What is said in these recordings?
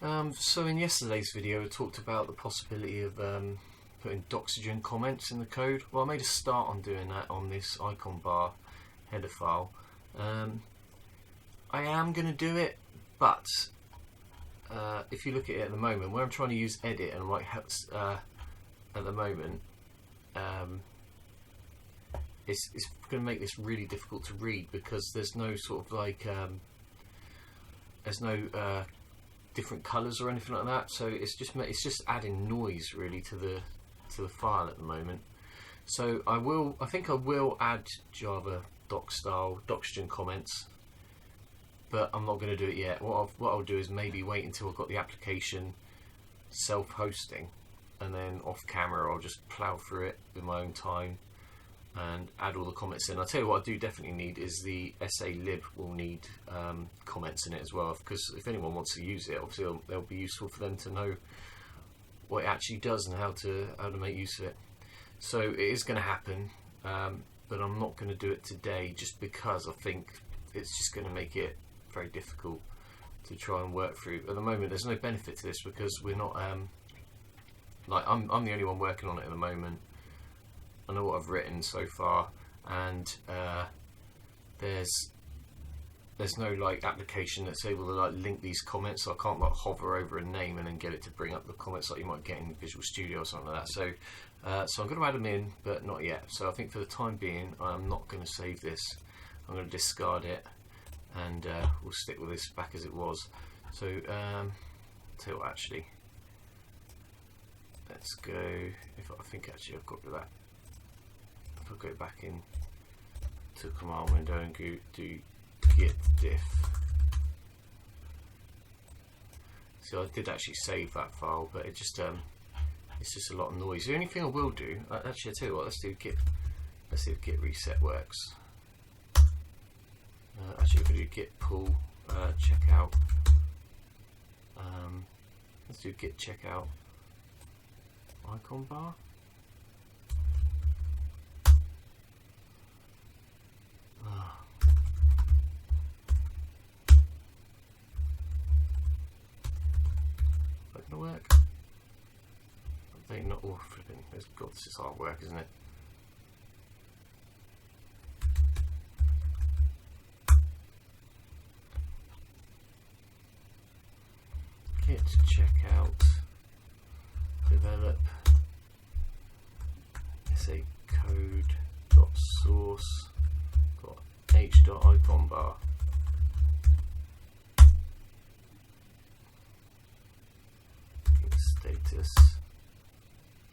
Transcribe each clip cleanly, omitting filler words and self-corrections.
So in yesterday's video I talked about the possibility of putting Doxygen comments in the code. Well, I made a start on doing that on this icon bar header file. I am going to do it, but if you look at it at the moment, where I'm trying to use edit and write at the moment, it's going to make this really difficult to read because there's no sort of like there's no different colours or anything like that. So it's just adding noise really to the file at the moment. So I think I will add Java doc style Doxygen comments, but I'm not going to do it yet. What I'll do is maybe wait until I've got the application self-hosting, and then off camera I'll just plough through it with my own time and add all the comments in. I'll tell you what I do definitely need is the SALib will need comments in it as well, because if anyone wants to use it, obviously they'll be useful for them to know what it actually does and how to make use of it. So it is going to happen, but I'm not going to do it today just because I think it's just going to make it very difficult to try and work through. At the moment there's no benefit to this because we're not like I'm the only one working on it at the moment. I know what I've written so far, and there's no like application that's able to like link these comments, so I can't like hover over a name and then get it to bring up the comments like you might get in Visual Studio or something like that. So so I'm going to add them in, but not yet. So I think for the time being I'm not going to save this. I'm going to discard it, and we'll stick with this back as it was. So tell you what, actually let's go, I think actually I've got to that. If I go back in to command window and go do git diff. So I did actually save that file, but it's just a lot of noise. The only thing I will do, actually I tell you what, let's see if git reset works. Actually if we do git pull checkout, let's do git checkout icon bar. Is that gonna work? I think not. Oh, flipping! God, this is hard work, isn't it? Git checkout develop SACode .source h.icon bar. Status.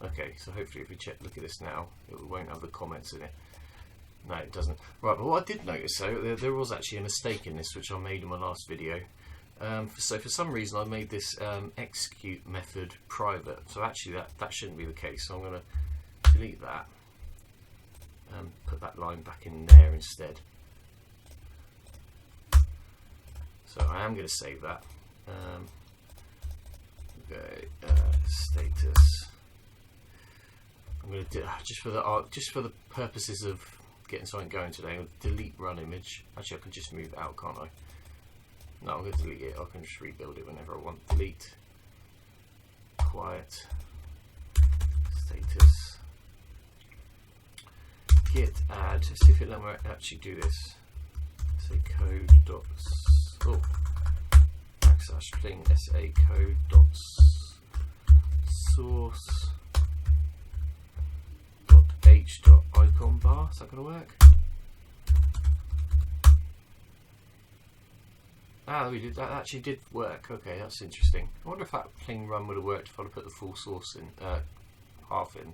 Okay, so hopefully if we look at this now, it won't have the comments in it. No, it doesn't. Right, but what I did notice though, there was actually a mistake in this, which I made in my last video. So for some reason I made this execute method private. So actually that shouldn't be the case. So I'm going to delete that and put that line back in there instead. So I am going to save that. Status. I'm going to do just for the purposes of getting something going today. I'll delete run image. Actually, I can just move it out, can't I? No, I'm going to delete it. I can just rebuild it whenever I want. Delete. Quiet. Status. Git add. Let's see if it let me actually do this. SACode dot /thing SACode dot source dot h dot icon bar. Is that going to work? Ah, we did that. Actually did work. Okay, that's interesting. I wonder if that thing run would have worked if I'd have put the full source in, half in.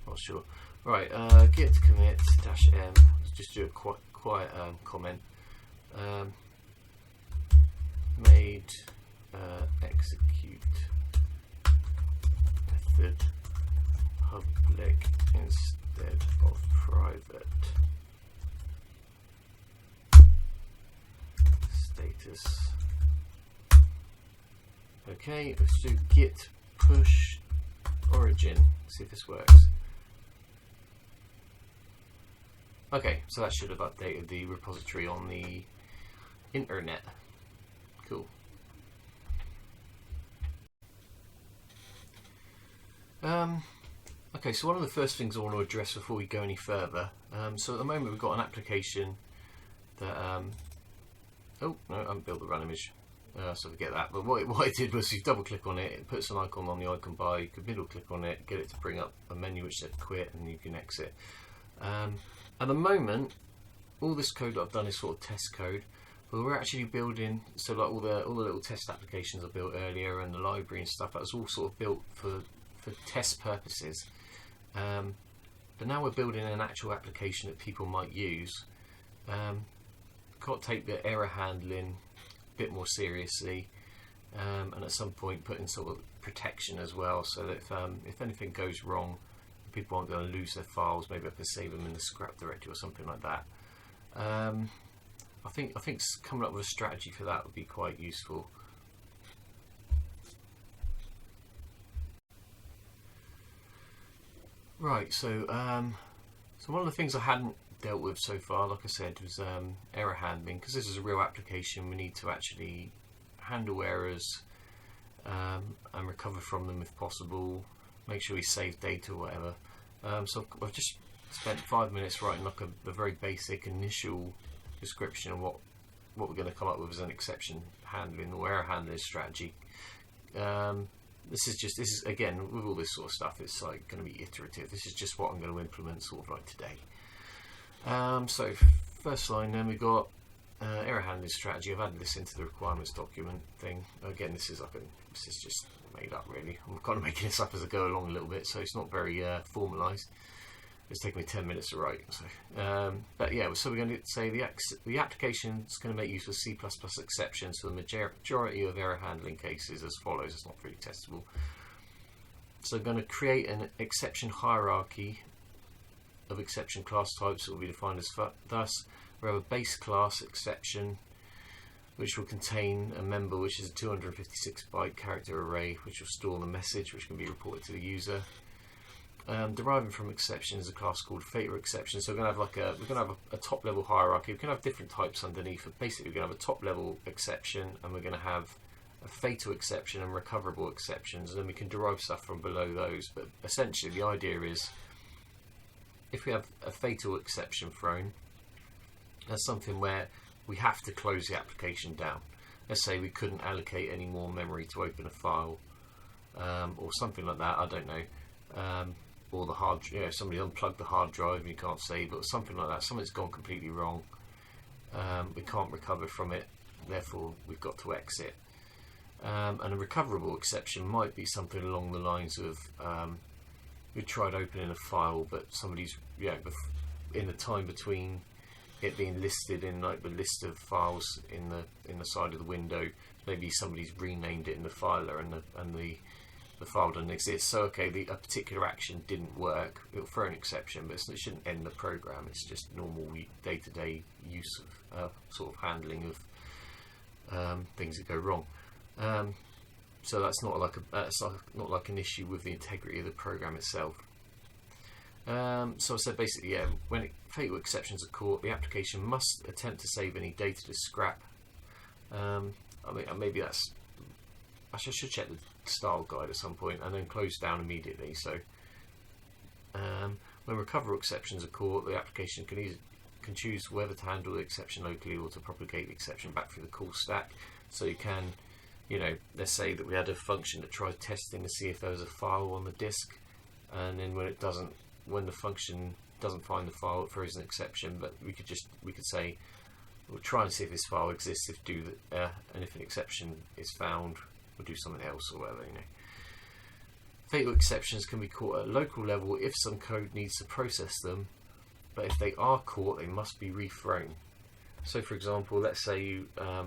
Not sure. Right, git commit -m. Let's just do a quiet comment. Made execute method public instead of private. Status. Okay, let's do git push origin. See if this works. Okay, so that should have updated the repository on the internet. Cool. Okay, so one of the first things I want to address before we go any further, so at the moment we've got an application that, oh no, I haven't built the run image, so forget that, but what I did was you double click on it, it puts an icon on the icon bar, you could middle click on it, get it to bring up a menu which said quit, and you can exit. At the moment, all this code that I've done is sort of test code, but we're actually building, so like all the little test applications I built earlier and the library and stuff, that was all sort of built for test purposes. But now we're building an actual application that people might use. Got to take the error handling a bit more seriously, and at some point put in sort of protection as well, so that if anything goes wrong, people aren't going to lose their files. Maybe I can save them in the scrap directory or something like that. I think coming up with a strategy for that would be quite useful. Right, so one of the things I hadn't dealt with so far, like I said, was error handling. Because this is a real application, we need to actually handle errors and recover from them if possible, make sure we save data or whatever. So I've just spent 5 minutes writing like a very basic initial description of what we're going to come up with as an exception handling or error handling strategy. This is again, with all this sort of stuff, it's like going to be iterative. This is just what I'm going to implement sort of like today. So first line, then we've got error handling strategy. I've added this into the requirements document thing. Again, this is just made up really. I'm kind of making this up as I go along a little bit, so it's not very formalised. It's taken me 10 minutes to write. So, but yeah, so we're going to say the application is going to make use of C++ exceptions for the majority of error handling cases as follows. It's not really testable. So I'm going to create an exception hierarchy of exception class types that will be defined as thus. We have a base class exception, which will contain a member which is a 256 byte character array, which will store the message which can be reported to the user. Deriving from exception is a class called fatal exception. So we're going to have a top level hierarchy. We can have different types underneath, but basically we're going to have a top level exception, and we're going to have a fatal exception and recoverable exceptions, and then we can derive stuff from below those. But essentially the idea is, if we have a fatal exception thrown, that's something where we have to close the application down. Let's say we couldn't allocate any more memory to open a file, or something like that, I don't know. Or the hard, somebody unplugged the hard drive and you can't save it, or something like that. Something's gone completely wrong. We can't recover from it, therefore we've got to exit. And a recoverable exception might be something along the lines of we tried opening a file, but somebody's in the time between it being listed in like the list of files in the side of the window, maybe somebody's renamed it in the filer and the file doesn't exist. So okay, a particular action didn't work, it'll throw an exception, but it shouldn't end the program. It's just normal day-to-day use of sort of handling of things that go wrong. So that's not like an issue with the integrity of the program itself. So I said basically, when fatal exceptions are caught, the application must attempt to save any data to scrap. I mean, maybe that's. Actually, I should check the style guide at some point, and then close down immediately. So when recoverable exceptions are caught, the application can choose whether to handle the exception locally or to propagate the exception back through the call stack. So you can, let's say that we had a function that tried testing to see if there was a file on the disk, and then when the function doesn't find the file, it throws an exception. But we could say we'll try and see if this file exists, and if an exception is found, we'll do something else or whatever. Fatal exceptions can be caught at a local level if some code needs to process them, but if they are caught, they must be rethrown. So for example, let's say you try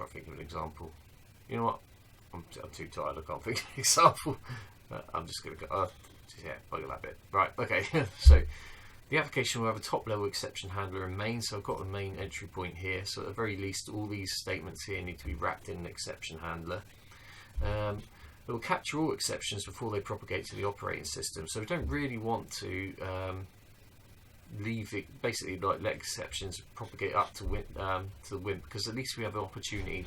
to think of an example. You know what? I'm too tired, I can't think of an example. I'm just going to go, bugger that bit. Right, okay. So the application will have a top level exception handler in main. So I've got the main entry point here. So at the very least, all these statements here need to be wrapped in an exception handler. It will capture all exceptions before they propagate to the operating system. So we don't really want to leave it, basically like let exceptions propagate up to the Wimp, because at least we have the opportunity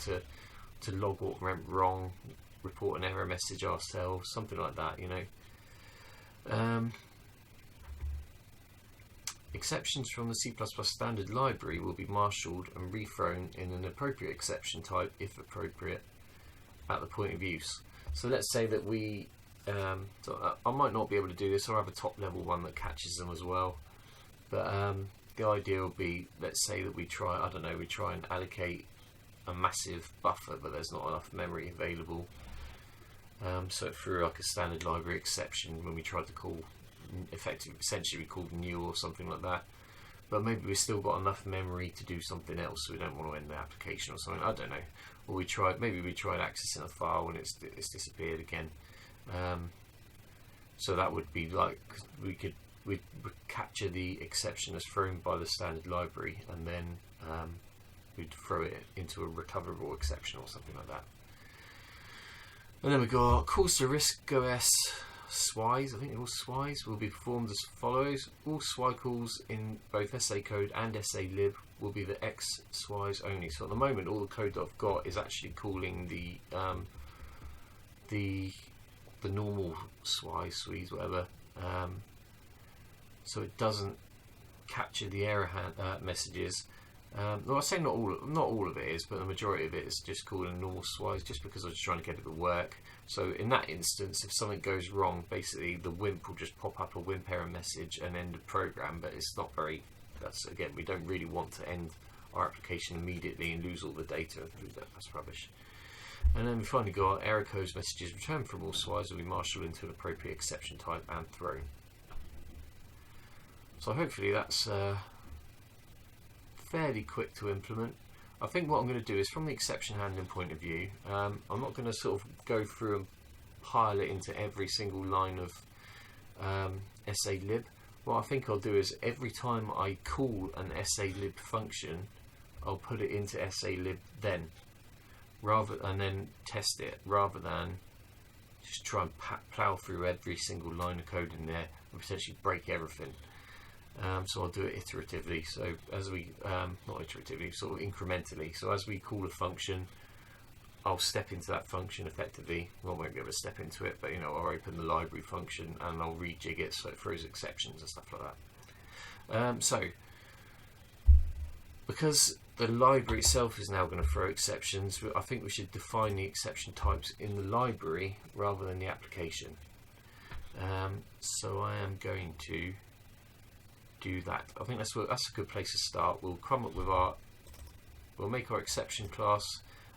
to log what went wrong. report an error message ourselves, something like that, you know. Exceptions from the C++ standard library will be marshalled and rethrown in an appropriate exception type, if appropriate, at the point of use. So let's say that we, I might not be able to do this, or have a top level one that catches them as well. But the idea will be, let's say that we try, I don't know, we try and allocate a massive buffer, but there's not enough memory available. So through like a standard library exception, when we try to call, essentially we called new or something like that, but maybe we've still got enough memory to do something else, so we don't want to end the application or something, I don't know. Or maybe we tried accessing a file and it's disappeared again. So that would be like, we'd capture the exception as thrown by the standard library, and then we'd throw it into a recoverable exception or something like that. And then we got calls to RISC OS SWIs, I think they're all SWIs, will be performed as follows. All SWI calls in both SACode and SALib will be the X SWIs only. So at the moment, all the code that I've got is actually calling the normal SWIs, whatever. So it doesn't capture the error messages. Well, I say not all of it is, but the majority of it is just calling normal SWIs, just because I was trying to get it to work. So in that instance, if something goes wrong, basically the Wimp will just pop up a Wimp error message and end the program. But it's not very. Again, we don't really want to end our application immediately and lose all the data. That's rubbish. And then we finally got error codes messages returned from all SWIs will be marshalled into an appropriate exception type and thrown. So hopefully that's fairly quick to implement. I think what I'm going to do is, from the exception handling point of view, I'm not going to sort of go through and pile it into every single line of SALib. What I think I'll do is, every time I call an SALib function, I'll put it into SALib then, and then test it, rather than just try and plow through every single line of code in there and potentially break everything. So I'll do it iteratively. So as we, not iteratively, sort of incrementally. So as we call a function, I'll step into that function effectively. Well, I won't be able to step into it, but you know, I'll open the library function and I'll rejig it so it throws exceptions and stuff like that. So because the library itself is now going to throw exceptions, I think we should define the exception types in the library rather than the application. So I am going to do that. I think that's a good place to start. We'll come up with we'll make our exception class,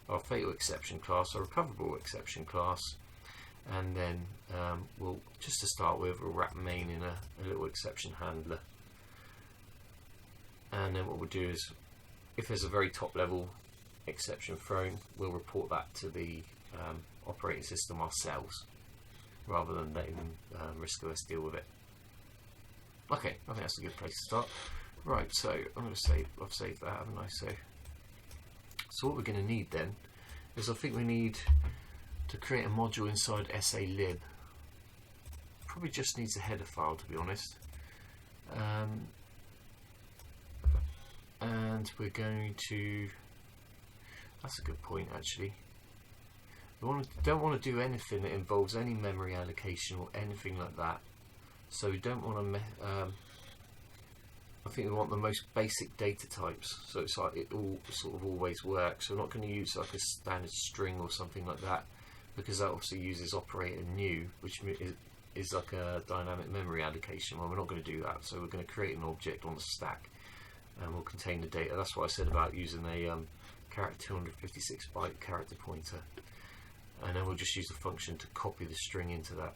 our fatal exception class, our recoverable exception class, and then we'll, just to start with, we'll wrap main in a little exception handler. And then what we'll do is, if there's a very top level exception thrown, we'll report that to the operating system ourselves, rather than letting RISC OS deal with it. Okay, I think that's a good place to start. Right, so I'm going to save. I've saved that, haven't I? So what we're going to need then is, I think we need to create a module inside SALib. Probably just needs a header file, to be honest. And we're going to. That's a good point, actually. We don't want to do anything that involves any memory allocation or anything like that. So we don't want to. I think we want the most basic data types. So it's like it all sort of always works. So we're not going to use like a standard string or something like that, because that obviously uses operator new, which is like a dynamic memory allocation. Well, we're not going to do that. So we're going to create an object on the stack, and we'll contain the data. That's what I said about using a character 256 byte character pointer, and then we'll just use the function to copy the string into that.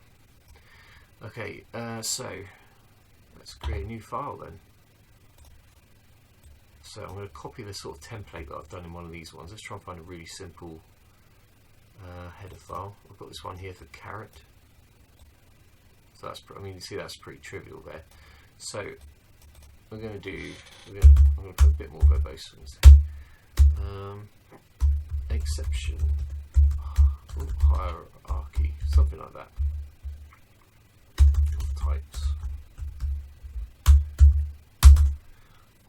Okay, so let's create a new file then. So I'm going to copy the sort of template that I've done in one of these ones. Let's try and find a really simple header file. I've got this one here for caret. So that's, I mean, you see that's pretty trivial there. So we're going to do, I'm going to put a bit more verbose instead. Exception hierarchy, something like that. Types.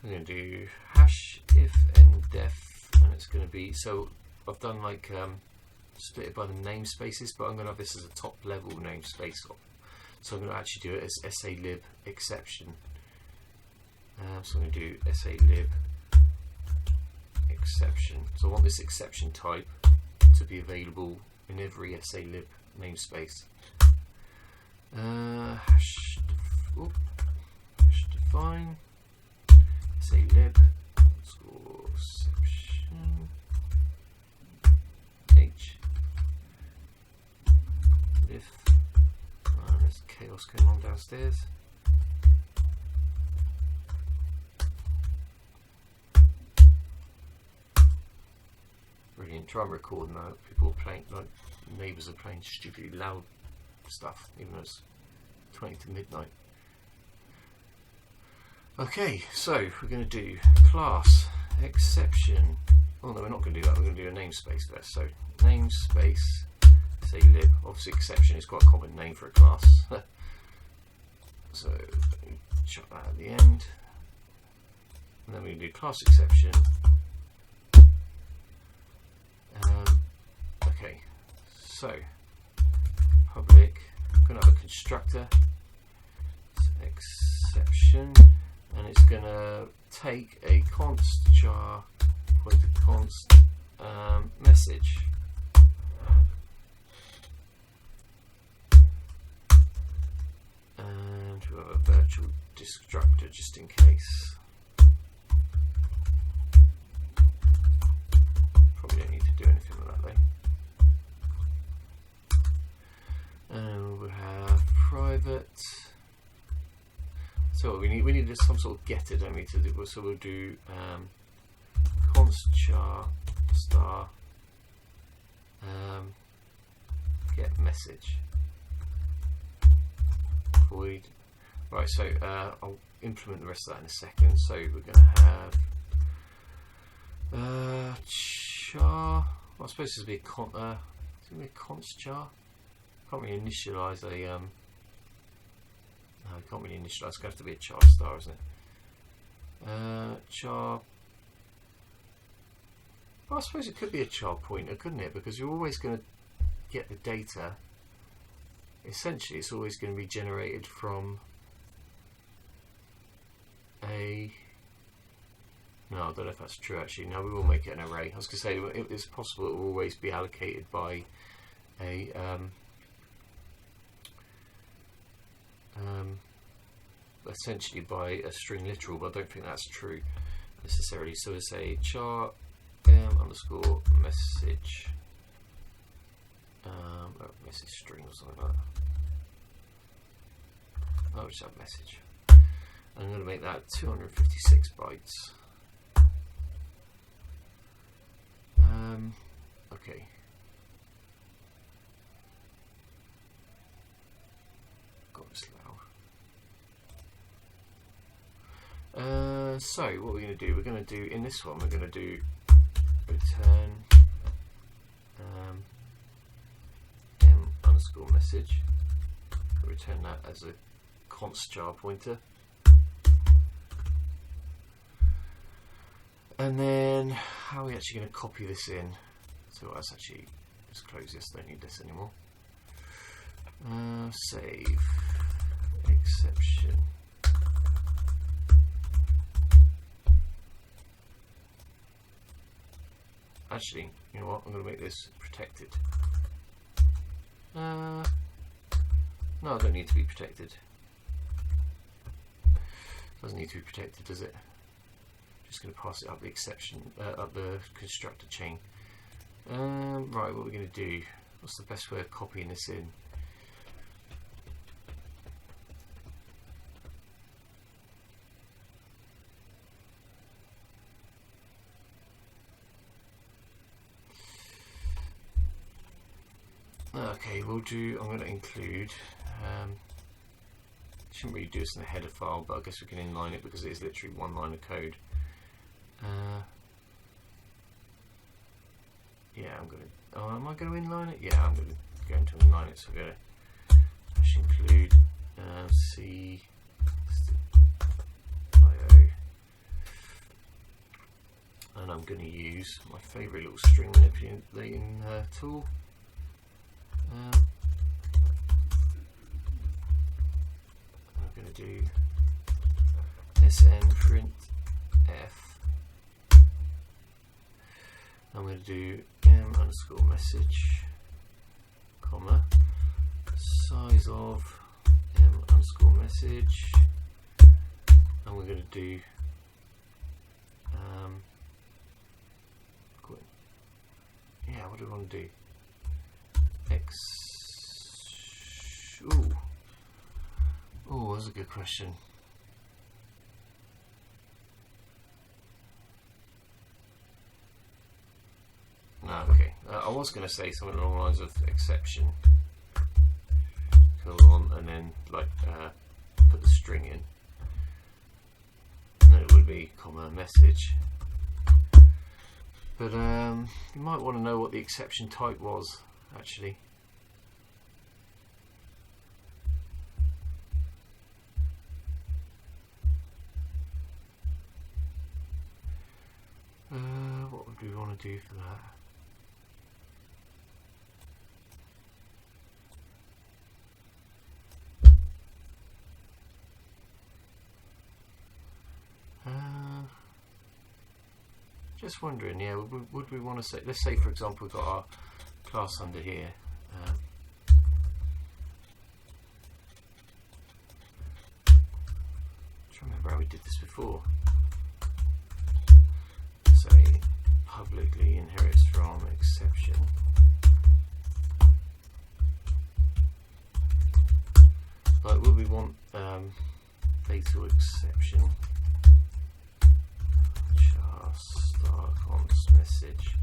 I'm going to do hash if and def, and it's going to be, so I've done like split it by the namespaces, but I'm going to have this as a top level namespace. So I'm going to actually do it as SALib exception. So I'm going to do SALib exception. So I want this exception type to be available in every SALib namespace. Hash define SALib underscore exception h if there's chaos going on downstairs. Brilliant. Try and record now. People are playing, like neighbours are playing stupidly loud stuff, even though it's 20 to midnight. Okay, so we're going to do class exception. Oh no, we're not going to do that. We're going to do a namespace first. So namespace SALib. Obviously, exception is quite a common name for a class. So chuck that at the end, and then we do class exception. Okay, so public. I'm going to have a constructor exception, and it's going to take a const char pointer const message. And we'll have a virtual destructor just in case. Probably don't need to do anything with that though. And we'll have private. So what we need is some sort of getter, don't we, to do. So we'll do const char star get message void. Right, so I'll implement the rest of that in a second. So we're going to have char. Well, I suppose this would be a const char. Can't really initialize a no, can't really initialize. It's going to have to be a char star, isn't it? Char. Well, I suppose it could be a char pointer, couldn't it? Because you're always going to get the data. Essentially, it's always going to be generated from a. No, I don't know if that's true actually. No, we will make it an array. I was going to say it's possible it will always be allocated by a essentially by a string literal, but I don't think that's true necessarily. So it's a char underscore message message string or something like that. I'll just have message. I'm going to make that 256 bytes. Okay. God, it's loud. So what we're going to do? We're going to do in this one. We're going to do return m underscore message. We'll return that as a const char pointer. And then how are we actually going to copy this in? So let's actually just close this, don't need this anymore. Save exception. Actually, you know what? I'm going to make this protected. No, I don't need to be protected. Doesn't need to be protected, does it? Just going to pass it up the exception, up the constructor chain. Right, what we're going to do? What's the best way of copying this in? Okay, we'll do. I'm going to include. Shouldn't really do this in the header file, but I guess we can inline it because it is literally one line of code. Yeah, I'm going to. Oh, am I going to inline it? Yeah, I'm going to inline it. So I'm going to dash include C IO, and I'm going to use my favourite little string manipulating tool, I'm going to do sn print f. I'm going to do m_message, comma, size of m_message, and we're going to do what do we want to do? Oh, that's a good question. No, okay. I was going to say something along the lines of exception, colon, and then like put the string in, and then it would be comma message. But you might want to know what the exception type was, actually. What would we want to do for that? Just wondering, yeah, would we want to say, let's say for example we've got our class under here. I'm trying to remember how we did this before. Say publicly inherits from exception. Like, would we want fatal exception? Const message.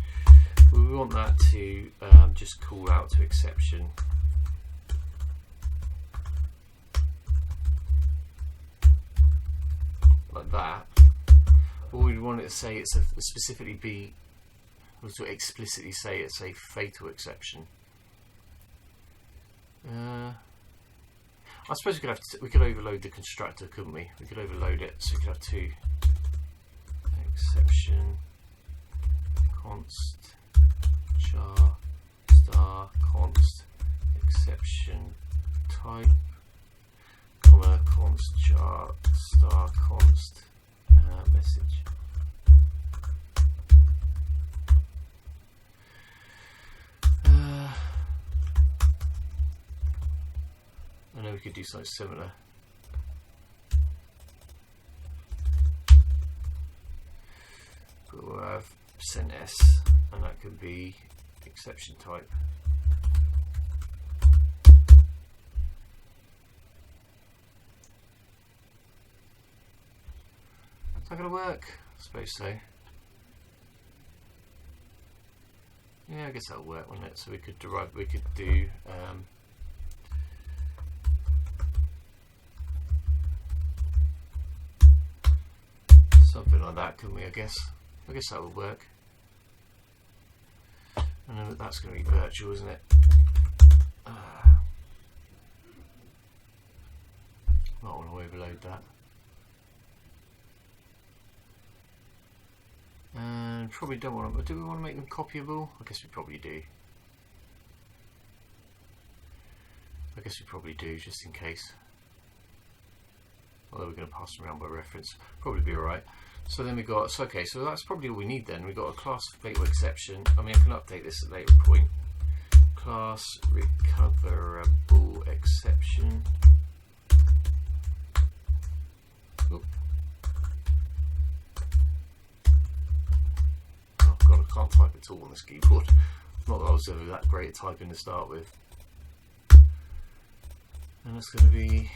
We want that to just call out to exception. Like that. Or we want it to say it's a specifically be, or to explicitly say it's a fatal exception. I suppose we could overload the constructor, couldn't we? We could overload it, so we could have two exception const char star const exception type, comma const char star const message. I know we could do something similar. But we'll have send s, and that could be exception type. Is that going to work? I suppose so. Yeah, I guess that'll work, wouldn't it? So we could do something like that, couldn't we? I guess that would work. I know that's going to be virtual, isn't it? Might want to overload that. And probably don't want to. Do we want to make them copyable? I guess we probably do. Just in case. Although we're going to pass them around by reference, probably be alright. So then we got, so that's probably all we need then. We've got a class fatal exception. I mean, I can update this at a later point. Class recoverable exception. Oop. Oh god, I can't type at all on this keyboard. Not that I was ever that great at typing to start with. And it's going to be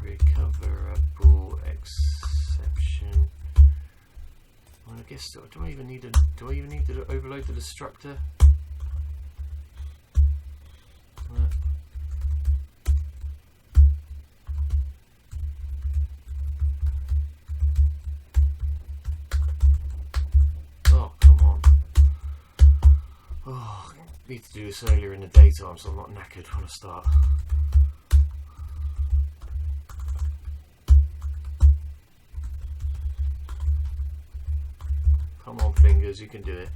recoverable exception. Well, I guess do I even need to overload the destructor? Oh, come on. Oh, I need to do this earlier in the daytime so I'm not knackered when I start. Come on, fingers, you can do it.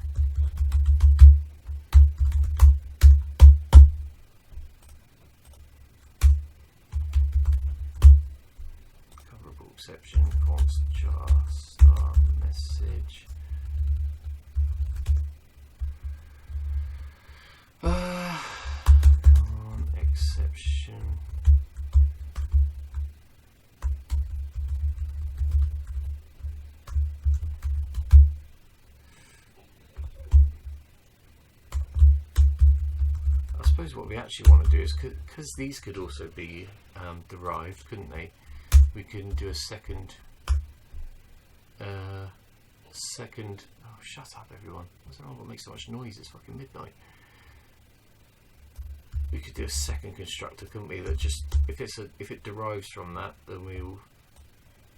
exception const jar star message. On exception. I suppose what we actually want to do is, because these could also be derived, couldn't they? We can do a second. Oh, shut up, everyone! I don't know what makes so much noise. It's fucking midnight. We could do a second constructor, couldn't we? That just if it derives from that, then we'll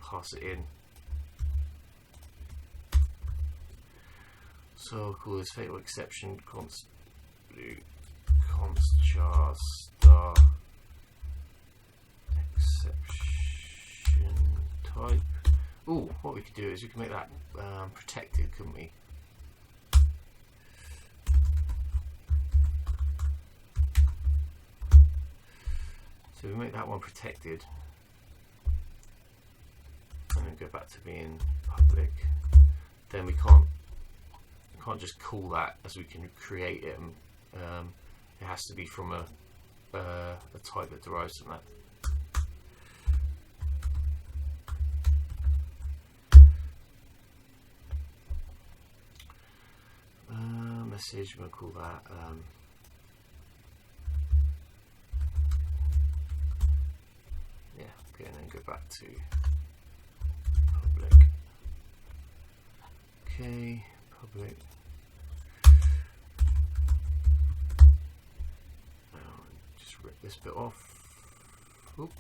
pass it in. So I'll call this fatal exception const jar star exception type. Oh, what we could do is we can make that protected, couldn't we? So we make that one protected, and then go back to being public. Then we can't just call that as we can create it. It has to be from a type that derives from that. Message, we'll call that yeah, okay, and then go back to public. Okay, public. Just rip this bit off. Oop.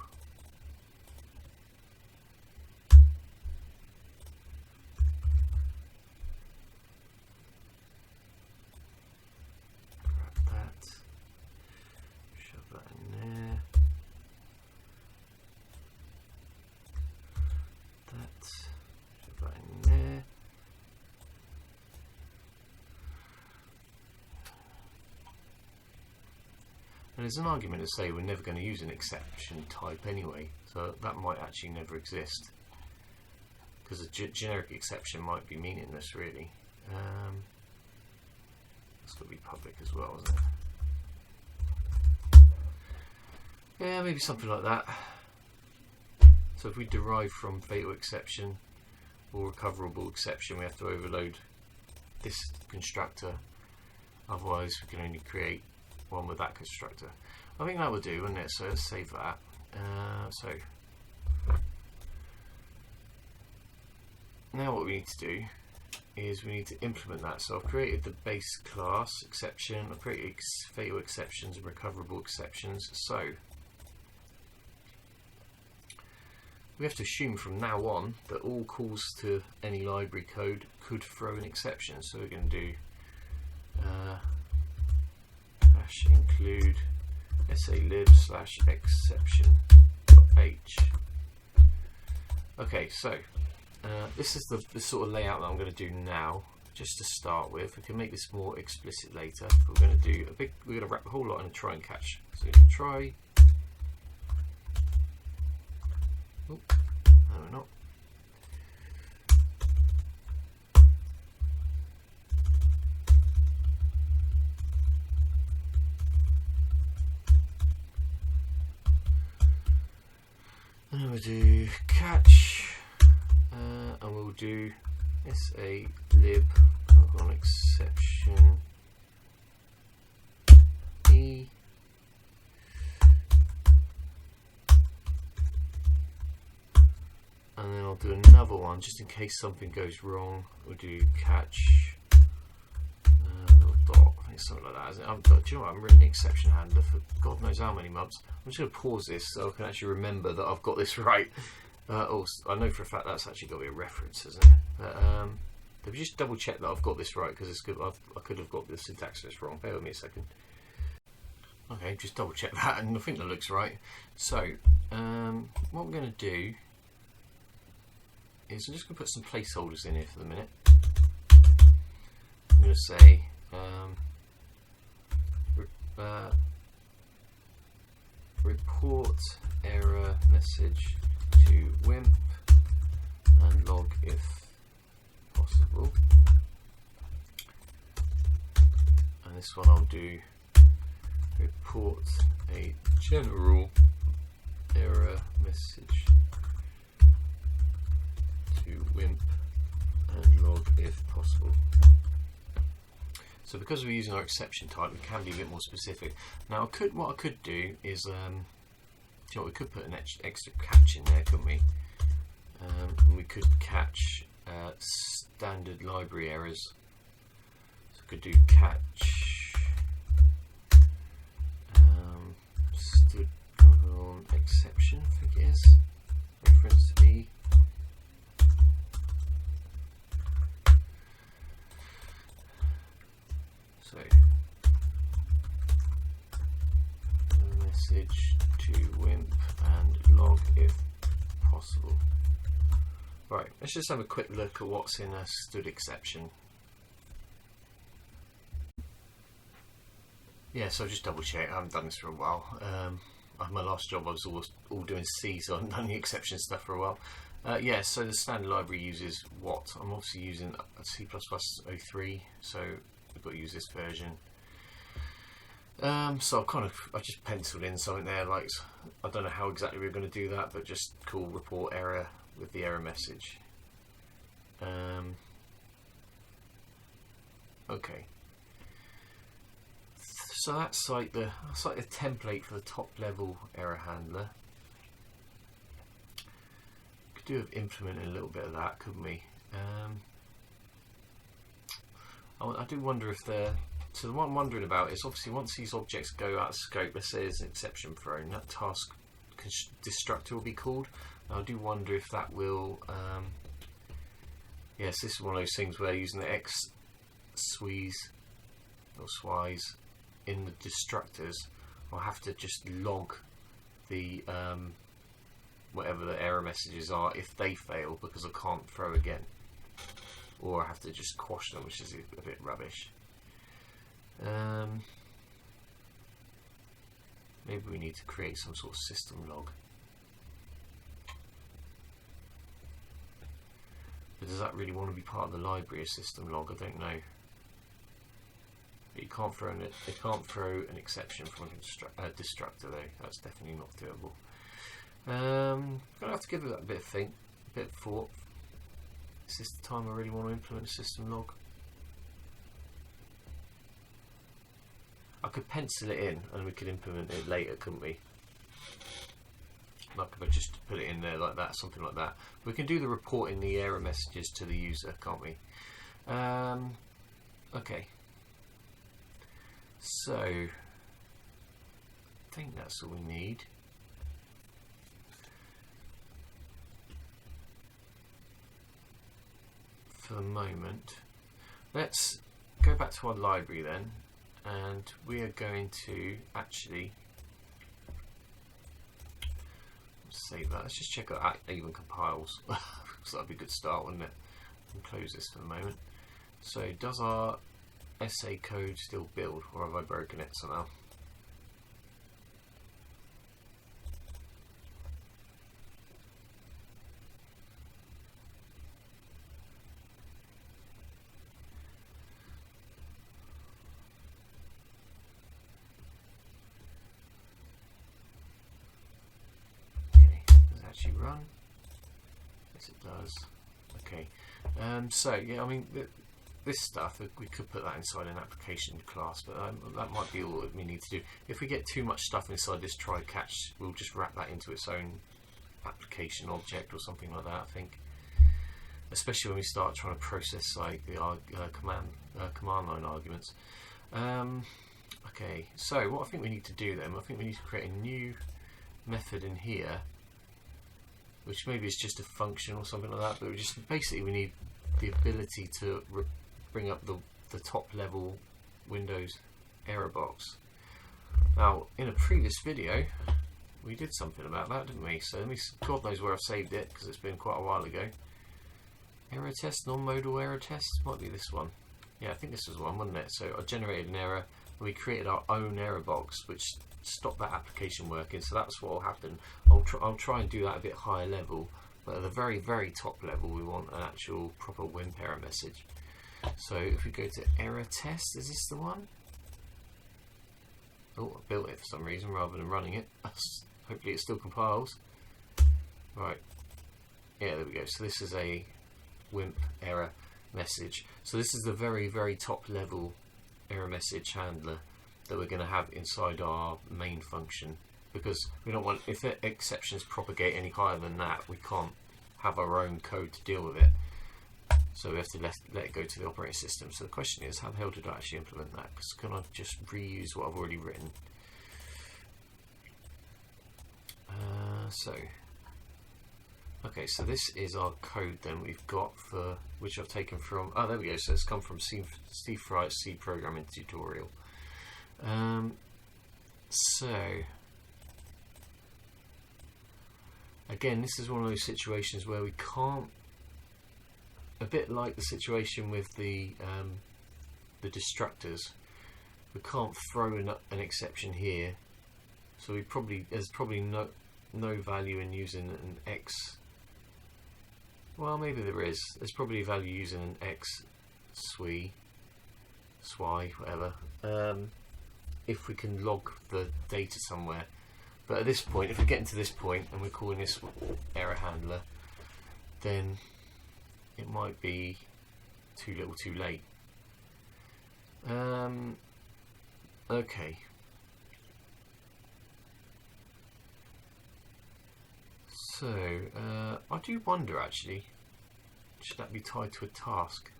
And there's an argument to say we're never going to use an exception type anyway, so that might actually never exist, because a generic exception might be meaningless, really. It's got to be public as well, isn't it? Yeah, maybe something like that. So if we derive from fatal exception or recoverable exception, we have to overload this constructor, otherwise we can only create one with that constructor. I think that will do, wouldn't it? So let's save that. So now what we need to do is we need to implement that. So I've created the base class exception, I've created fatal exceptions and recoverable exceptions. So we have to assume from now on that all calls to any library code could throw an exception. So we're going to do include SALib /exception.h. Okay, so this is the sort of layout that I'm going to do now. Just to start with, we can make this more explicit later. We're going to do we're going to wrap the whole lot in a try and catch. So try. Oh, no, we're not. And we'll do catch, and we'll do SALib on exception E. And then I'll do another one just in case something goes wrong. We'll do catch little dot, I think something like that, isn't it? Do you know what? I've written the exception handler for God knows how many months. I'm just going to pause this so I can actually remember that I've got this right. Also, I know for a fact that's actually got to be a reference, isn't it? But let me just double check that I've got this right, because it's good. I could have got the syntax list wrong. Bear with me a second. Okay, just double check that, and I think that looks right. So what I'm going to do is I'm just going to put some placeholders in here for the minute. I'm going to say report error message to Wimp this one I'll do report a general error message to Wimp and log if possible. So because we're using our exception type, we can be a bit more specific. Now what I could do is, we could put an extra catch in there, couldn't we? And we could catch standard library errors. So we could do catch stood on exception, I think it is, reference E. So message to Wimp and log if possible. Right, let's just have a quick look at what's in a stood exception. Yeah, so just double check. I haven't done this for a while. My last job I was all doing C, so I haven't done the exception stuff for a while. Yeah, so the standard library uses what? I'm obviously using C++ 03, so we've got to use this version. So I just penciled in something there, like, I don't know how exactly we're going to do that, but just call report error with the error message. Okay. So that's like the template for the top level error handler. Could do with implementing a little bit of that, couldn't we? I do wonder if so the one I'm wondering about is, obviously once these objects go out of scope, let's say there's an exception thrown, that task destructor will be called. Now I do wonder if that will, yes, this is one of those things where using the X swis or swis in the destructors, I'll have to just log the whatever the error messages are if they fail, because I can't throw again, or I have to just quash them, which is a bit rubbish. Maybe we need to create some sort of system log. But does that really want to be part of the library, a system log? I don't know. But you can't throw an exception from a destructor though. That's definitely not doable. Gonna have to give it a bit of thought. Is this the time I really want to implement a system log? I could pencil it in and we could implement it later, couldn't we? Like if I just put it in there like that, something like that. We can do the reporting the error messages to the user, can't we? Okay. So I think that's all we need. For the moment, let's go back to our library then, and we are going to actually save that. Let's just check out it even compiles. So that'd be a good start, wouldn't it? And close this for the moment. So does our SACode still build, or have I broken it somehow? Actually run? Yes, it does. Okay. So yeah, I mean this stuff, we could put that inside an application class, but that might be all that we need to do. If we get too much stuff inside this try catch, we'll just wrap that into its own application object or something like that, I think. Especially when we start trying to process like the command line arguments. Okay, so what I think we need to do then, I think we need to create a new method in here, which maybe is just a function or something like that, but we need the ability to bring up the top level Windows error box. Now in a previous video we did something about that, didn't we? So God knows where I've saved it, because it's been quite a while ago. Error test, non-modal error test, might be this one. Yeah, I think this was one, wasn't it? So I generated an error and we created our own error box which stopped that application working. So that's what will happen. I'll try and do that a bit higher level, but at the very, very top level we want an actual proper Wimp error message. So if we go to error test, is this the one? Oh, I built it for some reason rather than running it. Hopefully it still compiles. Right. Yeah, there we go. So this is a Wimp error message. So this is the very, very top level error message handler that we're going to have inside our main function, because we don't want, if exceptions propagate any higher than that, we can't have our own code to deal with it. So we have to let it go to the operating system. So the question is, how the hell did I actually implement that? Because can I just reuse what I've already written? Okay, so this is our code then we've got for, which I've taken from, oh there we go, so it's come from Steve Fry's C programming tutorial. So again, this is one of those situations where we can't, a bit like the situation with the destructors, we can't throw an exception here, so there's probably no value in using an X. Well, maybe there is. There's probably a value using an X SWI, whatever, if we can log the data somewhere. But at this point, if we're getting to this point and we're calling this error handler, then it might be too little too late. Okay. So, I do wonder actually, should that be tied to a task?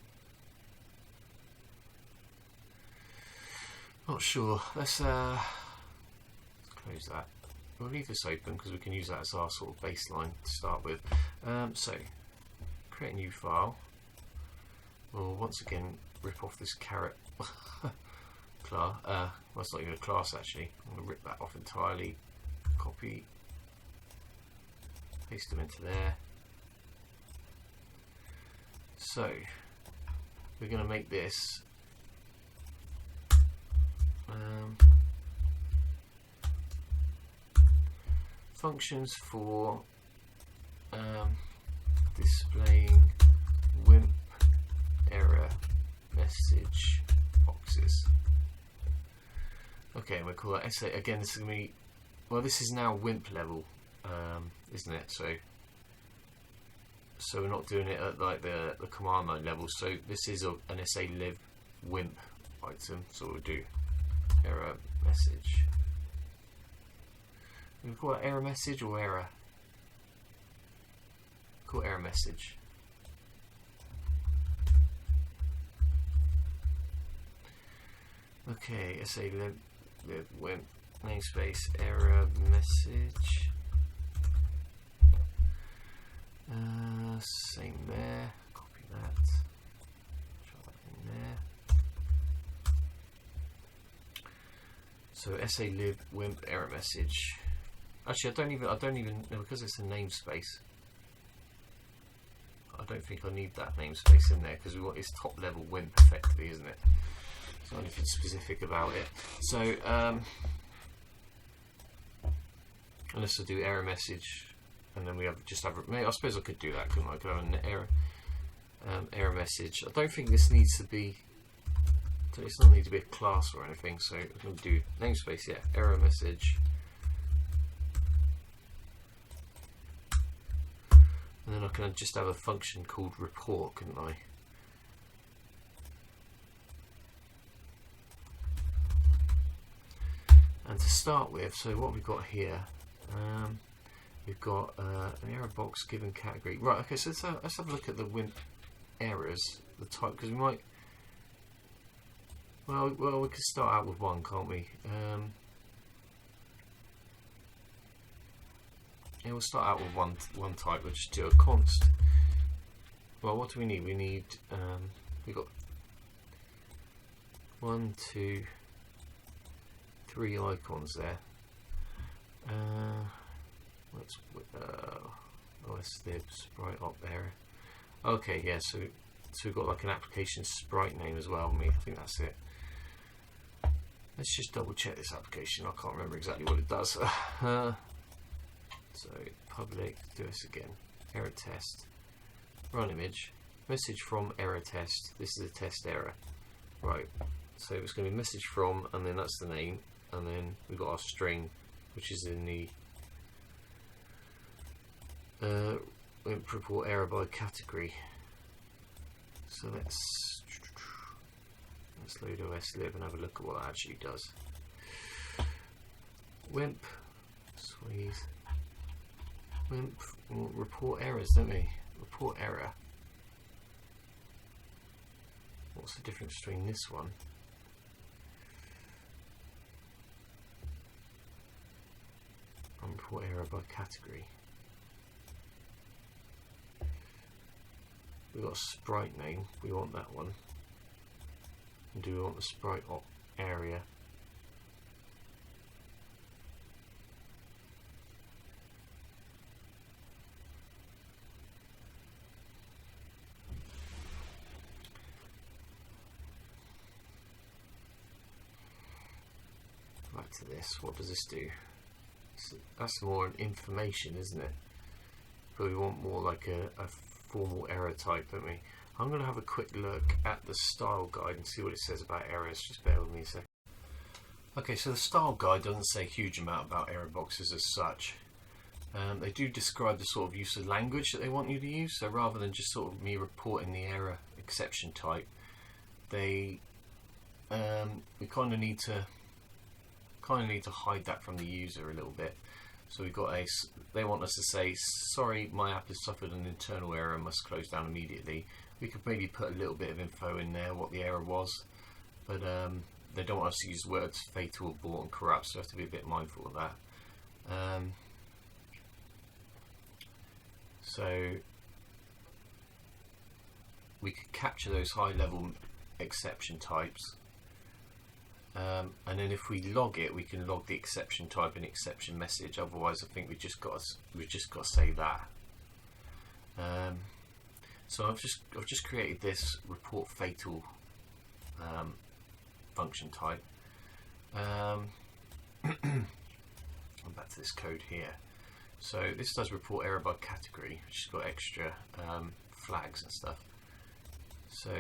Not sure. Let's close that. We'll leave this open because we can use that as our sort of baseline to start with. So, create a new file. We'll once again rip off this carrot class. Well, it's not even a class actually. I'm going to rip that off entirely. Copy. Paste them into there. So we're going to make this functions for displaying Wimp error message boxes. Okay, we'll call that SA. Again, this is going to be, well, this is now Wimp level, isn't it? So we're not doing it at like the command line level. So this is an SALib Wimp item. So we'll do error message. We'll call it error message or error. Call error message. Okay, SALib Wimp namespace error message. Same there. Copy that. Try that in there. So SALib Wimp error message. Actually, I don't even because it's a namespace. I don't think I need that namespace in there because we want it's top level Wimp effectively, isn't it? There's not anything specific about it. So unless I do error message, and then we just have. I suppose I could do that, couldn't I? I could have an error message. I don't think this needs to be. It's not need to be a class or anything. So I'm going to do namespace. Yeah, error message. And then I can just have a function called report, couldn't I? And to start with, so what we've got here, we've got an error box given category. Right, okay, so let's have a look at the Wimp errors, the type, because we might, well, we could start out with one, can't we? Yeah, we'll start out with one type. We'll just do a const. Well, what do we need? We need we've got 1, 2, 3 icons there. Let's SALib sprite up there. Okay, yeah. So we've got like an application sprite name as well. I think that's it. Let's just double check this application. I can't remember exactly what it does. So public, do this again, error test, run image, message from error test. This is a test error, right? So it's going to be message from, and then that's the name, and then we've got our string, which is in the Wimp report error by category. So let's load SALib and have a look at what that actually does. Wimp, squeeze. Wimp will report errors, don't we? Report error. What's the difference between this one? And report error by category. We've got a sprite name, we want that one. And do we want the sprite area? Back to this, what does this do? So that's more an information, isn't it? But we want more like a formal error type, don't we? I'm going to have a quick look at the style guide and see what it says about errors. Just bear with me a second. Okay, so the style guide doesn't say a huge amount about error boxes as such. They do describe the sort of use of language that they want you to use. So rather than just sort of me reporting the error exception type, we kind of need to hide that from the user a little bit. So we've got they want us to say, sorry, my app has suffered an internal error and must close down immediately. We could maybe put a little bit of info in there, what the error was, but they don't want us to use words fatal, abort and corrupt, so we have to be a bit mindful of that. So we could capture those high level exception types. And then if we log it, we can log the exception type and exception message. Otherwise, I think we've just got to say that. So I've just created this report fatal function type. I'm back to this code here. So this does report error by category, which has got extra flags and stuff. So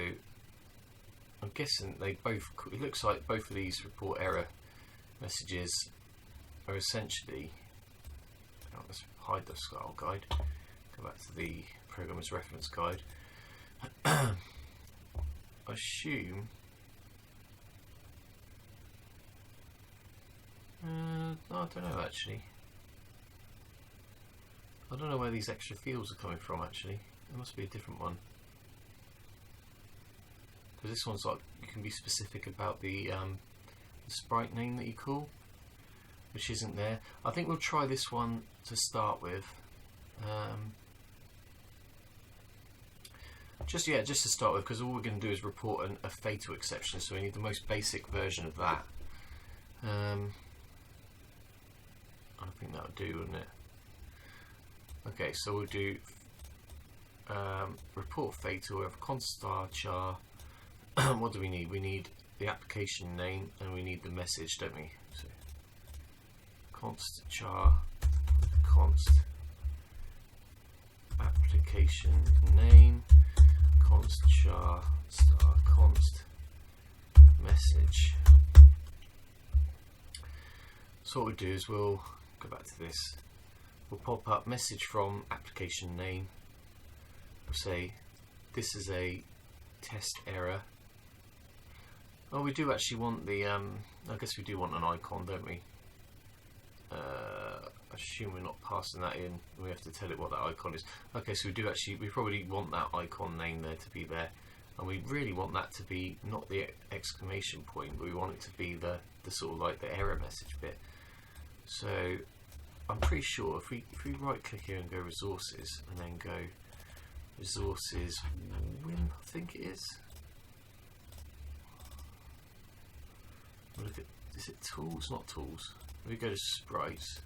I'm guessing they both, it looks like both of these report error messages are essentially, let's hide the style guide, go back to the programmer's reference guide. I assume, no, I don't know actually. I don't know where these extra fields are coming from actually. It must be a different one. Because this one's like, you can be specific about the sprite name that you call, which isn't there. I think we'll try this one to start with. Just to start with, because all we're going to do is report a fatal exception, so we need the most basic version of that. I think that would do, wouldn't it? Okay, so we'll do report fatal. We have const char. What do we need? We need the application name and we need the message, don't we? So const char, const application name, const char star const message. So what we'll do is we'll go back to this. We'll pop up message from application name. We'll say this is a test error. Oh, we do actually want the, I guess we do want an icon, don't we? I assume we're not passing that in. We have to tell it what that icon is. Okay, so we probably want that icon name there to be there. And we really want that to be not the exclamation point, but we want it to be the sort of like the error message bit. So I'm pretty sure if we right click here and go resources and then go resources Wimp, I think it is. Look at, is it tools? Not tools. We go to sprites.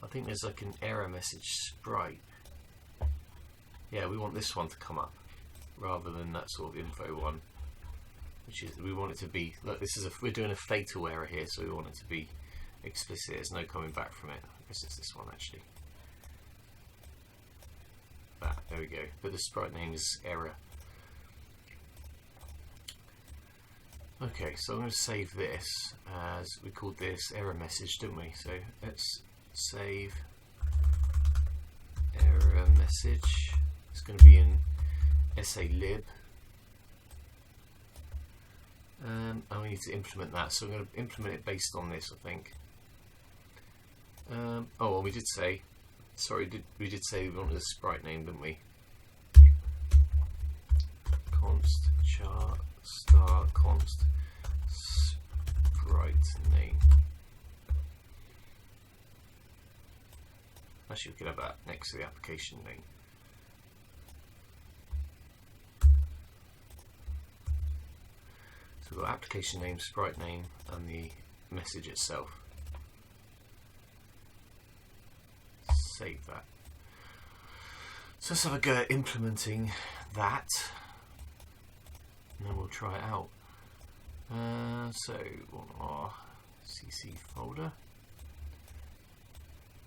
I think there's like an error message sprite. Yeah, we want this one to come up rather than that sort of info one, which is, we want it to be, look, this is we're doing a fatal error here, so we want it to be explicit. There's no coming back from it. I guess it's this one actually. There we go. But the sprite name is error. Okay, so I'm going to save this as we called this error message, didn't we? So let's save error message. It's going to be in SALib. And we need to implement that, so I'm going to implement it based on this, I think. Oh, well, we did say, sorry, we did say we wanted a sprite name, didn't we? Const char star const sprite name. Actually, we could have that next to the application name. So we've got application name, sprite name, and the message itself. Save that. So let's have a go at implementing that, and then we'll try it out. So on our CC folder, I'm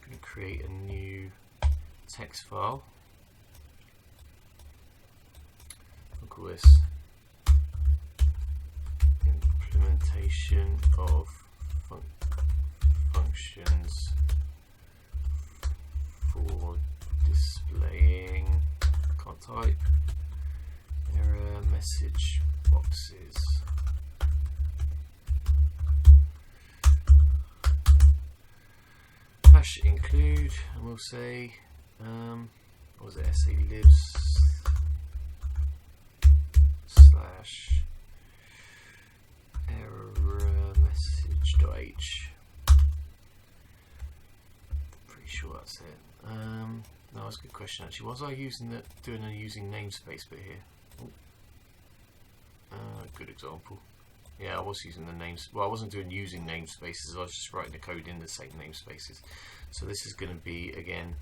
going to create a new text file. We'll call this implementation of functions for displaying, can't type, error message boxes. Hash include, and we'll say, what was it, SALib slash error message.h. Pretty sure that's it. No, that's a good question actually. Was I using using namespace bit here? Good example. Yeah, I was using the names. Well, I wasn't using namespaces. I was just writing the code in the same namespaces. So this is going to be again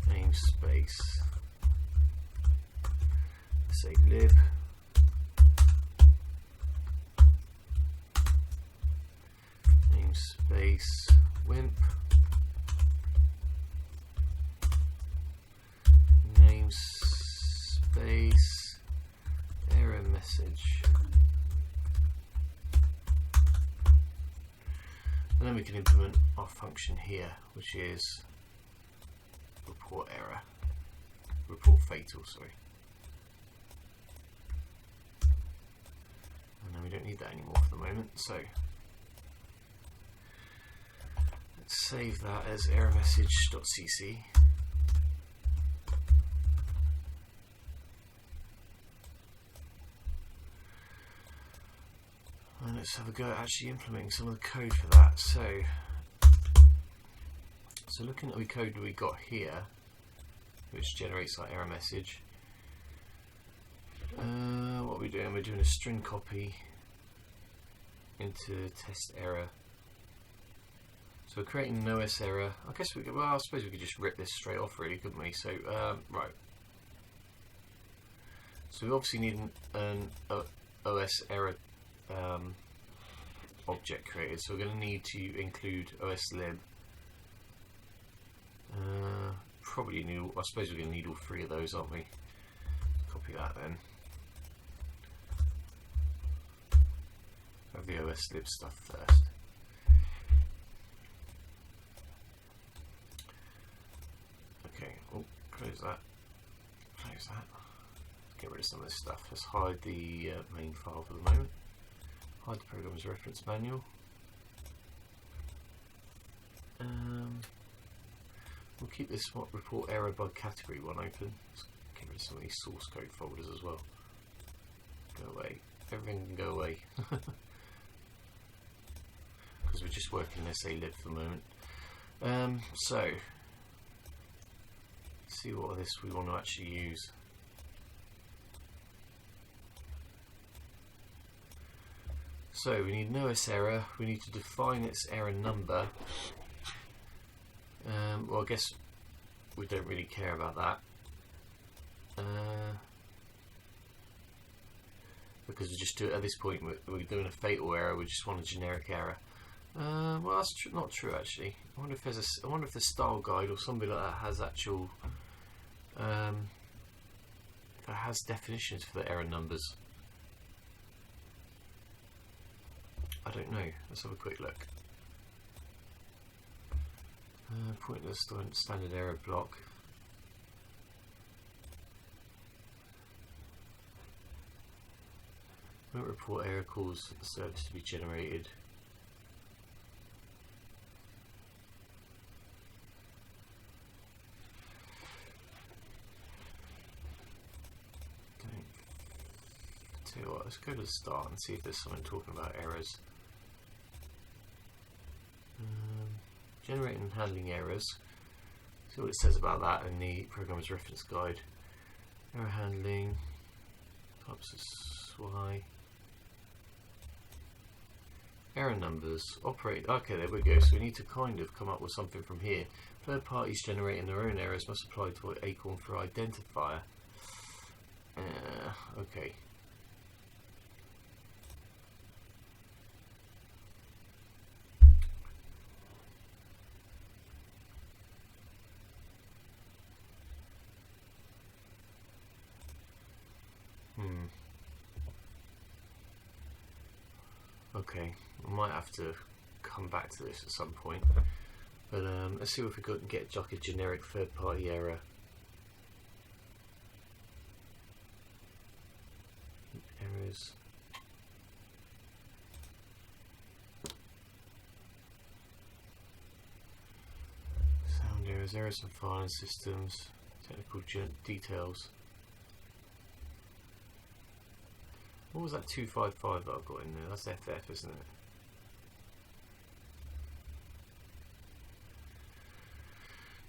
namespace. Say lib. Namespace Wimp. Namespace error message. And then we can implement our function here, which is report error, report fatal, sorry. And then we don't need that anymore for the moment, so let's save that as error message.cc. And let's have a go at actually implementing some of the code for that. So looking at the code that we got here, which generates our error message, what are we doing? We're doing a string copy into test error. So we're creating an OS error. I guess we could, well, I suppose we could just rip this straight off, really, couldn't we? So right. So we obviously need an OS error object created, so we're going to need to include OSLib. Probably need, I suppose we're going to need all three of those, aren't we? Copy that then. Have the OSLib stuff first. Okay, oh, close that. Close that. Get rid of some of this stuff. Let's hide the main file for the moment. Hide the program's reference manual. We'll keep this report error bug category one open. Let's get rid of some of these source code folders as well. Go away. Everything can go away. Because we're just working in SALib for the moment. So, let's see what of this we want to actually use. So we need an OS error, we need to define its error number. Well, I guess we don't really care about that. Because we just do it at this point, we're doing a fatal error, we just want a generic error. Well, that's not true actually. I wonder if there's I wonder if the style guide or something like that has actual that has definitions for the error numbers. I don't know. Let's have a quick look. Pointless standard error block. Won't report error calls the service to be generated. Tell you what, let's go to the start and see if there's something talking about errors. Generating and handling errors. See what it says about that in the programmer's reference guide. Error handling, types of SWI, error numbers, operate. Okay, there we go. So we need to kind of come up with something from here. Third parties generating their own errors must apply to Acorn for identifier. Okay. Okay, I might have to come back to this at some point, but let's see if we can get like a generic third-party error. Errors. Sound errors, errors and filing systems, technical details. What was that 255 that I've got in there? That's FF, isn't it?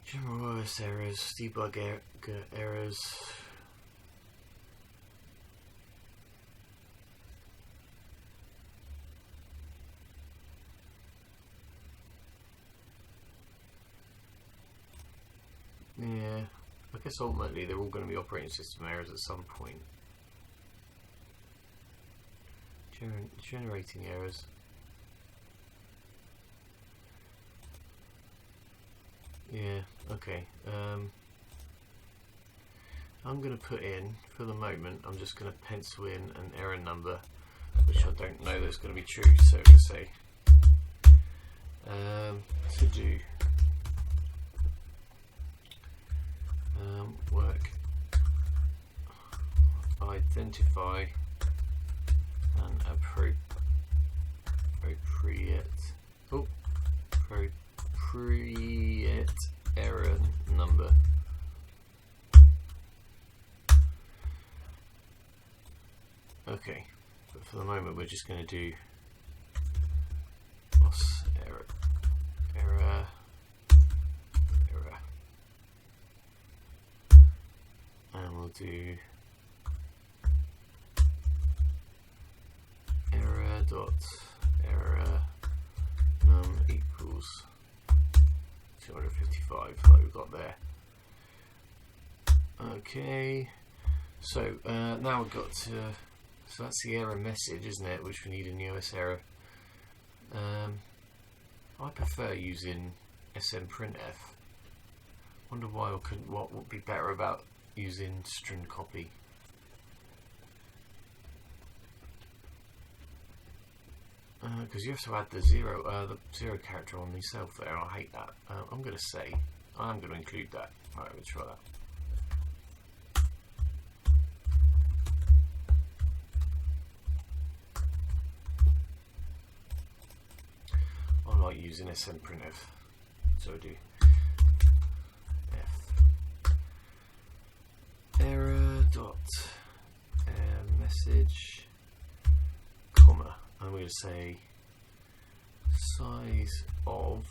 General OS errors, debug errors. Yeah, I guess ultimately they're all going to be operating system errors at some point. Generating errors. Yeah, okay. I'm going to put in, for the moment, I'm just going to pencil in an error number, which I don't know that's going to be true, so to say. To do work identify an appropriate error number. Okay, but for the moment we're just going to do OS error, and we'll do error num equals 255, like we've got there. Okay, so now we've got to, so that's the error message, isn't it, which we need in the OS error. I prefer using smprintf. Wonder why, or what would be better about using string copy. Because you have to add the zero character on the self there. I hate that. I'm going to say I'm going to include that. Alright, we'll try that. I like using smprintf, so I do f error dot message comma. I'm going to say size of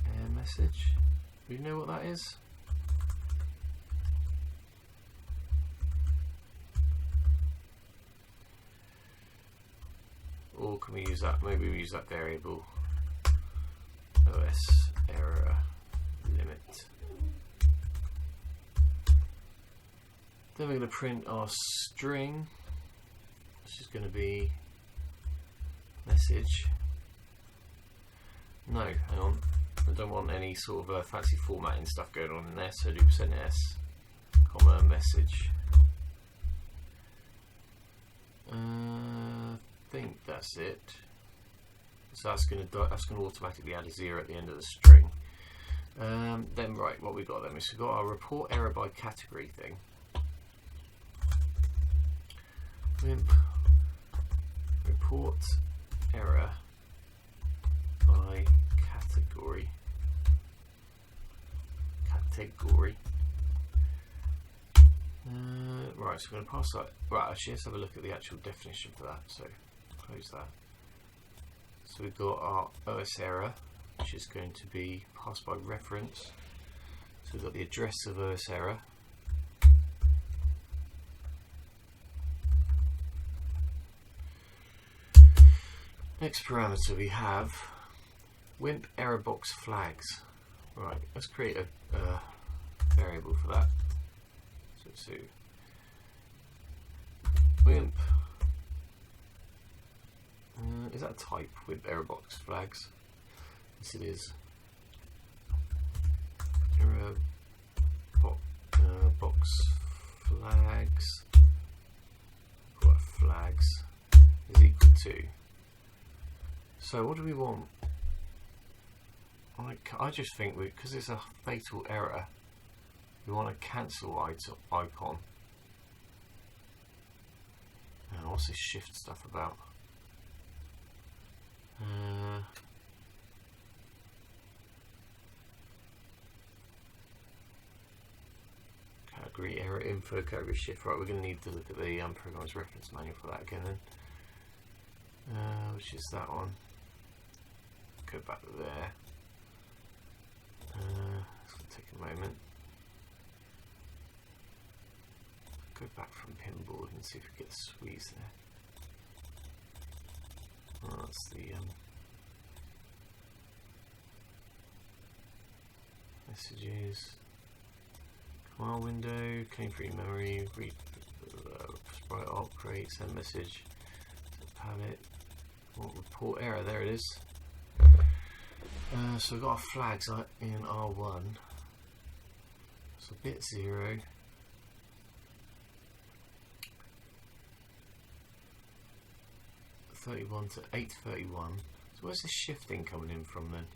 error message. Do you know what that is? Or can we use that? Maybe we use that variable OS error limit. Then we're going to print our string, which is going to be message. No, hang on. I don't want any sort of fancy formatting stuff going on in there, so do %s, comma, message. I think that's it. So that's going to automatically add a 0 at the end of the string. Then right, what we got then is we've got our report error by category thing. Wimp report error by category. Right, so we're going to pass that. Right, actually, let's have a look at the actual definition for that. So close that. So we've got our OS error, which is going to be passed by reference. So we've got the address of OS error. Next parameter we have Wimp error box flags. Right, let's create a variable for that. So Wimp. Is that a type? Wimp error box flags. Yes, it is. Error box flags. What flags is equal to. So what do we want? I just think because it's a fatal error, we want a cancel icon. Now, what's this shift stuff about? Category error info, category shift. Right, we're going to need to look at the programmer's reference manual for that again then. Which is that one. Go back there. It's going to take a moment. Go back from pinboard and see if we get the squeeze there. Oh, that's the messages. Command window, clean free memory, read sprite op, create, send message to the palette. Report error, there it is. So we've got our flags in R1. So bit 0. .31 to 831. So where's the shifting coming in from then?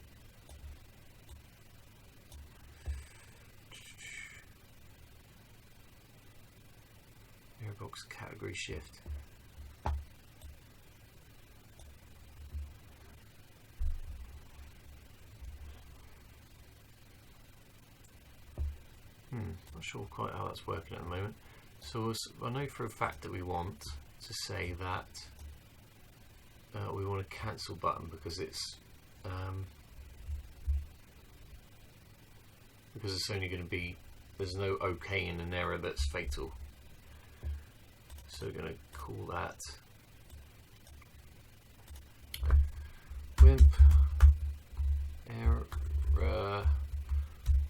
Airbox category shift. Not sure quite how that's working at the moment. So I know for a fact that we want to say that we want a cancel button because it's only going to be, there's no OK in an error that's fatal. So we're going to call that Wimp error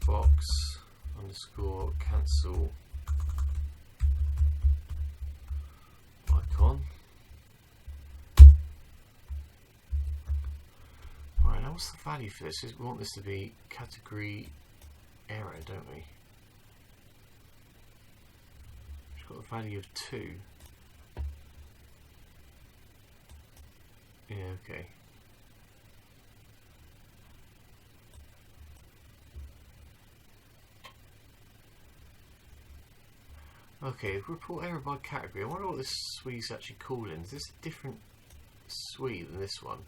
box underscore cancel icon. Right, now what's the value for this? We want this to be category error, don't we? We've got a value of 2. Yeah, okay. Okay, report error by category. I wonder what this SWI's actually calling. Is this a different SWI than this one?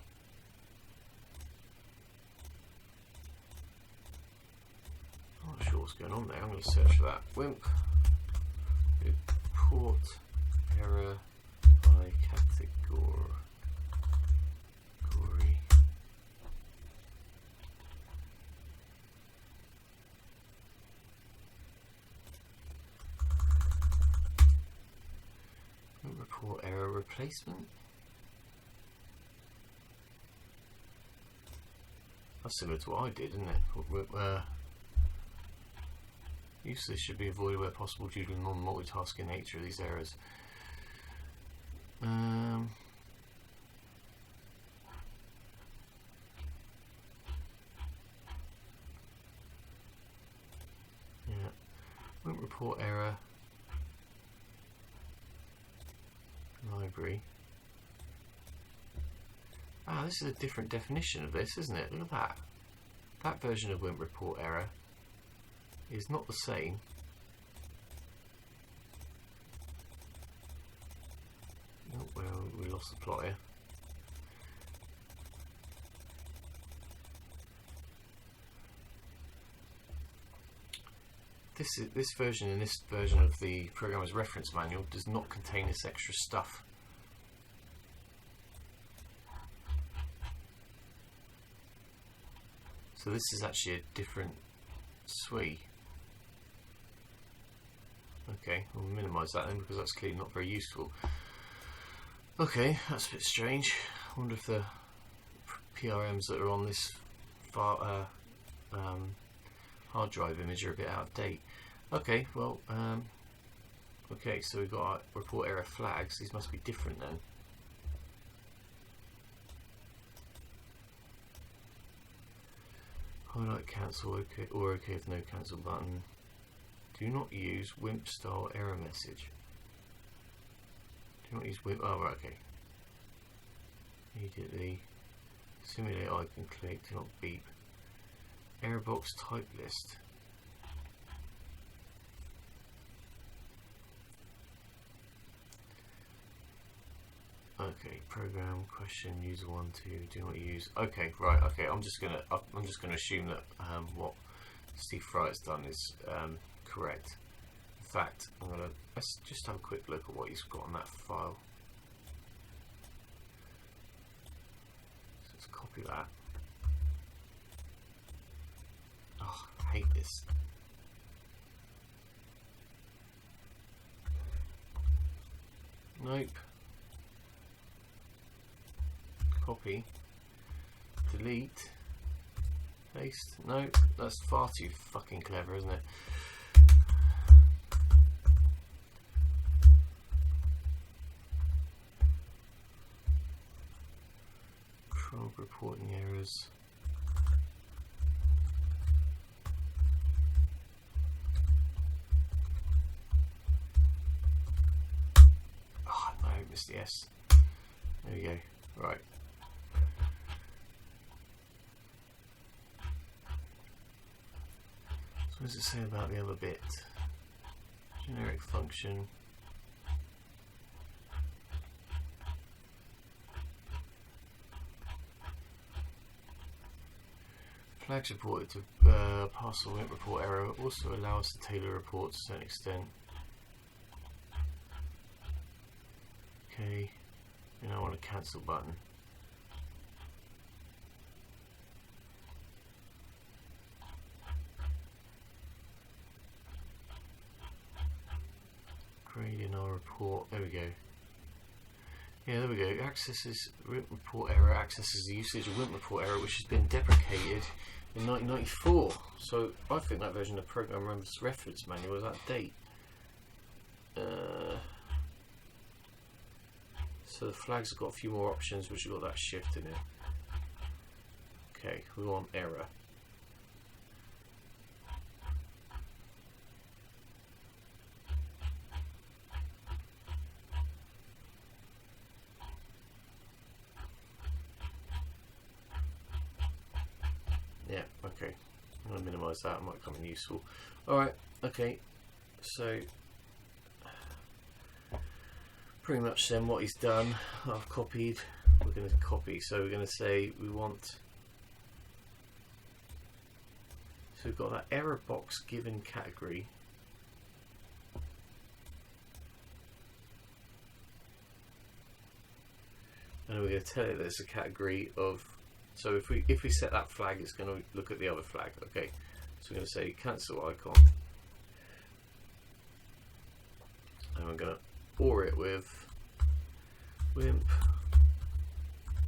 I'm not sure what's going on there. I'm going to search for that. Wimp report error by category. Report error replacement. That's similar to what I did, isn't it? Use of this should be avoided where possible due to the non-multitasking nature of these errors. Yeah. Won't report error. Live library. Ah, this is a different definition of this, isn't it? Look at that. That version of Wimp report error is not the same. Oh, well, we lost the plot here. This version and this version of the programmer's reference manual does not contain this extra stuff. So this is actually a different SWI. Okay, we'll minimise that then because that's clearly not very useful. Okay, that's a bit strange. I wonder if the PRMs that are on this hard drive image are a bit out of date. Okay, well, okay, so we've got our report error flags. These must be different then. Highlight cancel, okay, or okay with no cancel button. Do not use Wimp style error message. Do not use Wimp. Oh, right, okay. Immediately. Simulate icon click. Do not beep. Error box type list. Okay, program question user 1 2 do not use. Okay, right. Okay, I'm just gonna assume that what Steve Fry has done is correct. In fact, let's just have a quick look at what he's got on that file. So let's copy that. Oh, I hate this. Nope. Copy, delete, paste. No, that's far too fucking clever, isn't it? Control reporting errors. Oh no, missed the S. There we go. Right. What does it say about the other bit? Generic function. Flags reported to parcel Wimp report error also allow us to tailor reports to an extent. Okay, and I want a cancel button. Grading our report. There we go. Yeah, there we go. Accesses Wimp report error. Accesses the usage of Wimp report error, which has been deprecated in 1994. So I think that version of program reference manual is out of date. So the flags have got a few more options, which have got that shift in it. Okay, we want error. Yeah, okay. I'm going to minimise that, it might come in useful. Alright, okay. So, pretty much then what he's done, I've copied. We're going to copy, so we're going to say we want. So we've got that error box given category. And we're going to tell it that it's a category of. So if we set that flag, it's going to look at the other flag. Okay, so we're going to say cancel icon, and we're going to OR it with Wimp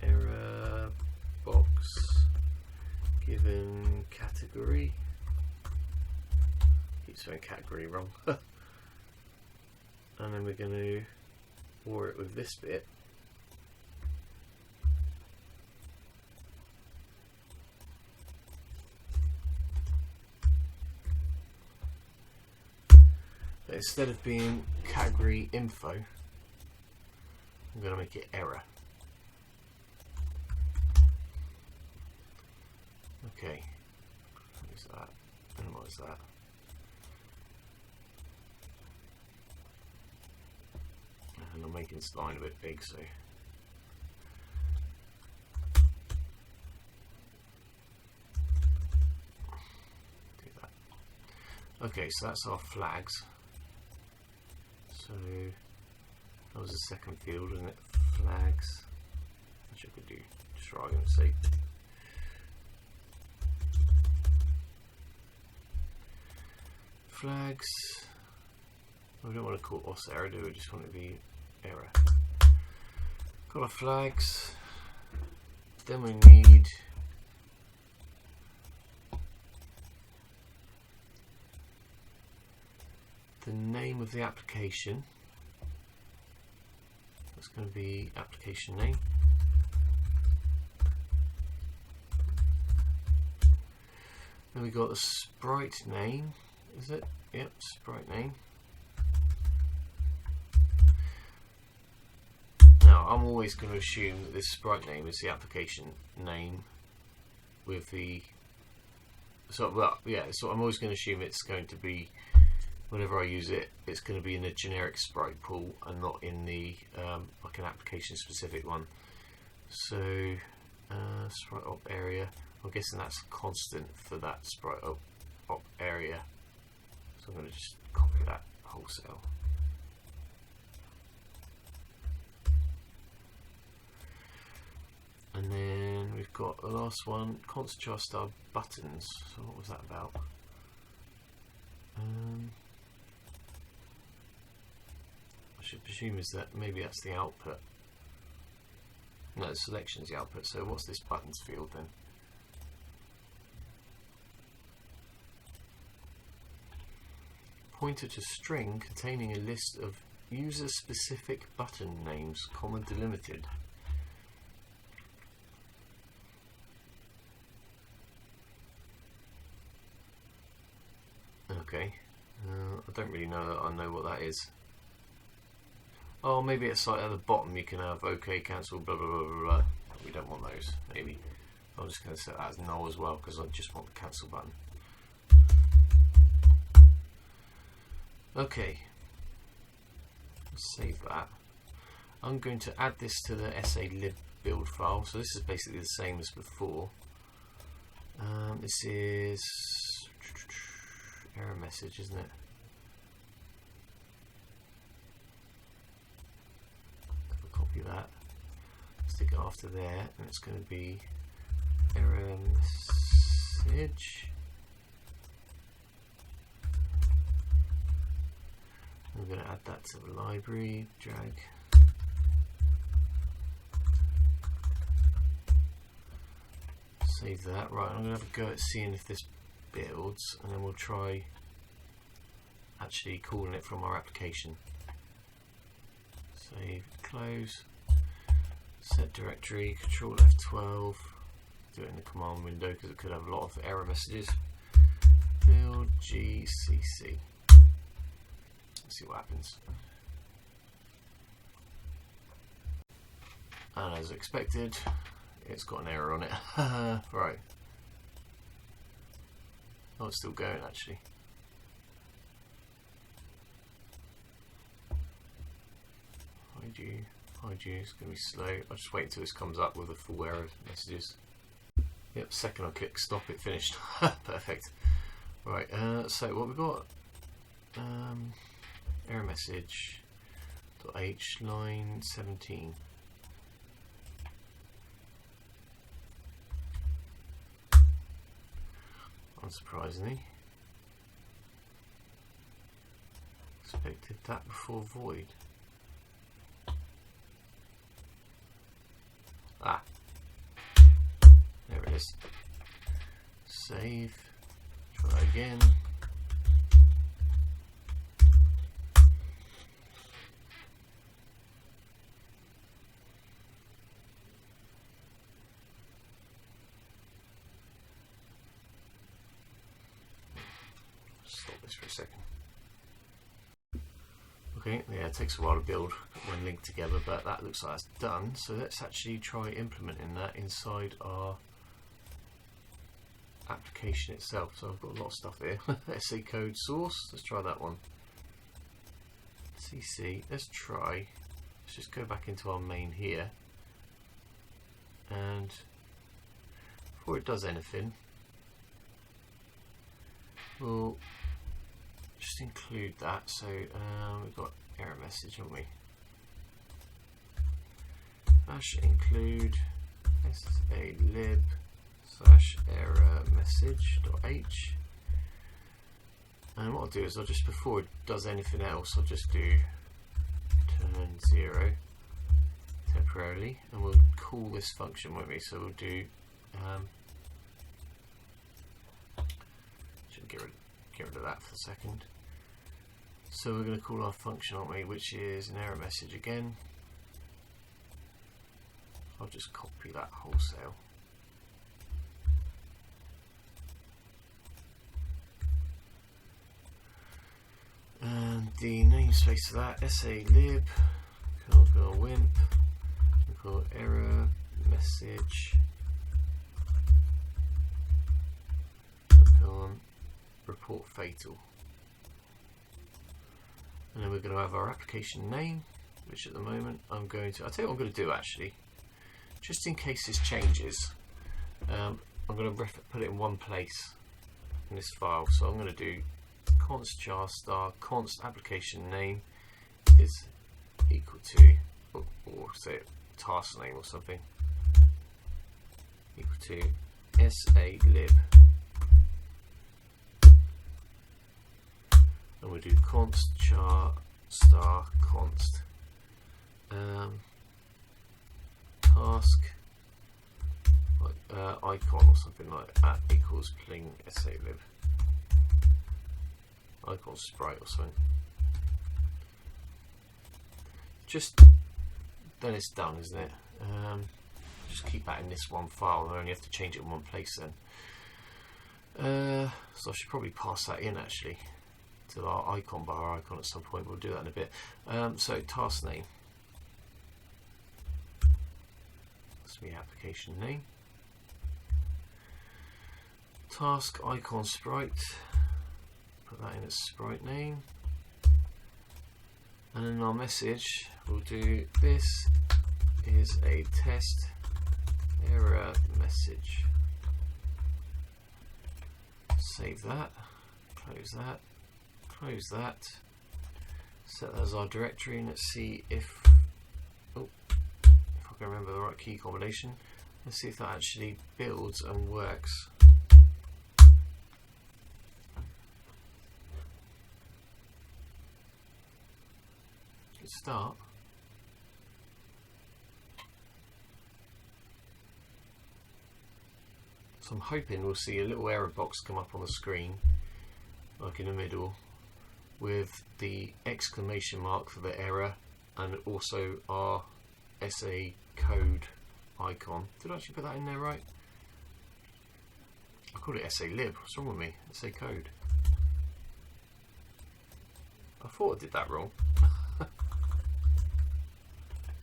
error box given category. Keep saying category wrong. And then we're going to OR it with this bit. Instead of being category info, I'm going to make it error. Okay, use that, minimize that. And I'm making this line a bit big, so do that. Okay, so that's our flags. So that was the second field, isn't it? Flags. Which I could do just for argument's sake. Flags. We don't want to call OS error, do we? Just want it to be error. Got our flags. Then we need the name of the application. That's going to be application name. Then we got the sprite name. Is it? Yep, sprite name. Now I'm always going to assume that this sprite name is the application name with the so I'm always going to assume it's going to be, whenever I use it, it's going to be in a generic sprite pool and not in the like an application specific one. So sprite op area, I'm guessing that's constant for that sprite op area. So I'm going to just copy that wholesale. And then we've got the last one, constant char star buttons. So what was that about? I should presume is that maybe that's the output. No, the selection is the output. So what's this buttons field then? Pointer to string containing a list of user-specific button names, comma delimited. Okay, I don't really know that I know what that is. Oh, maybe it's like at the bottom you can have OK, cancel, blah blah blah blah blah. We don't want those, maybe. I'm just going to set that as null as well because I just want the cancel button. Okay, let's save that. I'm going to add this to the SALib build file. So this is basically the same as before. This is error message, isn't it? I'll copy that, stick it after there, and it's going to be error message. I'm going to add that to the library, drag. Save that. Right, I'm going to have a go at seeing if this builds, and then we'll try actually calling it from our application. Save, close, set directory, Control F12, do it in the command window because it could have a lot of error messages. Build GCC. Let's see what happens. And as expected, it's got an error on it. Right. Oh, it's still going actually. Hide you, it's going to be slow. I'll just wait until this comes up with the full error messages. Yep, second I click stop, it finished. Perfect. Right, so what we've got, error message .h line 17. Unsurprisingly, expected that before void. Ah, there it is. Save, try again. Stop this for a second. Okay, yeah, it takes a while to build when linked together, but that looks like it's done. So let's actually try implementing that inside our application itself. So I've got a lot of stuff here. SACode source, let's try that one. CC, let's just go back into our main here, and before it does anything, we'll just include that. So we've got error message, haven't we? Dash include SALib /error message.h, and what I'll do is I'll just, before it does anything else, I'll just do turn 0 temporarily, and we'll call this function, won't we? So we'll do should get rid of that for a second. So we're going to call our function, aren't we, which is an error message again. I'll just copy that wholesale. And the namespace of that, SALib, Wimp, we'll call error message, report fatal. And then we're going to have our application name, which at the moment I'll tell you what I'm going to do actually, just in case this changes. I'm going to put it in one place in this file. So I'm going to do const jar star const application name is equal to, or say task name or something, equal to SALib, and we'll do const jar star const task icon or something like that equals pling SALib icon sprite or something. Just then it's done, isn't it? Just keep that in this one file. I only have to change it in one place then. So I should probably pass that in actually to our icon bar icon at some point. We'll do that in a bit. So task name, that's the application name. Task icon sprite, put that in as sprite name, and in our message we'll do this is a test error message. Save that, close that, set that as our directory, and let's see if I can remember the right key combination. Let's see if that actually builds and works. Good start. So I'm hoping we'll see a little error box come up on the screen, like in the middle, with the exclamation mark for the error and also our SACode icon. Did I actually put that in there right? I called it SALib. What's wrong with me? SACode. I thought I did that wrong.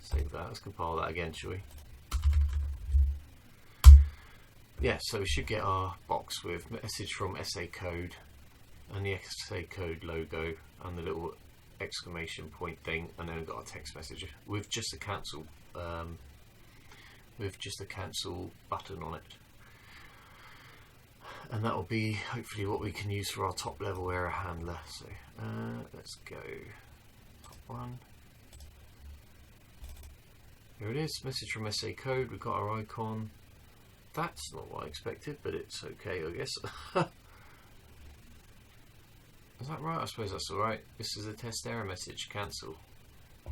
Save that. Let's compile that again, shall we? Yeah, so we should get our box with message from SACode and the SACode logo and the little exclamation point thing, and then we've got our text message with just a cancel button on it, and that will be hopefully what we can use for our top level error handler. So let's go top one. Here it is, message from SACode. We've got our icon. That's not what I expected, but it's okay, I guess. Is that right? I suppose that's alright. This is a test error message, cancel,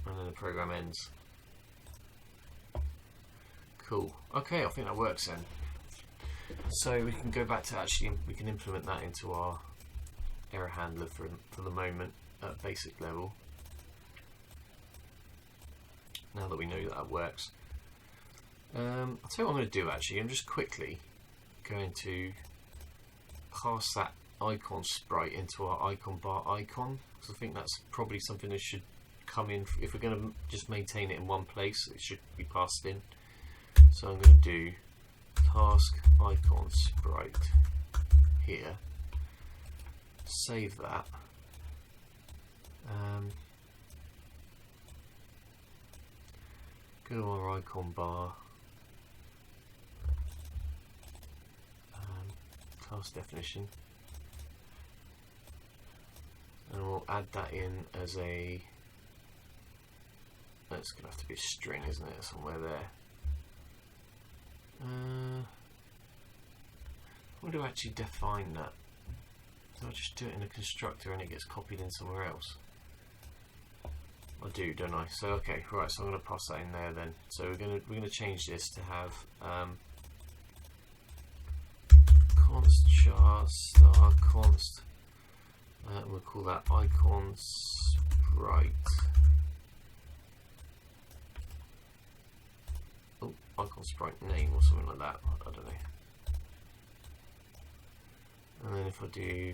and then the program ends. Cool. Okay, I think that works then. So we can go back to we can implement that into our error handler for the moment at basic level. Now that we know that works. I'll tell you what I'm going to do actually. I'm just quickly going to pass that icon sprite into our icon bar icon, because I think that's probably something that should come in. If we're going to just maintain it in one place, it should be passed in. So I'm going to do task icon sprite here, save that. Go to our icon bar, task definition, and we'll add that in as a, that's going to have to be a string, isn't it, somewhere there. How do I actually define that? Do I just do it in a constructor and it gets copied in somewhere else? I do, don't I? So okay, right. So I'm going to pass that in there then. So we're going to change this to have const char star const. We'll call that icon sprite. Oh, icon sprite name or something like that. I don't know. And then if I do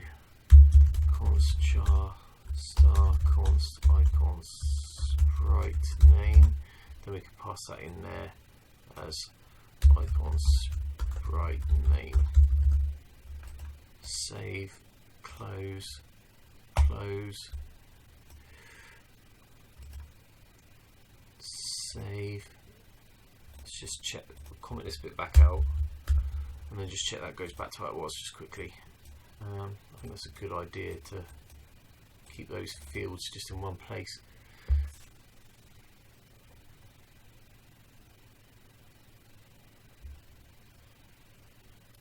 const char star const icon sprite name, then we can pass that in there as icon sprite name. Save, close, close, save. Let's just check, comment this bit back out, and then just check that goes back to how it was just quickly. I think that's a good idea to keep those fields just in one place.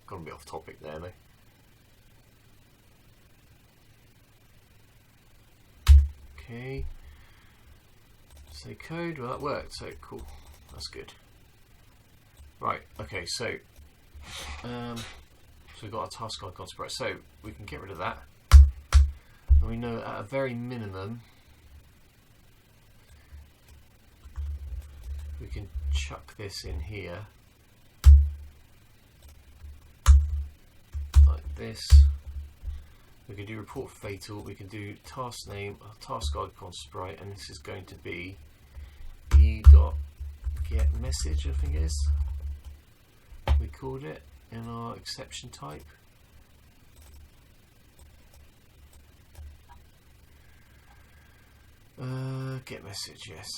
Gonna be off topic there though. Okay, SACode, well that worked, so cool, that's good. Right, okay, so we've got our task icon sprite, so we can get rid of that. And we know at a very minimum we can chuck this in here like this. We can do report fatal, we can do task name, task icon sprite, and this is going to be e.getMessage, I think it is. We called it in our exception type. Get message, yes.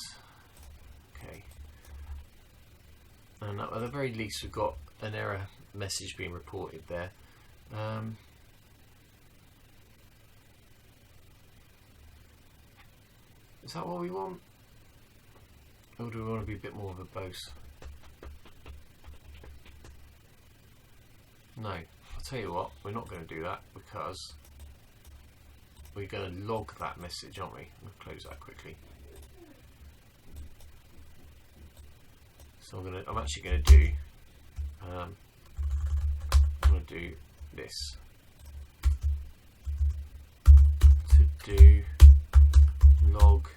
Okay. And at the very least, we've got an error message being reported there. Is that what we want? Or do we want to be a bit more verbose? No, I'll tell you what, we're not going to do that because we're going to log that message, aren't we? We'll close that quickly. So I'm actually going to do this. To do log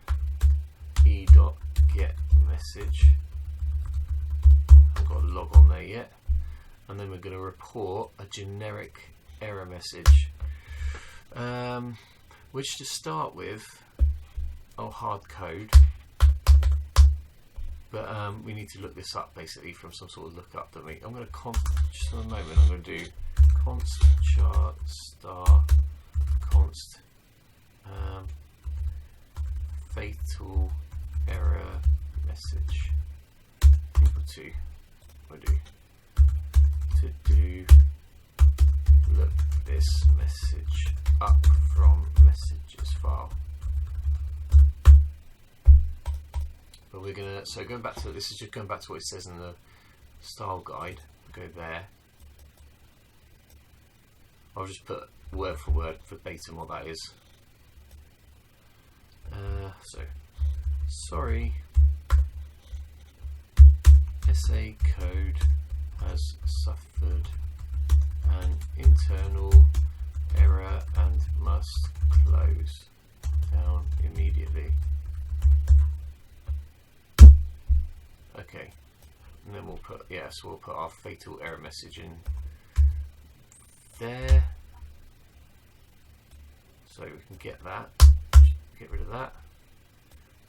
e.getMessage. I haven't got a log on there yet. And then we're going to report a generic error message, which to start with, hard code, but we need to look this up basically from some sort of lookup, don't we? I'm going to just for a moment, I'm going to do const char star const fatal error message equal to, what do to do look this message up from messages file. But we're gonna, so going back to, this is just going back to what it says in the style guide. Go there. I'll just put word for word verbatim what that is. So sorry, SACode has suffered an internal error and must close down immediately. Okay, and then we'll put, so we'll put our fatal error message in there, so we can get that, get rid of that.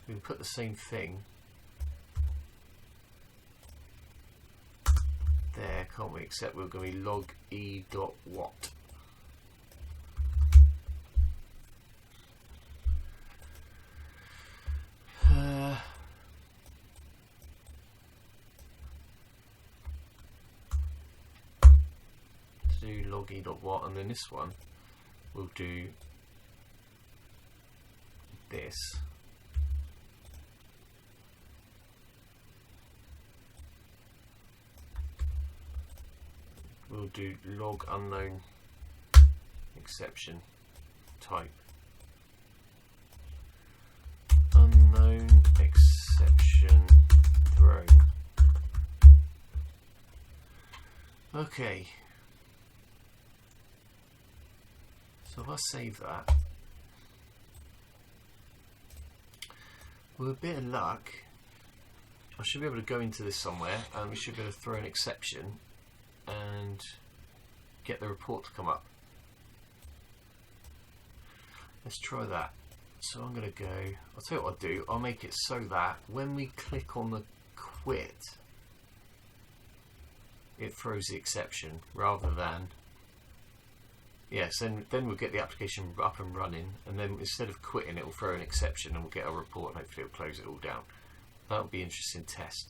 we can put the same thing there, can't we? Except we're going to be log e.what. Do log e.what, and then this one we'll do this. We'll do log unknown exception type. Unknown exception thrown. Okay. So if I save that, with a bit of luck, I should be able to go into this somewhere and we should be able to throw an exception and get the report to come up. Let's try that. So I'm going to go, I'll tell you what I'll do, I'll make it so that when we click on the quit, it throws the exception rather than, yes, then we'll get the application up and running, and then instead of quitting it will throw an exception and we'll get a report and hopefully it'll close it all down. That'll be an interesting test.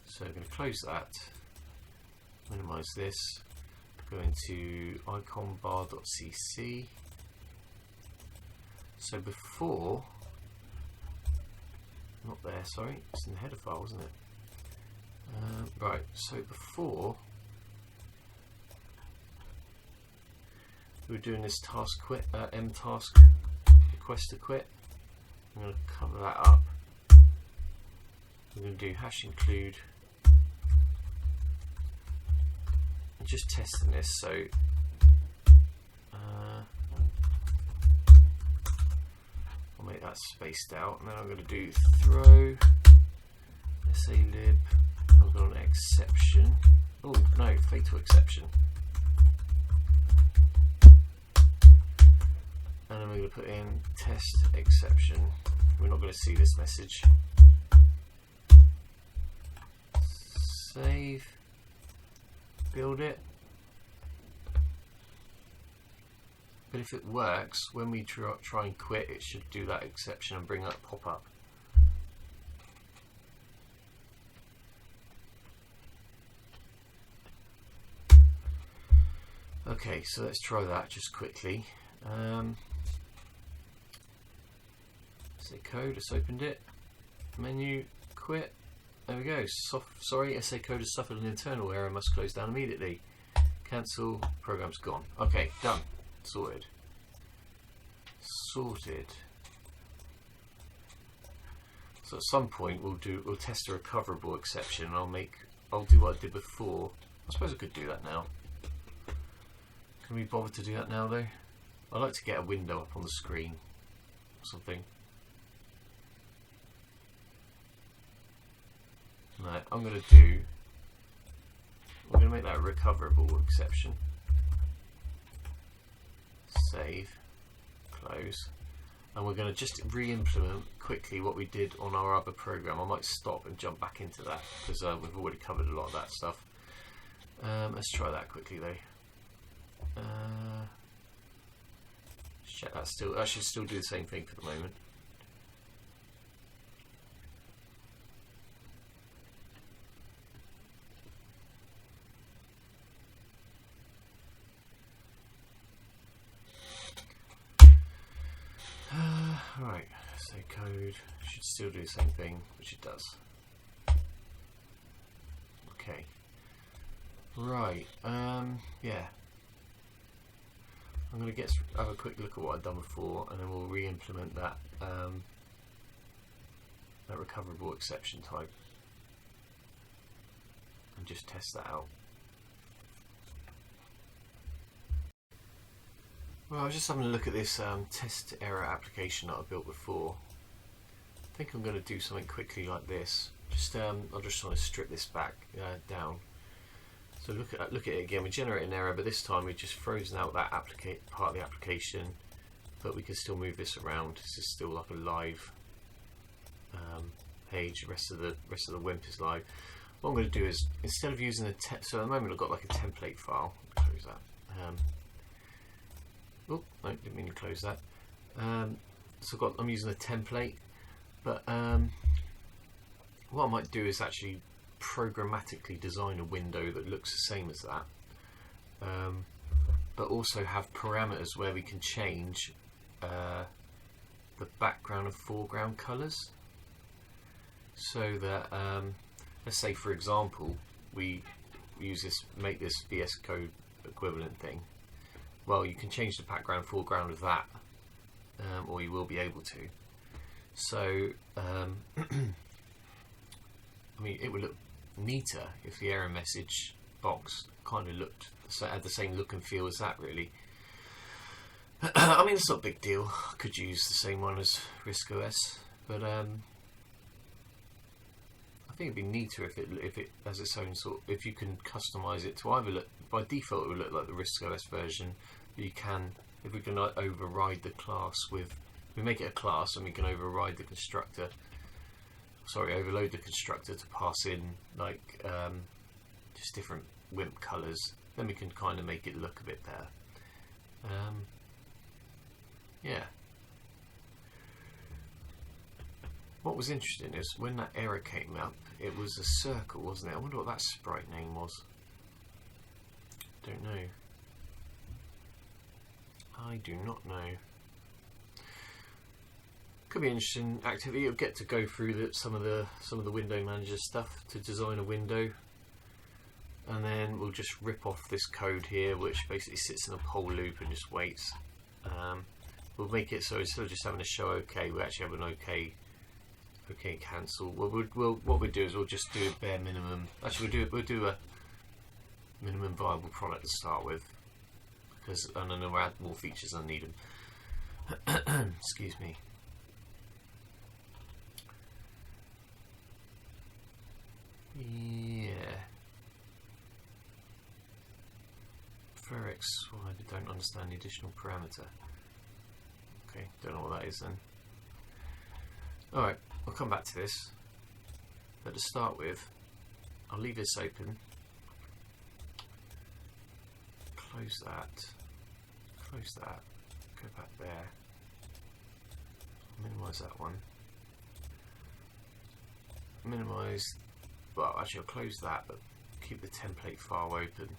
So I'm going to close that, minimize this, go into iconbar.cc. So before, not there, sorry, it's in the header file, wasn't it? Right, so before we were doing this task quit, mtask request to quit. I'm going to cover that up. We're going to do hash include. I'm just testing this, so I'll make that spaced out, and then I'm going to do throw SALib. I've got an exception. Oh no, fatal exception. And then we're going to put in test exception. We're not going to see this message. Save. Build it. But if it works, when we try and quit, it should do that exception and bring that pop-up. Okay, so let's try that just quickly. SACode, just opened it. Menu, quit. There we go. Sorry, SACode has suffered an internal error, must close down immediately. Cancel, program's gone. Okay, done. Sorted. Sorted. So at some point we'll test a recoverable exception, and I'll do what I did before. I suppose I could do that now. Can we bother to do that now though? I'd like to get a window up on the screen or something. Right, I'm going to make that a recoverable exception. Save, close, and we're going to just re-implement quickly what we did on our other program. I might stop and jump back into that because we've already covered a lot of that stuff. Let's try that quickly though. Let's check that still. I should still do the same thing for the moment. Right, SACode should still do the same thing, which it does. Okay. Right, yeah. I'm going to have a quick look at what I've done before, and then we'll re-implement that that recoverable exception type and just test that out. Well, I was just having a look at this test error application that I built before. I think I'm going to do something quickly like this. Just I just want to strip this back down. So look at it again. We generate an error, but this time we've just frozen out that part of the application, but we can still move this around. This is still like a live page. The rest of the Wimp is live. What I'm going to do is, instead of using the so at the moment I've got like a template file. Close that. Oh no, didn't mean to close that. So I'm using a template, but what I might do is actually programmatically design a window that looks the same as that, but also have parameters where we can change the background and foreground colors, so that let's say for example we use this, make this SACode equivalent thing. Well, you can change the background and foreground of that, or you will be able to. So I mean, it would look neater if the error message box kind of had the same look and feel as that, really. I mean, it's not a big deal. I could use the same one as RISC OS, but I think it'd be neater if it has its own sort. If you can customize it to either look, by default it would look like the RISC OS version, but you can, if we can override the class with, we make it a class and we can override the constructor. Sorry, overload the constructor to pass in like just different Wimp colors. Then we can kind of make it look a bit better. Yeah. What was interesting is when that error came up, it was a circle, wasn't it? I wonder what that sprite name was. Don't know. I do not know. Could be an interesting activity. You'll get to go through some of the window manager stuff to design a window, and then we'll just rip off this code here, which basically sits in a poll loop and just waits. We'll make it so instead of just having a show OK, we actually have an OK cancel. What we do is we'll just do a bare minimum. Actually, we'll do a minimum viable product to start with, because and then we'll add more features as I need them. Excuse me. Yeah. For X, well, I don't understand the additional parameter. Okay, don't know what that is then. Alright, I'll come back to this. But to start with, I'll leave this open. Close that. Close that. Go back there. Minimize that one. Minimize. Well, actually, I'll close that, but keep the template file open.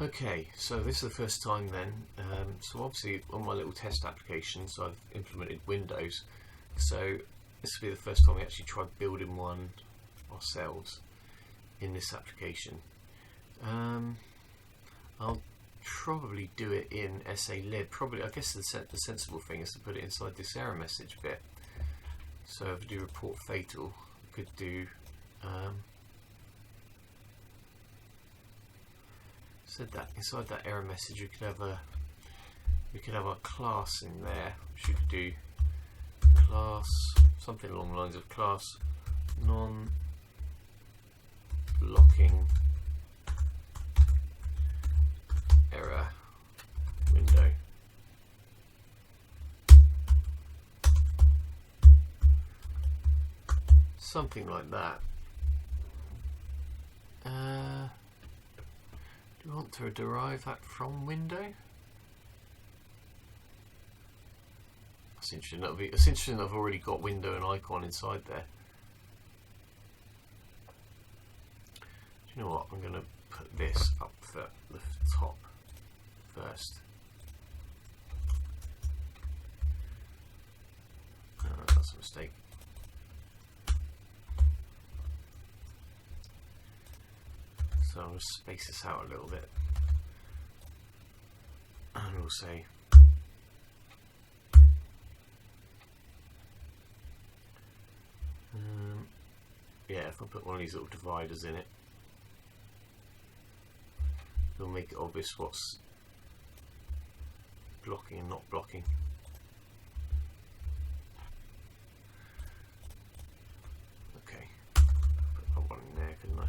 Okay, so this is the first time then. So obviously on my little test applications I've implemented Windows, so this will be the first time we actually try building one ourselves in this application. I'll probably do it in SALib. Probably, I guess the sensible thing is to put it inside this error message bit. So if I do report fatal, I could do said that inside that error message we could have a class in there, which we could do class something along the lines of class non-blocking error window. Something like that. Do you want to derive that from window? That's interesting. It's interesting that I've already got window and icon inside there. Do you know what? I'm going to put this up at the top first. That's a mistake. So I'll just space this out a little bit, and we'll say yeah, if I put one of these little dividers in it, it'll make it obvious what's blocking and not blocking. Okay, put one in there, couldn't I?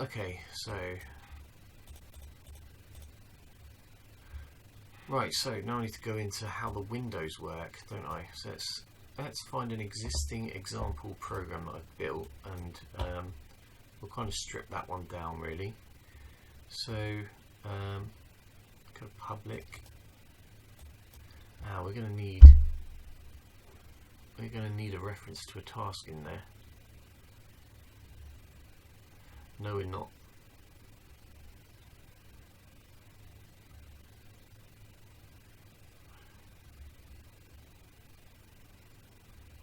Okay, so Right, so now I need to go into how the windows work, don't I? So let's find an existing example program that I've built, and we'll kind of strip that one down really. So go public. We're going to need a reference to a task in there. No, we're not.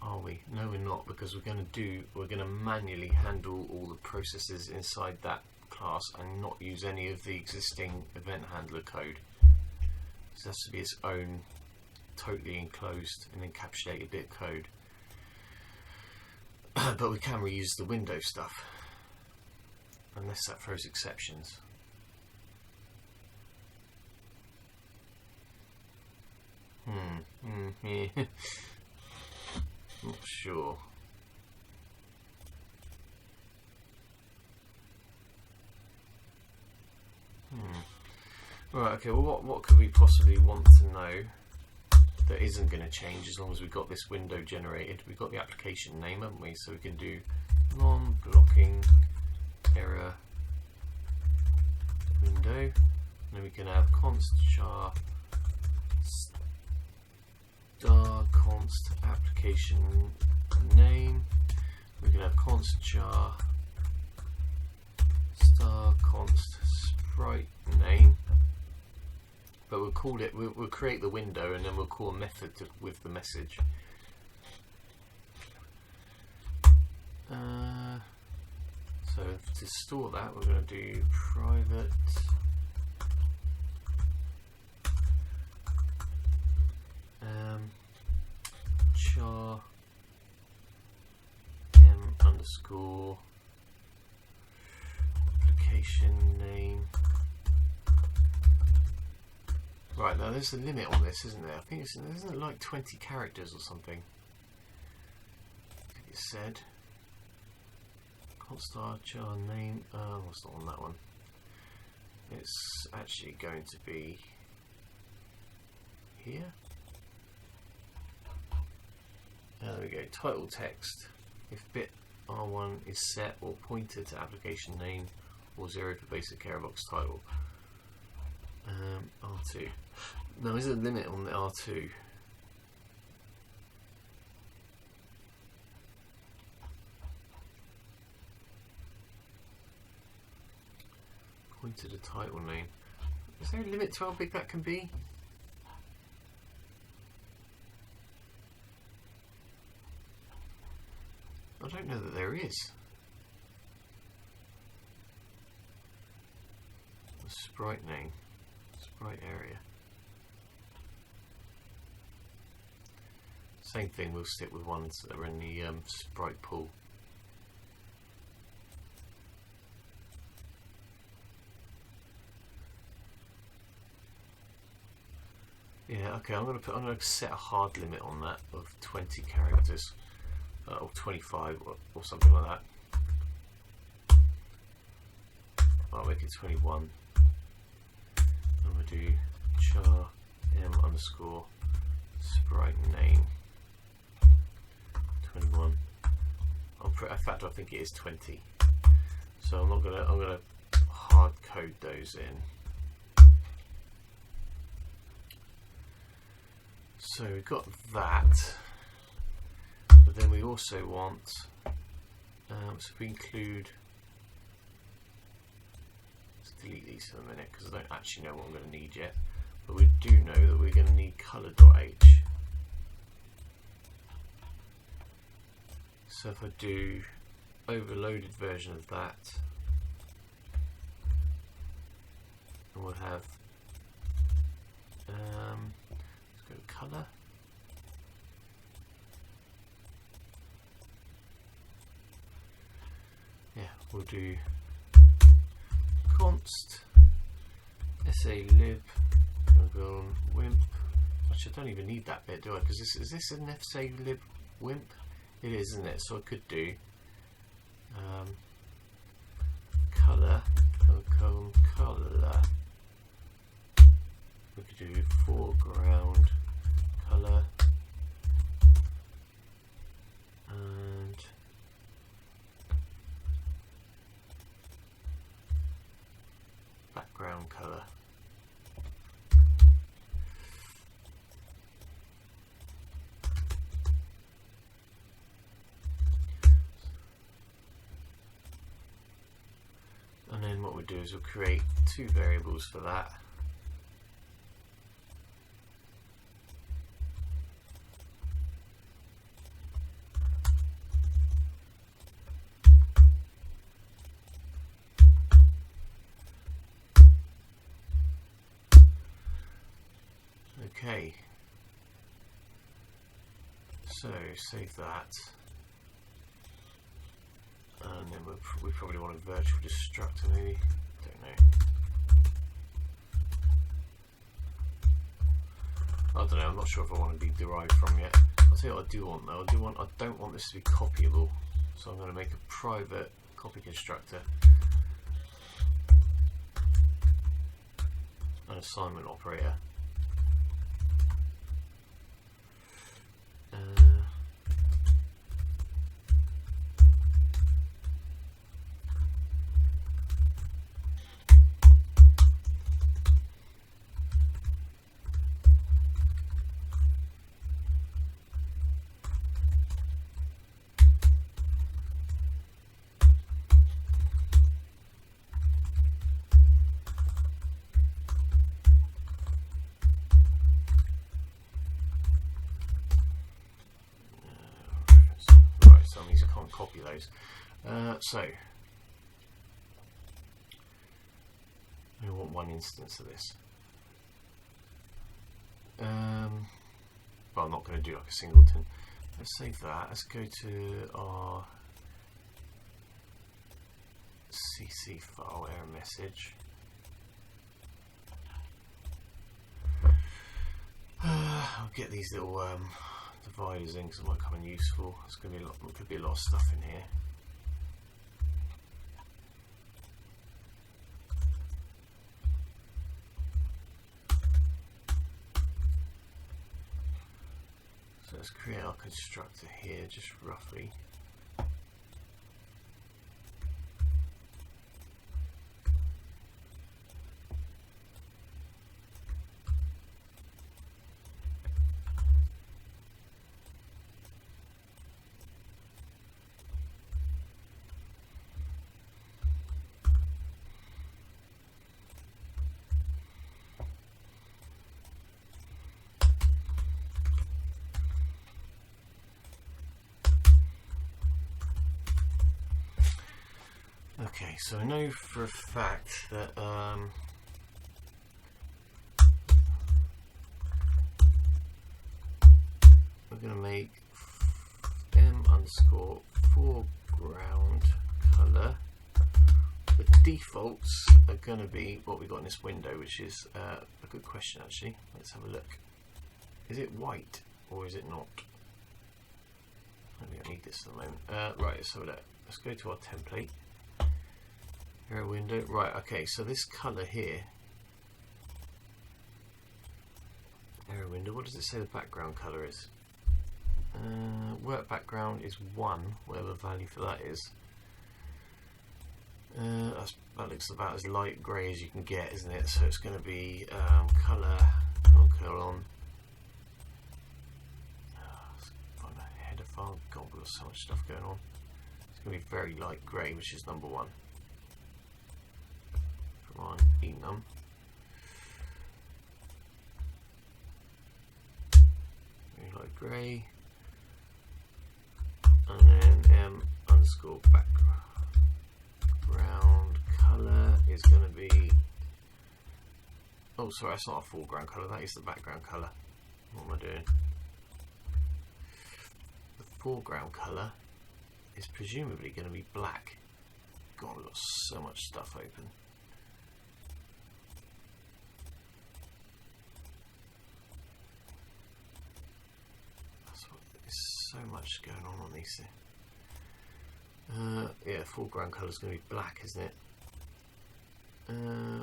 Are we? No, we're not, because we're going to manually handle all the processes inside that class and not use any of the existing event handler code. So it has to be its own totally enclosed and encapsulated bit of code. But we can reuse the window stuff, unless that throws exceptions. Yeah. Not sure. Right, okay, well what could we possibly want to know that isn't going to change as long as we've got this window generated? We've got the application name, haven't we? So we can do non-blocking error window, and then we can have const char star const application name. We can have const char star const sprite name, but we'll call it, we'll create the window and then we'll call a method with the message. So to store that, we're going to do private char m underscore application name. Right, now there's a limit on this, isn't there? I think it's, isn't it like 20 characters or something? I think it said const char name. What's not on that one? It's actually going to be here. There we go. Title text. If bit R1 is set or pointed to application name, or 0 for basic error box title. R2. Now, is there a limit on the R2? Pointed to title name. Is there a limit to how big that can be? I don't know that there is. The sprite name, sprite area. Same thing, we'll stick with ones that are in the sprite pool. Yeah, okay, I'm going to set a hard limit on that of 20 characters. Or 25 or something like that. I'll make it 21. I'm going to do char m underscore sprite name 21. In fact, I think it is 20. So I'm gonna hard code those in. So we've got that. But then we also want, so if we include, let's delete these for a minute because I don't actually know what I'm going to need yet, but we do know that we're going to need color.h. So if I do overloaded version of that, we'll have, let's go to color. Yeah, we'll do const SALib Wimp. Actually, I don't even need that bit, do I? Because is this an SALib Wimp? It is, isn't it? So I could do color we could do foreground colour and background colour. And then what we'll do is we'll create two variables for that. Okay, so save that, and then we probably want a virtual destructor maybe, don't know. I don't know, I'm not sure if I want to be derived from yet. I'll tell you what I do want though, I don't want this to be copyable, so I'm going to make a private copy constructor, an assignment operator. That means I can't copy those. So we want one instance of this. But I'm not going to do like a singleton. Let's save that. Let's go to our CC file, error message. I'll get these little dividers in because it might come in useful. It's going to be a lot, could be a lot of stuff in here. So let's create our constructor here, just roughly. Okay, so I know for a fact that we're going to make m_foreground color. The defaults are going to be what we got in this window, which is a good question actually. Let's have a look. Is it white or is it not? Maybe I need this at the moment. Right, so let's go to our template. Error window. Right, okay, so this colour here, error window, what does it say the background colour is? Work background is 1, whatever the value for that is. That looks about as light grey as you can get, isn't it? So it's going to be colour, colon. Let's find a header file. God, we've got so much stuff going on. It's going to be very light grey, which is number 1. On enum. Very light grey, and then m_background color is going to be. Oh, sorry, that's not a foreground color. That is the background color. What am I doing? The foreground color is presumably going to be black. God, we've got so much stuff open. So much going on these things. Yeah, foreground colour is going to be black, isn't it?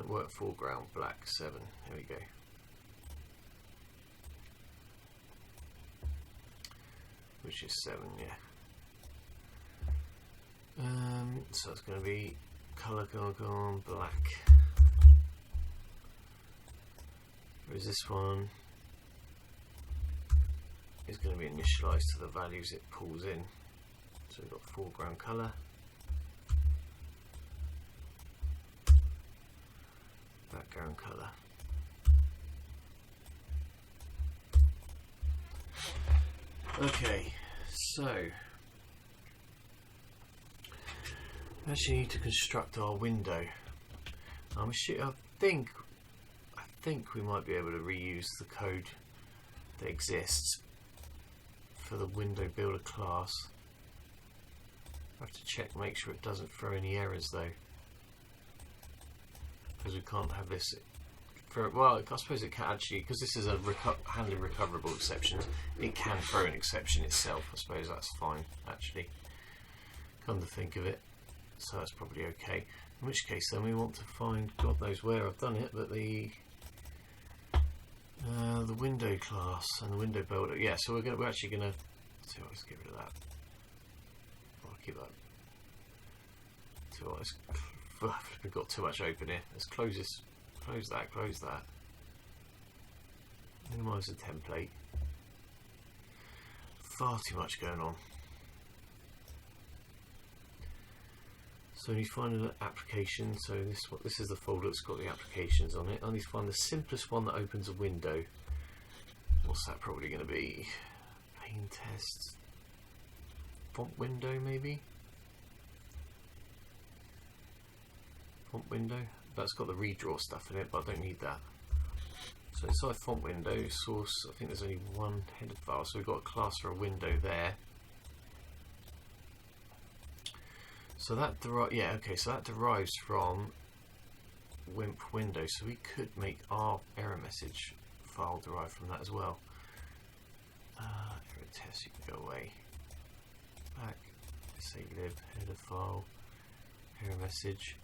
Work foreground black 7. There we go. which is 7, yeah. So it's going to be colour gone black. Whereas this one is going to be initialised to the values it pulls in. So we've got foreground colour, background colour. Okay, so we actually need to construct our window. I think we might be able to reuse the code that exists for the window builder class. I have to check, make sure it doesn't throw any errors though, because we can't have this. Well, I suppose it can actually, because this is a handling recoverable exceptions, it can throw an exception itself. I suppose that's fine, actually, come to think of it. So that's probably okay. In which case, then we want to find, God knows where I've done it, but the window class and the window builder. Yeah, so we're actually gonna. So let's get rid of that. I'll keep that. So we've got too much open here. Let's close this. Close that, close that. Minimize the template. Far too much going on. So I need to find an application. So this is the folder that's got the applications on it. I need to find the simplest one that opens a window. What's that probably going to be? Plain text. Font window maybe? Font window. That's got the redraw stuff in it, but I don't need that. So inside font window, source, I think there's only one headed file, so we've got a class for a window there. So that so that derives from Wimp window, so we could make our error message file derive from that as well. Error test, you can go away. Back, SALib, header file, error message.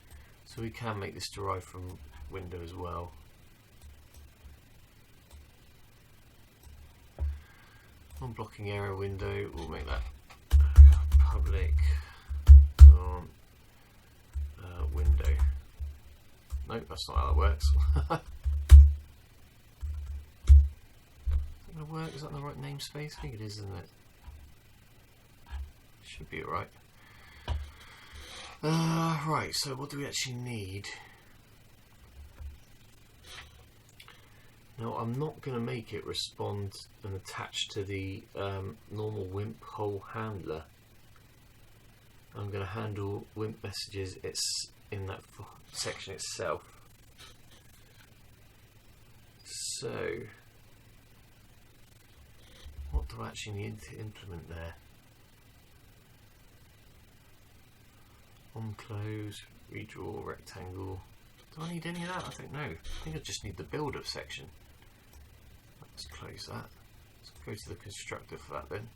So we can make this derive from window as well. Non-blocking error window, we'll make that public window. Nope, that's not how that works. Is that going to work? Is that the right namespace? I think it is, isn't it? Should be alright. Right, so what do we actually need? Now, I'm not going to make it respond and attach to the normal Wimp whole handler. I'm going to handle Wimp messages in that section itself. So, what do I actually need to implement there? On close, redraw, rectangle. Do I need any of that? I don't know. I think I just need the builder section. Let's close that. Let's go to the constructor for that then.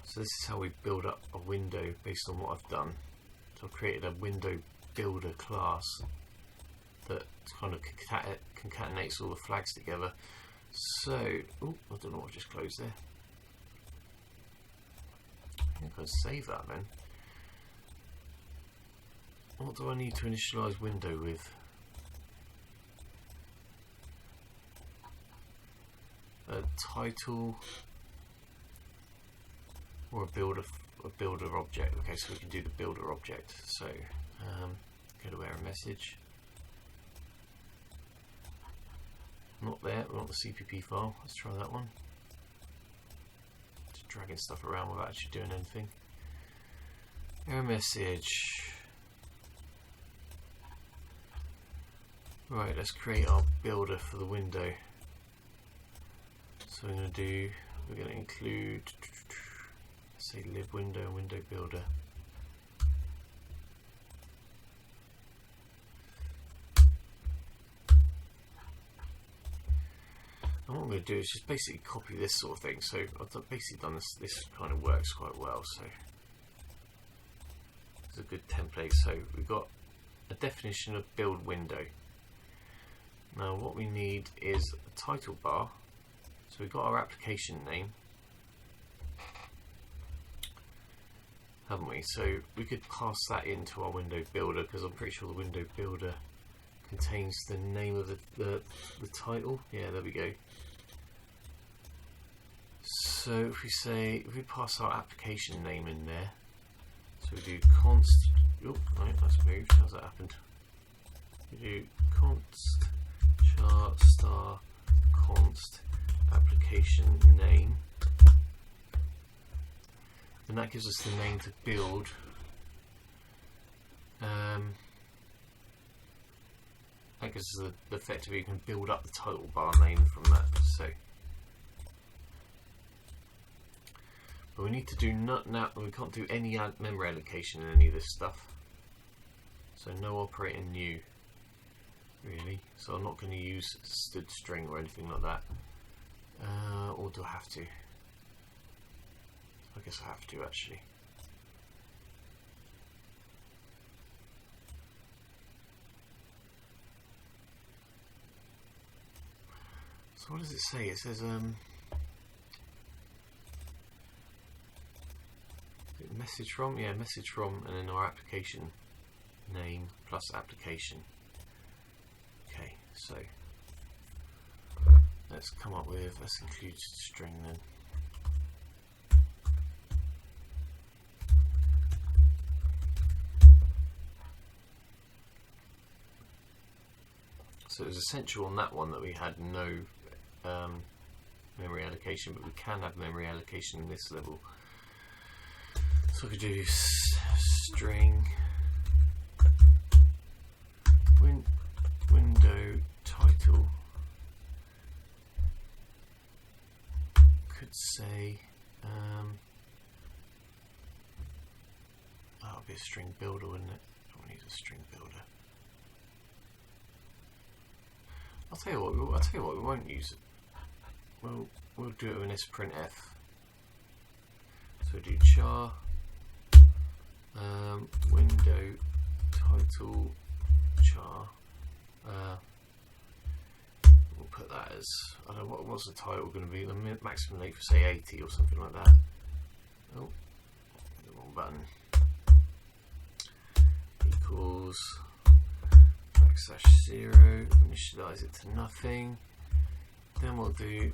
So this is how we build up a window based on what I've done. So I've created a window builder class that kind of concatenates all the flags together. So, oh, I don't know what I just closed there. I think I'll save that then. What do I need to initialize window with? A title or a builder object. Okay, so we can do the builder object. So go to error message. Not there. We want the CPP file. Let's try that one. Just dragging stuff around without actually doing anything. Error message. Right, let's create our builder for the window. So we're going to include, say, lib window and window builder. And what I'm going to do is just basically copy this sort of thing. So I've basically done this. This kind of works quite well. So it's a good template. So we've got a definition of build window. Now what we need is a title bar. So we've got our application name, haven't we? So we could pass that into our window builder, because I'm pretty sure the window builder contains the name of the title. Yeah, there we go. So if we pass our application name in there, so we do const, oh, right, that's moved, how's that happened? We do const char star const application name, and that gives us the name to build. That gives us the effectively, you can build up the title bar name from that. So, but we need to do now. We can't do any memory allocation in any of this stuff. So no operating new, really. So I'm not going to use std string or anything like that. Or do I have to? I guess I have to actually. So what does it say? It says message from, yeah, message from, and then our application name plus application. Okay, so let's come up with, let's include string then. So it was essential on that one that we had no memory allocation, but we can have memory allocation in this level. So we could do string window title, could say that'll be a string builder, wouldn't it? We need a string builder. I'll tell you what, we won't use it. We'll do it with this printf. So we do char window title char. We'll put that as, I don't know what's the title going to be. The maximum length, say 80 or something like that. Oh, the wrong button. Equals \0, initialize it to nothing. Then we'll do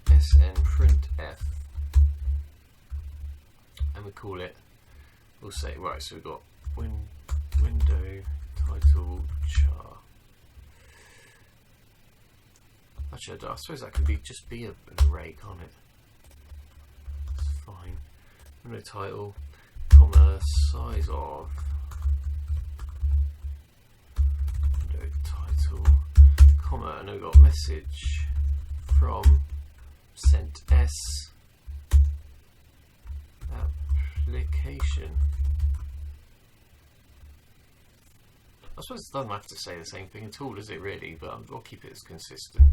snprintf, and we call it, we'll say, right, so we've got window title char. Actually, I suppose that could be just be an array, can't it? That's fine. Window title, comma, size of window title, comma, and we've got message from sent s application. I suppose it doesn't have to say the same thing at all, does it really? But I'll keep it as consistent.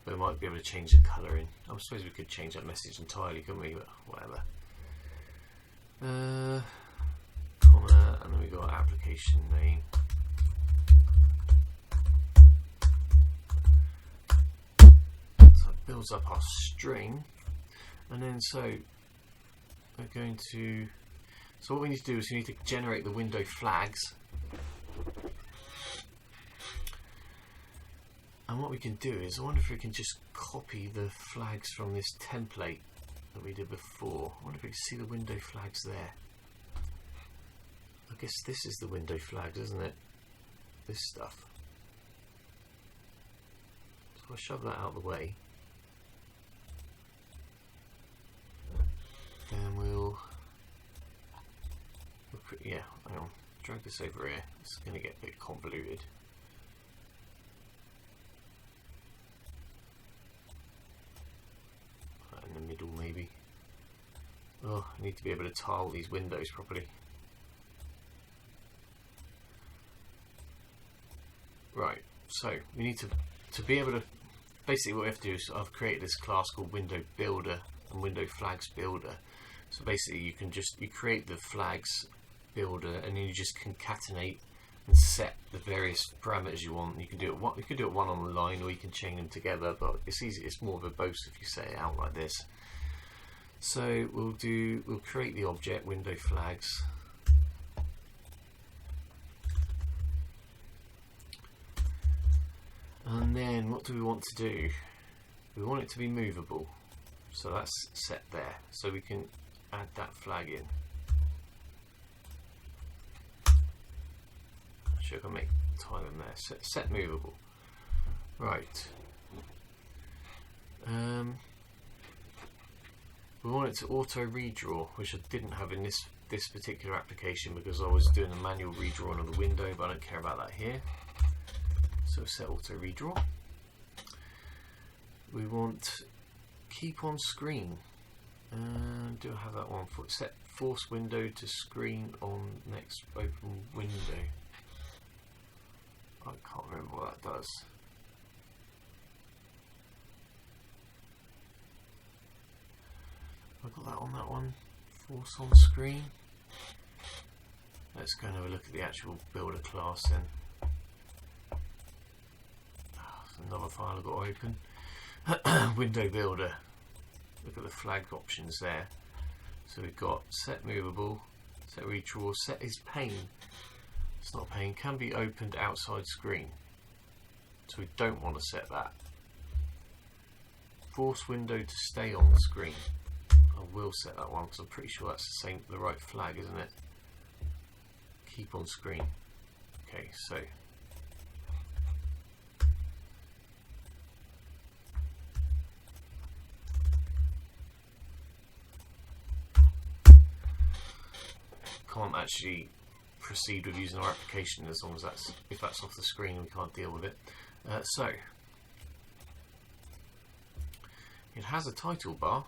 But we might be able to change the colour in. I suppose we could change that message entirely, couldn't we? But whatever. Comma, and then we got application name. So it builds up our string, and then so we're going to. So what we need to do is we need to generate the window flags. And what we can do is, I wonder if we can just copy the flags from this template that we did before. I wonder if we can see the window flags there. I guess this is the window flags, isn't it? This stuff. So I'll shove that out of the way. Then we'll yeah, hang on. Drag this over here. It's going to get a bit convoluted. In the middle, maybe. Oh, I need to be able to tile these windows properly. Right, so we need to be able to, basically what we have to do is I've created this class called window builder and window flags builder. So basically you create the flags builder and then you just concatenate and set the various parameters you want. You can do it one on the line, or you can chain them together, but it's easy. It's more of a boast if you set it out like this. So we'll create the object window flags. And then what do we want to do? We want it to be movable. So that's set there. So we can add that flag in. Actually, I can make time in there. Set movable. Right. We want it to auto redraw, which I didn't have in this particular application because I was doing a manual redrawing of the window, but I don't care about that here. So set auto redraw. We want keep on screen. Do I have that one? Set force window to screen on next open window. I can't remember what that does. I've got that on that one. Force on screen. Let's go and have a look at the actual builder class then. Another file I've got open. Window builder. Look at the flag options there. So we've got set movable, set redraw, set is pane. It's not pane, can be opened outside screen. So we don't want to set that. Force window to stay on the screen. I will set that one because I'm pretty sure that's the right flag, isn't it? Keep on screen. Okay, so can't actually proceed with using our application as long as if that's off the screen, we can't deal with it. So it has a title bar,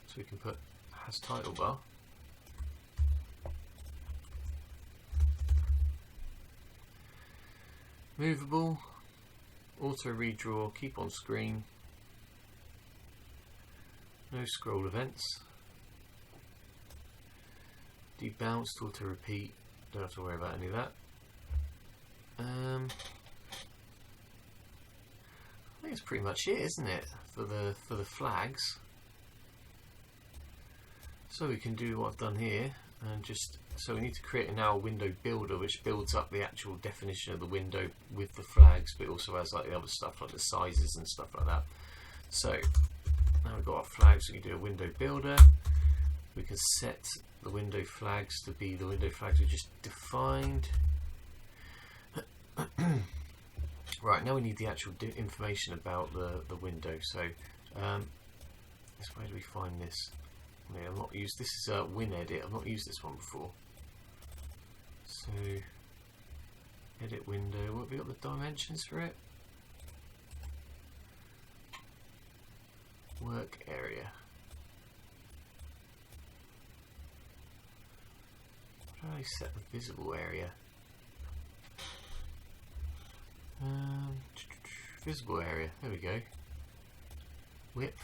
so we can put has title bar. Movable, auto redraw, keep on screen, no scroll events. Debounced, auto repeat, don't have to worry about any of that. I think it's pretty much it, isn't it, for the flags. So we can do what I've done here, and so we need to create now a window builder which builds up the actual definition of the window with the flags, but also has like the other stuff like the sizes and stuff like that. So now we've got our flags, we can do a window builder. We can set the window flags to be the window flags we just defined. Right, now we need the actual information about the window. So where do we find this? Yeah, I've not used this. Is WinEdit. I've not used this one before. So edit window. What have we got the dimensions for it? Work area. How do I set the visible area? Visible area, there we go. Width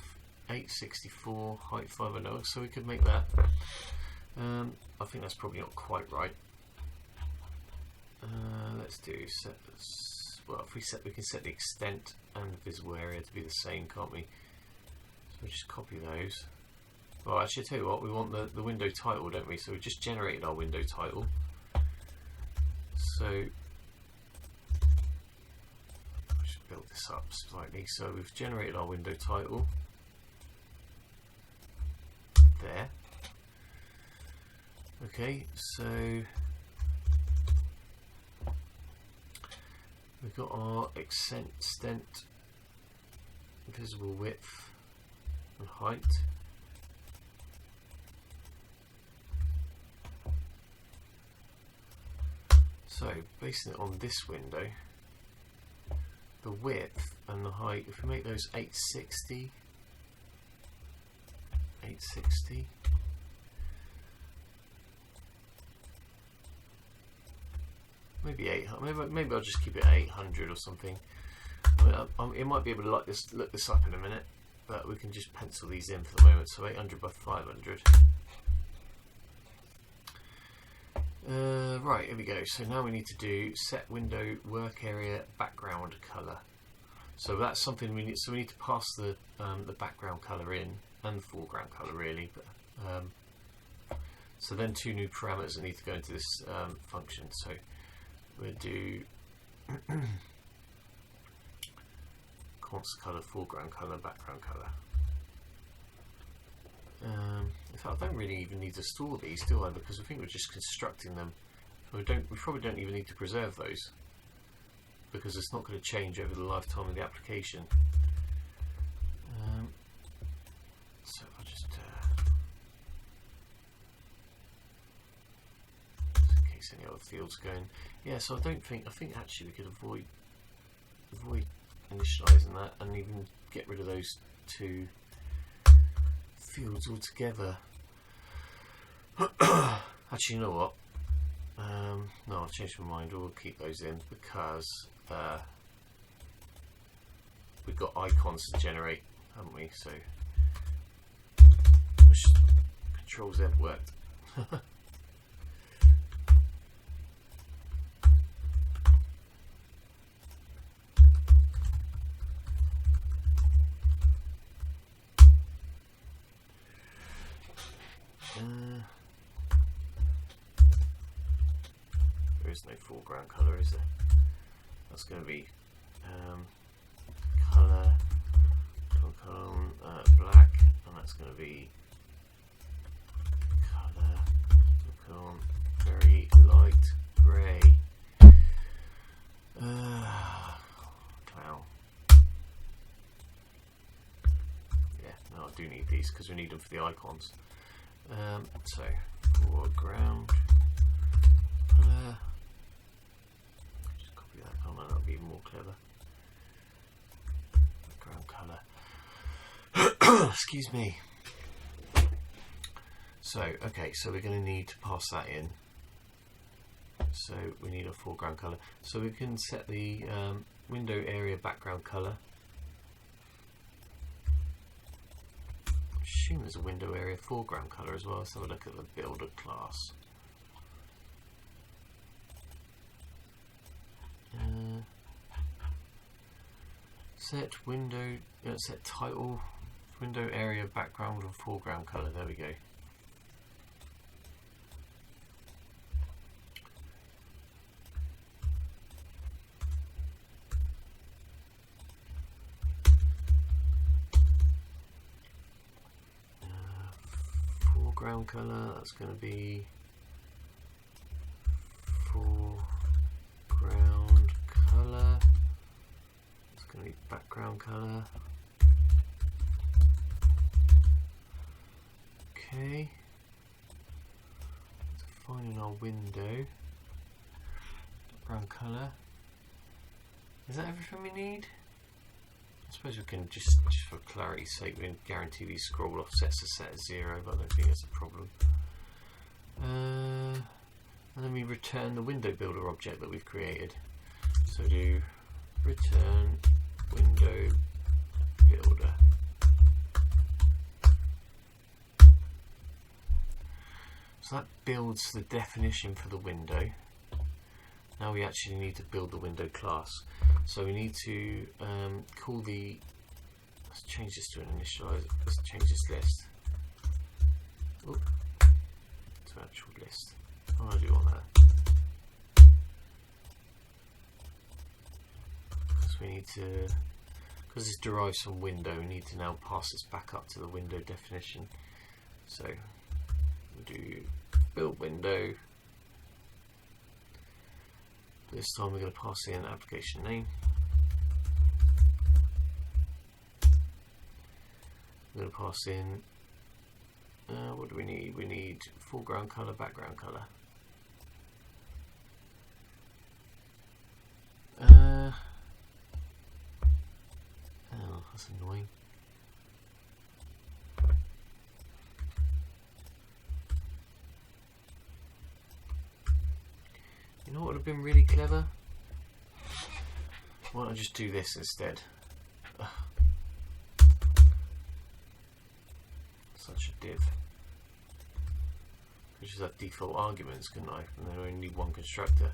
864, height 500, so we could make that. I think that's probably not quite right. Let's do set. Well, if we can set the extent and the visible area to be the same, can't we? So we just copy those. Well, actually, I tell you what, we want the window title, don't we? So we just generated our window title. So I should build this up slightly. So we've generated our window title there. Okay, so we've got our extent, visible width, and height. So, basing it on this window, the width and the height, if we make those 860, maybe 800, maybe I'll just keep it at 800 or something. I mean, it might be able to look this up in a minute, but we can just pencil these in for the moment. So 800 by 500. Right, here we go. So now we need to do set window work area background color. So that's something we need. So we need to pass the background color in and the foreground color really. But, so then two new parameters that need to go into this function. So we'll do constant color, foreground color, background color. In fact, I don't really even need to store these, do I? Because I think we're just constructing them. We probably don't even need to preserve those because it's not going to change over the lifetime of the application. So if I just in case any other fields are going, yeah. So I think actually we could avoid initializing that and even get rid of those two fields altogether. Actually, you know what? No, I've changed my mind. We'll keep those in because we've got icons to generate, haven't we? So Control Z worked. There is no foreground color, is there? That's going to be color black, and that's going to be color very light grey. Clown. Yeah, no, I do need these because we need them for the icons. So foreground color. Just copy that. Oh no, that'll be even more clever. Background color. Excuse me. So okay, so we're going to need to pass that in. So we need a foreground color. So we can set the window area background color. I assume there's a window area foreground color as well. Let's have a look at the builder class. Set window, set title, window area background and foreground color. There we go. Foreground color, that's going to be foreground color. It's going to be background color. Okay. Defining our window. Background color. Is that everything we need? I suppose we can just for clarity's sake, we can guarantee these scroll offsets are set as 0, but I don't think that's a problem. And then we return the window builder object that we've created. So do return window builder. So that builds the definition for the window. Now we actually need to build the window class. So we need to call the, let's change this to an initializer, let's change this list. Oop, to actual list. What do I do on that? Because we need to, because this derives from window, we need to now pass this back up to the window definition. So we'll do build window. This time we're going to pass in application name. We're going to pass in, what do we need? We need foreground color, background color. Oh, that's annoying. You know what would have been really clever? Why don't I just do this instead? Ugh. Such a div. which is have default arguments, couldn't I? And then I only need one constructor.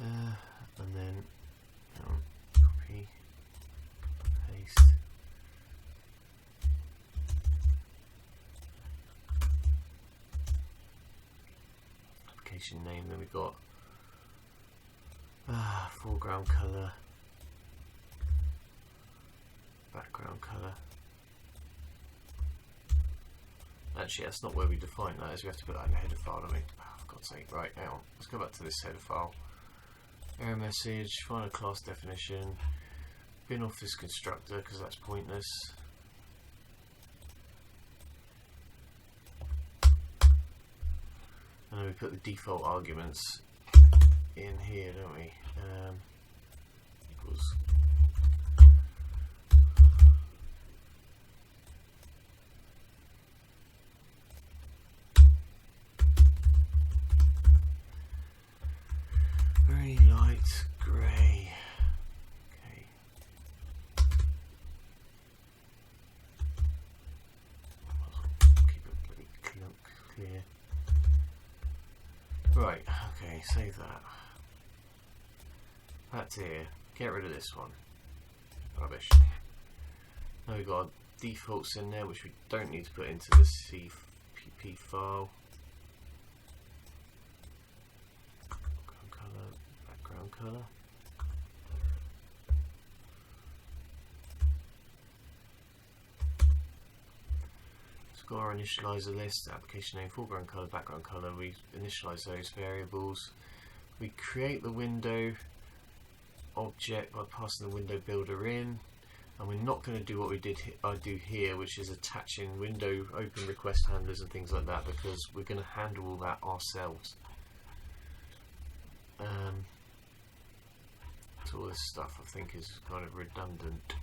And then copy, paste. Application name. Then we've got foreground color, background color. Actually, that's not where we define that, is we have to put that in the header file, don't we? Oh, for God's sake. Right, now let's go back to this header file. Error message, final class definition, bin off this constructor because that's pointless. And then we put the default arguments in here, don't we? Equals very light grey. Okay. Keep it pretty clear. Right, okay, save that. That's here. Get rid of this one. Rubbish. Now we've got defaults in there which we don't need to put into the CPP file. Background colour. Let's go our initializer list, application name, foreground colour, background colour. We initialize those variables. We create the window object by passing the window builder in, and we're not going to do what we did I do here, which is attaching window open request handlers and things like that, because we're going to handle all that ourselves. So all this stuff I think is kind of redundant.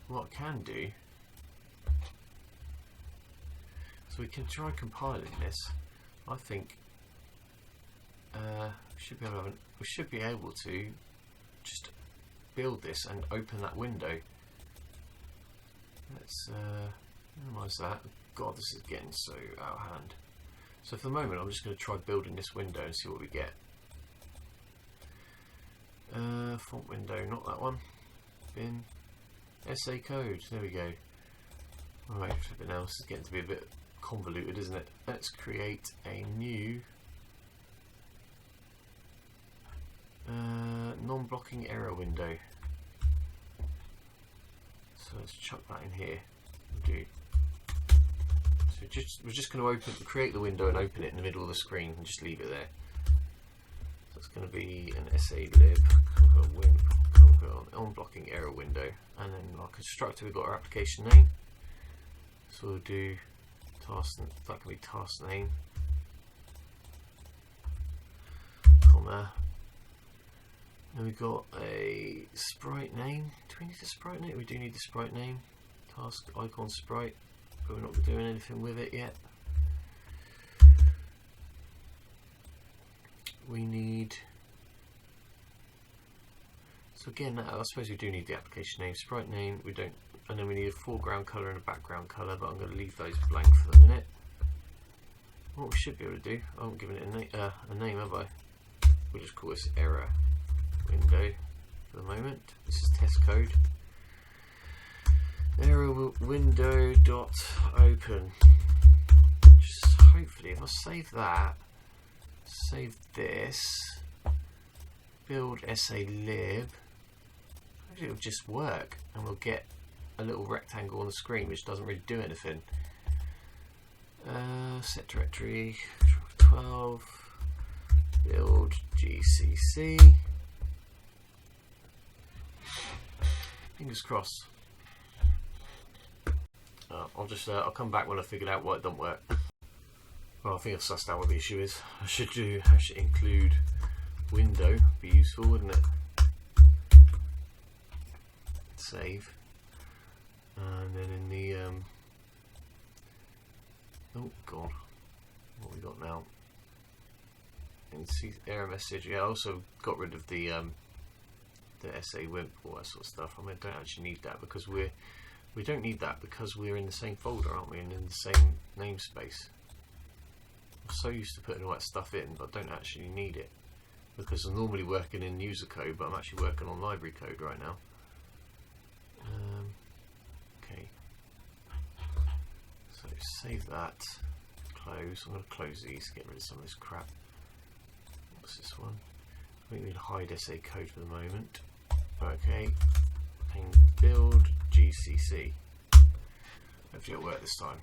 What I can do, so we can try compiling this. I think we should be able to just build this and open that window. Let's minimize that. God, this is getting so out of hand. So for the moment I'm just going to try building this window and see what we get. Font window, not that one. Bin. SACode, there we go. Right, flipping now, this is getting to be a bit convoluted, isn't it? Let's create a new non-blocking error window. So let's chuck that in here. So we're just going to create the window and open it in the middle of the screen and just leave it there. So it's going to be an SALib, Wimp, on-blocking error window, and then our constructor, we've got our application name. So we'll do task, that can be task name, comma. Then we've got a sprite name. Do we need a sprite name? We do need the sprite name. Task icon sprite, but we're not doing anything with it yet. We need, so again, I suppose we do need the application name, sprite name. We don't, and then we need a foreground color and a background color, but I'm going to leave those blank for the minute. What we should be able to do, I haven't given it a name, have I? We'll just call this error window for the moment. This is test code. Error window dot open. Just hopefully, if I save that, save this, build SALib, hopefully it'll just work, and we'll get a little rectangle on the screen which doesn't really do anything. Set directory 12, build GCC. Fingers crossed. I'll come back when I figured out why it don't work. Well, I think I've sussed out what the issue is. I should include window, be useful, wouldn't it? Save. And then in the oh god, what we got now? In error message. Yeah, I also got rid of the the SA Wimp, all that sort of stuff. I mean, I don't actually need that because we don't need that because we're in the same folder, aren't we, and in the same namespace. I'm so used to putting all that stuff in, but I don't actually need it because I'm normally working in user code, but I'm actually working on library code right now. Okay, so save that, close. I'm going to close these, get rid of some of this crap. What's this one? I think we'll hide SACode for the moment. Okay, and build GCC. Hopefully it'll work this time.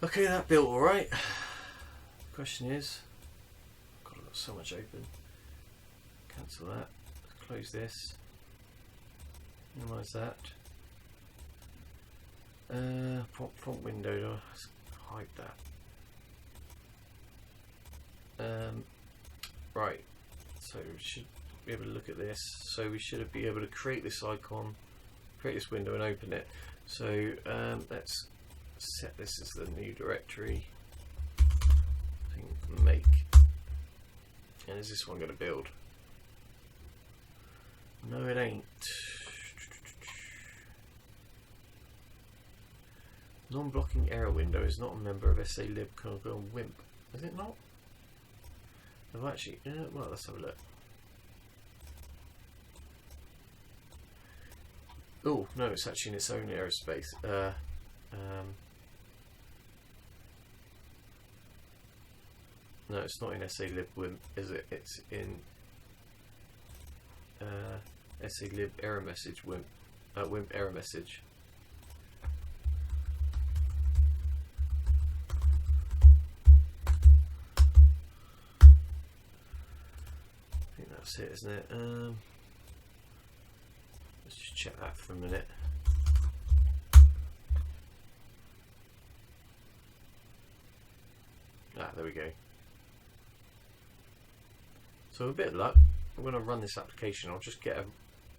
Okay, that built alright. Question is, God, I've got so much open. Cancel that. Close this. Minimize that. Front window. Let's hide that. Right. So we should be able to look at this. So we should be able to create this icon, create this window, and open it. So let's set this as the new directory. Make. And is this one going to build? No, it ain't. Non-blocking error window is not a member of SALib and Wimp. Is it not? I've actually. Well, let's have a look. Oh no, it's actually in its own error space. No, it's not in SALib Wimp, is it? It's in SALib error message Wimp. Wimp error message. I think that's it, isn't it? Let's just check that for a minute. Ah, there we go. So with a bit of luck, when I run this application, I'll just get a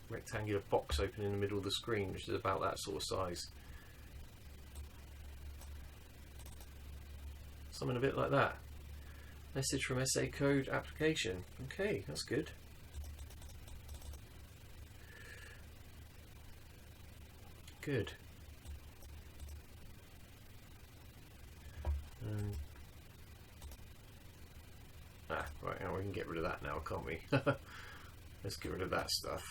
rectangular box open in the middle of the screen, which is about that sort of size. Something a bit like that. Message from SACode application. Okay, that's good. Good. Right, now we can get rid of that now, can't we? Let's get rid of that stuff.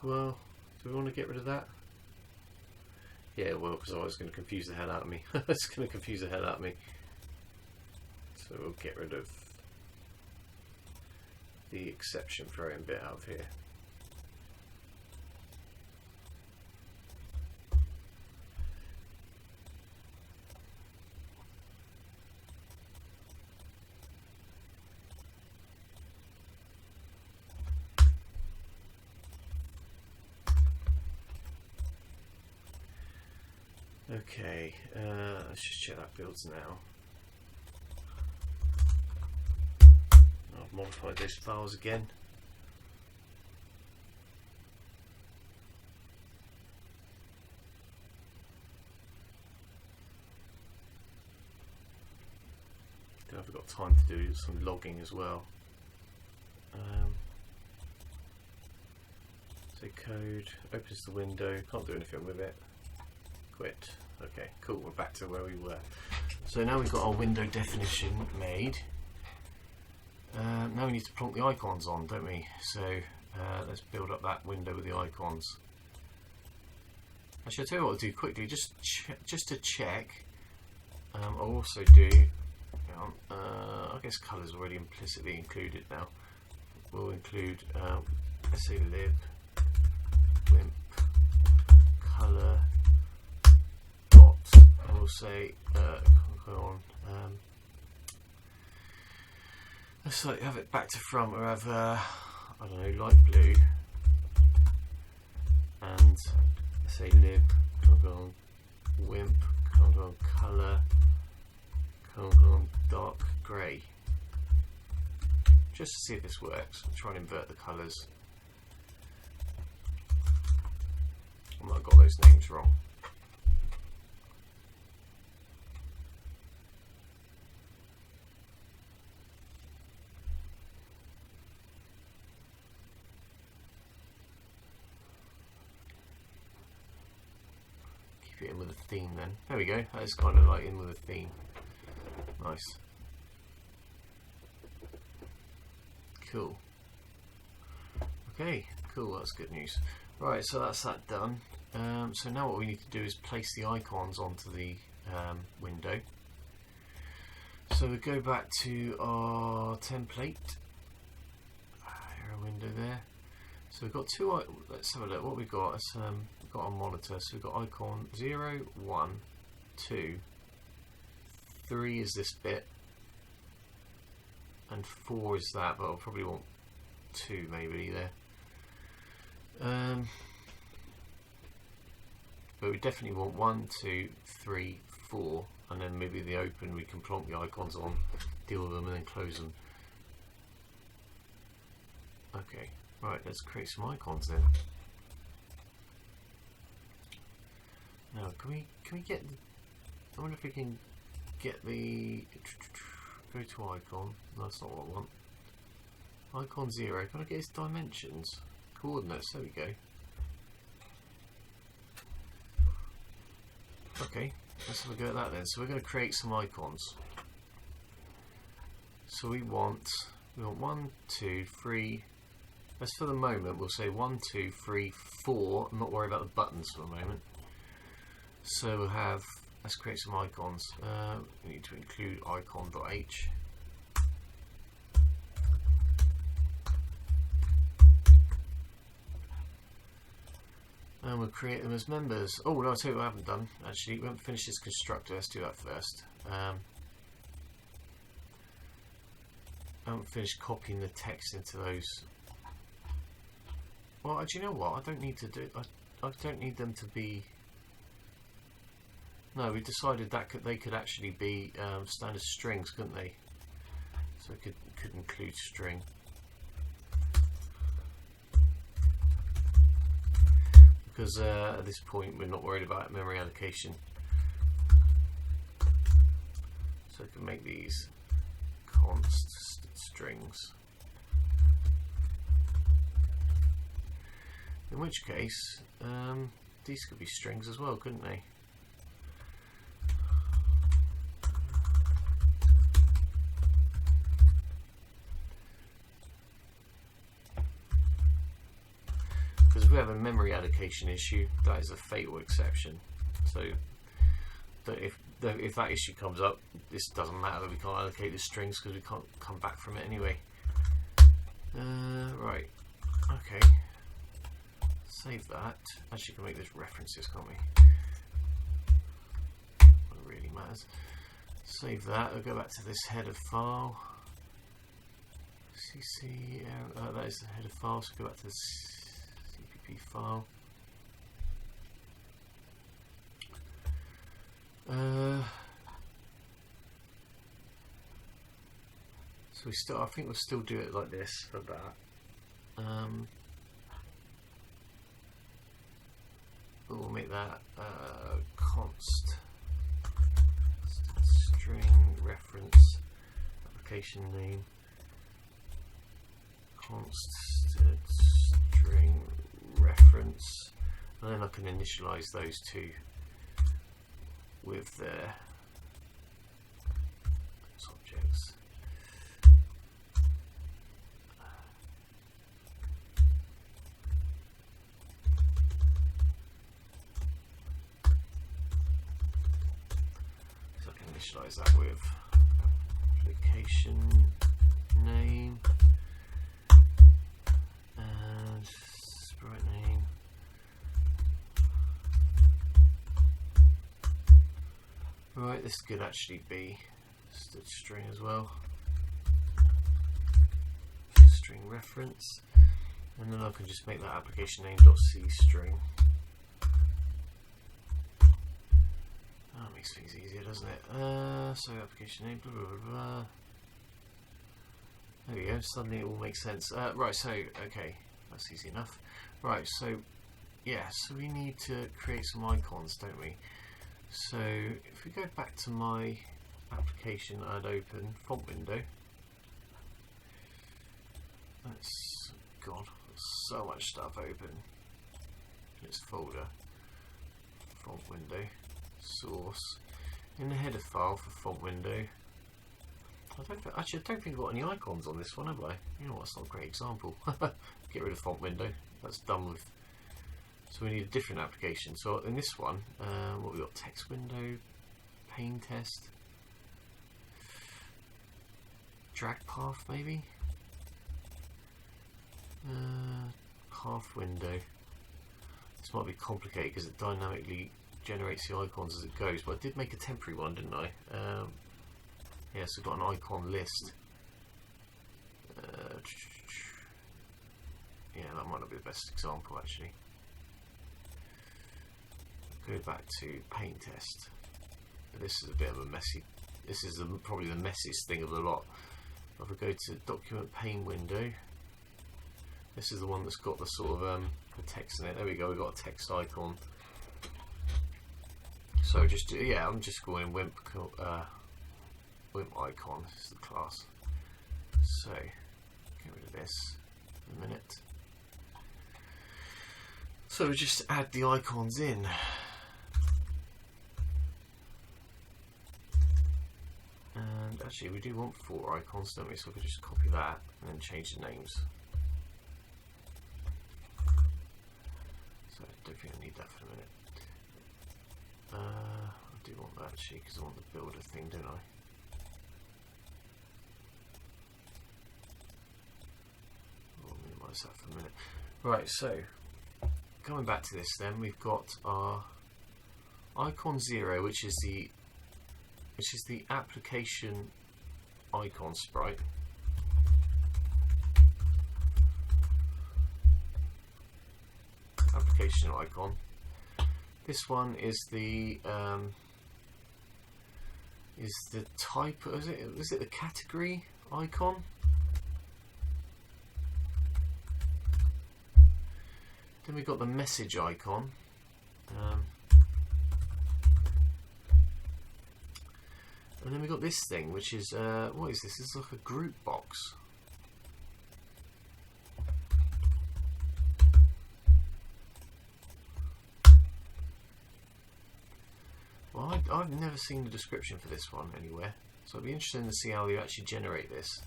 Well, do we want to get rid of that? Yeah, well, because I was going to confuse the hell out of me. It's going to confuse the hell out of me. So we'll get rid of the exception throwing bit out of here. Okay, let's just check that builds now. I've modified those files again. I've got time to do some logging as well. SACode opens the window, can't do anything with it. Quit. Okay, cool, we're back to where we were. So now we've got our window definition made. Now we need to plonk the icons on, don't we? So let's build up that window with the icons. Actually, I'll tell you what I'll do quickly, just to check. I'll also do, I guess colours already implicitly included now. We'll include SALib, Wimp, colour, dot, and we'll say, go on, let's like have it back to front, or have, I don't know, light blue, and SALib, Wimp, color, dark grey. Just to see if this works. I'll try and invert the colours. I might have got those names wrong. Keep it in with a theme then. There we go. That is kind of like in with a theme. Nice. Cool. Okay, cool, that's good news. Right, so that's that done. So now what we need to do is place the icons onto the window. So we go back to our template. Arrow window there. So we've got two, let's have a look what we've got. We've got our monitor, so we've got icon 0, 1, 2, 3 is this bit, and 4 is that, but I'll probably want 2 maybe there. But we definitely want 1, 2, 3, 4, and then maybe the open we can plonk the icons on, deal with them and then close them. Okay, right, let's create some icons then. Now can we get the, I wonder if we can get the, go to icon, no, that's not what I want. Icon 0, can I get its dimensions? Coordinates, there we go. Okay, let's have a go at that then. So we're going to create some icons. So we want 1, 2, 3. Let's for the moment we'll say 1, 2, 3, 4. I'm not worried about the buttons for the moment. So we'll have. Let's create some icons. We need to include icon.h. And we'll create them as members. Oh no, I'll tell you what I haven't done actually. We haven't finished this constructor, let's do that first. I haven't finished copying the text into those. Well, do you know what? I don't need to do. I don't need them to be. No, we decided that they could actually be standard strings, couldn't they? So it could include string. Because at this point we're not worried about memory allocation. So I can make these const strings. In which case, these could be strings as well, couldn't they? Because if we have a memory allocation issue, that is a fatal exception. So that if that issue comes up, this doesn't matter that we can't allocate the strings because we can't come back from it anyway. Right, okay. Save that. Actually, can make this references, can't we? What really matters. Save that. I'll go back to this header file. CC. That is the header file. So go back to the CPP file. So we still. I think we'll still do it like this for that. We'll make that const string reference application name const string reference, and then I can initialize those two with their objects. Initialize that with application name and sprite name. Right, this could actually be just a string as well. String reference, and then I can just make that application name.c string. That makes things easier, doesn't it? So application name, blah, blah, blah, blah. There we go, suddenly it all makes sense. Right, so, okay, that's easy enough. Right, so, yeah, so we need to create some icons, don't we? So, if we go back to my application I'd open, font window. That's, God, so much stuff open. This folder, font window, source, in the header file for font window. I don't think I've got any icons on this one, have I? You know what, that's not a great example. Get rid of font window, that's done with. So we need a different application. So in this one, what we got? Text window, pane test, drag path maybe? Path window. This might be complicated because it dynamically generates the icons as it goes, but I did make a temporary one, didn't I? Yeah, so I've got an icon list. Yeah, that might not be the best example actually. Go back to pane test. This is a bit of a messy. This is probably the messiest thing of the lot. If I go to document pane window, this is the one that's got the sort of the text in it. There we go. We've got a text icon. So just yeah, I'm just calling Wimp icon. This is the class. So get rid of this in a minute. So we just add the icons in. And actually we do want 4 icons, don't we? So we can just copy that and then change the names. So I don't think I need that for a minute. I do want that actually because I want the builder thing, don't I? I'll minimize that for a minute. Right, so coming back to this then, we've got our icon 0, which is the application icon sprite. Application icon. This one is the type. Is it the category icon? Then we've got the message icon. And then we've got this thing, which is, what is this? It's like a group box. Well, I've never seen the description for this one anywhere, so I'd be interested to see how you actually generate this.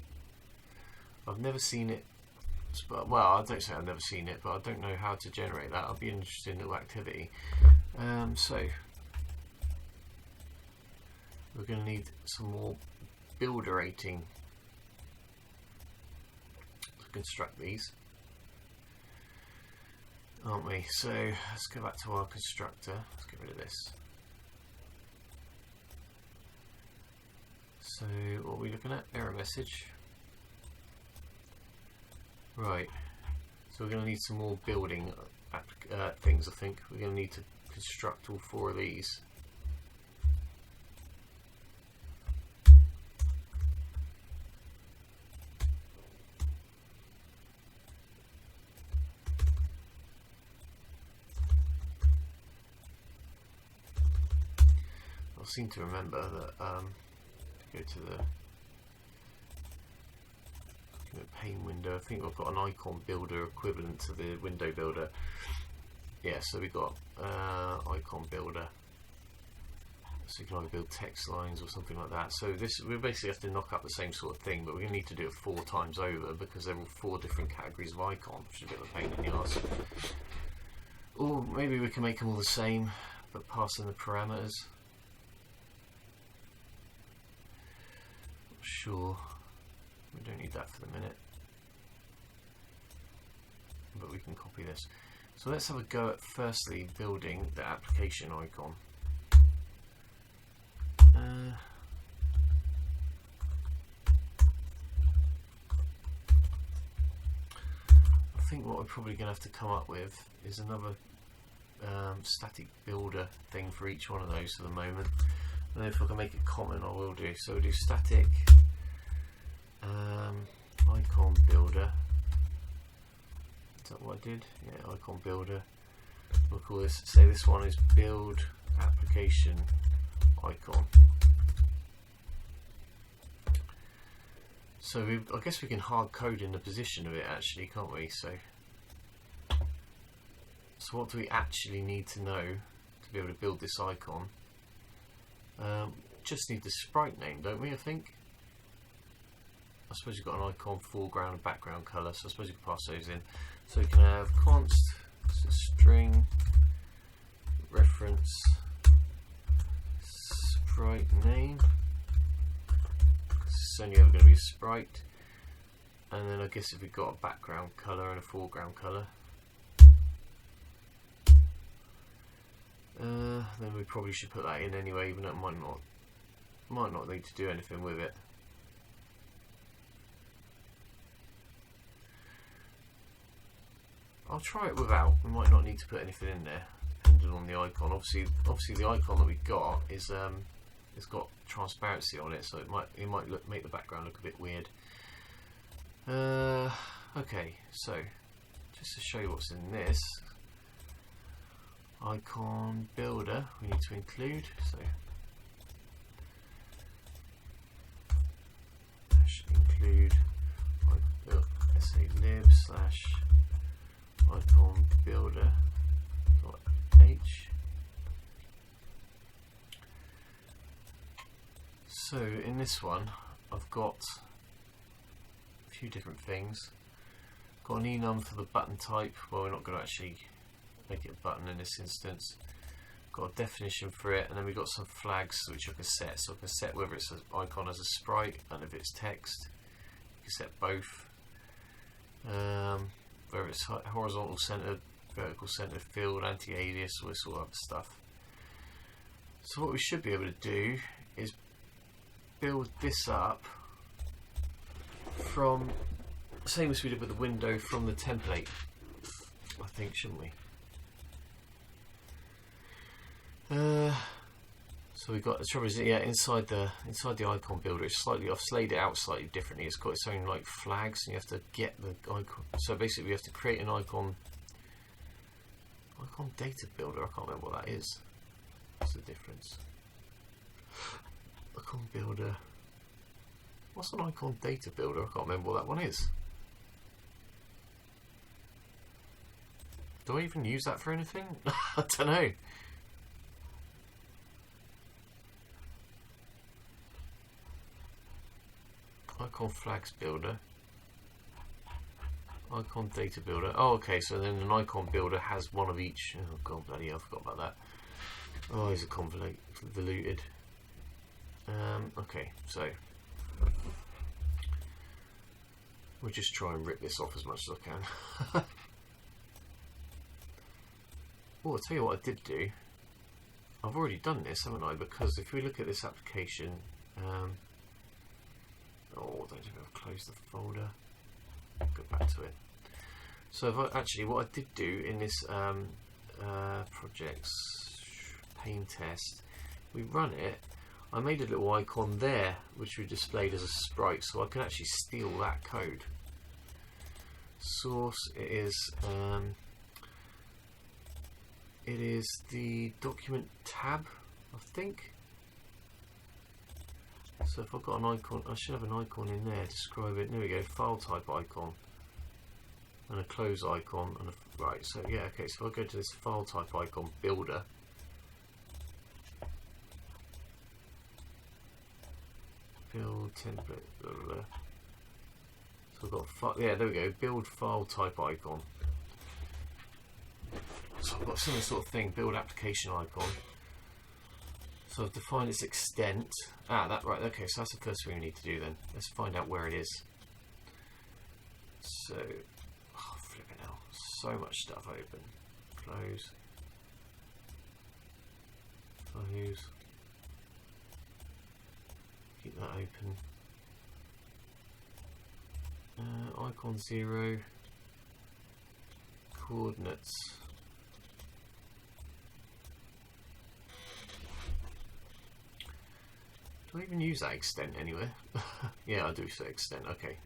I've never seen it. Well, I don't say I've never seen it, but I don't know how to generate that. I'll be interested in the activity. So we're going to need some more builder rating to construct these, aren't we? So let's go back to our constructor. Let's get rid of this. So what are we looking at? Error message. Right, so we're going to need some more building things. I think we're going to need to construct all 4 of these. I seem to remember that go to the pane window. I think we've got an icon builder equivalent to the window builder. Yeah, so we've got icon builder. So you can either build text lines or something like that. So this, we basically have to knock up the same sort of thing, but we're going to need to do it 4 times over because they're all 4 different categories of icon, which is a bit of a pain in the arse. Or maybe we can make them all the same, but pass in the parameters. Not sure. We don't need that for the minute, but we can copy this. So let's have a go at firstly building the application icon. I think what we're probably going to have to come up with is another static builder thing for each one of those for the moment. And then if I can make a comment, I will do. So we'll do static icon builder. Is that what I did? Yeah, icon builder. We'll call this, say this one is build application icon. So I guess we can hard code in the position of it actually, can't we? So what do we actually need to know to be able to build this icon? Just need the sprite name, don't we, I think? I suppose you've got an icon, foreground and background colour, so I suppose you can pass those in. So we can have const string reference sprite name. It's only ever going to be a sprite. And then I guess if we've got a background colour and a foreground colour, then we probably should put that in anyway, even though it might not need to do anything with it. I'll try it without. We might not need to put anything in there, depending on the icon. Obviously the icon that we got is it's got transparency on it, so it might make the background look a bit weird. Okay, so just to show you what's in this icon builder, we need to include, so include SALib / icon builder .h. So in this one I've got a few different things. Got an enum for the button type. Well, we're not going to actually make it a button in this instance. Got a definition for it, and then we've got some flags which I can set. So I can set whether it's an icon as a sprite and if it's text. You can set both. Whether it's horizontal centered, vertical centered, field, anti-alias, all this sort of other stuff. So what we should be able to do is build this up from, same as we did with the window, from the template, I think, shouldn't we? So we've got, the trouble is, yeah, inside the icon builder, it's slightly, I've slayed it out slightly differently. It's got its own like flags, and you have to get the icon. So basically, we have to create an icon data builder. I can't remember what that is. What's the difference? Icon builder. What's an icon data builder? I can't remember what that one is. Do I even use that for anything? I don't know. Icon flags builder. Icon data builder. Oh, okay, so then an icon builder has one of each. Oh god, bloody hell, I forgot about that. Oh, he's a convoluted. Okay, so we'll just try and rip this off as much as I can. Oh, I'll tell you what I did do. I've already done this, haven't I? Because if we look at this application, oh, I don't think I've closed the folder. Go back to it. So if I, actually, what I did do in this projects pain test, we run it. I made a little icon there, which we displayed as a sprite, so I can actually steal that code. Source it is the document tab, I think. So if I've got an icon, I should have an icon in there to describe it. There we go, file type icon and a close icon and a, right. So yeah, okay. So if I go to this file type icon builder, build template, blah, blah, blah. So I've got yeah, there we go, build file type icon. So I've got similar sort of thing, build application icon. So I've defined its extent. That right, okay, so that's the first thing we need to do then. Let's find out where it is. So, oh, flipping hell, so much stuff open. Close. Close. Keep that open. Icon 0. Coordinates. Do I even use that extent anywhere? Yeah, I do say extent. Okay.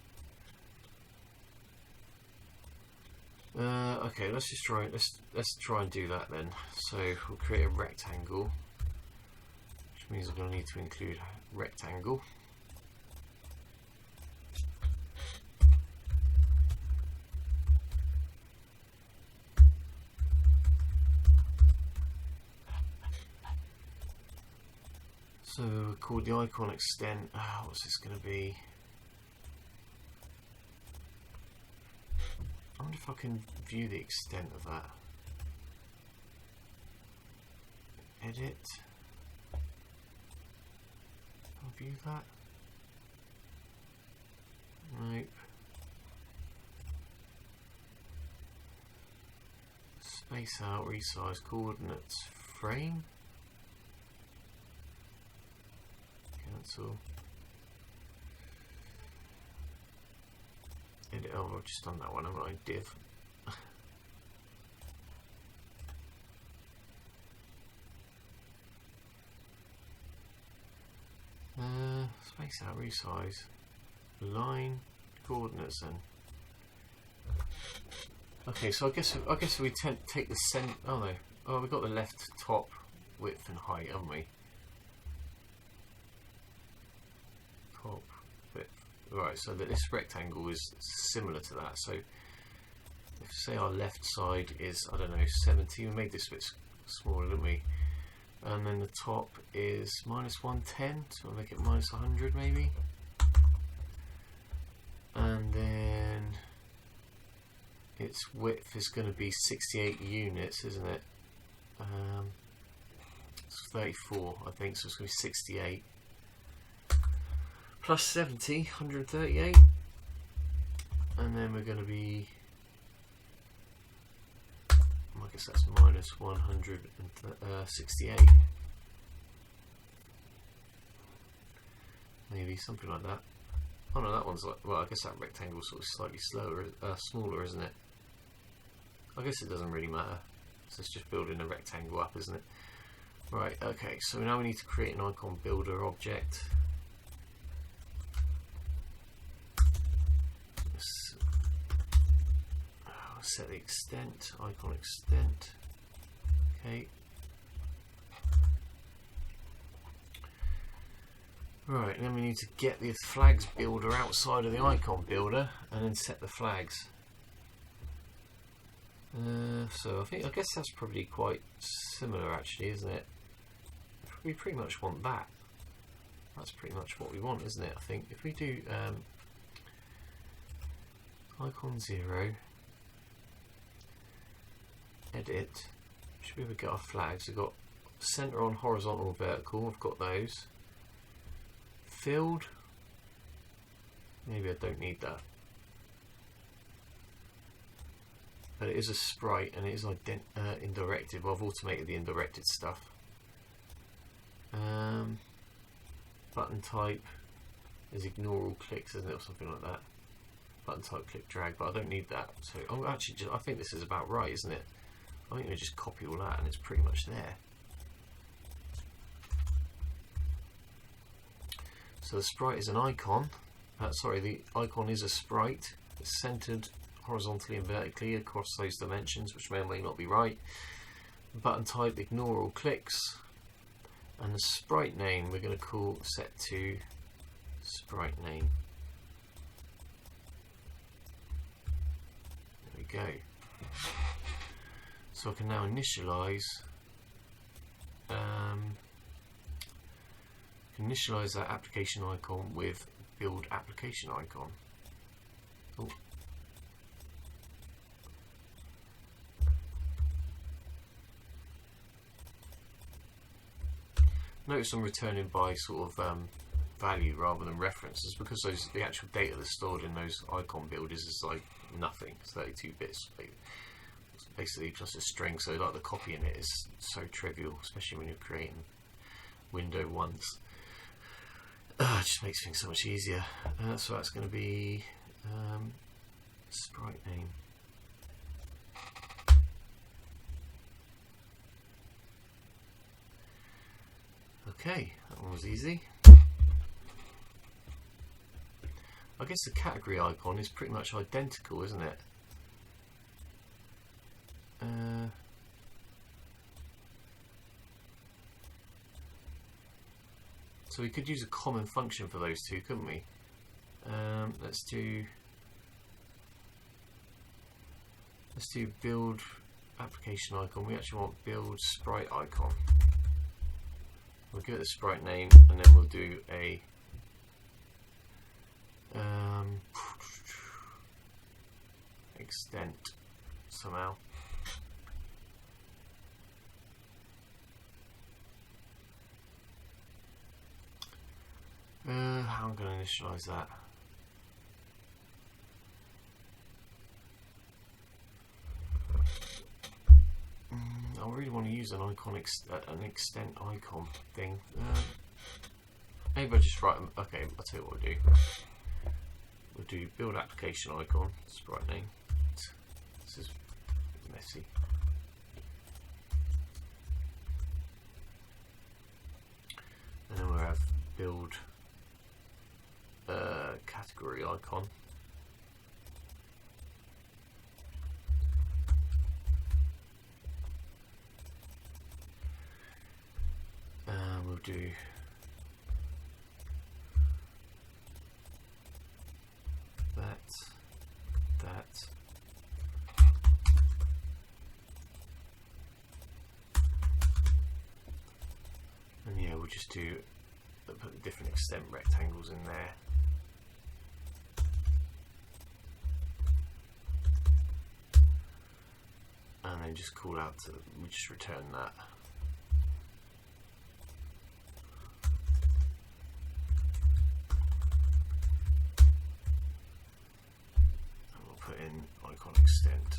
Okay, let's just try. Let's try and do that then. So we'll create a rectangle, which means I'm going to need to include rectangle. So we'll call the icon extent. What's this going to be? I wonder if I can view the extent of that. Edit. I'll view that. Nope. Space out, resize coordinates, frame. Cancel. Edit. Oh, I've just done that one. I'm not div. Space out, resize, line, coordinates. Then. Okay, so I guess we take the center. Oh no. Oh, we've got the left top width and height, haven't we? Top width. Right. So that this rectangle is similar to that. So if say our left side is, I don't know, 70. We made this a bit smaller, didn't we? And then the top is -110, so we'll make it -100 maybe. And then its width is going to be 68 units, isn't it? It's 34, I think, so it's going to be 68. Plus 70, 138. And then we're going to be, I guess that's -168. Maybe something like that. Oh no, that one's like, well, I guess that rectangle's sort of slightly smaller, isn't it? I guess it doesn't really matter. So it's just building a rectangle up, isn't it? Right, okay, so now we need to create an icon builder object. Set the extent, icon extent. Okay. Right, and then we need to get the flags builder outside of the icon builder and then set the flags. So I guess that's probably quite similar actually, isn't it? We pretty much want that. That's pretty much what we want, isn't it? I think if we do icon 0, edit, should be able to get our flags. We've got center on horizontal, vertical. I've got those. Filled. Maybe I don't need that. But it is a sprite and it is indirected. Well, I've automated the indirected stuff. Button type is ignore all clicks, isn't it, or something like that. Button type click drag, but I don't need that. So I'm actually I think this is about right, isn't it? I think we just copy all that and it's pretty much there. So the sprite is an icon. Sorry, the icon is a sprite. It's centered horizontally and vertically across those dimensions, which may or may not be right. Button type, ignore all clicks. And the sprite name we're going to set to sprite name. There we go. So I can now initialize that application icon with build application icon. Oh. Notice I'm returning by sort of value rather than references, because the actual data that's stored in those icon builders is like nothing. It's 32 bits. It's basically just a string, so like the copying it is so trivial, especially when you're creating window once. It just makes things so much easier. So that's going to be sprite name. Okay, that one was easy. I guess the category icon is pretty much identical, isn't it? So we could use a common function for those two, couldn't we? Let's do build application icon. We actually want build sprite icon. We'll give it the sprite name, and then we'll do a extent somehow. How am I going to initialize that? I really want to use an icon, an extent icon thing. Maybe I'll just write them. Okay, I'll tell you what we'll do. We'll do build application icon, sprite name. This is messy. And then we'll have build category icon. We'll do that. And yeah, we'll just do put the different extent rectangles in there. And then just call out to, we just return that. And we'll put in icon extent.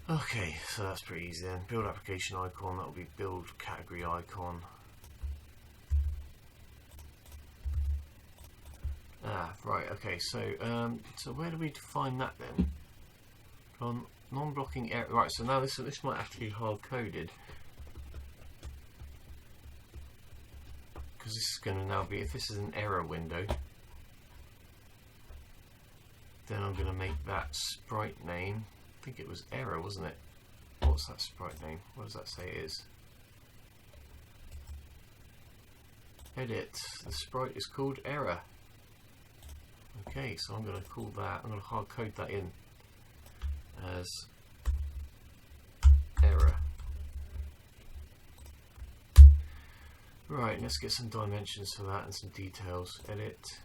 Okay, so that's pretty easy then. Build application icon, that will be build category icon. Right, okay, so where do we define that then? On non-blocking error. Right, so now this might have to be hard coded. Because this is going to now be, if this is an error window, then I'm going to make that sprite name. I think it was error, wasn't it? What's that sprite name? What does that say it is? Edit. The sprite is called error. Okay, so I'm going to call that, I'm going to hard code that in as error. Right, let's get some dimensions for that and some details. Edit.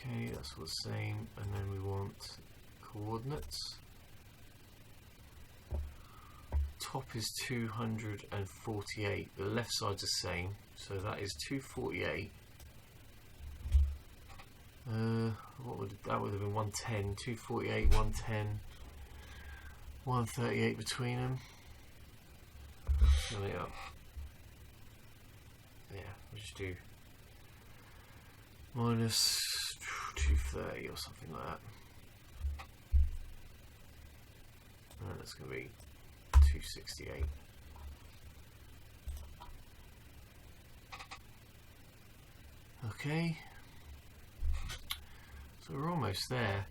Okay, that's all the same, and then we want coordinates. Top is 248, the left side's the same, so that is 248. What would that would have been 110, 248, 110, 138 between them. Fill it up. Yeah, we'll just do minus 230 or something like that. And that's going to be 268. Okay, so we're almost there.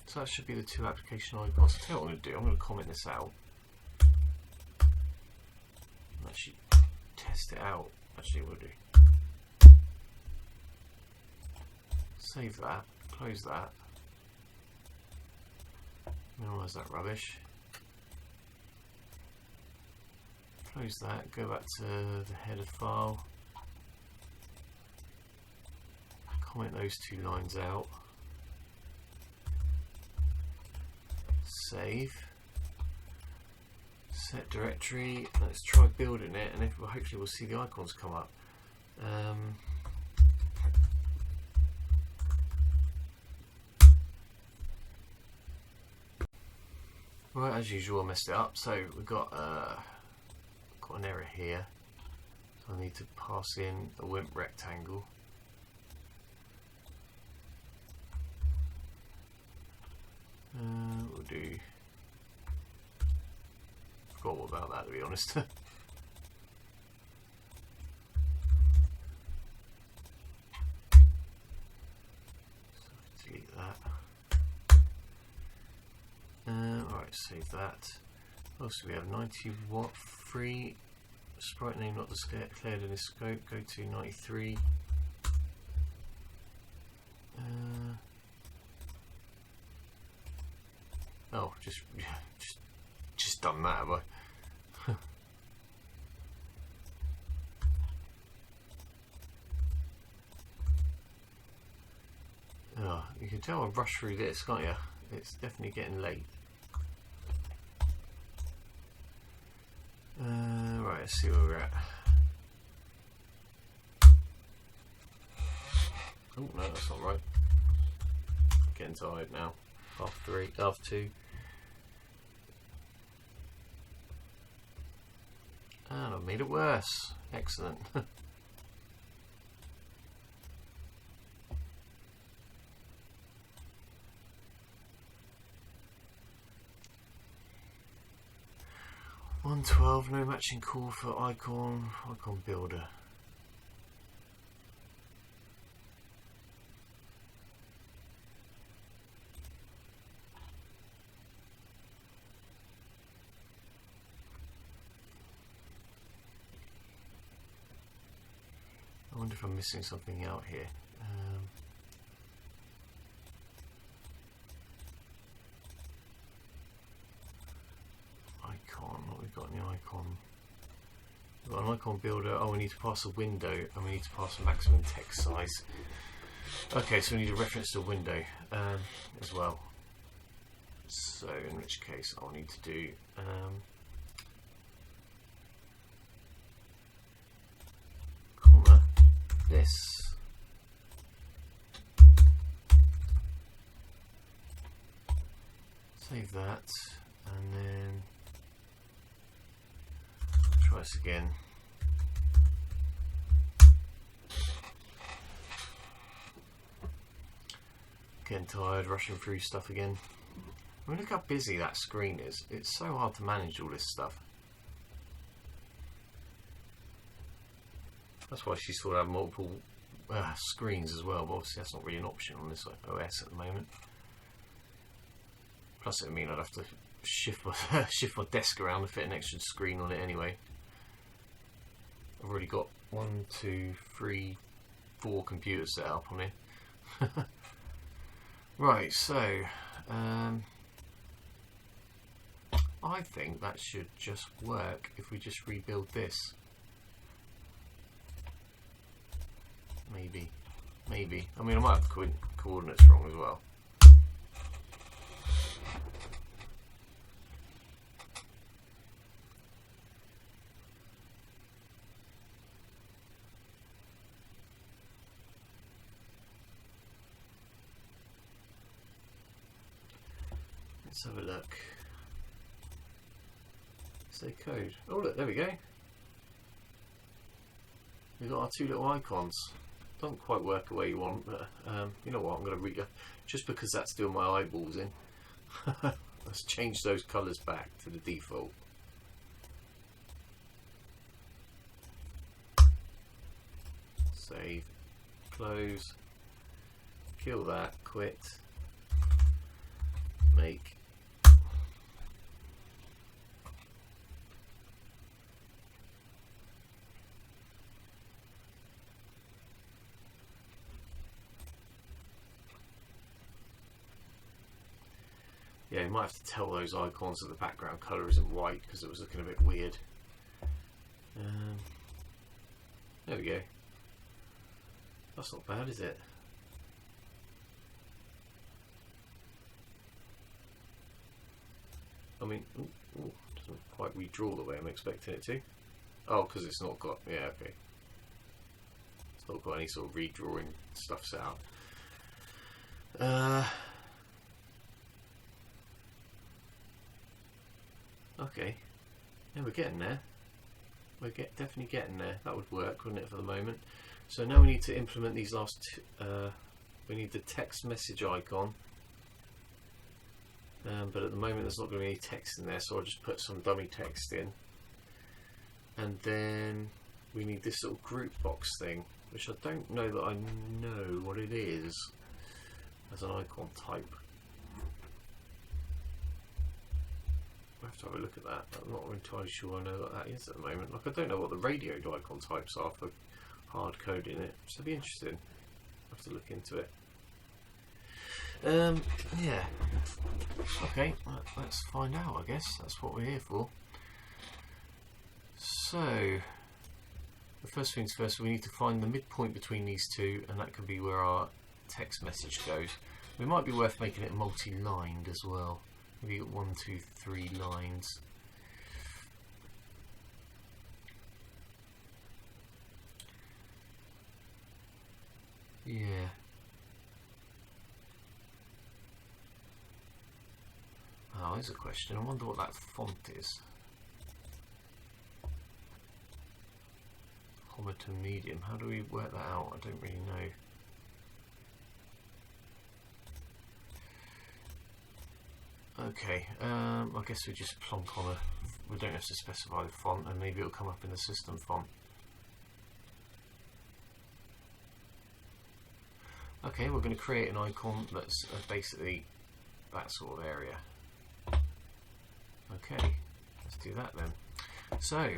So that should be the two application icons. So tell you what I'm going to do. I'm going to comment this out and actually test it out. Actually, we'll do. Save that, close that, minimize that rubbish, close that, go back to the header file, comment those two lines out, save, set directory. Let's try building it, and hopefully we'll see the icons come up. Right, as usual I messed it up, so we've got got an error here. So I need to pass in a Wimp rectangle. We'll do. Forgot all about that, to be honest. So delete that. Alright, save that. Also, we have 90 watt free. Sprite name not declared in the scope. Go to 93. Oh, just done that, have I? Oh, you can tell I've rushed through this, can't you? It's definitely getting late. Right, let's see where we're at. Oh no, that's not right. Getting tired now. Half 2. And I've made it worse. Excellent. $112, no matching call for icon builder. I wonder if I'm missing something out here. Icon, what we've got in the icon? We've got an icon builder. Oh, we need to pass a window and we need to pass a maximum text size. Okay, so we need a reference to a window as well. So in which case I'll need to do comma this. Save that and then try this again. Getting tired, rushing through stuff again. I mean, look how busy that screen is. It's so hard to manage all this stuff. That's why she sort of have multiple screens as well, but obviously that's not really an option on this OS at the moment. Plus it would mean I'd have to shift my desk around to fit an extra screen on it anyway. I've already got 1, 2, 3, 4 computers set up on here. Right, so I think that should just work if we just rebuild this. Maybe. I mean, I might have the coordinates wrong as well. Let's have a look. SACode. Oh look, there we go. We've got our 2 little icons. Doesn't quite work the way you want, but you know what, I'm going to read just because that's doing my eyeballs in. Let's change those colours back to the default. Save, close, kill that, quit, make. Yeah, you might have to tell those icons that the background colour isn't white because it was looking a bit weird. There we go. That's not bad, is it? I mean, doesn't quite redraw the way I'm expecting it to. Oh, because it's not got, yeah, okay. It's not got any sort of redrawing stuff set out. Okay, yeah, we're getting there. we're definitely getting there. That would work, wouldn't it, for the moment? So now we need to implement these last two. We need the text message icon, but at the moment there's not going to be any text in there, so I'll just put some dummy text in. And then we need this little group box thing, which I don't know that I know what it is as an icon type. I have to have a look at that. I'm not entirely sure I know what that is at the moment. Like, I don't know what the radio icon types are for hard coding it, so it'd be interesting. I'll have to look into it. Yeah. Okay, let's find out, I guess. That's what we're here for. So, the first things first, we need to find the midpoint between these two, and that can be where our text message goes. It might be worth making it multi-lined as well. Maybe 1, 2, 3 lines. Yeah. Oh, there's a question. I wonder what that font is. Hobbit and medium. How do we work that out? I don't really know. Okay, I guess we just plonk on we don't have to specify the font, and maybe it'll come up in the system font. Okay, we're going to create an icon that's basically that sort of area. Okay, let's do that then. So,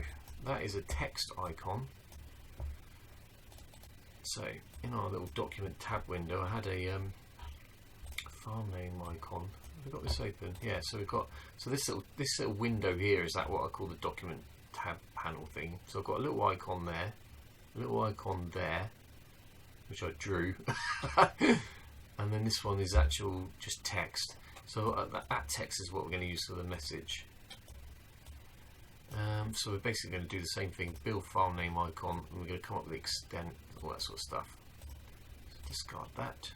that is a text icon. So, in our little document tab window, I had a file name icon. Have we got this open? Yeah, so we've got, so this little window here is that what I call the document tab panel thing. So I've got a little icon there, a little icon there, which I drew, and then this one is actual just text. So that text is what we're going to use for the message. So we're basically going to do the same thing, build file name icon, and we're going to come up with the extent, all that sort of stuff. So discard that.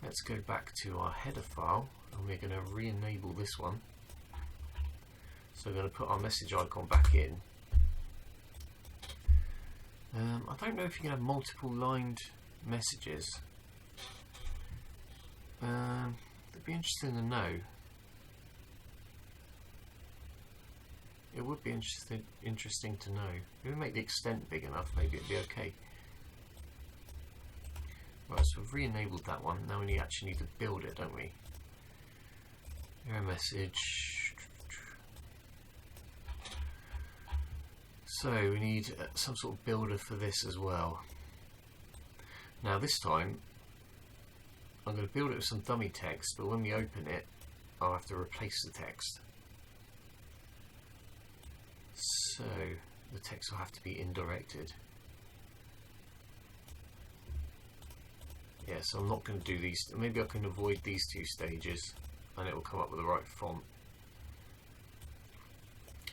Let's go back to our header file, and we're going to re-enable this one. So we're going to put our message icon back in. I don't know if you can have multiple lined messages. It'd be interesting to know. It would be interesting to know. If we make the extent big enough, maybe it'd be okay. Right, so we've re-enabled that one. Now we actually need to build it, don't we? Error message. So we need some sort of builder for this as well. Now this time I'm going to build it with some dummy text, but when we open it I'll have to replace the text. So the text will have to be indirected. Yeah, so I'm not going to do these. Maybe I can avoid these two stages and it will come up with the right font.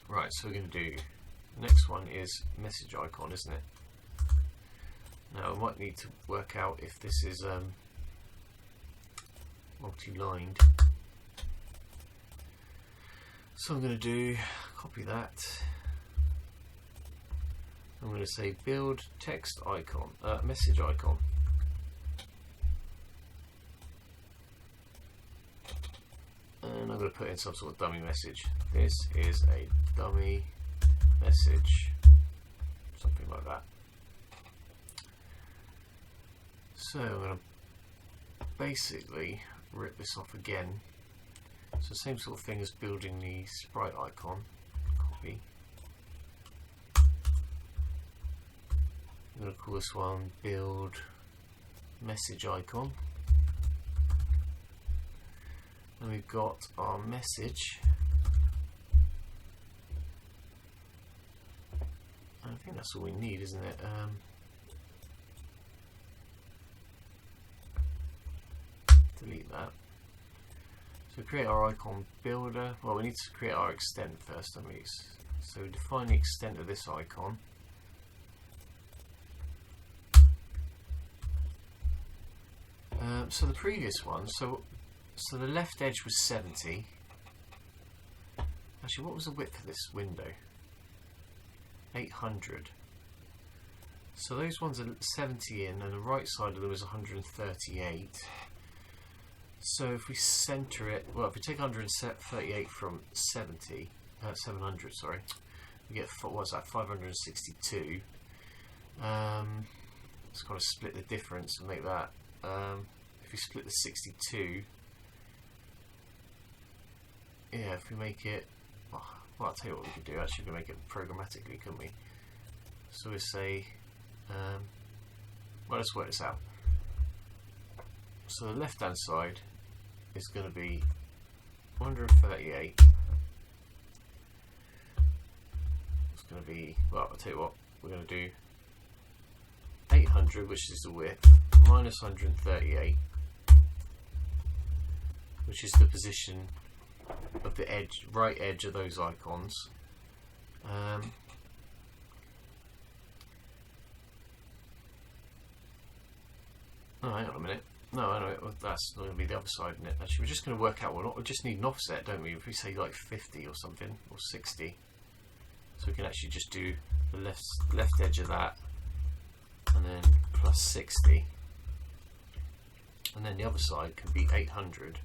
Right, so we're going to do, the next one is message icon, isn't it? Now I might need to work out if this is multi-lined. So I'm going to do, copy that. I'm going to say build text icon, message icon. And I'm going to put in some sort of dummy message. This is a dummy message, something like that. So I'm going to basically rip this off again. So same sort of thing as building the sprite icon. Copy. I'm going to call this one build message icon. And we've got our message. I think that's all we need, isn't it? Delete that. So create our icon builder. Well, we need to create our extent first, don't we? So define the extent of this icon. So the previous one, so the left edge was 70. Actually, what was the width of this window? 800. So those ones are 70 in, and the right side of them is 138. So if we center it, well, if we take 138 from 700, sorry, we get, what's that, 562. Let's kind of split the difference and make that, if we split the 62, yeah, if we make it, well, I'll tell you what we could do, actually we can make it programmatically, couldn't we? So we say, well, let's work this out. So the left hand side is going to be 138. It's going to be, well, I'll tell you what, we're going to do 800, which is the width, minus 138, which is the position of the edge, right edge of those icons. Oh, hang on a minute. No, that's not going to be the other side, isn't it? Actually, we're just going to work out, we just need an offset, don't we? If we say like 50 or something, or 60. So we can actually just do the left edge of that, and then plus 60. And then the other side can be 800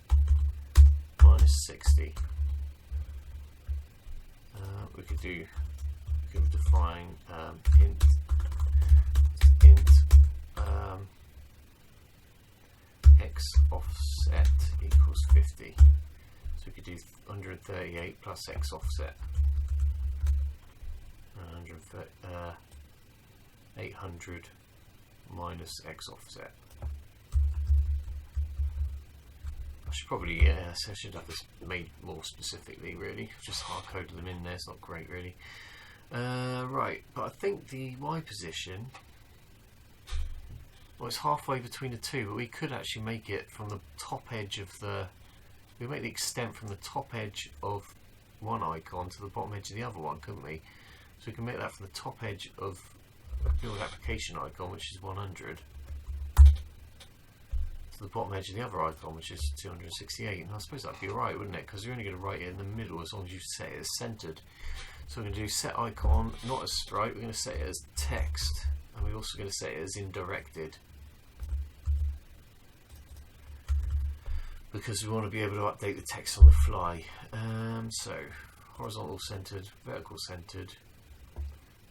minus 60. We can define int x offset equals 50. So we could do 138 plus x offset. 800 minus x offset. I should probably, so I should have this made more specifically, really. Just hard coded them in there, it's not great, really. Right, but I think the Y position, well, it's halfway between the two, but we could actually make it from the top edge of we make the extent from the top edge of one icon to the bottom edge of the other one, couldn't we? So we can make that from the top edge of a build application icon, which is 100, to the bottom edge of the other icon, which is 268. And I suppose that'd be alright, wouldn't it? Because you're only going to write it in the middle as long as you set it as centered. So we're going to do set icon, not as sprite, we're going to set it as text, and we're also going to set it as indirected, because we want to be able to update the text on the fly. So horizontal centered, vertical centered.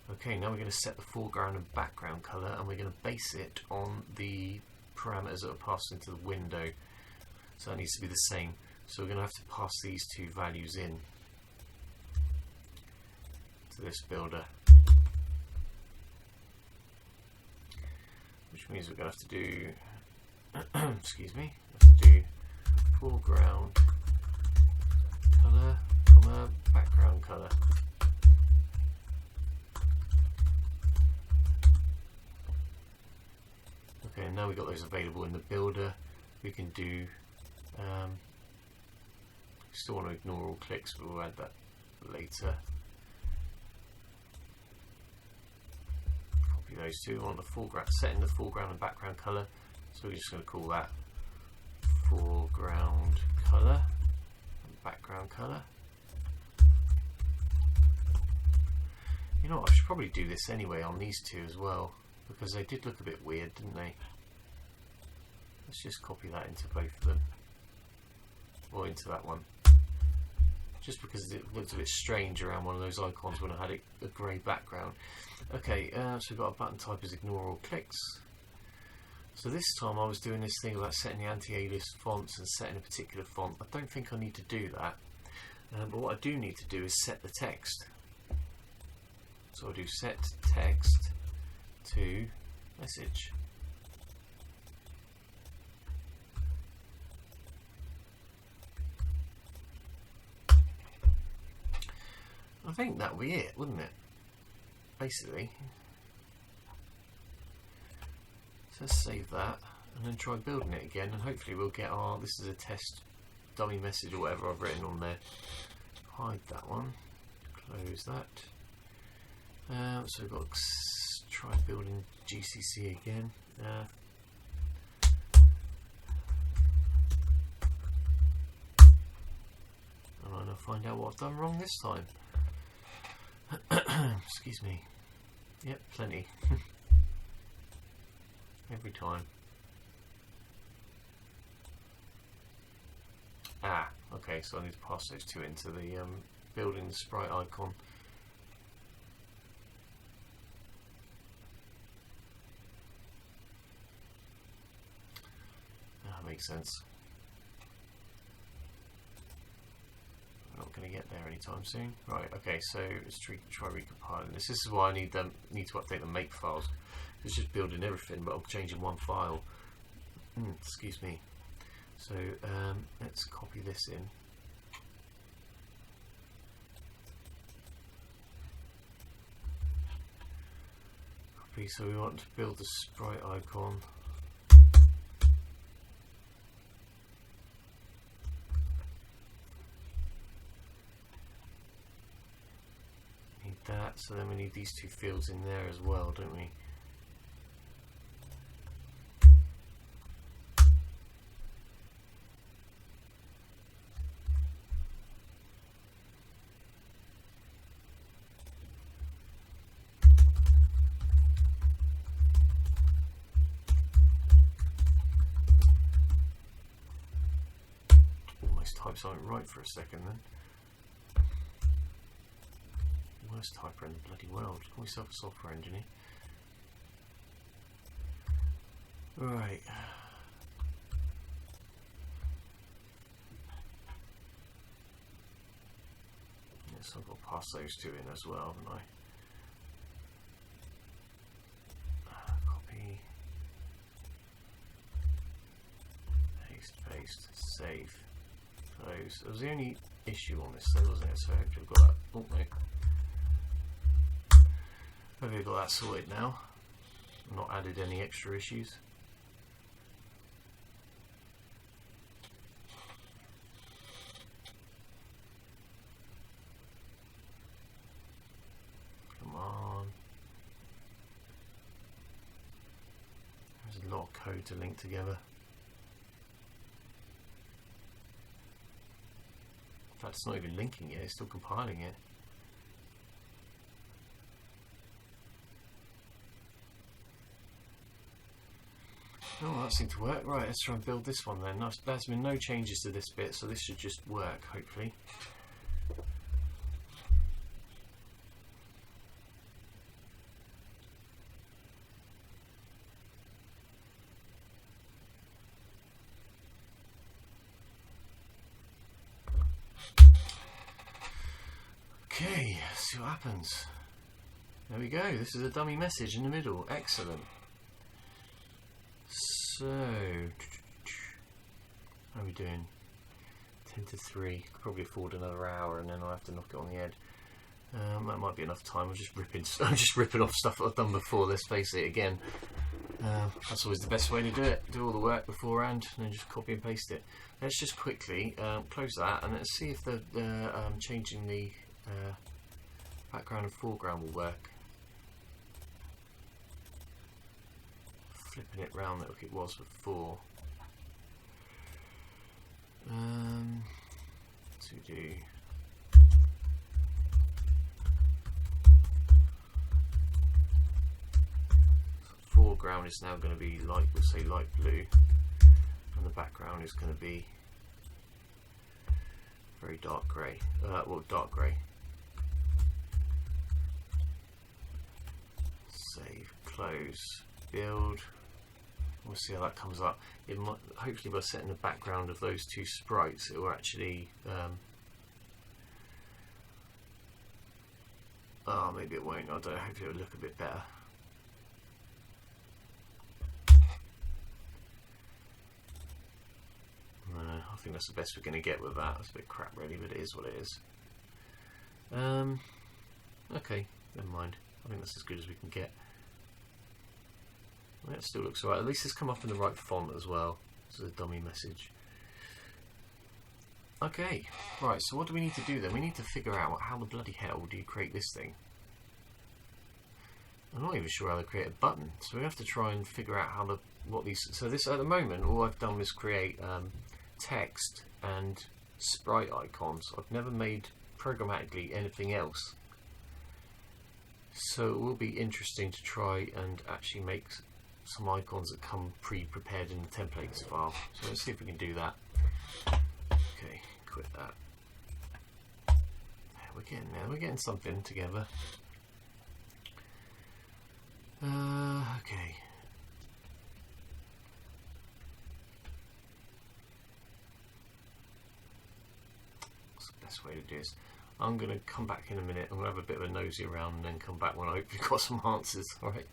Okay, now we're going to set the foreground and background color, and we're going to base it on the parameters that are passed into the window. So that needs to be the same. So we're going to have to pass these two values in to this builder, which means we're going to have to do excuse me, have to do foreground color, comma, background color. Okay, and now we've got those available in the builder. We can do, still want to ignore all clicks, but we'll add that later. Copy those two. We want the foreground, setting the foreground and background color. So we're just going to call that foreground color and background color. You know what, I should probably do this anyway on these two as well, because they did look a bit weird, didn't they? Let's just copy that into both of them, or into that one, just because it looked a bit strange around one of those icons when I had a grey background. Okay, so we've got a button type as ignore all clicks. So this time I was doing this thing about setting the anti-alias fonts and setting a particular font. I don't think I need to do that, but what I do need to do is set the text. So I'll do set text to message. I think that would be it, wouldn't it? Basically. So let's save that and then try building it again, and hopefully we'll get our, this is a test dummy message or whatever I've written on there. Hide that one, close that. So we've got to try building GCC again. And I'll find out what I've done wrong this time. Excuse me. Yep, plenty. Every time. Ah, okay, so I need to pass those two into the building sprite icon. That makes sense. I'm not going to get there anytime soon. Right, okay, so let's try recompiling this. This is why I need to update the make files. It's just building everything, but I'm changing one file. Excuse me. So let's copy this in. Copy, so we want to build the sprite icon. Need that, so then we need these two fields in there as well, don't we? Type something right for a second then. Worst typer in the bloody world. Call yourself a software engineer. Right. Yes, I've got to pass those two in as well, haven't I? Copy. Paste. Save. Close. That was the only issue on this though, wasn't it? So hopefully I've got that. Oh no. Hopefully I've got that sorted now. I've not added any extra issues. Come on. There's a lot of code to link together. In fact, it's not even linking it, it's still compiling it. Oh, that seemed to work. Right, let's try and build this one then. There's been no changes to this bit, so this should just work, hopefully. Okay, let's see what happens. There we go, this is a dummy message in the middle. Excellent. So, how are we doing? 10 to 3. Could probably afford another hour and then I'll have to knock it on the head. That might be enough time. I'm just ripping off stuff that I've done before, let's face it again. That's always the best way to do it. Do all the work beforehand and then just copy and paste it. Let's just quickly close that and let's see if the changing the background and foreground will work. Flipping it round like it was before. To do foreground is now going to be light, we'll say light blue, and the background is going to be very dark grey. Well, dark grey. Save, close, build. We'll see how that comes up. It might, hopefully by setting the background of those two sprites it will actually oh, maybe it won't, I don't know, hopefully it'll look a bit better. I think that's the best we're going to get with that. It's a bit crap really, but it is what it is. Okay, never mind. I think that's as good as we can get. That still looks alright. At least it's come up in the right font as well. This is a dummy message. Okay, right, so what do we need to do then? We need to figure out how the bloody hell do you create this thing? I'm not even sure how to create a button, so we have to try and figure out how what these. So this at the moment, all I've done is create text and sprite icons. I've never made programmatically anything else. So it will be interesting to try and actually make some icons that come pre-prepared in the templates file. So let's see if we can do that. Okay, quit that. We're getting there, we're getting something together. Okay. What's the best way to do this? I'm going to come back in a minute. I'm going to have a bit of a nosy around and then come back when I hopefully got some answers. Alright.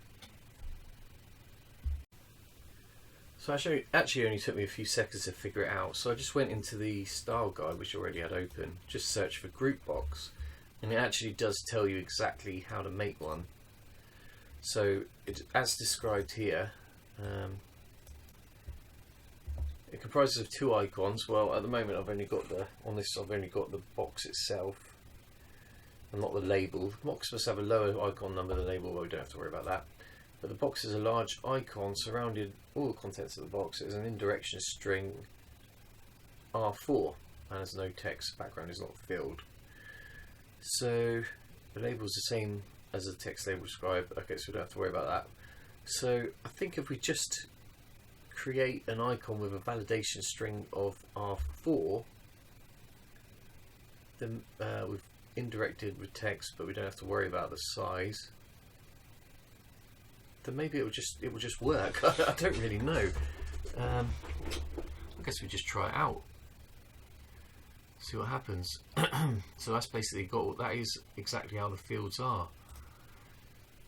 So actually only took me a few seconds to figure it out. So I just went into the style guide, which I already had open, just searched for group box, and it actually does tell you exactly how to make one. So it, as described here, it comprises of two icons. Well, at the moment I've only got the box itself and not the label. The box must have a lower icon number than the label, but we don't have to worry about that. But the box is a large icon surrounding all the contents of the box. It is an indirection string R4 and there's no text. Background is not filled. So the label is the same as the text label described. Okay, so we don't have to worry about that. So I think if we just create an icon with a validation string of R4, then we've indirected with text, but we don't have to worry about the size. Then maybe it will just work. I don't really know. I guess we just try it out. See what happens. So that's basically that is exactly how the fields are.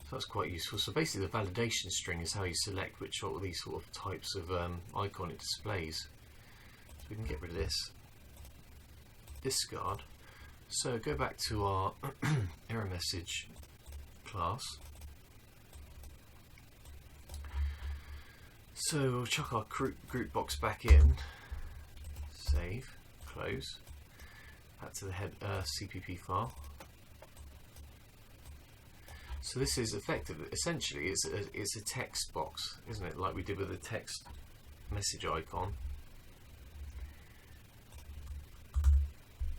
So that's quite useful. So basically the validation string is how you select which of these sort of types of icon it displays. So we can get rid of this. Discard. So go back to our error message class. So we'll chuck our group box back in, save, close, back to the head CPP file. So this is essentially it's a text box, isn't it? Like we did with the text message icon.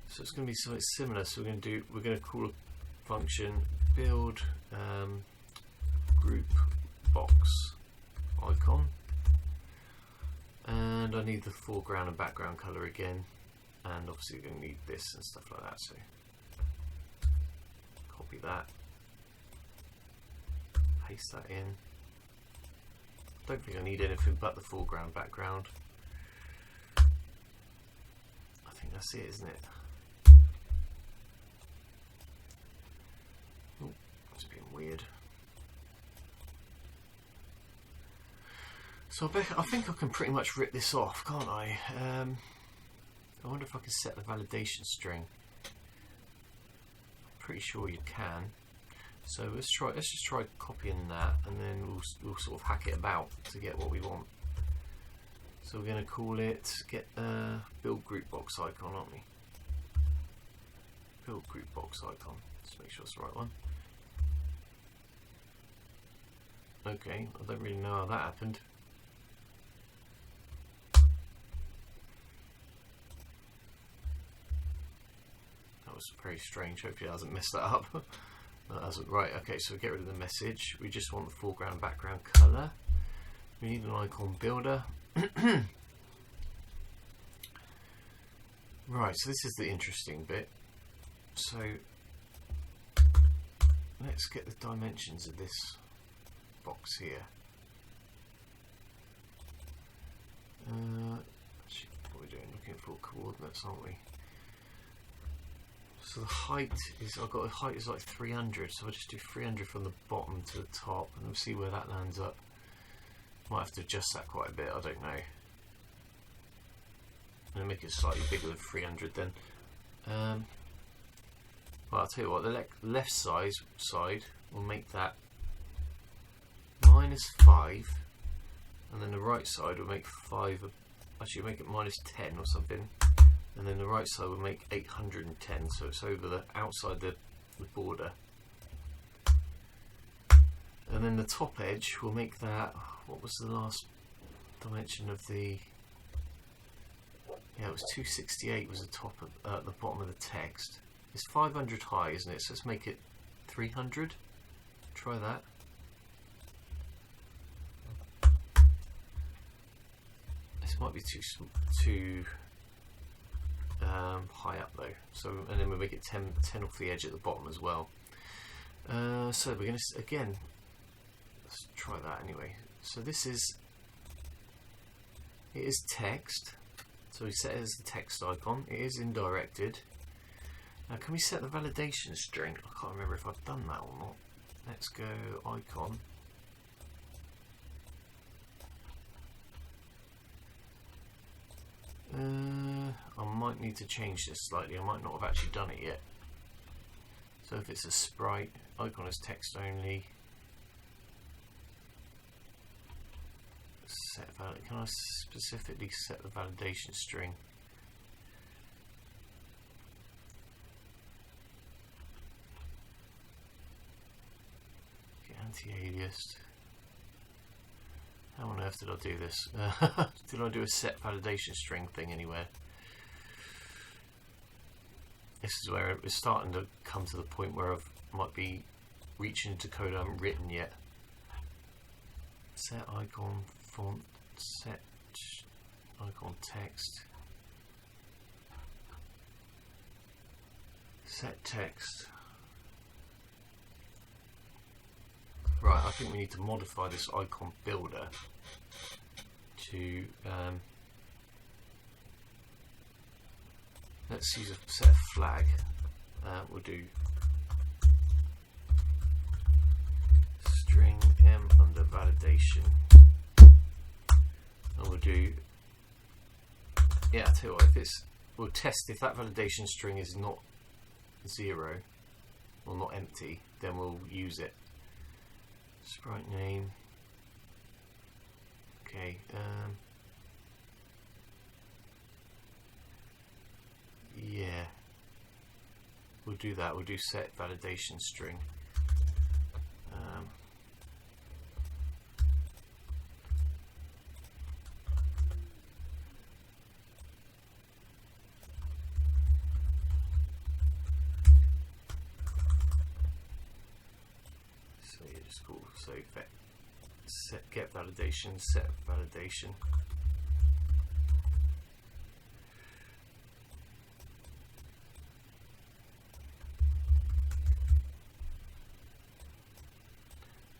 So it's going to be something similar. So we're going to call a function build group box icon. And I need the foreground and background color again, and obviously we're going to need this and stuff like that, so copy that, paste that in. Don't think I need anything but the foreground, background. I think that's it, isn't it? Oh, that's being weird. So I think I can pretty much rip this off, can't I? I wonder if I can set the validation string. I'm pretty sure you can. So let's just try copying that, and then we'll sort of hack it about to get what we want. So we're going to call it build group box icon, aren't we? Build group box icon. Let's make sure it's the right one. Okay, I don't really know how that happened. Was very strange. Hopefully it hasn't messed that up. No, it hasn't. Right, okay, so we get rid of the message. We just want the foreground background color. We need an icon builder. Right, so this is the interesting bit. So let's get the dimensions of this box here. Actually, what are we doing? Looking for coordinates, aren't we? So the height is, I've got a height is like 300, so I'll just do 300 from the bottom to the top, and we'll see where that lands up. Might have to adjust that quite a bit, I don't know. I'm going to make it slightly bigger than 300 then. Well, I'll tell you what, the left side will make that -5, and then the right side will make 5, actually make it -10 or something. And then the right side will make 810, so it's over the outside the border. And then the top edge will make that, what was the last dimension of the, yeah, it was 268 was the top of the bottom of the text. It's 500 high, isn't it? So let's make it 300. try that. This might be too high up though. So, and then we'll make it 10 off the edge at the bottom as well. So we're going to again. Let's try that anyway. So this is. It is text. So we set it as the text icon. It is indirected. Now can we set the validation string? I can't remember if I've done that or not. Let's go icon. I might need to change this slightly. I might not have actually done it yet. So if it's a sprite, icon is text only. Can I specifically set the validation string? Anti-aliased. How on earth did I do this? Did I do a set validation string thing anywhere? This is where it's starting to come to the point where I might be reaching into code I haven't written yet. Set icon font, set icon text, set text. Right, I think we need to modify this icon builder to let's use a set flag. We'll do string m under validation, and we'll do, yeah, I'll tell you what, if it's, we'll test if that validation string is not 0 or not empty, then we'll use it. Sprite name. Okay. Yeah. We'll do that. We'll do set validation string. Cool. So set get validation, set validation.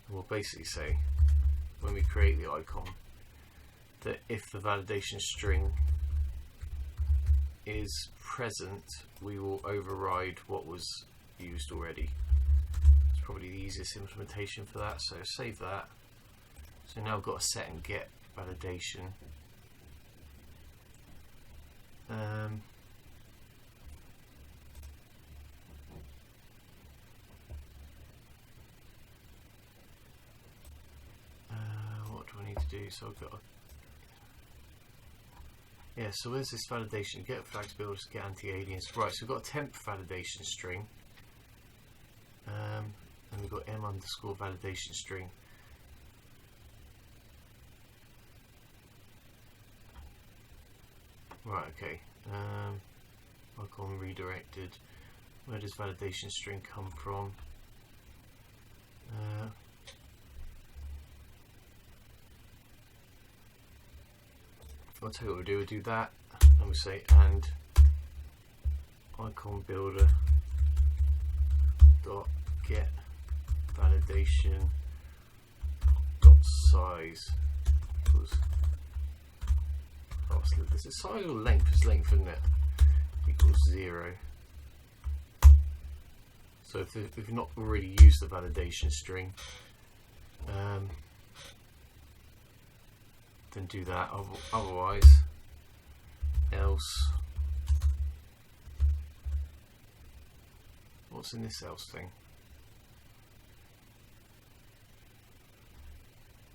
We'll basically say when we create the icon that if the validation string is present, we will override what was used already. Probably the easiest implementation for that, so save that. So now I've got a set and get validation. What do I need to do? So I've got yeah, so where's this validation? Get flags builders, get anti-aliens. Right, so we've got a temp validation string. And we've got m underscore validation string. Right, okay. Icon redirected. Where does validation string come from? I'll tell you what we'll do that, and we'll say and icon builder dot get validation dot size equals, oh, is it size or length? It's length, isn't it? Equals 0. So if we've not already used the validation string, then do that. Otherwise, else. What's in this else thing?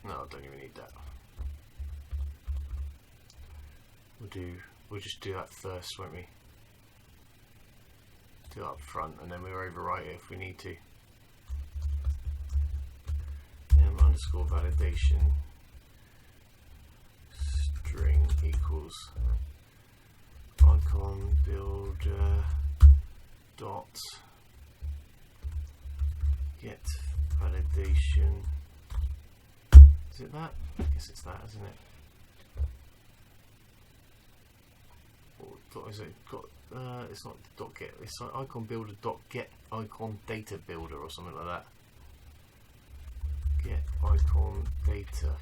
No, I don't even need that. We'll just do that first, won't we? Do it up front, and then we'll overwrite it if we need to. M underscore validation string equals icon builder dot get validation. Is it that? I guess it's that, isn't it? What is it? Got? It's not dot get. It's like icon builder dot get icon data builder or something like that. Get icon data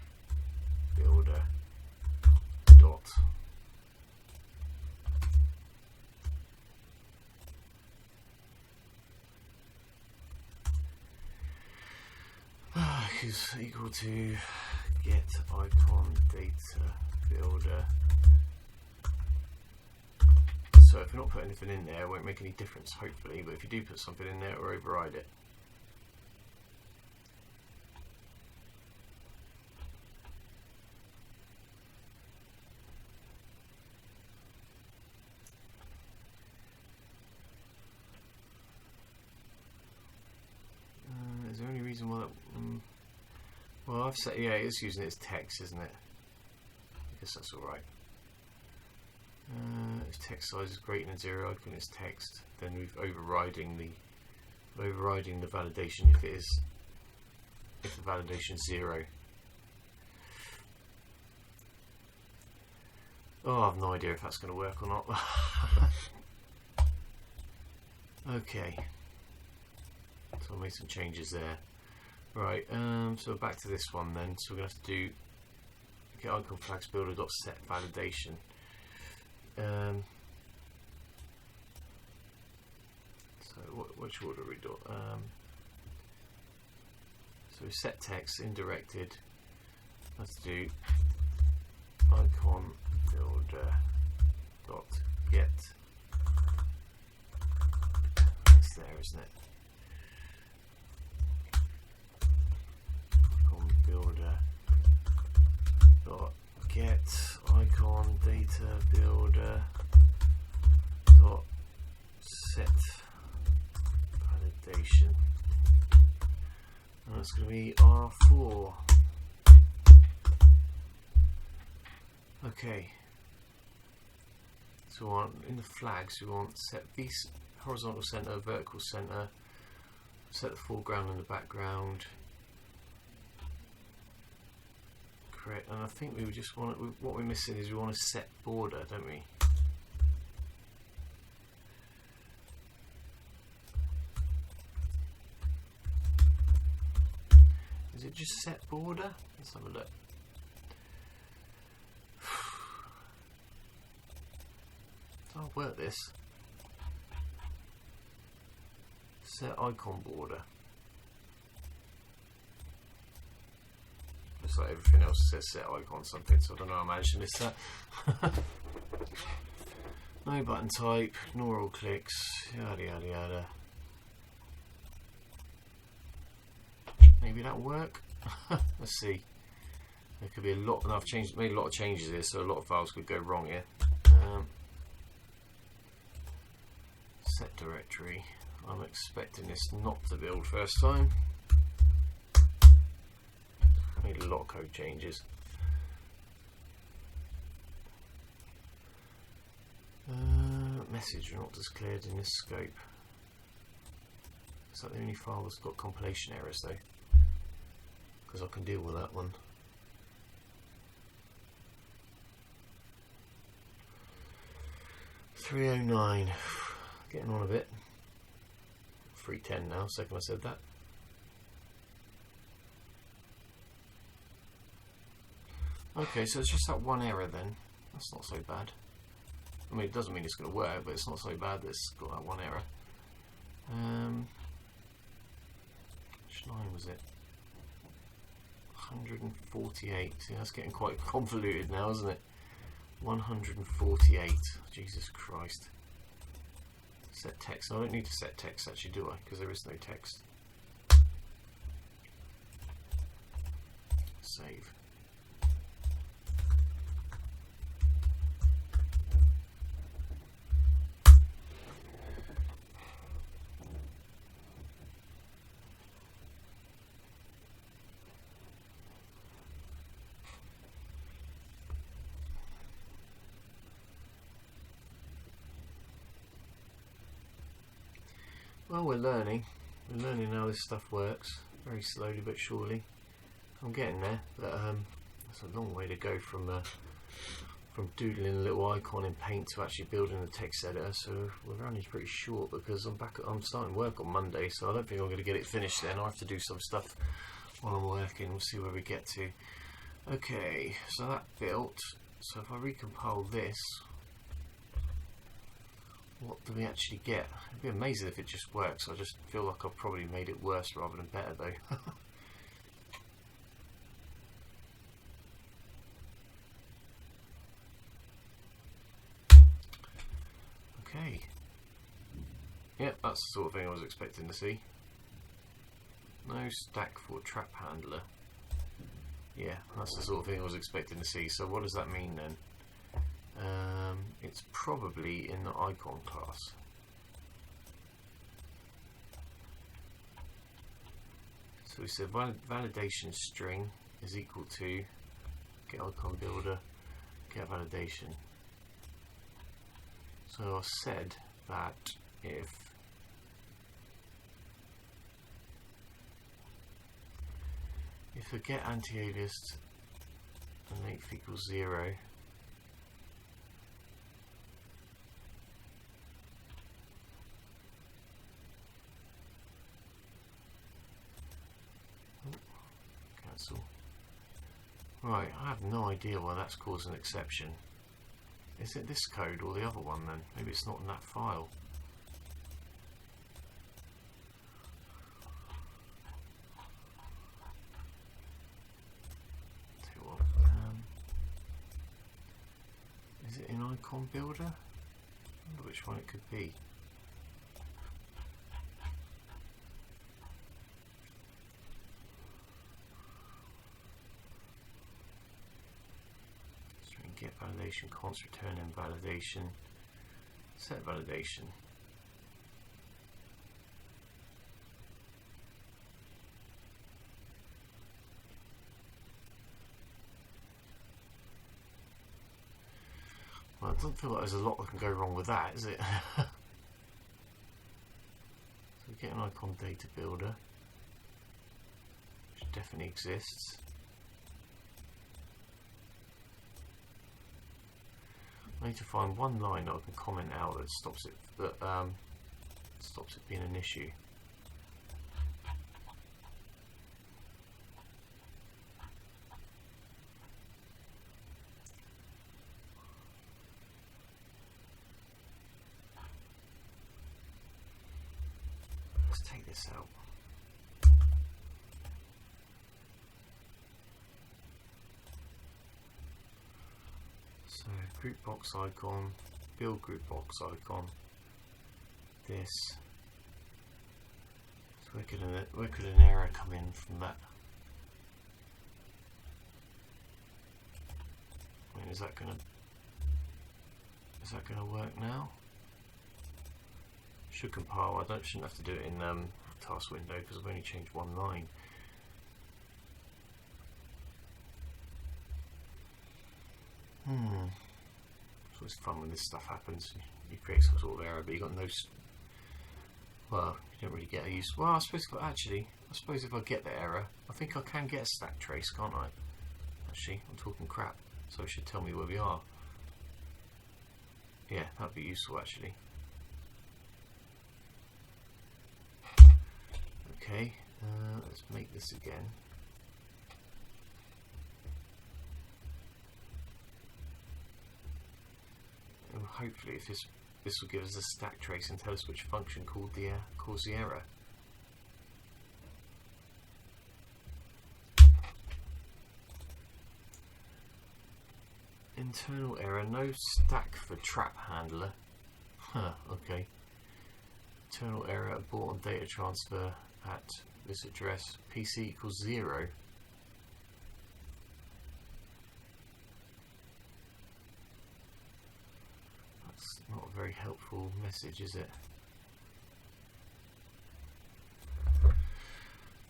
builder dot. Is equal to get icon data builder. So if you're not putting anything in there, it won't make any difference, hopefully, but if you do put something in there, it will override it. Is there any reason why that... well, I've set... yeah, it's using it as text, isn't it? I guess that's alright. If text size is greater than 0, icon is text, then we've overriding the validation if the validation is 0. Oh, I have no idea if that's going to work or not. Okay, so I made some changes there. Right, so back to this one then. So we're going to have to do get icon flags builder dot set validation. So which order we do? So we set text indirected. Let's do icon builder dot get. It's there, isn't it? Icon builder dot get icon data builder dot set validation, and that's going to be R4. Okay, so on in the flags we want set these horizontal center, vertical center, set the foreground and the background. Correct, and I think we just want what we're missing is we want a set border, don't we? Is it just set border? Let's have a look. So I'll work this. Set icon border. Looks like everything else says set icon something, so I don't know how I managed to miss that. No button type, nor all clicks, yada yada yada. Maybe that'll work. Let's see. There could be a lot, and I've made a lot of changes here, so a lot of files could go wrong here. Set directory. I'm expecting this not to build first time. I made a lot of code changes. Message not declared in this scope. Is that the only file that's got compilation errors though? Because I can deal with that one. .309, getting on a bit. 310 now, second I said that. Okay, so it's just that one error then. That's not so bad. I mean, it doesn't mean it's going to work, but it's not so bad that it's got that one error. Which line was it? 148. See, that's getting quite convoluted now, isn't it? 148. Jesus Christ. Set text. I don't need to set text actually, do I? Because there is no text. Save. Well, we're learning how this stuff works. very slowly but surely. I'm getting there, but that's a long way to go from doodling a little icon in Paint to actually building the text editor. So we're only pretty short because I'm starting work on Monday, so I don't think I'm going to get it finished then. I have to do some stuff while I'm working. We'll see where we get to. Okay, so that built. So if I recompile this, what do we actually get? It'd be amazing if it just works. I just feel like I've probably made it worse rather than better though. Okay. Yep, that's the sort of thing I was expecting to see. No stack for trap handler. Yeah, that's the sort of thing I was expecting to see. So what does that mean then? It's probably in the icon class. So we said validation string is equal to get icon builder, get validation. So I said that if I get anti-alias and length equals 0, cancel. Right, I have no idea why that's caused an exception. Is it this code or the other one then? Maybe it's not in that file. Tell you what, is it in icon builder? I wonder which one it could be. Get validation, const return invalidation, set validation. Well, I don't feel like there's a lot that can go wrong with that, is it? So we get an icon data builder, which definitely exists. I need to find one line that I can comment out that stops it being an issue. Let's take this out. So group box icon, build group box icon, this. So where could an error come in from that? I mean, is that gonna work now? Should compile. I shouldn't have to do it in task window because I've only changed one line. So it's fun when this stuff happens. You create some sort of error, but you got no. Well, you don't really get a use. Well, I suppose if I get the error, I think I can get a stack trace, can't I? Actually, I'm talking crap, so it should tell me where we are. Yeah, that'd be useful actually. Okay, let's make this again. And hopefully, if this will give us a stack trace and tell us which function caused the error. Internal error, no stack for trap handler. Huh, okay. Internal error, abort on data transfer at this address, PC equals 0. That's not a very helpful message, is it?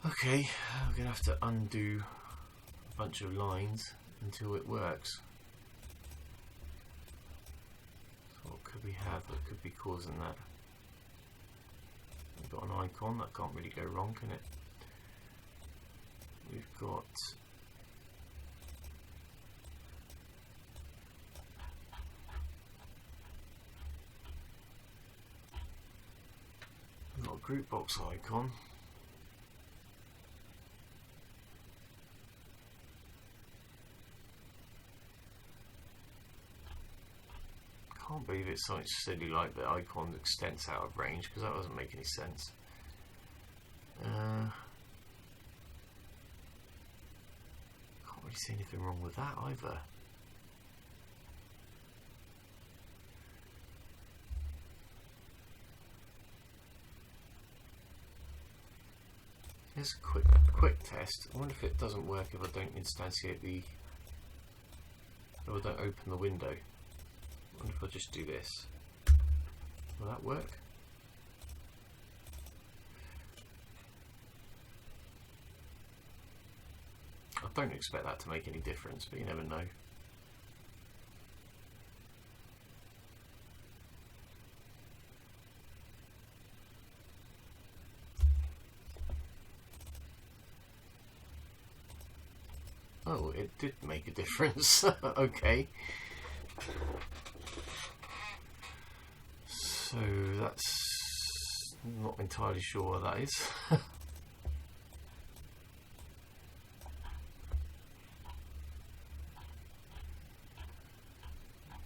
Okay, I'm going to have to undo a bunch of lines until it works. So what could we have that could be causing that? We've got an icon, that can't really go wrong, can it? we've got a group box icon. Can't believe it's something silly like the icon extends out of range, because that doesn't make any sense. Can't really see anything wrong with that either. Here's a quick test. I wonder if it doesn't work if I don't instantiate the, if I don't open the window. I wonder if I just do this. Will that work? I don't expect that to make any difference, but you never know. Oh, it did make a difference. Okay. So that's not entirely sure what that is.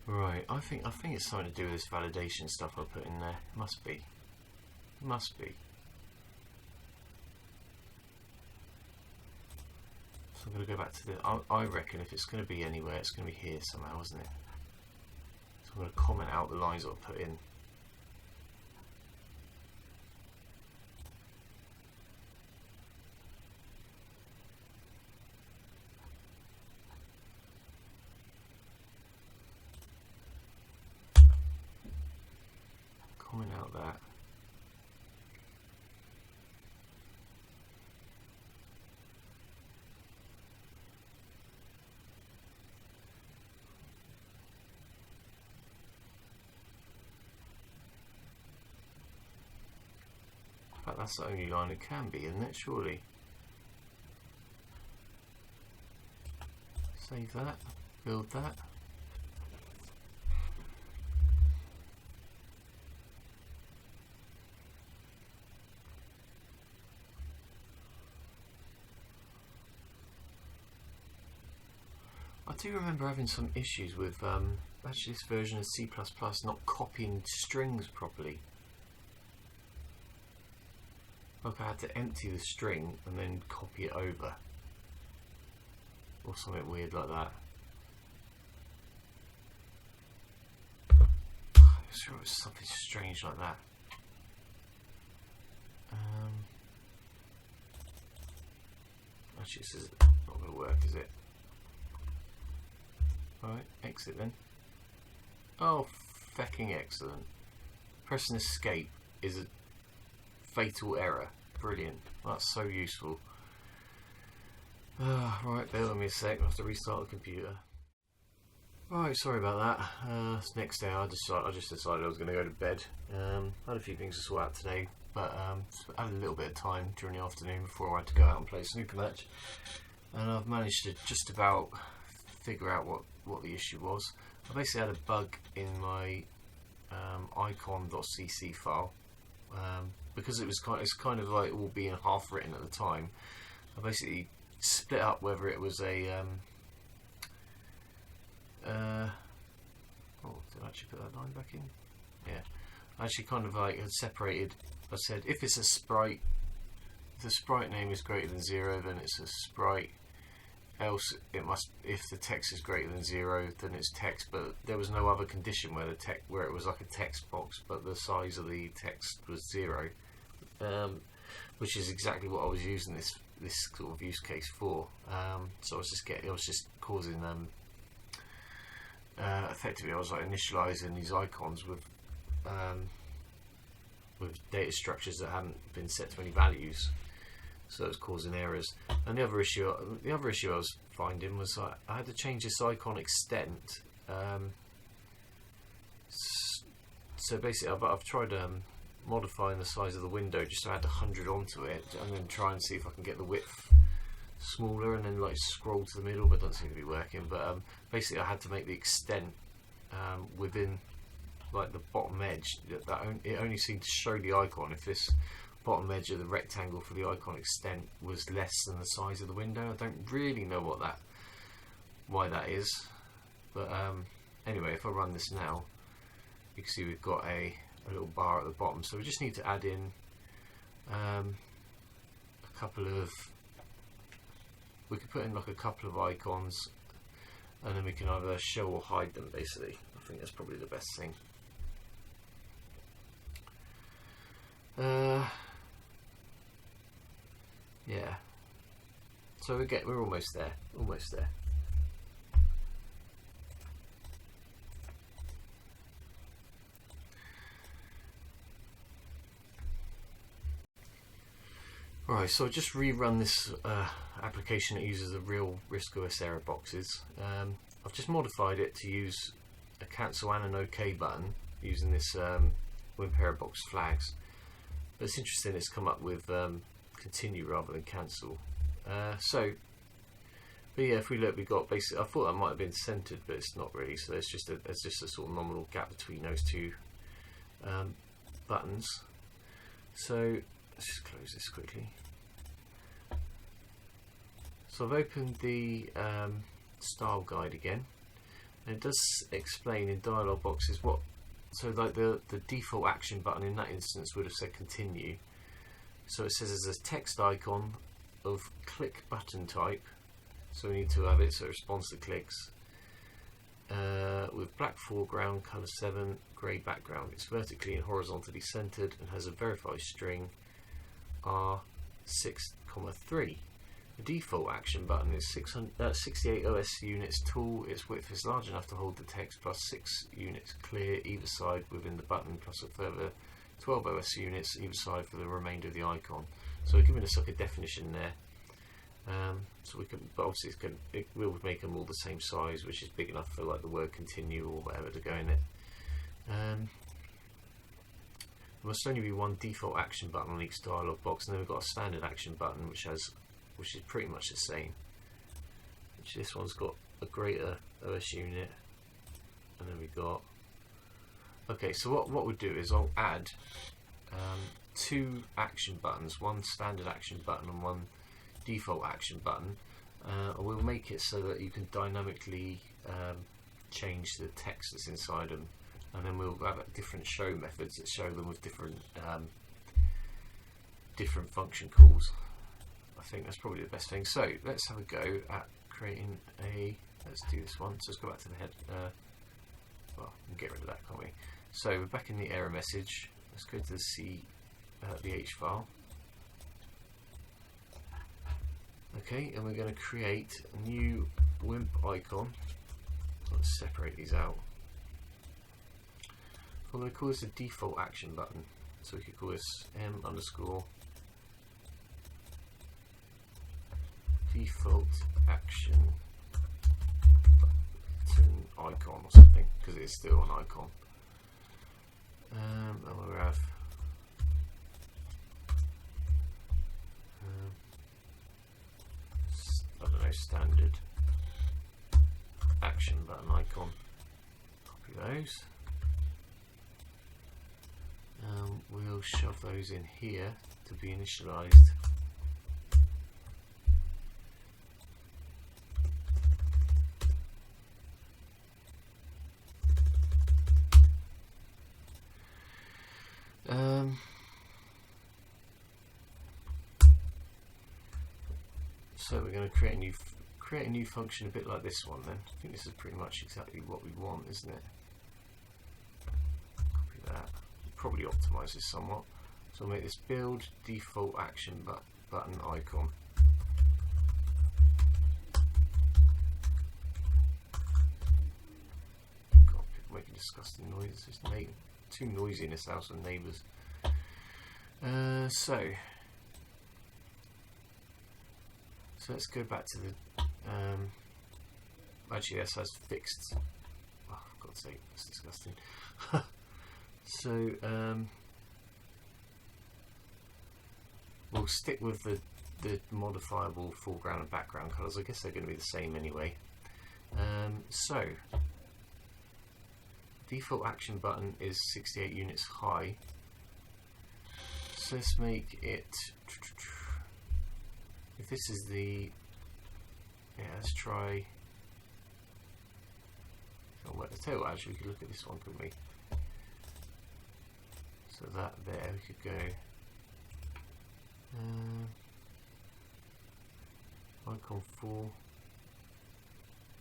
Right, I think it's something to do with this validation stuff I put in there. Must be. Must be. So I'm going to go back to the. I reckon if it's going to be anywhere, it's going to be here somehow, isn't it? So I'm going to comment out the lines I've put in. Comment out that. In fact, that's the only line it can be, isn't it? Surely. Save that. Build that. I do remember having some issues with actually this version of C++ not copying strings properly. Like I had to empty the string and then copy it over, or something weird like that. I'm sure it was something strange like that. Actually, this is not going to work, is it? Right, exit then. Oh, fecking excellent. Pressing escape is a fatal error. Brilliant. That's so useful. Right, bear with me a sec. I have to restart the computer. Right, sorry about that. Next day I just decided I was going to go to bed. Had a few things to sort out today, but I had a little bit of time during the afternoon before I had to go out and play a snooker match. And I've managed to just about figure out what the issue was. I basically had a bug in my icon.cc file, because it's kind of like all being half written at the time. I basically split up whether it was a oh, did I actually put that line back in? Yeah, I actually kind of like had separated. I said if it's a sprite, if the sprite name is greater than 0, then it's a sprite. Else it must, if the text is greater than 0, then it's text. But there was no other condition where where it was like a text box, but the size of the text was 0, which is exactly what I was using this sort of use case for. So I was just causing effectively I was like initializing these icons with data structures that hadn't been set to any values. So it was causing errors. And the other issue I was finding was I had to change this icon extent. So basically, I've tried modifying the size of the window just to add 100 onto it, and then try and see if I can get the width smaller and then like scroll to the middle, but it doesn't seem to be working. But basically I had to make the extent within like the bottom edge, it only seemed to show the icon if this bottom edge of the rectangle for the icon extent was less than the size of the window. I don't really know why that is, but anyway, if I run this now, you can see we've got a little bar at the bottom. So we just need to add in a couple of, we could put in like a couple of icons, and then we can either show or hide them. Basically, I think that's probably the best thing. Yeah, so we're almost there, Right, so I just rerun this application that uses the real RISC OS error boxes. I've just modified it to use a cancel and an OK button using this Wimp error box flags. But it's interesting, it's come up with continue rather than cancel. But yeah, if we look, we got basically, I thought that might have been centered, but it's not really. So there's just a sort of nominal gap between those two buttons. So let's just close this quickly. So I've opened the style guide again, and it does explain in dialog boxes what. So like the default action button in that instance would have said continue. So it says there's a text icon of click button type, so we need to have it so it responds to clicks, with black foreground, color 7, grey background. It's vertically and horizontally centered and has a verified string R6,3. The default action button is 68 OS units tall. Its width is large enough to hold the text plus 6 units clear either side within the button, plus a further 12 OS units either side for the remainder of the icon. So we're giving us like a definition there. So we can, but obviously it will make them all the same size, which is big enough for like the word continue or whatever to go in it. There must only be one default action button on each dialog box, and then we've got a standard action button which is pretty much the same. Which this one's got a greater OS unit, and then we got. Okay, so what we'll do is I'll add two action buttons, one standard action button and one default action button. We'll make it so that you can dynamically change the text that's inside them, and then we'll have different show methods that show them with different function calls. I think that's probably the best thing. So let's have a go at creating a. Let's do this one. So let's go back to the head. Well, we can get rid of that, can't we? So we're back in the error message. Let's go to the H file. Okay, and we're going to create a new Wimp icon. Let's separate these out. I'm going to call this a default action button. So we could call this m_default action button icon or something, because it is still an icon. And we'll have I don't know, standard action button icon. Copy those. We'll shove those in here to be initialized. So we're going to create a new function a bit like this one then. I think this is pretty much exactly what we want, isn't it? Copy that. Probably optimize this somewhat. So we'll make this build default action button icon. God, people making disgusting noises. It's too noisy in this house with neighbours. So let's go back to the. Actually, this has fixed. Oh, for God's sake, that's disgusting. So we'll stick with the the modifiable foreground and background colours. I guess they're going to be the same anyway. So default action button is 68 units high. So let's make it, if this is the, yeah, let's try, oh, well, I tell you what, actually we could look at this one, couldn't we? So that there, we could go icon 4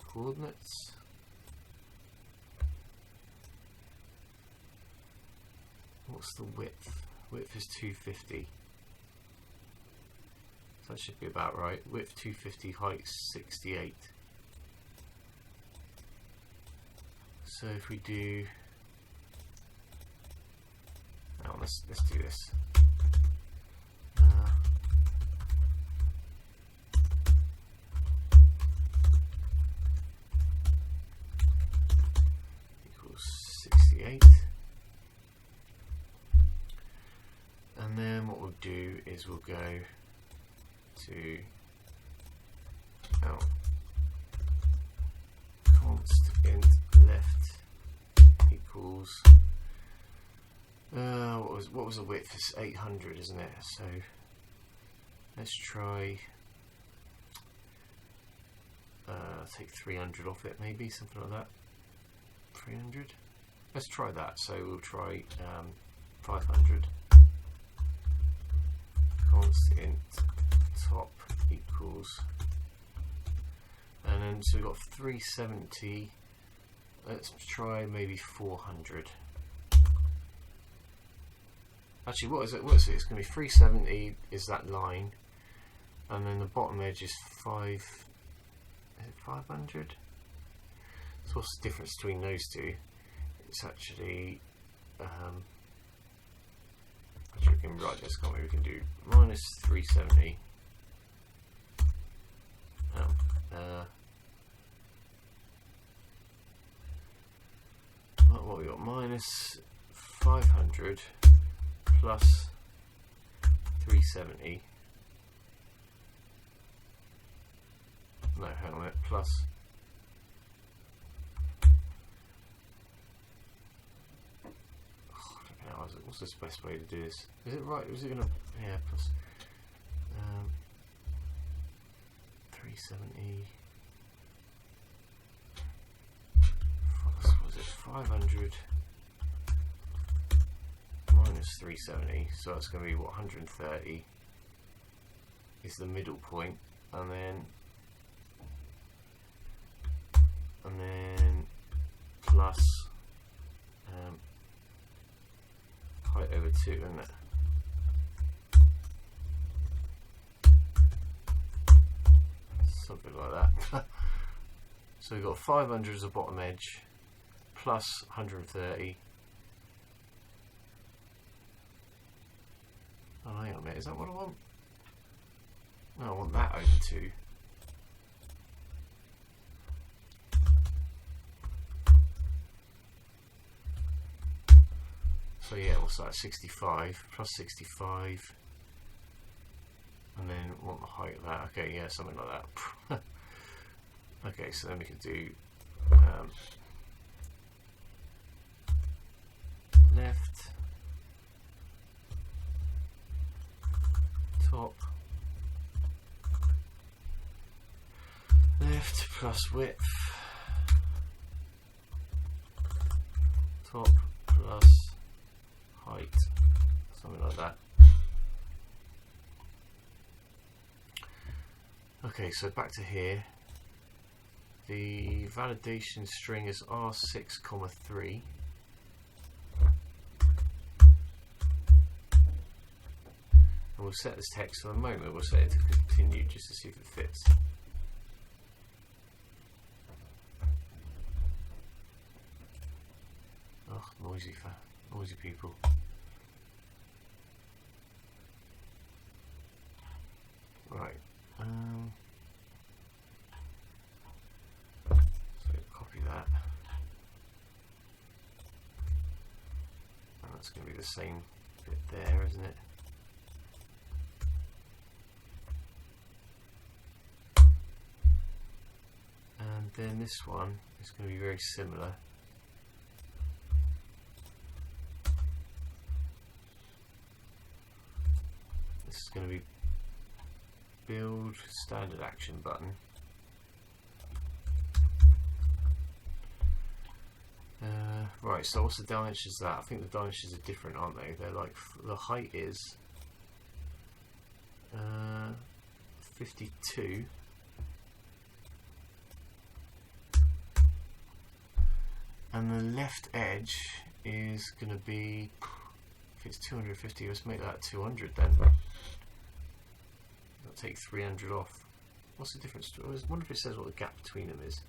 coordinates. What's the width? Width is 250. So that should be about right. Width 250, height 68. So if we do, now let's do this. Equals 68. And then what we'll do is we'll go to const int left equals what was the width? It's 800, isn't it? So let's try take 300 off it, maybe something like that. 300. Let's try that. So we'll try 500. Const int top equals, and then so we've got 370. Let's try maybe 400. Actually, what is it? What is it? It's going to be 370 is that line, and then the bottom edge is 500. So what's the difference between those two? It's actually actually we can write this, can't we? We can do minus 370. What we got? Minus 500 plus 370. No, hang on a minute. Plus. What's the best way to do this? Is it right? Is it going to? Yeah, plus 370. Plus, what is it? 500 minus 370. So that's going to be what, 130 is the middle point, and then plus height over 2, isn't it? Something like that. So we've got 500 as a bottom edge, plus 130. Oh, hang on a minute, is that what I want? No, I want that over 2. So yeah, we'll start at 65 plus 65, and then want the height of that. Okay, yeah, something like that. Okay, so then we can do left, top, left plus width, top plus height, something like that. Okay, so back to here. The validation string is R6,3. And we'll set this text for the moment. We'll set it to continue just to see if it fits. Oh, noisy people. Right. So copy that. And that's going to be the same bit there, isn't it? then this one is going to be very similar. This is going to be build standard action button. Right, so what's the dimensions of that? I think the dimensions are different, aren't they? They're like, the height is 52, and the left edge is going to be, if it's 250, let's make that 200 then. I'll take 300 off. What's the difference? I wonder if it says what the gap between them is.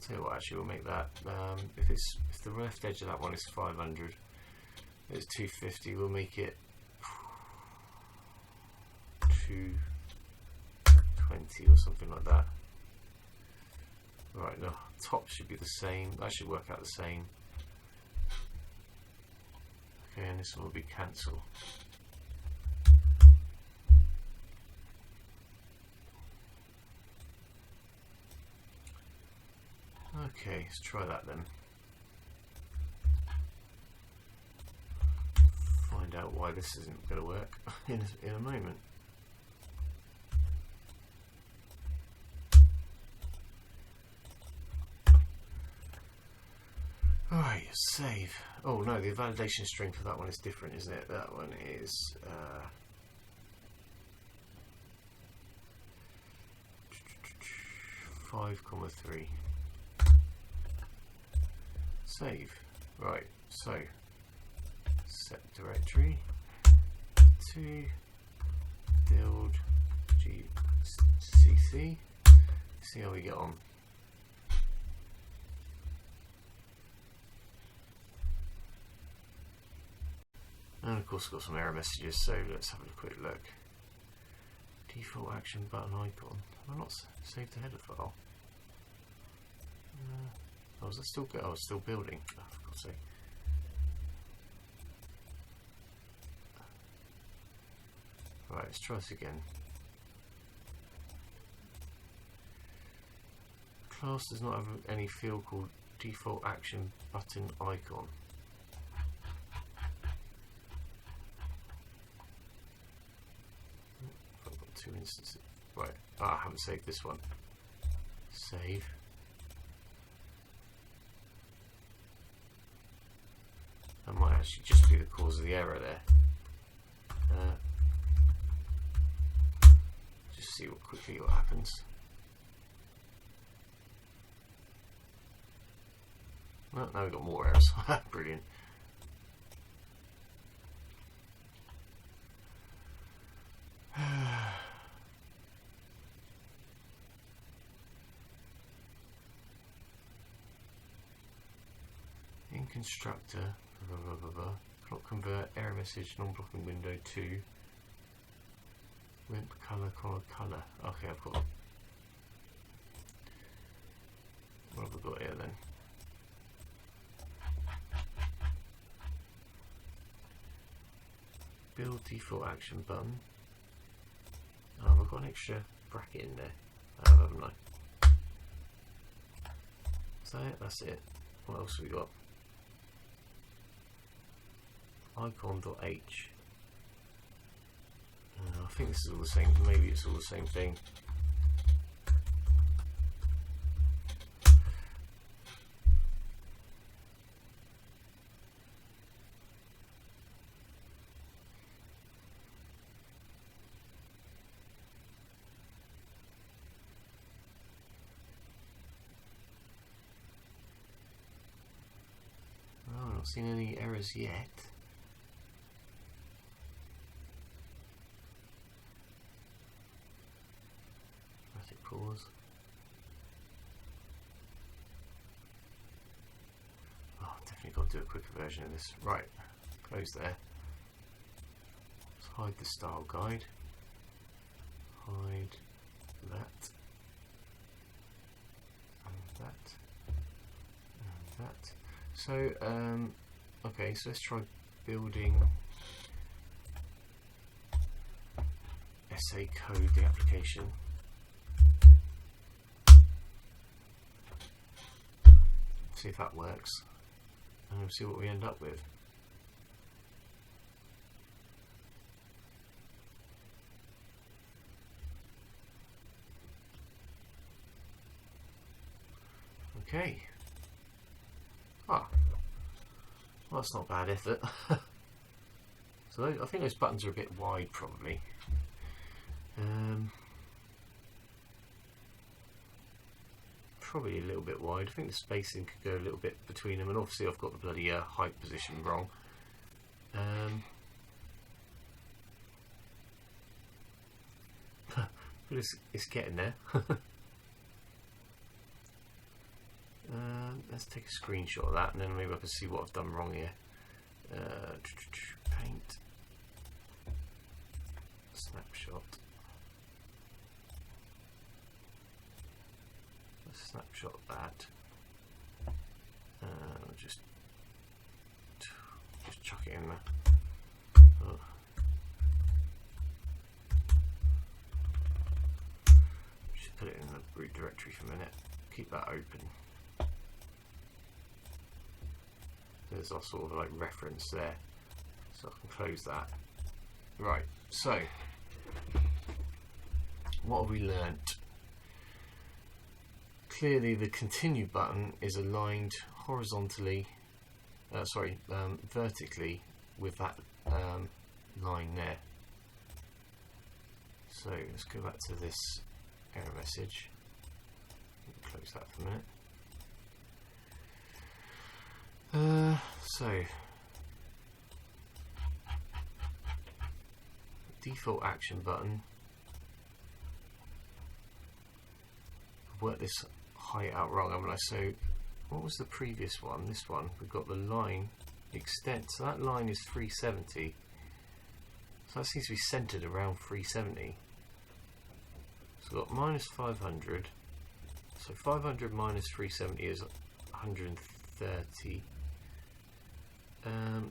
Tell you what, actually we'll make that, if the left edge of that one is 500, it's 250, we'll make it 220 or something like that. Right, the top should be the same, that should work out the same. Okay, and this one will be cancel. Okay, let's try that then. Find out why this isn't going to work in a moment. Alright, save. Oh no, the validation string for that one is different, isn't it? That one is 5,3. Save. Right, so set directory to build gcc. See how we get on. And of course, got some error messages, so let's have a quick look. Default action button icon. Have I not saved the header file? Oh, is that still go? Oh, it's still building. Oh, for God's sake. Right, let's try this again. Class does not have any field called default action button icon. I've got 2 instances. Right, I haven't saved this one. Save. That might actually just be the cause of the error there. Just see quickly what happens. Well, now we've got more errors. Brilliant. In constructor, clock convert, error message, non-blocking window to Wimp color. Okay, I've got. What have we got here then? Build default action button. Oh, I've got an extra bracket in there. Oh, haven't I? Is that it? That's it. What else have we got? Icon.h. I think this is all the same. Maybe it's all the same thing. Oh, I've not seen any errors yet. Pause. Oh, definitely got to do a quicker version of this. Right, close there. Let's hide the style guide. Hide that. And that. And that. So, okay, so let's try building SACode the application. See if that works, and we'll see what we end up with. Okay. Ah, well, that's not bad effort. So I think those buttons are a bit wide, probably. Probably a little bit wide. I think the spacing could go a little bit between them, and obviously I've got the bloody height position wrong. But it's getting there. Let's take a screenshot of that, and then maybe I can see what I've done wrong here. Paint. Snapshot. Let's snapshot that. Just chuck it in there. Oh. Just put it in the root directory for a minute. Keep that open. There's our sort of like reference there, so I can close that. Right, so what have we learnt? Clearly the continue button is aligned horizontally, vertically with that line there. So let's go back to this error message. Close that for a minute. So default action button. I've worked this height out wrong, haven't I? So what was the previous one? This one, we've got the line extent. So that line is 370. So that seems to be centered around 370. So we've got minus 500. So 500 minus 370 is 130.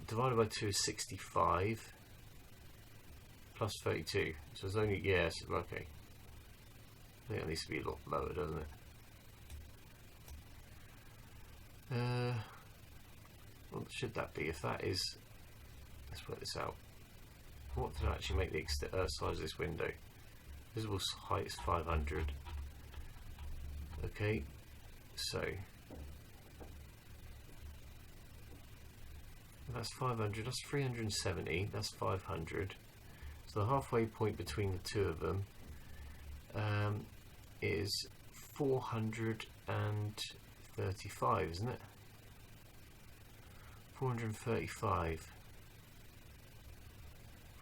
Divided by 2 is 65 plus 32. So it's only, yes, okay. I think it needs to be a lot lower, doesn't it? What should that be? If that is, let's work this out. What did I actually make the size of this window? Visible height is 500. Okay, so that's 500, that's 370, that's 500. So the halfway point between the two of them is 435, isn't it? 435.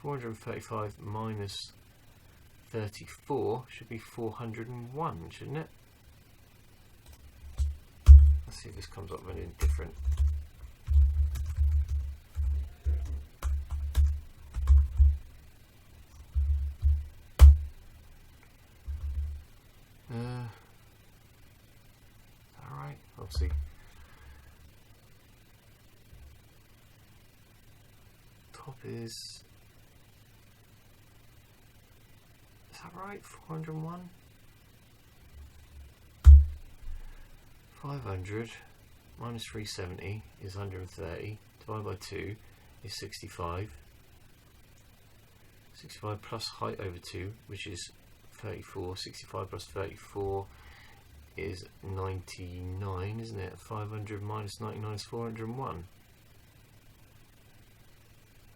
435 minus 34 should be 401, shouldn't it? Let's see if this comes up with anything different. Alright, I'll see. Top is that right? 401? 500 minus 370 is 130. Divided by 2 is 65. 65 plus height over 2, which is 34. 65 plus 34 is 99, isn't it? 500 minus 99 is 401.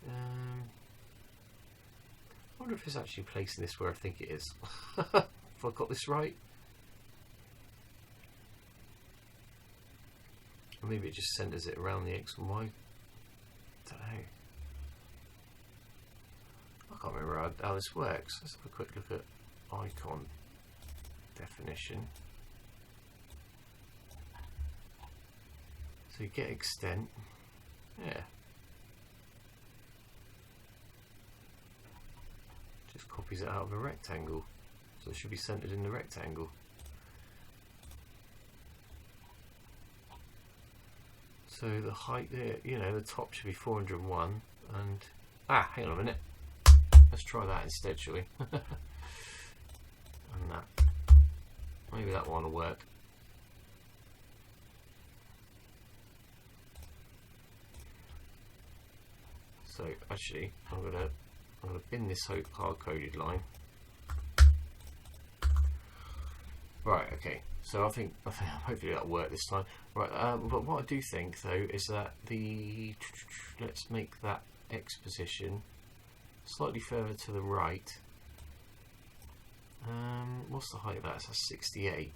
I wonder if it's actually placing this where I think it is. Have I got this right? Or maybe it just centers it around the X and Y. I don't know. I can't remember how this works. Let's have a quick look at icon definition. So you get extent. Yeah. Just copies it out of a rectangle. So it should be centered in the rectangle. So the height there, you know, the top should be 401 and hang on a minute. Let's try that instead, shall we? And that. Maybe that one will work. So actually, I'm gonna bin this hard-coded line. Right. Okay. So I think hopefully that'll work this time. Right. But what I do think though is that let's make that X position slightly further to the right. What's the height of that? It's 68.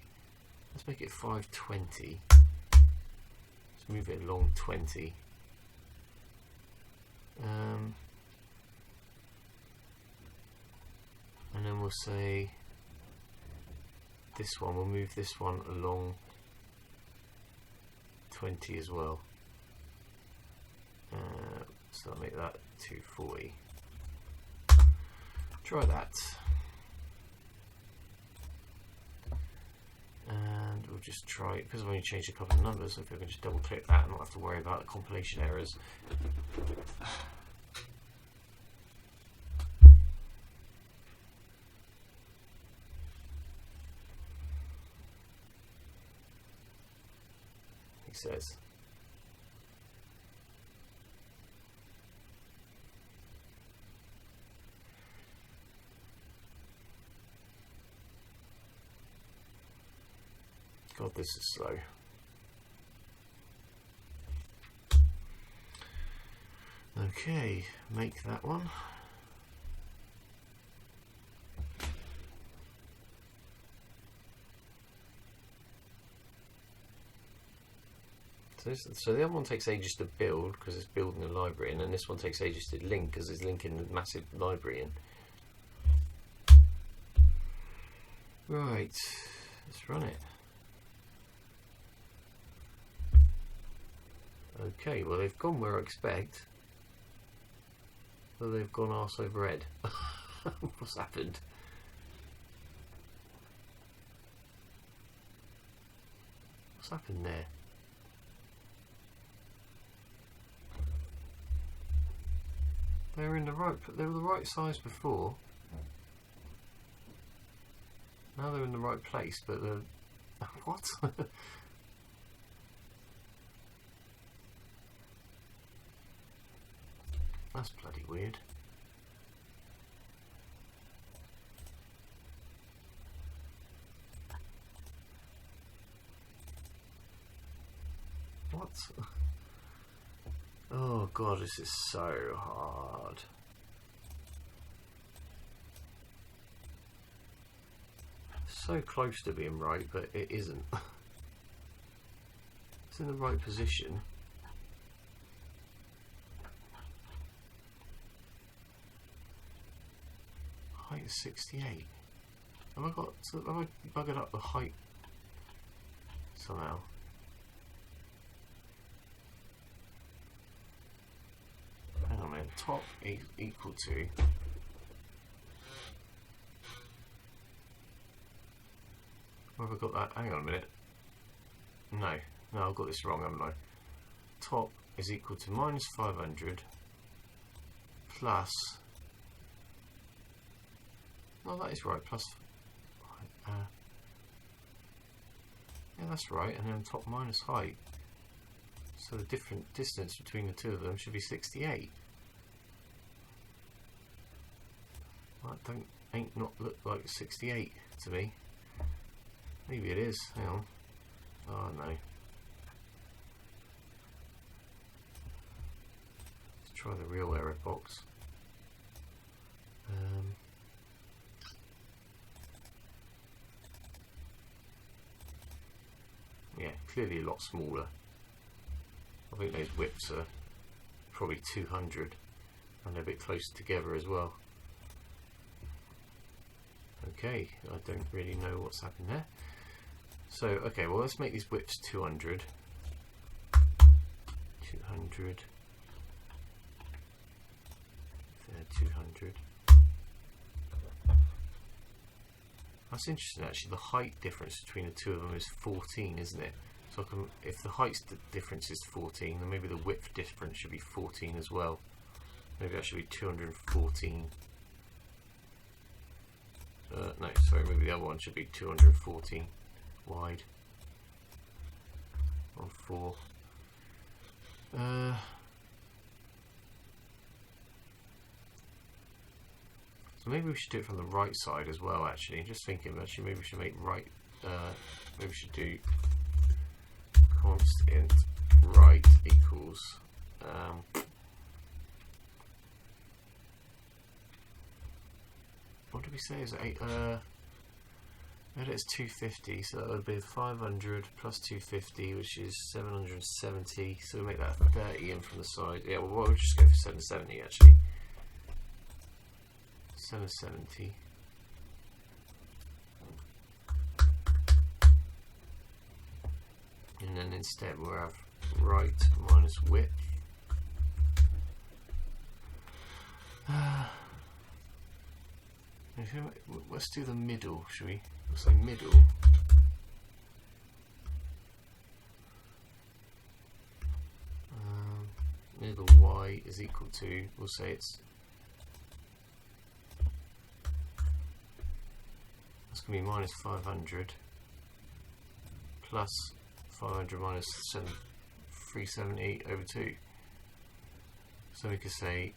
Let's make it 520. Let's move it along 20. And then we'll say this one, we'll move this one along 20 as well. So I'll make that 240. Try that. And we'll just try it, because I've only changed a couple of numbers, so if I can just double click that and not have to worry about the compilation errors. He says. God, this is slow. Okay, make that one. So the other one takes ages to build because it's building a library, and then this one takes ages to link because it's linking the massive library in. Right, let's run it. Okay, well they've gone where I expect. Well, they've gone arse over head. What's happened? What's happened there? They were the right size before. Now they're in the right place, but they're what? That's bloody weird. What? Oh god, this is so hard. So close to being right, but it isn't. It's in the right position. Height is 68. Have I buggered up the height somehow? Hang on a minute. Top equal to. Where have I got that? Hang on a minute. No, I've got this wrong, haven't I? Top is equal to minus 500 plus. No, that is right. Plus. Yeah, that's right. And then top minus height. So the different distance between the two of them should be 68. That ain't not look like 68 to me. Maybe it is. Hang on. Oh no. Let's try the real error box. Yeah, clearly a lot smaller. I think those whips are probably 200 and they're a bit closer together as well. Okay, I don't really know what's happened there. So, okay, well let's make these whips 200. 200. There, 200. That's interesting actually, the height difference between the two of them is 14, isn't it? So I can, if the height difference is 14, then maybe the width difference should be 14 as well. Maybe that should be 214 no, sorry, maybe the other one should be 240 wide on 4. So maybe we should do it from the right side as well. Actually, just thinking. Actually, maybe we should make right. Maybe we should do const int right equals. What did we say? Is it 8? It's 250, so that would be 500 plus 250, which is 770. So we make that 30 in from the side. Yeah, well, we'll just go for 770 actually. 770. And then instead we'll have right minus width. Let's do the middle, shall we? We'll say middle. Middle y is equal to, we'll say it's going to be minus 500 plus 500 minus 370 over 2. So we could say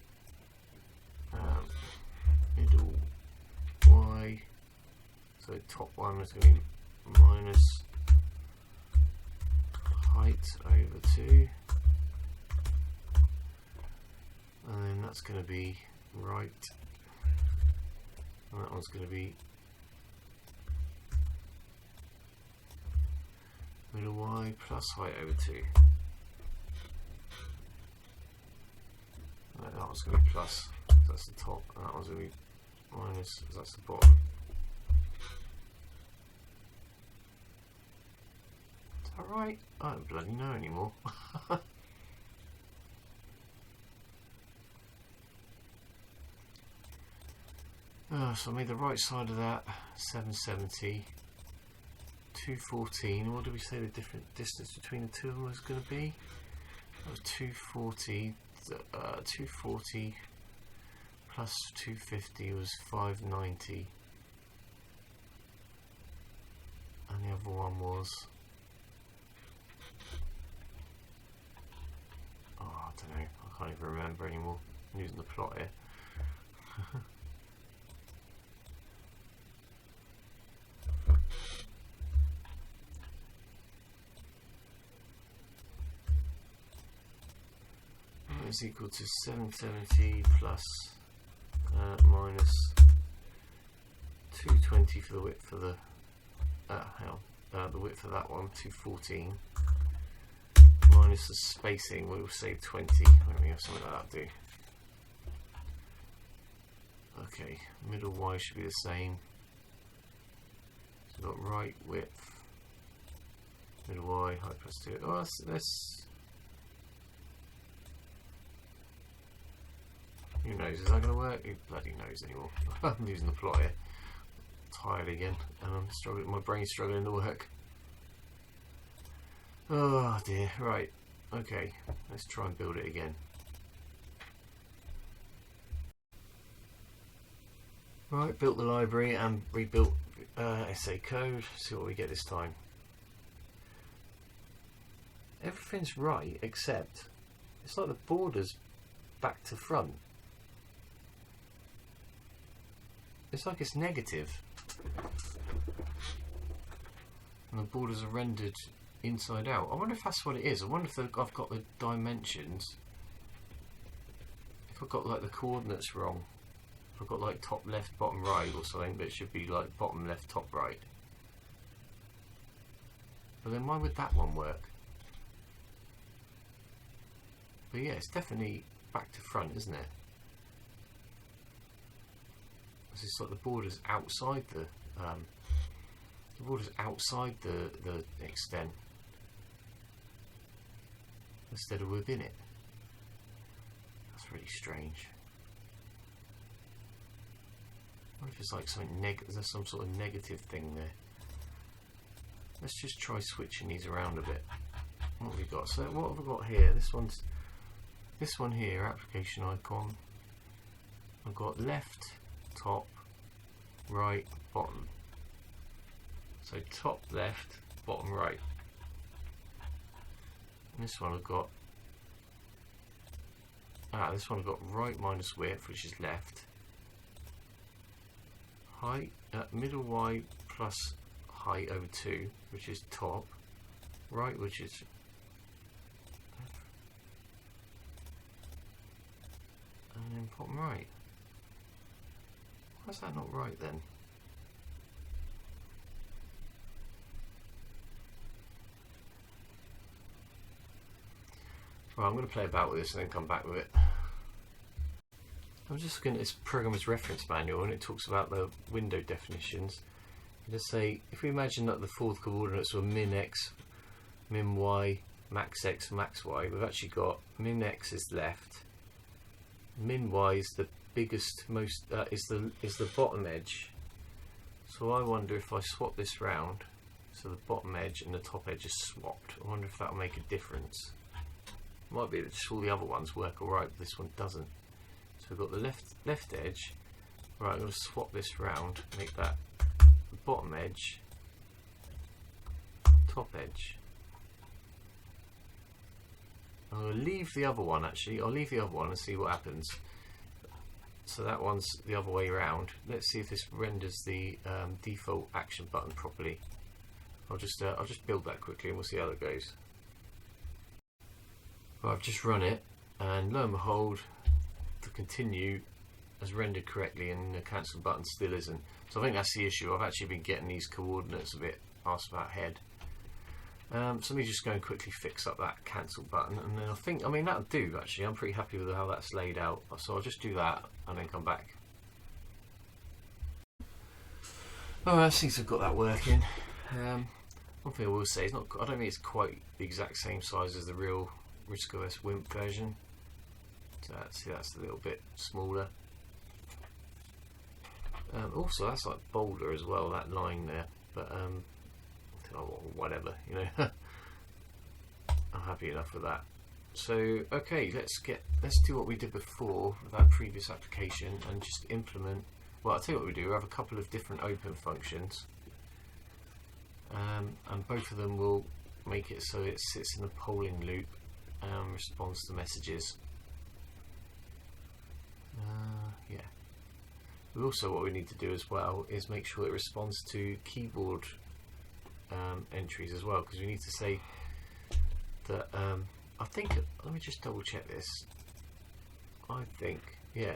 middle y, so top one is going to be minus height over 2, and then that's going to be right, and that one's going to be middle y plus height over 2. And that one's going to be plus, that's the top, and that one's going to be minus, that's the bottom. Is that right? I don't bloody know anymore. So I made the right side of that 770. 214. What did we say the different distance between the two of them was going to be? That was 240. 240 plus 250 was 590, and the other one was, oh, I don't know. I can't even remember anymore. I'm using the plot here. Is equal to 770 plus minus 220 for the width for the the width of that one, 214, minus the spacing, we'll say 20. Let me have something like that do. Okay, middle y should be the same. So we've got right width, middle y, height plus 2. Oh, that's who knows, is that going to work? Who bloody knows anymore? I'm using the plot here. Tired again, and I'm struggling, my brain's struggling to work. Oh dear, right, okay, let's try and build it again. Right, built the library and rebuilt SACode, see what we get this time. Everything's right, except it's like the border's back to front. It's like it's negative, and the borders are rendered inside out. I wonder if that's what it is. I wonder if I've got the dimensions, if I've got like the coordinates wrong. If I've got like top left, bottom right or something, but it should be like bottom left, top right. But then why would that one work? But yeah, it's definitely back to front, isn't it? It's like the border's outside the extent instead of within it. That's really strange. I wonder if it's like something there's some sort of negative thing there. Let's just try switching these around a bit. What have we got? So what have we got here? This one here, application icon. I've got left top, right, bottom. So top left, bottom right. And this one I've got, this one I've got right minus width, which is left. Height, middle Y plus height over 2, which is top. Right, which is left. And then bottom right. Why is that not right then? Right, I'm going to play about with this and then come back with it. I'm just looking at this programmer's reference manual, and it talks about the window definitions. Let's say, if we imagine that the fourth coordinates were min x, min y, max x, max y, we've actually got min x is left, min y is the biggest, most is the bottom edge. So I wonder if I swap this round, so the bottom edge and the top edge is swapped. I wonder if that will make a difference. Might be that just all the other ones work alright, but this one doesn't. So we've got the left edge. Right, I'm going to swap this round, make that the bottom edge, top edge. I'm going to leave the other one actually. I'll leave the other one and see what happens. So that one's the other way around. Let's see if this renders the default action button properly. I'll just build that quickly and we'll see how it goes. Well, I've just run it, and lo and behold, the continue has rendered correctly and the cancel button still isn't. So I think that's the issue. I've actually been getting these coordinates a bit arse about head. So let me just go and quickly fix up that cancel button, and then I mean that'll do actually. I'm pretty happy with how that's laid out. So I'll just do that and then come back. Alright, I think I've got that working. One thing I will say is I don't think it's quite the exact same size as the real RISC OS Wimp version. So that's a little bit smaller. Also, that's like bolder as well, that line there. But whatever, you know. I'm happy enough with that. So okay, let's do what we did before with our previous application and just implement. Well, I'll tell you what we do. We have a couple of different open functions, and both of them will make it so it sits in a polling loop and responds to messages. Yeah. But also, what we need to do as well is make sure it responds to keyboard entries as well, because we need to say that I think, let me just double check this. I think, yeah,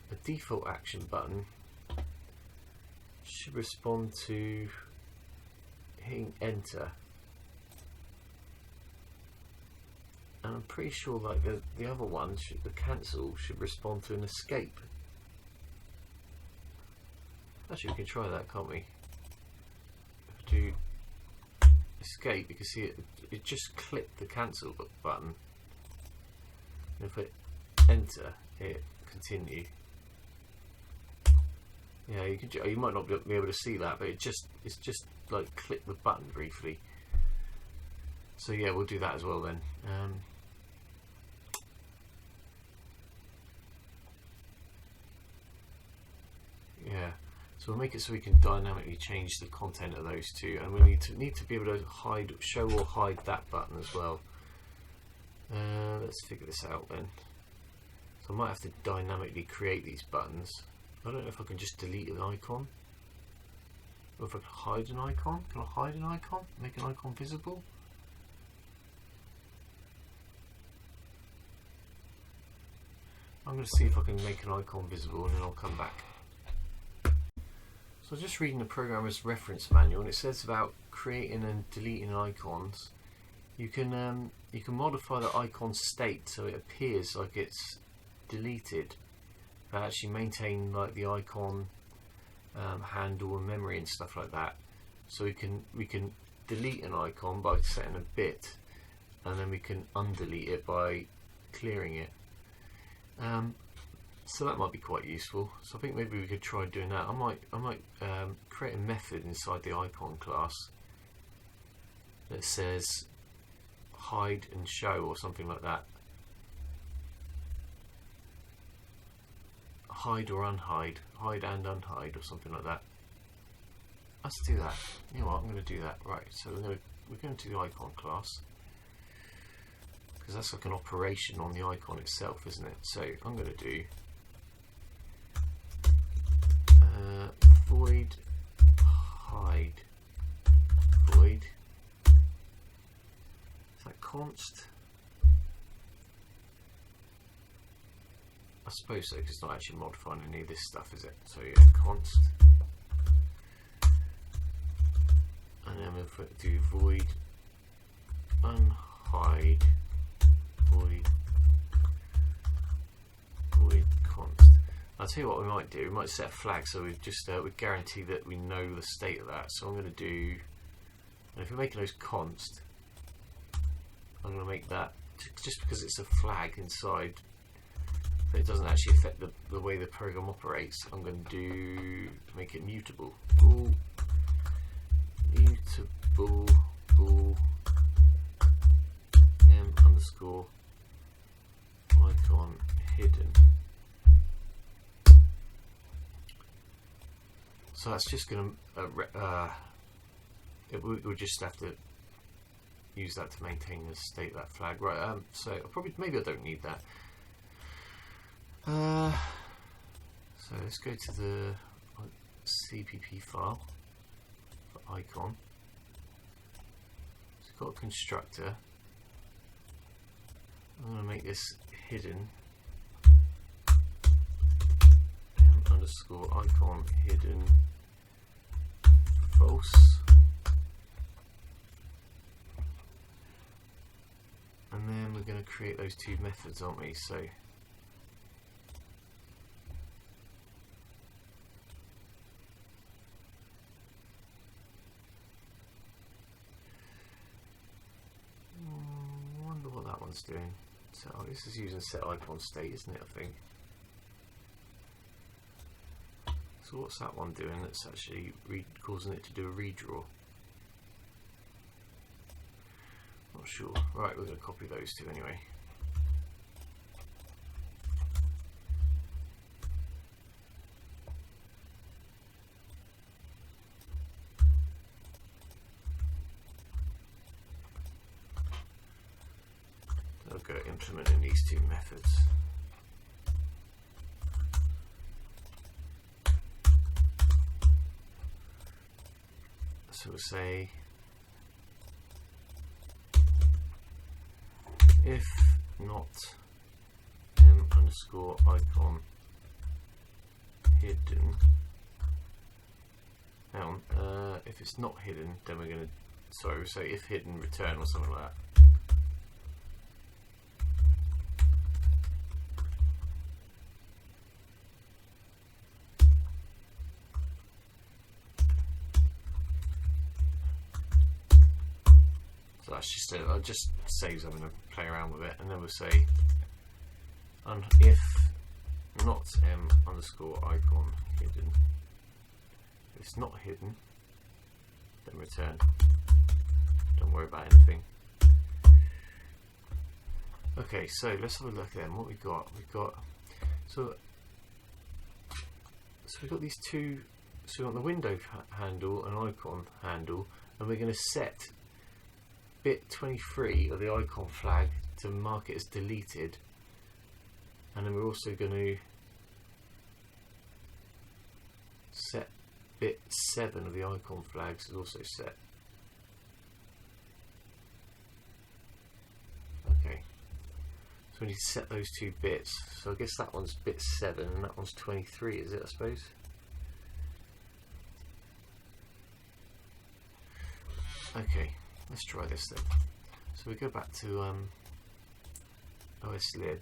the default action button should respond to hitting enter, and I'm pretty sure like the other one, the cancel, should respond to an escape. Actually, we can try that, can't we? If we do escape, you can see it just clicked the cancel button. And if I enter, hit continue. Yeah, you might not be able to see that, but it's just like click the button briefly. So yeah, we'll do that as well then. Yeah. So we'll make it so we can dynamically change the content of those two, and we need to be able to show or hide that button as well. Let's figure this out then. So I might have to dynamically create these buttons. I don't know if I can just delete an icon, or if I can hide an icon. Can I hide an icon? Make an icon visible? I'm going to see if I can make an icon visible, and then I'll come back. So I was just reading the programmer's reference manual, and it says about creating and deleting icons. You can modify the icon's state so it appears like it's deleted, but actually maintain like the icon handle and memory and stuff like that. So we can delete an icon by setting a bit, and then we can undelete it by clearing it. So that might be quite useful. So I think maybe we could try doing that. I might create a method inside the icon class that says hide and show or something like that. hide or unhide, hide and unhide, or something like that. Let's do that. You know what? I'm going to do that. Right. So we're going to the icon class, because that's like an operation on the icon itself, isn't it? So I'm going to do void hide void. Is that const? I suppose so, because it's not actually modifying any of this stuff, is it? So yeah, const. And then we'll do void unhide void const. I'll tell you what we might do. We might set a flag so we just we guarantee that we know the state of that. So I'm going to do, and if we're making those const, I'm going to make that just because it's a flag inside, but it doesn't actually affect the way the program operates. I'm going to make it mutable. Mutable bool m underscore icon hidden. So that's just going to we'll just have to use that to maintain the state of that flag, right? So maybe I don't need that. So let's go to the CPP file for icon. So we've got a constructor. I'm going to make this hidden underscore icon hidden false, and then we're going to create those two methods, aren't we? So I wonder what that one's doing. So this is using set icon state, isn't it? I think. So what's that one doing that's actually causing it to do a redraw? Not sure. Right, we're going to copy those two anyway. I'll go implementing these two methods. So we'll say if not m underscore icon hidden. Now, if it's not hidden, then we're going to, we'll say if hidden return or something like that. So that's just I'll just save. I'm going to play around with it, and then we'll say if not m underscore icon hidden. If it's not hidden, then return. Don't worry about anything. Okay, so let's have a look then. What we got? So we've got these two. So we want the window handle and icon handle, and we're going to set bit 23 of the icon flag to mark it as deleted, and then we're also going to set bit 7 of the icon flags is also set. Okay, so we need to set those two bits. So I guess that one's bit 7 and that one's 23, is it, I suppose? Okay, let's try this then. So we go back to SALib.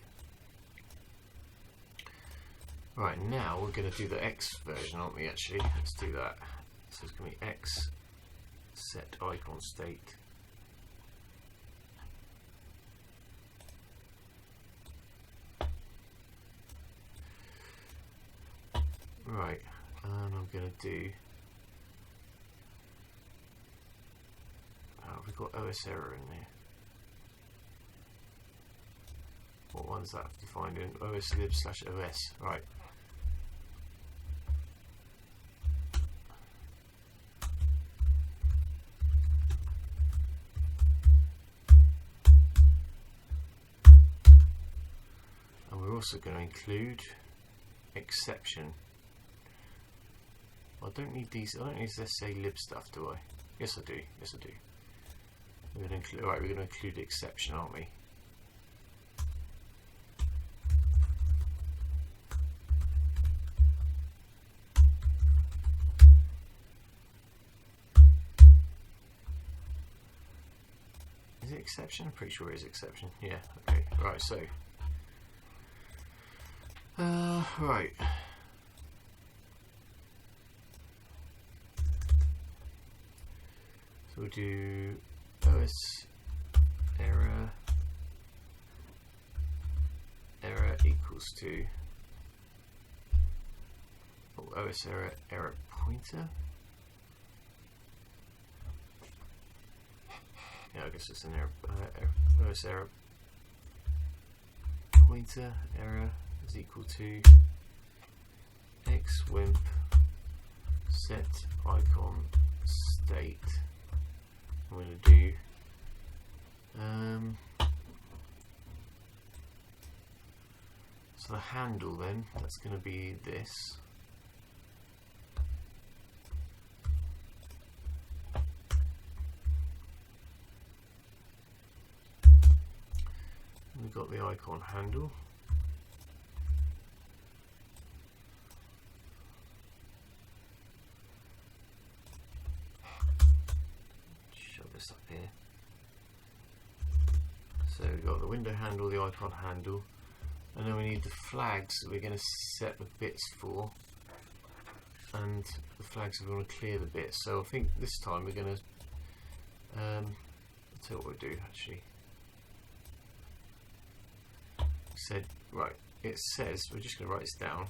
Right, now we're going to do the X version, aren't we, actually? Let's do that. So it's going to be X set icon state. Right, and I'm going to do, we've got OS error in there. What one's that defined in? OSLib/OS, right. also going to include exception. I don't need these. I don't need this SALib stuff, do I? Yes, I do. Yes, I do. We're going to include. Right, we're going to include exception, aren't we? Is it exception? I'm pretty sure it is exception. Yeah. Okay. Right. So. Right. So we'll do OS error equals to OS error pointer. Yeah, I guess it's an error. OS error pointer error is equal to x wimp set icon state. I'm going to do so the handle then, that's going to be this. We've got the icon handle. Up here. So we've got the window handle, the icon handle, and then we need the flags that we're going to set the bits for, and the flags that we want to clear the bits. So I think this time we're going to I'll tell you what we'll do actually. Said right, it says, we're just going to write this down,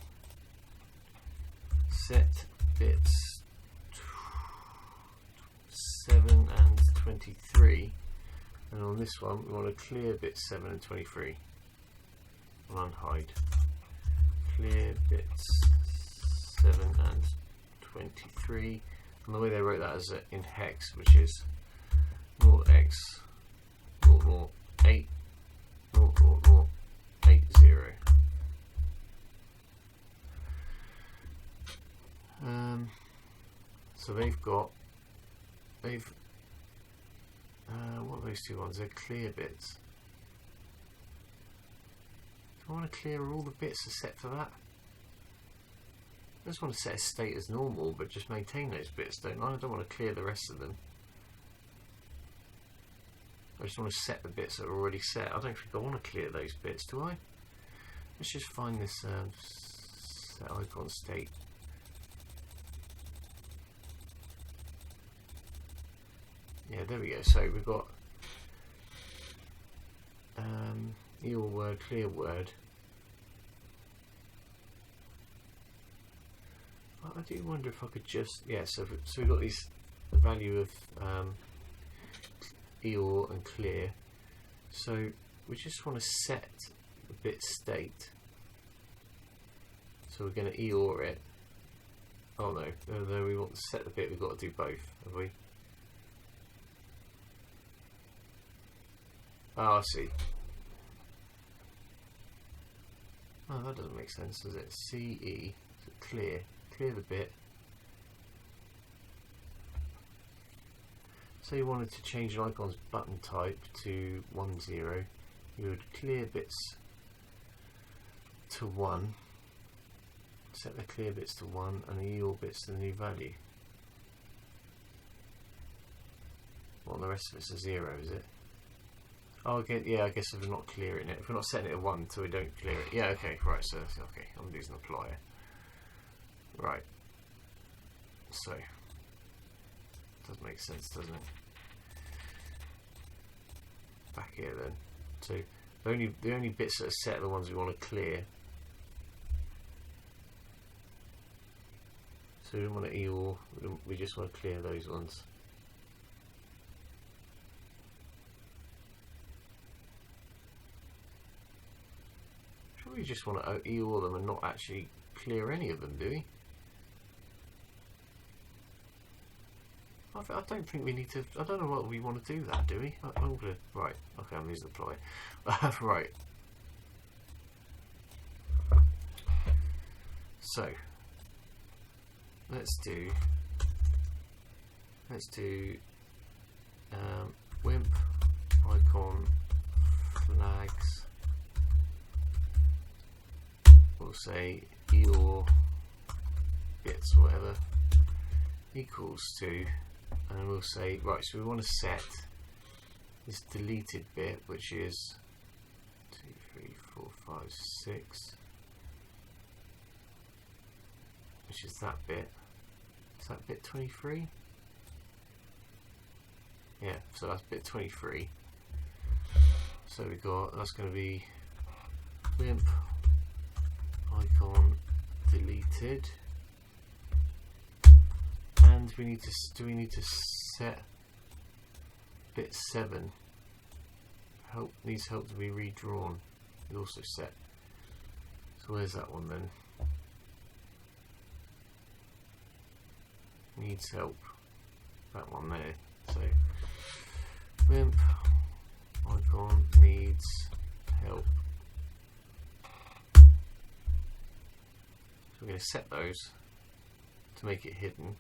set bits 7 and 23, and on this one we want to clear bits 7 and 23. I'll unhide. Clear bits 7 and 23, and the way they wrote that is in hex, which is 0x 008 00080. So what are those two ones? They're clear bits. Do I want to clear all the bits except for that? I just want to set a state as normal, but just maintain those bits, don't I? I don't want to clear the rest of them. I just want to set the bits that are already set. I don't think I want to clear those bits, do I? Let's just find this set icon state. Yeah, there we go. So we've got your word, clear word. I do wonder if I could just, yeah, so we've got these, the value of EOR and clear. So we just want to set the bit state. So we're going to EOR it. Oh no, no, we want to set the bit, we've got to do both, have we? Oh, I see. Oh, that doesn't make sense, does it? CE, so clear the bit. So you wanted to change an icon's button type to 10. You would clear bits to 1, set the clear bits to 1, and the EOR bits to the new value. Well, the rest of it's a 0, is it? Oh, okay, yeah, I guess if we're not clearing it, if we're not setting it at 1 so we don't clear it. Yeah, okay, right, so, okay, I'm using the plier. Right. So, does make sense, doesn't it? Back here then. So, the only bits that are set are the ones we want to clear. So we don't want to EOR, we just want to clear those ones. We just want to EOR them and not actually clear any of them, do we? I don't think we need to. I don't know what we want to do that, do we? I'm gonna, right, okay, I'm using the ply. Right. so let's do Wimp icon flags. We'll say your bits, whatever, equals to, and we'll say, right, so we want to set this deleted bit, which is 2, 3, 4, 5, 6, which is that bit. Is that bit 23? Yeah, so that's bit 23. So we got, that's going to be Wimp icon deleted, and we need to, do we need to set bit 7? Help, needs help to be redrawn. It's also set. So where's that one then? Needs help. That one there. So Wimp icon needs help. So we're going to set those to make it hidden.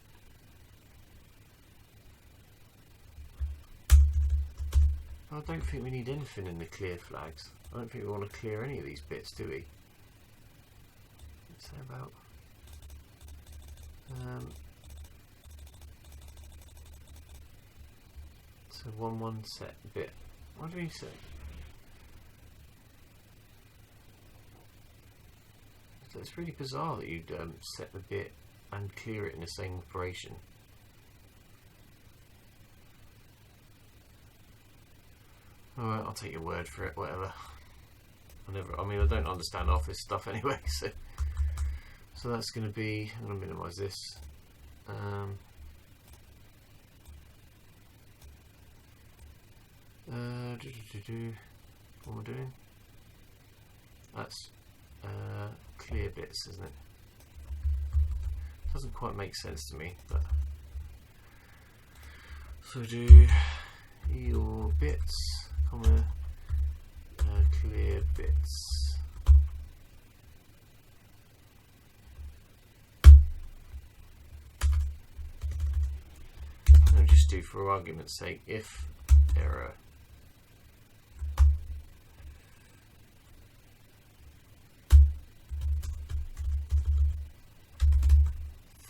I don't think we need anything in the clear flags. I don't think we want to clear any of these bits, do we? Let's say about so 1 set bit. What do we say? So it's really bizarre that you'd set the bit and clear it in the same operation. Alright, I'll take your word for it, whatever. I mean, I don't understand Office stuff anyway, so that's going to be, I'm going to minimise this. What am I doing? That's clear bits, isn't it? Doesn't quite make sense to me, but so do your bits, comma, clear bits. And just do, for argument's sake, if error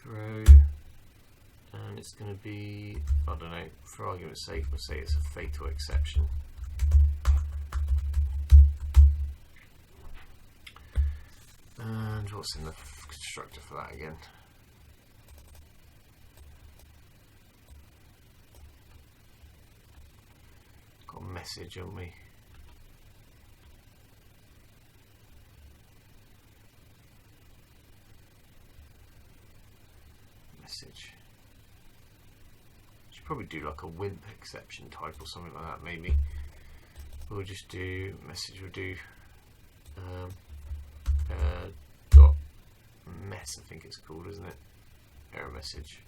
throw, and it's going to be, I don't know, for argument's sake, we'll say it's a fatal exception. And what's in the constructor for that again? Got a message, haven't we? Message. Should probably do like a Wimp exception type or something like that, maybe. We'll just do message. We'll do dot mess, I think it's called, isn't it? Error message.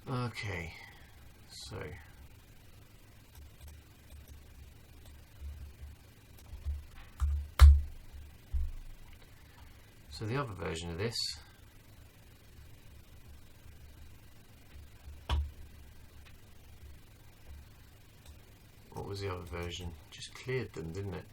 Okay, so the other version of this what was the other version? Just cleared them, didn't it?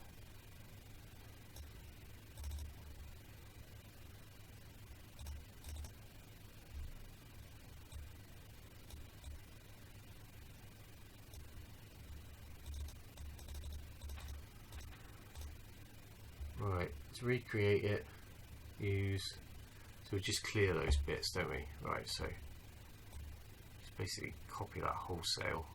Right, to recreate it, so we just clear those bits, don't we? Right, so just basically copy that wholesale.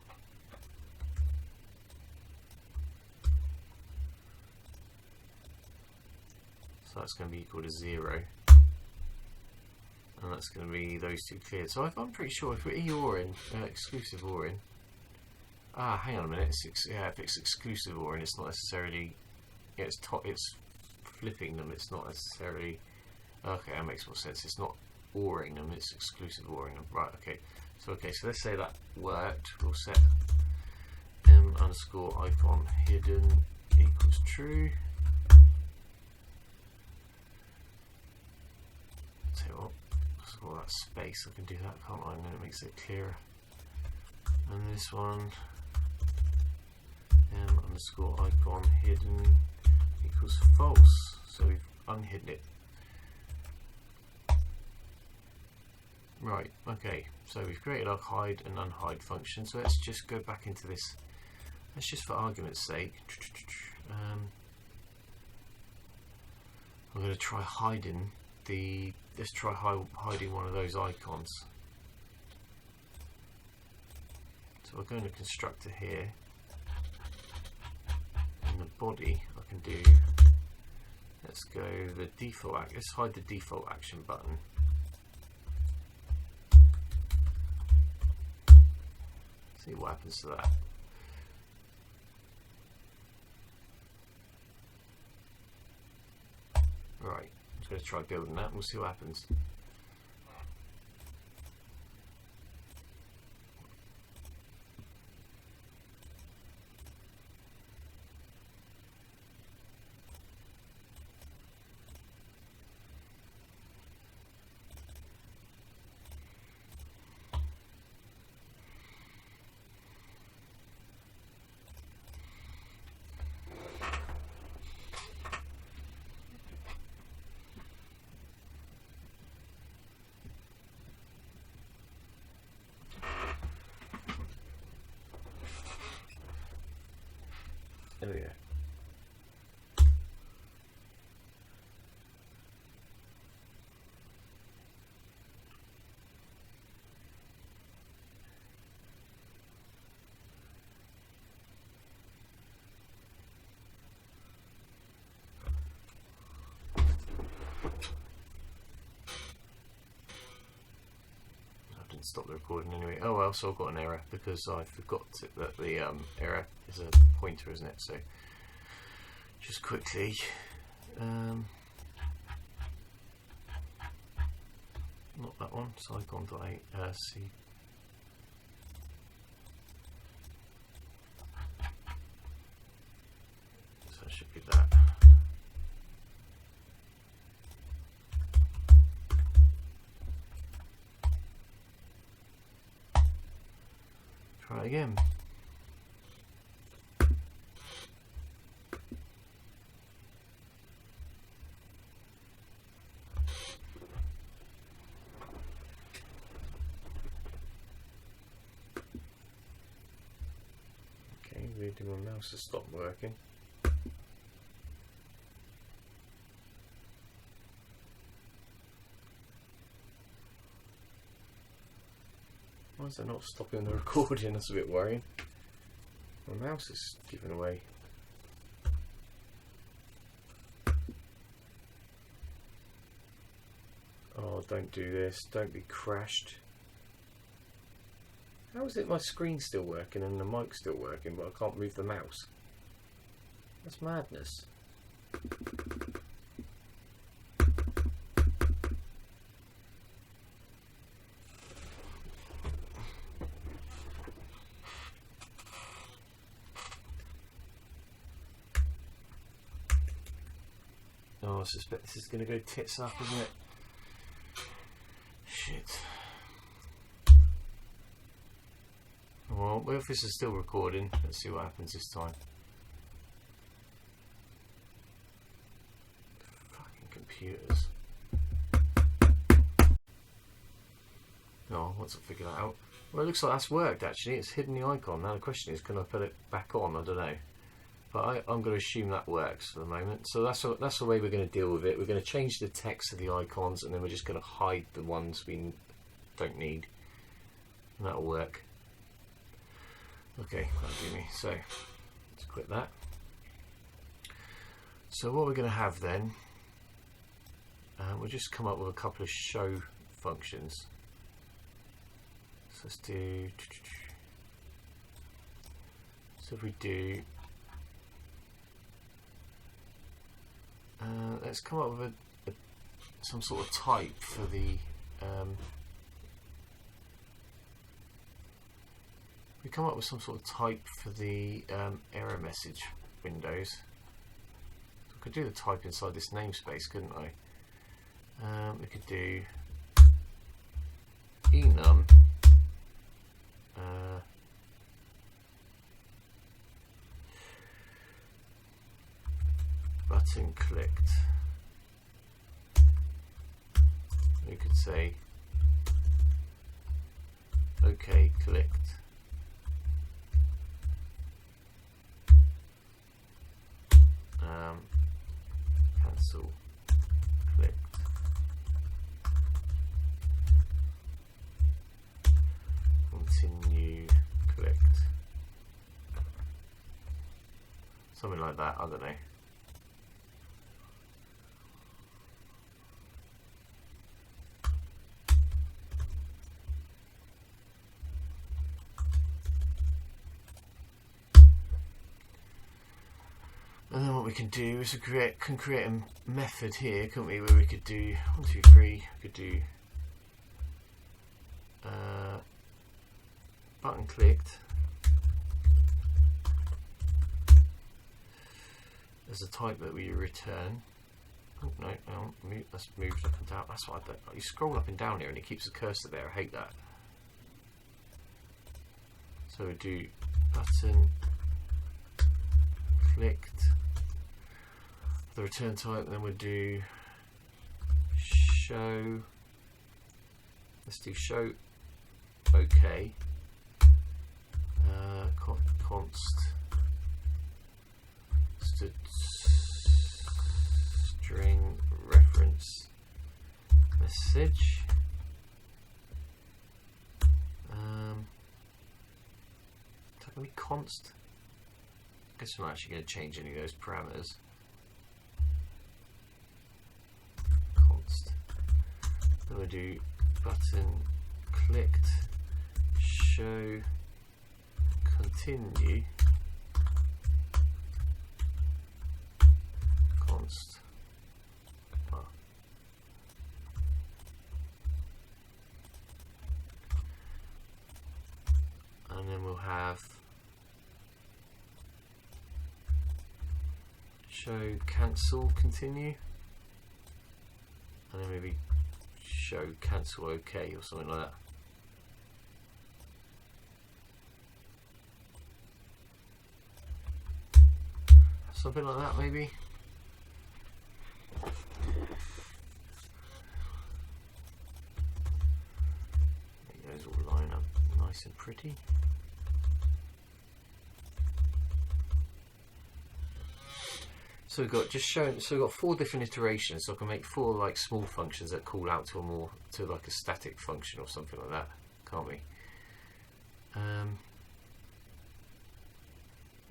So that's going to be equal to 0, and that's going to be those two cleared. So I'm pretty sure if we're or in, exclusive or in, hang on a minute, if it's exclusive or in, it's not necessarily, yeah, it's flipping them, it's not necessarily, okay, that makes more sense, it's not oring them, it's exclusive oring them, right, okay. So okay, so let's say that worked. We'll set m_icon hidden equals true. Tell you what, that's all that space. I can do that, can't I? And then it makes it clearer. And this one, m_icon hidden equals false. So we've unhidden it. Right, okay, so we've created our hide and unhide function. So let's just go back into this. Let's just, for argument's sake, I'm going to try hiding the. Let's try hiding one of those icons. So we're going to constructor here. In the body, I can do. Let's go the default. Let's hide the default action button. See what happens to that. Right, I'm just going to try building that and we'll see what happens. There we go. Stop the recording anyway. Oh well, so I've got an error because I forgot that the error is a pointer, isn't it? So just quickly, not that one. SACode.8 C. So it should be that. Try again. Okay, really my mouse has stopped working. Why is that not stopping the recording? That's a bit worrying. My mouse is giving away. Oh, don't do this. Don't be crashed. How is it my screen's still working and the mic's still working, but I can't move the mouse? That's madness. Oh, I suspect this is going to go tits up, isn't it? Shit. Well, if this is still recording, let's see what happens this time. Fucking computers. Oh, once I figure that out. Well, it looks like that's worked actually. It's hidden the icon. Now the question is, can I put it back on? I don't know. But I'm going to assume that works for the moment. So that's the way we're going to deal with it. We're going to change the text of the icons, and then we're just going to hide the ones we don't need. And that'll work. Okay, that'll do me. So let's quit that. So what we're going to have then, we'll just come up with a couple of show functions. So let's do. So if we do. Let's come up with some sort of type for the come up with some sort of type for the error message windows. So I could do the type inside this namespace, couldn't I? We could do enum button clicked. We could say OK clicked. Cancel clicked. Continue clicked. Something like that, I don't know. And then what we can do is we can create a method here, can't we, where we could do 1, 2, 3, we could do button clicked as a type that we return. Oh no, let's move up and down. That's what I do. You scroll up and down here and it keeps the cursor there. I hate that. So we do button clicked, the return type, and then we'll do show. Let's do show OK. Const string reference message. Is that going to be const? I guess I'm actually going to change any of those parameters. Const. Then we'll do button clicked, show continue, const. And then we'll have show cancel continue, and then maybe show cancel OK or something like that. Something like that maybe. Those all line up nice and pretty. So we've got just shown. So we've got 4 different iterations. So I can make 4 like small functions that call out to like a static function or something like that, can't we?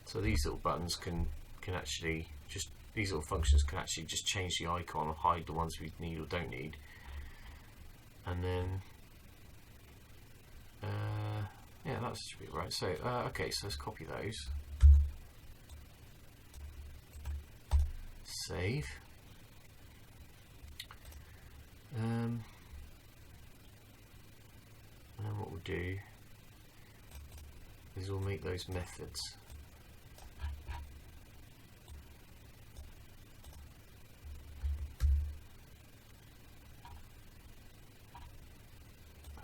So these little buttons can actually just, these little functions can actually just change the icon or hide the ones we need or don't need. And then yeah, that should be right. So okay, so let's copy those. Save. And then what we'll do is we'll make those methods.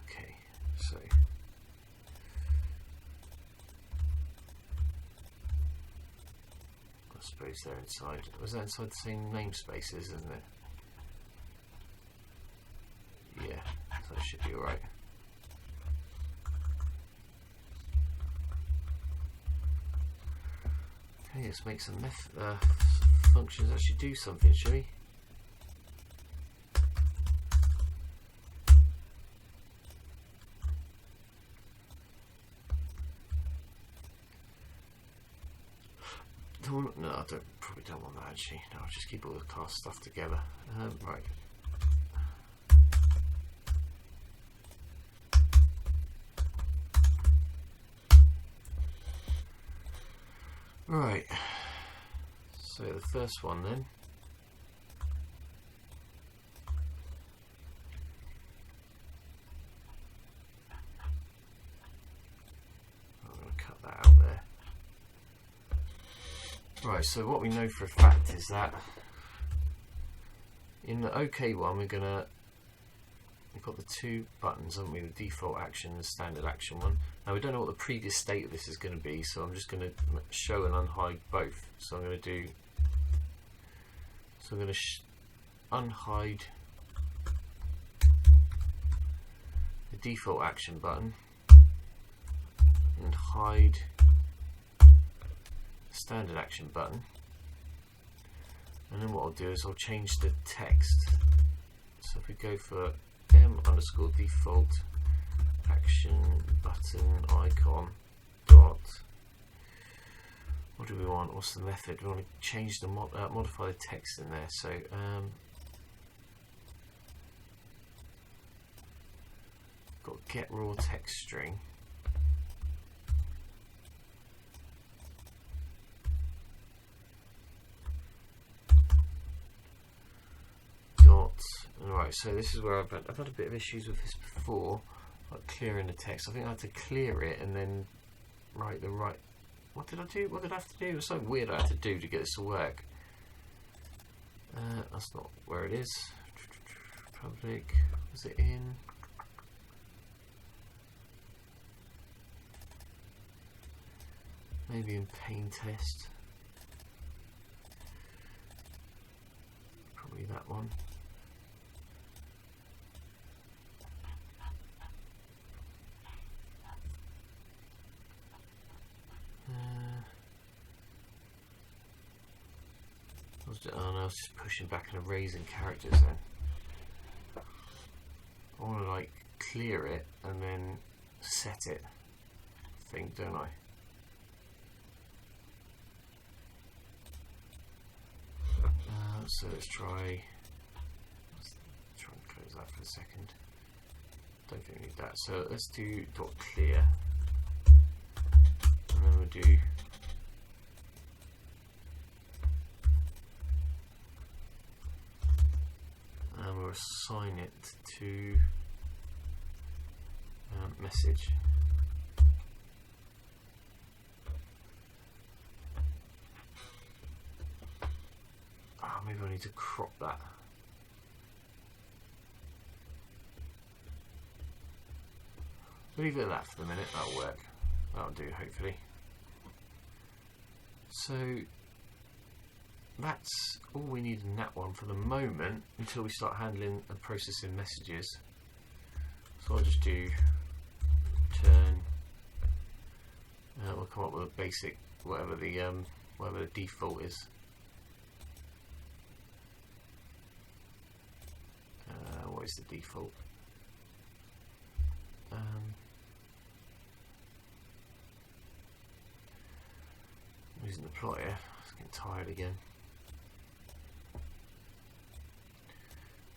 Okay, so I suppose they're inside. Was that inside the same namespaces, isn't it? Yeah, so it should be alright. Okay, let's make some functions actually do something, shall we? No, I probably don't want that actually. No, I'll just keep all the class stuff together. Right. Right. So the first one then. I'm going to Right, so what we know for a fact is that in the OK one, we've got the two buttons, haven't we? The default action and the standard action one. Now we don't know what the previous state of this is going to be, so I'm just going to show and unhide both. So I'm going to unhide the default action button and hide the standard action button. And then what I'll do is I'll change the text. So if we go for m_default action button icon dot, what do we want? What's the method? We want to change the modify the text in there. So got get raw text string. Alright, so this is where I've had a bit of issues with this before, like clearing the text. I think I had to clear it and then write the right. What did I do? What did I have to do? It was something weird I had to do to get this to work. That's not where it is. Public. Was it in? Maybe in pain test. Probably that one. Oh no, I was just pushing back and erasing characters then. I want to like clear it and then set it, I think, don't I? So let's try and close that for a second. Don't think we need that. So let's do .clear, and then we'll do we'll assign it to message. Maybe I need to crop that. Leave it at that for the minute. That'll work. That'll do, hopefully. So that's all we need in that one for the moment until we start handling and processing messages. So I'll just do return. We'll come up with a basic whatever the default is. What is the default? I'm using the plot here. I'm getting tired again.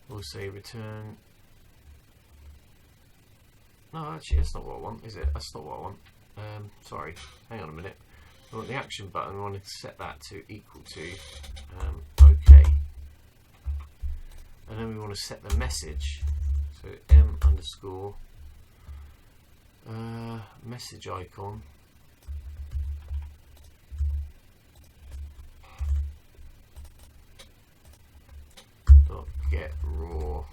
We'll say return. No, actually, that's not what I want, is it? That's not what I want. Sorry, hang on a minute. I want the action button. I want to set that to equal to OK. And then we want to set the message. So m_ message icon dot get raw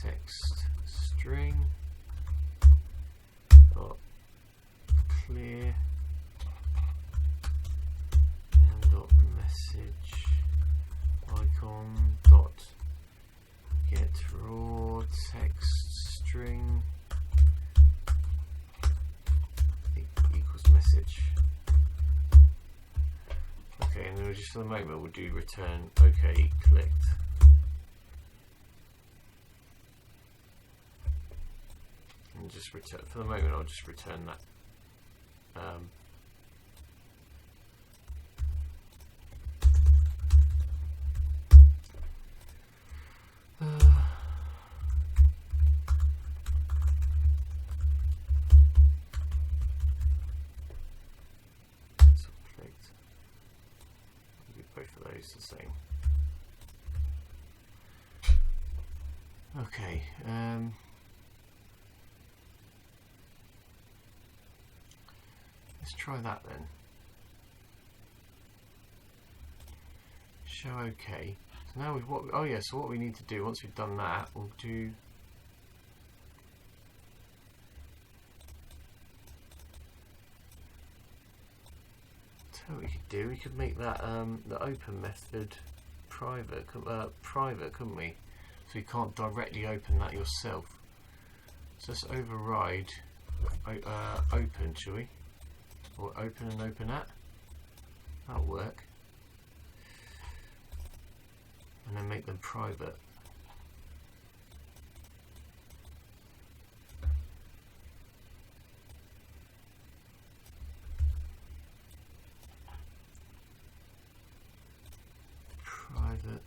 text string dot clear and dot message icon dot get raw text string equals message. Okay, and then just for the moment we'll do return OK clicked. And just return, for the moment I'll just return that. Both of those the same. Okay. Let's try that then. Show OK. So now we've so what we need to do once we've done that, we'll do. Tell what we could do. We could make that the open method private, couldn't we? So you can't directly open that yourself. So let's override open, shall we? Or open and open at. That'll work. And then make them private. Private.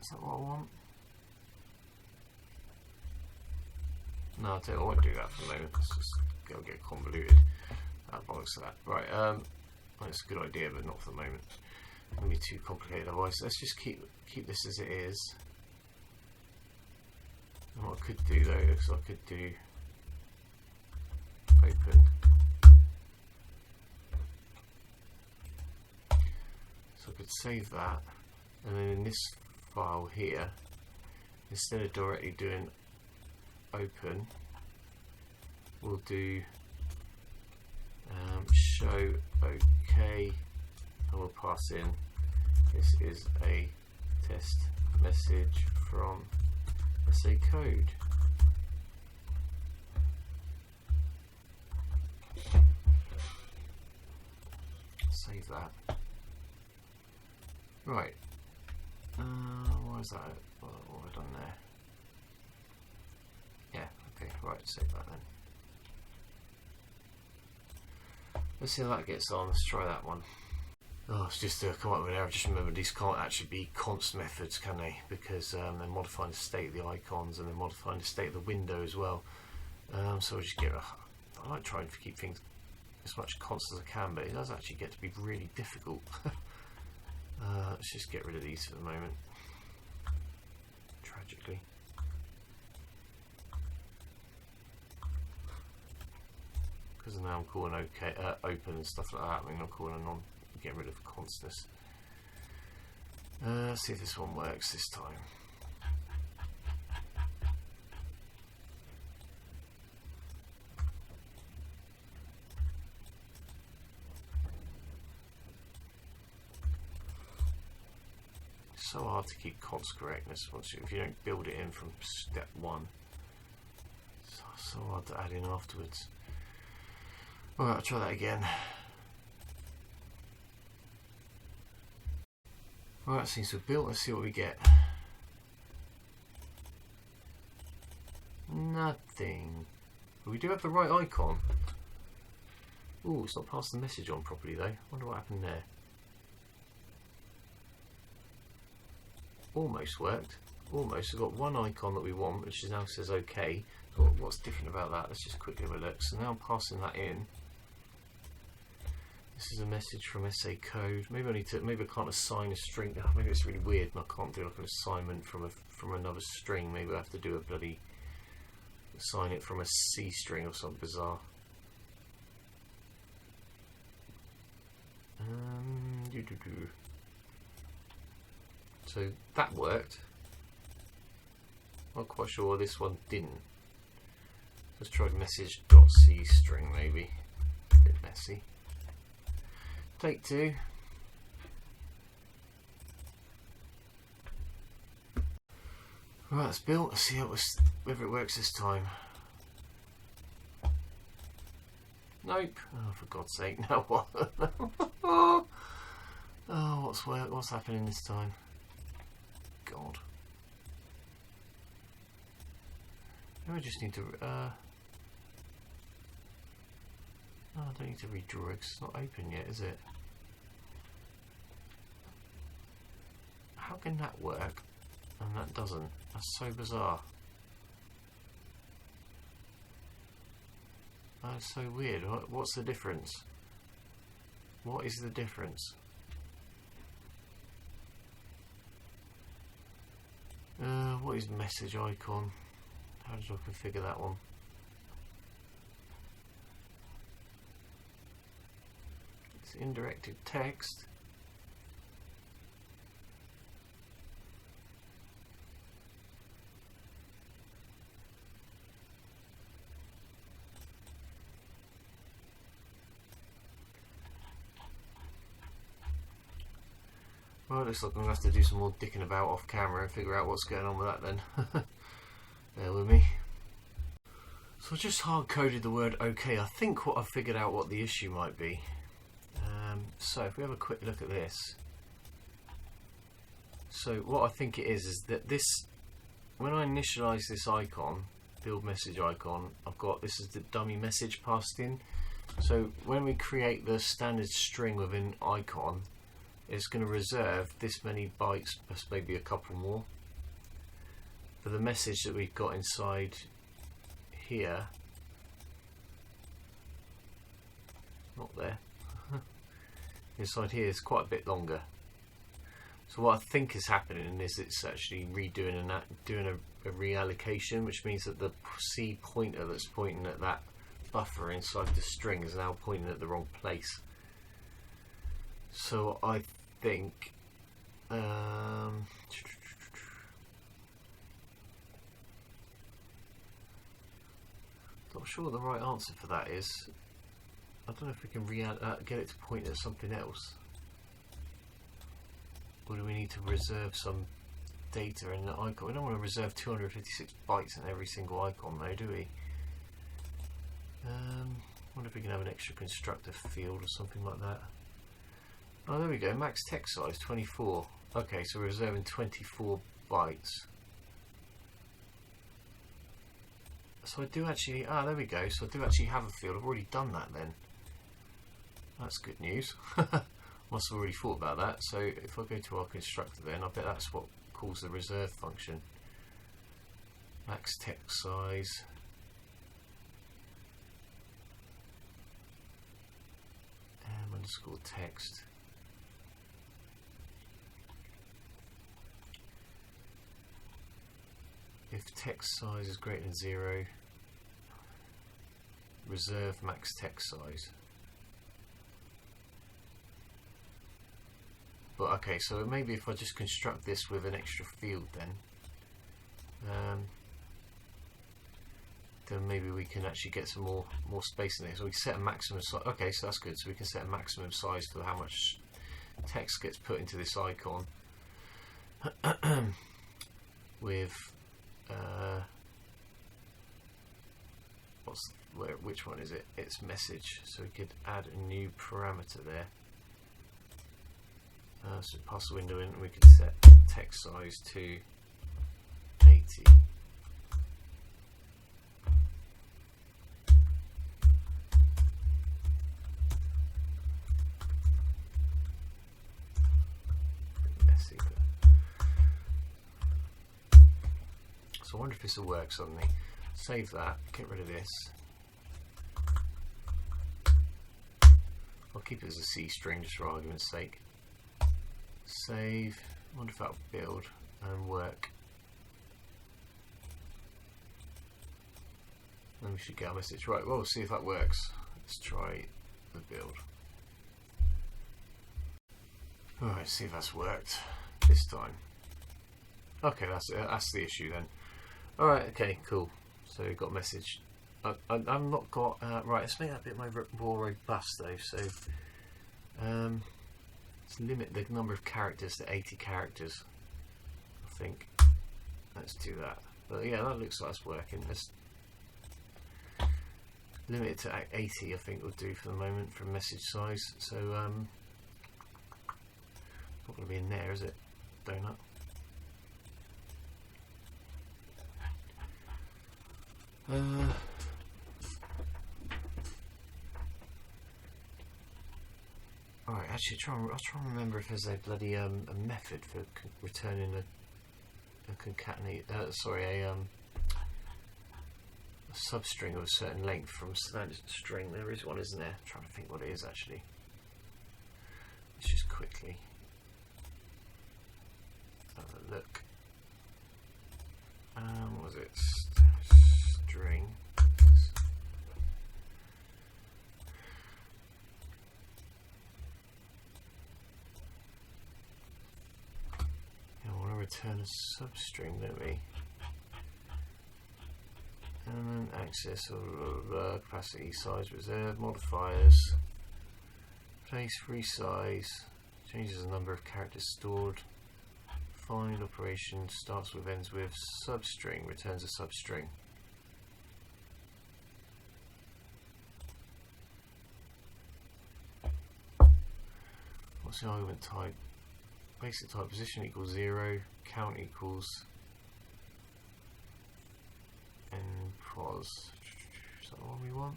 Is that what I want? No, I'll tell you, I won't do that for the moment because it's going to get convoluted. Bollocks to that. Right, that's a good idea, but not for the moment. It won't be too complicated otherwise. Let's just keep this as it is. And what I could do though is I could do open. So I could save that, and then in this file here, instead of directly doing open, we'll do show OK, and we'll pass in this is a test message from SACode. Save that. Right. What is that? What have I done there? Yeah, okay, right, save that then. Let's see how that gets on. Let's try that one. Oh, it's just come up with an error. Just remember, these can't actually be const methods, can they? Because they're modifying the state of the icons and they're modifying the state of the window as well. So I just get. I like trying to keep things as much constant as I can, but it does actually get to be really difficult. Let's just get rid of these for the moment. Tragically. Because now I'm calling OK, open and stuff like that. I mean, I'm calling on getting rid of constness. Let's see if this one works this time. It's so hard to keep const correctness if you don't build it in from step one. It's so hard to add in afterwards. Alright, I'll try that again. Alright, seems to have built. Let's see what we get. Nothing. We do have the right icon. Ooh, it's not passed the message on properly though. Wonder what happened there. Almost worked. Almost. We've got one icon that we want, which now says OK. So what's different about that? Let's just quickly have a look. So now I'm passing that in. This is a message from SACode. Maybe I need to. Maybe I can't assign a string. Maybe it's really weird, and I can't do like an assignment from another string. Maybe I have to do a bloody assign it from a C string or something bizarre. So that worked. Not quite sure why this one didn't. Let's try message.c string maybe. A bit messy. Take two. Right, it's built. Let's see whether it works this time. Nope. Oh, for God's sake! Now what? Oh, what's happening this time? God. I just need to. No, I don't need to redraw it 'cause it's not open yet, is it? How can that work and that doesn't? That's so bizarre. That's so weird. What's the difference? What is the difference? What is message icon? How did I configure that one? indirected text. Well, it looks like I'm going to have to do some more dicking about off camera and figure out what's going on with that then. Bear with me. So I just hard coded the word OK. I think I figured out what the issue might be. So if we have a quick look at this. So what I think it is that this, when I initialize this icon, build message icon, I've got, this is the dummy message passed in. So when we create the standard string within icon, it's going to reserve this many bytes, plus maybe a couple more, for the message that we've got inside here. Not there. Inside here is quite a bit longer. So what I think is happening is it's actually redoing and doing a reallocation, which means that the C pointer that's pointing at that buffer inside the string is now pointing at the wrong place. So I think not sure what the right answer for that is. I don't know if we can get it to point at something else, or do we need to reserve some data in the icon? We don't want to reserve 256 bytes in every single icon though, do we? Wonder if we can have an extra constructor field or something like that. Oh, there we go, max text size 24. Okay, so we're reserving 24 bytes. So I do actually, there we go, so I do actually have a field. I've already done that then. That's good news. Must have already thought about that. So if I go to our constructor then, I bet that's what calls the reserve function. Max text size. Underscore text. If text size is greater than 0, reserve max text size. But okay, so maybe if I just construct this with an extra field then maybe we can actually get some more space in there. So we can set a maximum size. Okay, so that's good. So we can set a maximum size for how much text gets put into this icon with which one is it? It's message. So we could add a new parameter there. So pass the window in, and we could set text size to 80. Messy, so I wonder if this will work suddenly. Save that, get rid of this. I'll keep it as a C string just for argument's sake. Save. I wonder if that'll build and work. Then we should get our message. Right, well, we'll see if that works. Let's try the build. Alright, see if that's worked this time. Okay, that's the issue then. Alright, okay, cool. So we've got message. I've not got right, let's make that a bit more robust though. So let's limit the number of characters to 80 characters, I think. Let's do that. But yeah, that looks like it's working. Let's limit it to 80, I think will do for the moment for message size. So not going to be in there, is it? Donut. Alright, actually I'll try and remember if there's a bloody a method for returning a concatenate, a substring of a certain length from standard string. There is one, isn't there? I'm trying to think what it is actually. Let's just quickly have a look. What was it? String. return a substring, don't we? Element, access, capacity, size, reserve, modifiers, place, resize, changes the number of characters stored, find, operation, starts with, ends with, substring, returns a substring. What's the argument type? Basic type, position equals 0, count equals npos. Is that the one we want?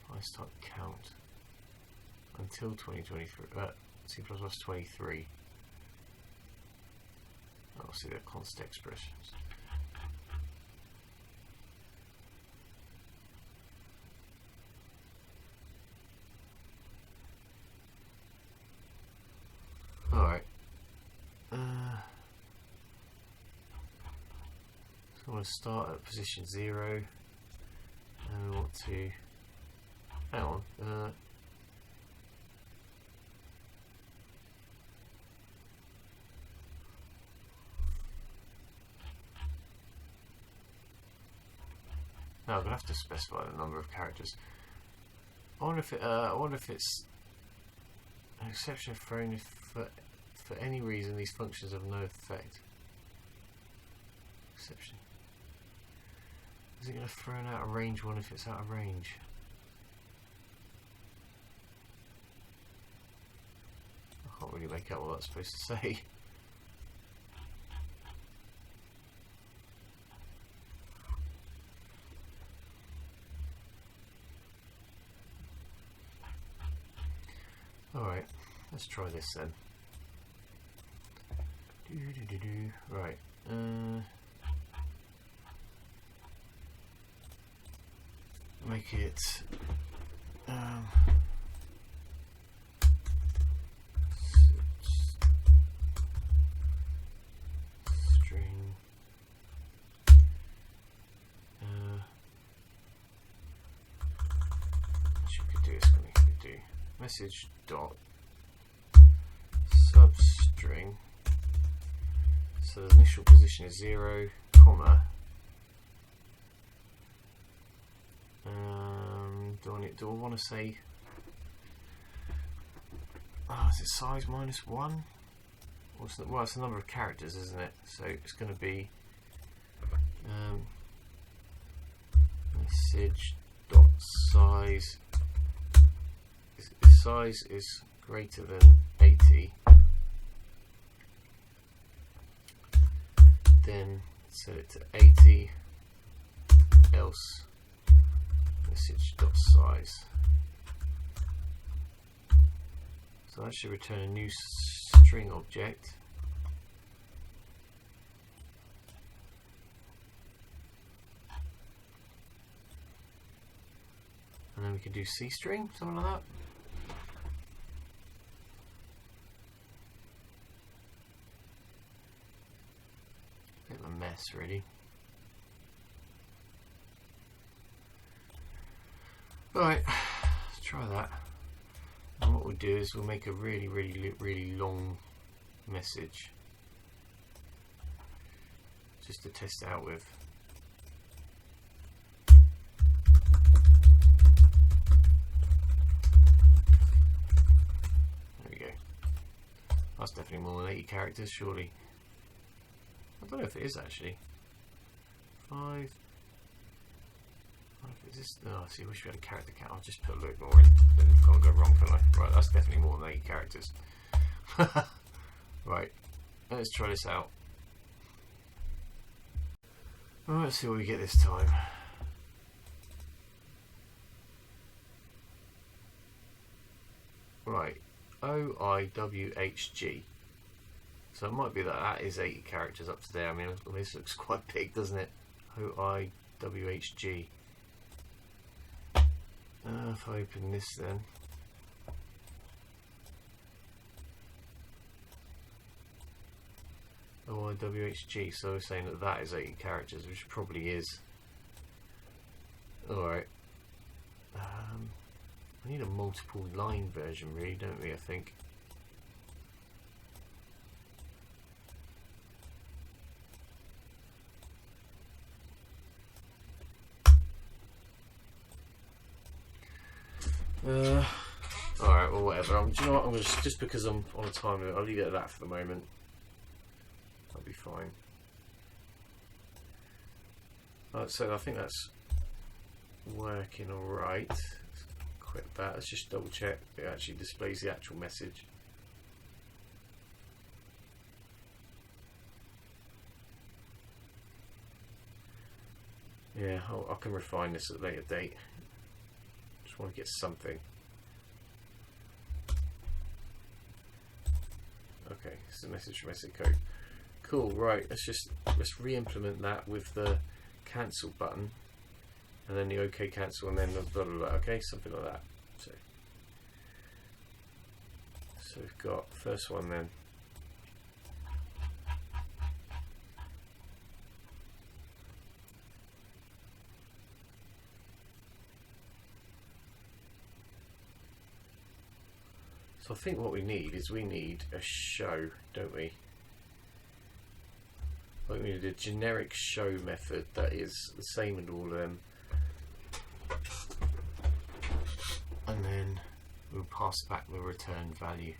Price type count until 2023. C++ 23. I'll see the const expressions. Alright. So I want to start at position 0 and we want to hang on. Now I'm gonna have to specify the number of characters. I wonder if it's an exception thrown if for any reason these functions have no effect. Exception. Is it going to throw an out of range one if it's out of range? I can't really make out what that's supposed to say. Alright, let's try this then. Right. Make it string which we could do is we could do message dot substring. So the initial position is 0, comma. Do I want to say? Oh, is it size minus 1? Well, it's the number of characters, isn't it? So it's going to be message dot size. If size is greater than 80, then set it to 80, else message dot size. So that should return a new string object. And then we can do C string, something like that. Bit of a mess, really. Alright, let's try that. And what we'll do is we'll make a really long message just to test it out with. There we go. That's definitely more than 80 characters, surely. I don't know if it is actually. 5. Is this? Oh, see, I wish we had a character count. I'll just put a little more in. Then it can't go wrong, can I? Right, that's definitely more than 80 characters. Right, let's try this out. Right, let's see what we get this time. Right, OIWHG. So it might be that that is 80 characters up to there. I mean, this looks quite big, doesn't it? OIWHG. If I open this then. OIWHG, so we're saying that that is 80 characters, which probably is. Alright. We need a multiple line version, really, don't we? I think. Alright, well whatever. Do you know what? I'm gonna just because I'm on a time limit, I'll leave it at that for the moment. That'll be fine. So I think that's working alright. Quit that. Let's just double check it actually displays the actual message. Yeah, I can refine this at a later date. Just want to get something. Okay, this is a message from SACode. Cool, right, let's re-implement that with the cancel button and then the OK cancel and then the blah blah blah, okay, something like that. So we've got first one then. So I think what we need is a show, don't we? We need a generic show method that is the same in all of them, and then we'll pass back the return value.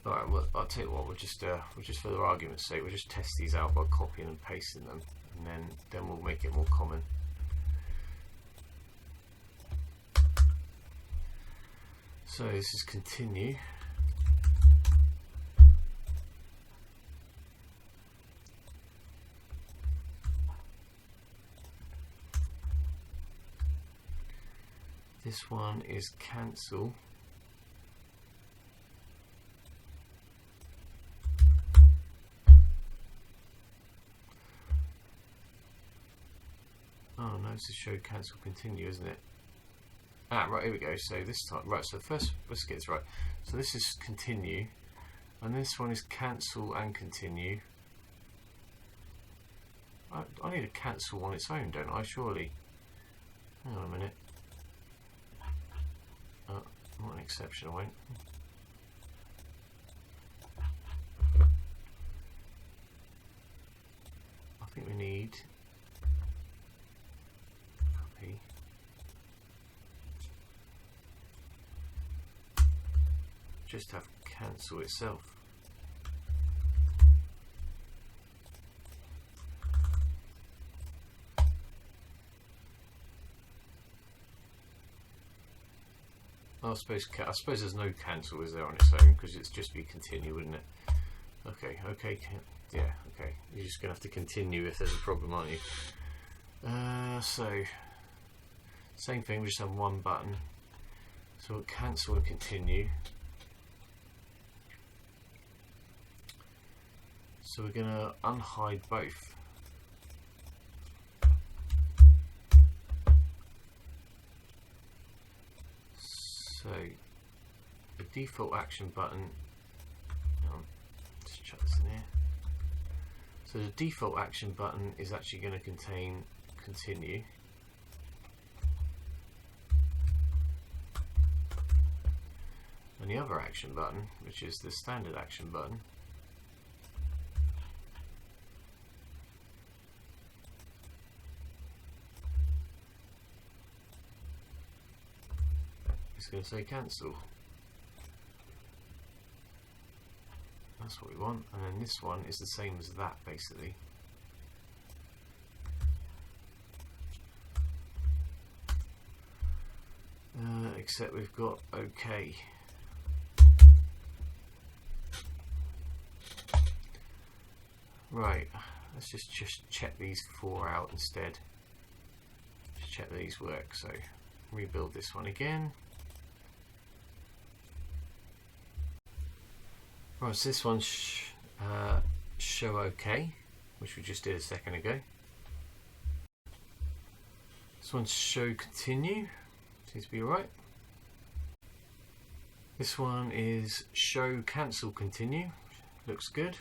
Alright, well, I'll tell you what, we'll just for the argument's sake, we'll just test these out by copying and pasting them, and then we'll make it more common. So this is continue. This one is cancel. Oh no, it's a show cancel continue, isn't it? Ah, right, here we go. So this time, right, so first, let's get this right. So this is continue, and this one is cancel and continue. I need a cancel on its own, don't I, surely? Hang on a minute. Not an exception, I won't. I think we need copy. Just have cancel itself. I suppose there's no cancel, is there, on its own, because it's just be continue, wouldn't it? Okay, yeah, okay. You're just gonna have to continue if there's a problem, aren't you? So same thing, we just have one button. So we'll cancel and continue. So we're gonna unhide both. So the default action button, let's chuck this in here. So the default action button is actually going to contain continue. And the other action button, which is the standard action button, it's going to say cancel. That's what we want, and then this one is the same as that basically. Except we've got OK. Right, let's just check these four out instead. Just check that these work. So rebuild this one again. Right, so this one's show OK, which we just did a second ago. This one's show continue, seems to be alright. This one is show cancel continue, looks good.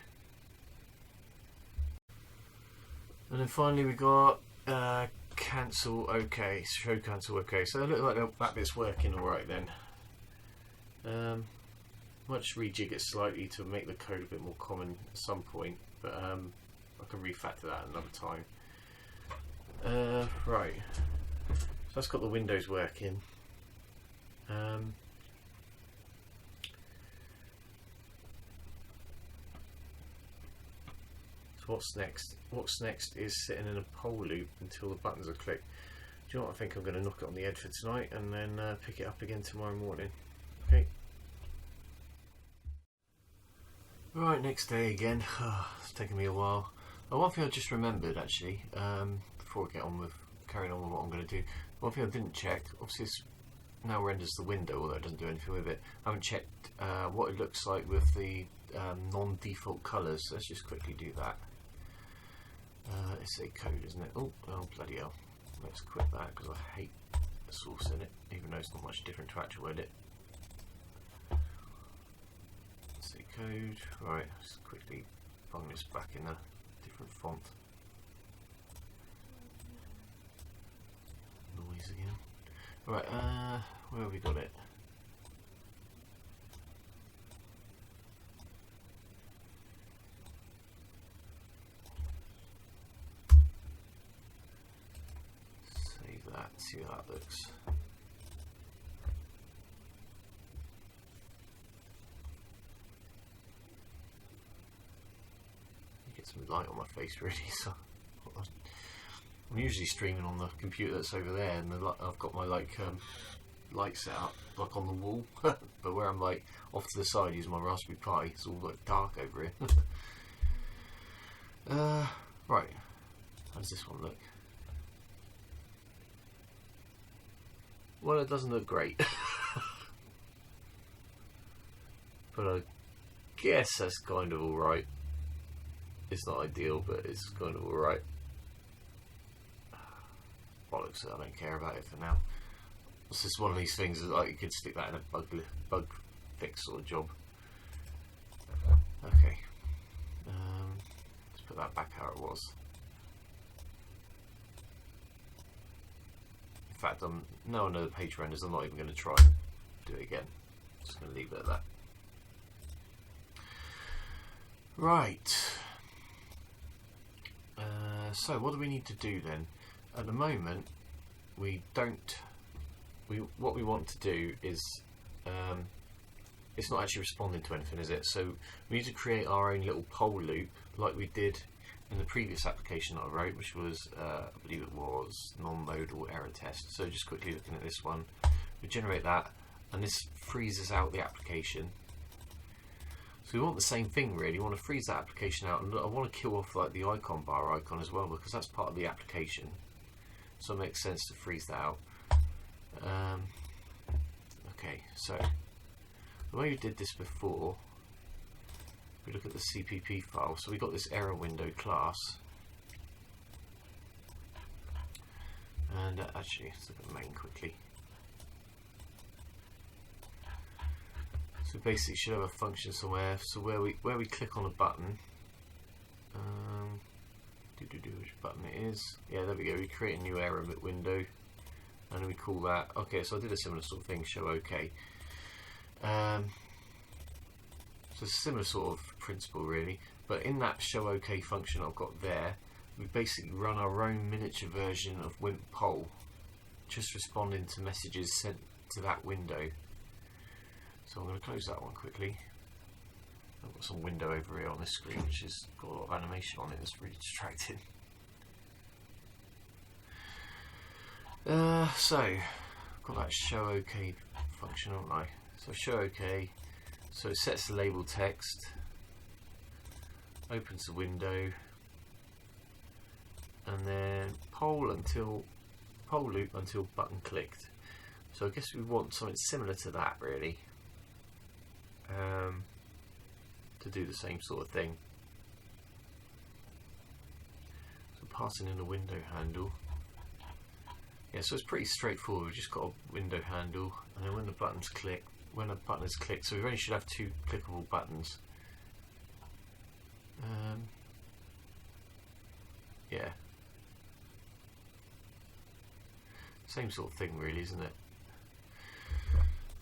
And then finally we got cancel OK, show cancel OK. So it looks like that bit's working alright then. Might just rejig it slightly to make the code a bit more common at some point, but I can refactor that another time. Right, so that's got the windows working. So what's next? What's next is sitting in a poll loop until the buttons are clicked. Do you know what? I think I'm going to knock it on the head for tonight and then pick it up again tomorrow morning. Okay. Right, next day again. It's taken me a while. One thing I just remembered actually, before I get on with carrying on with what I'm going to do. One thing I didn't check. Obviously, this now renders the window, although it doesn't do anything with it. I haven't checked what it looks like with the non-default colours. Let's just quickly do that. SACode, isn't it? Oh bloody hell! Let's quit that because I hate the source in it, even though it's not much different to actual edit. SACode. Right, let's quickly bung this back in a different font. Noise again. Right, where have we got it? Save that, see how that looks. Get some light on my face really, so I'm usually streaming on the computer that's over there, and I've got my light set up like on the wall, but where I'm like off to the side using my Raspberry Pi, it's all like dark over here. Right, how does this one look? Well, it doesn't look great, but I guess that's kind of alright. It's not ideal, but it's kind of alright. Bollocks, I don't care about it for now. It's just one of these things that like you could stick that in a bug fix sort of job. Okay, let's put that back how it was. In fact, now I know the page renders, I'm not even going to try and do it again. I'm just going to leave it at that. Right. So what do we need to do then? At the moment, what we want to do is, it's not actually responding to anything, is it? So we need to create our own little poll loop, like we did in the previous application that I wrote, which was, I believe it was non-modal error test. So just quickly looking at this one, we generate that, and this freezes out the application. So we want the same thing really. We want to freeze that application out, and I want to kill off like the icon bar icon as well, because that's part of the application. So it makes sense to freeze that out. Okay, so the way we did this before, we look at the CPP file. So we got this error window class, and actually, let's look at the main quickly. So basically, should have a function somewhere. So where we click on a button, which button it is? Yeah, there we go. We create a new error window, and then we call that. Okay, so I did a similar sort of thing. Show OK. So it's a similar sort of principle really, but in that show OK function I've got there, we basically run our own miniature version of Wimp poll, just responding to messages sent to that window. So I'm going to close that one quickly. I've got some window over here on this screen which has got a lot of animation on it that's really distracting. So I've got that show OK function, haven't I? So show OK, so it sets the label text, opens the window, and then poll loop until button clicked. So I guess we want something similar to that really, to do the same sort of thing. So passing in a window handle. Yeah, so it's pretty straightforward. We've just got a window handle, and then when the button's clicked, when a button is clicked, so we only should have 2 clickable buttons. Yeah, Same sort of thing really, isn't it?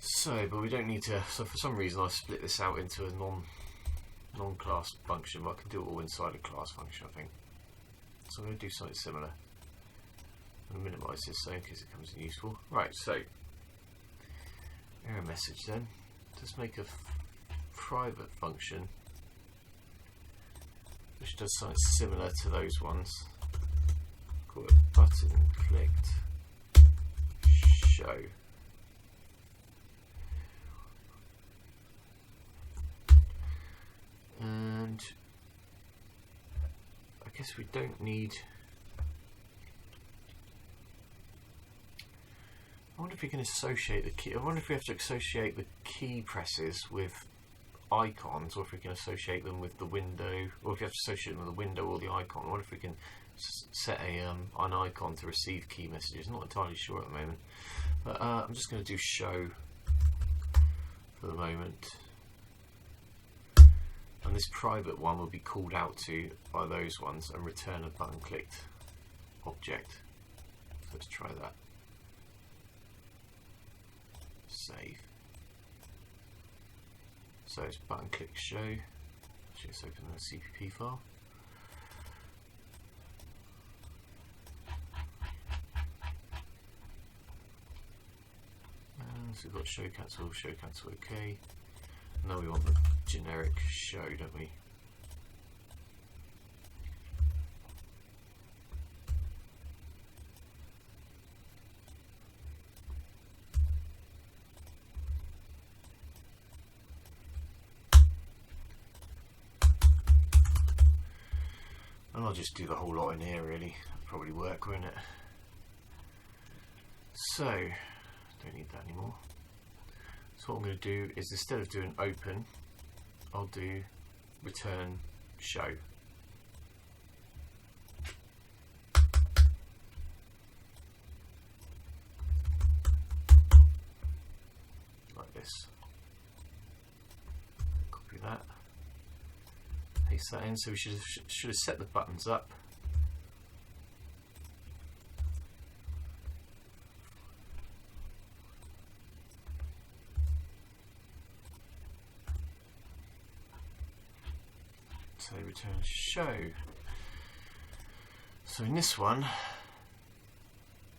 So, but we don't need to, so for some reason I split this out into a non-class function, but I can do it all inside a class function, I think. So I'm going to do something similar. I'm going to minimise this so in case it comes in useful. Right, so error message then. Just make a private function which does something similar to those ones. Call it button clicked show. And I guess we don't need. I wonder if we can associate the key. I wonder if we have to associate the key presses with icons, or if we can associate them with the window, or if we have to associate them with the window or the icon. I wonder if we can set an icon to receive key messages. I'm not entirely sure at the moment, but I'm just going to do show for the moment. And this private one will be called out to by those ones and return a button clicked object. So let's try that. Save. So it's button click show. Actually, let's open the CPP file. And so we've got show cancel, OK. Now we want the generic show, don't we? And I'll just do the whole lot in here really. That'll probably work, won't it? So, don't need that anymore. So what I'm going to do is, instead of doing open, I'll do return show. Like this. Copy that. Paste that in. So we should have set the buttons up. So return show. So in this one,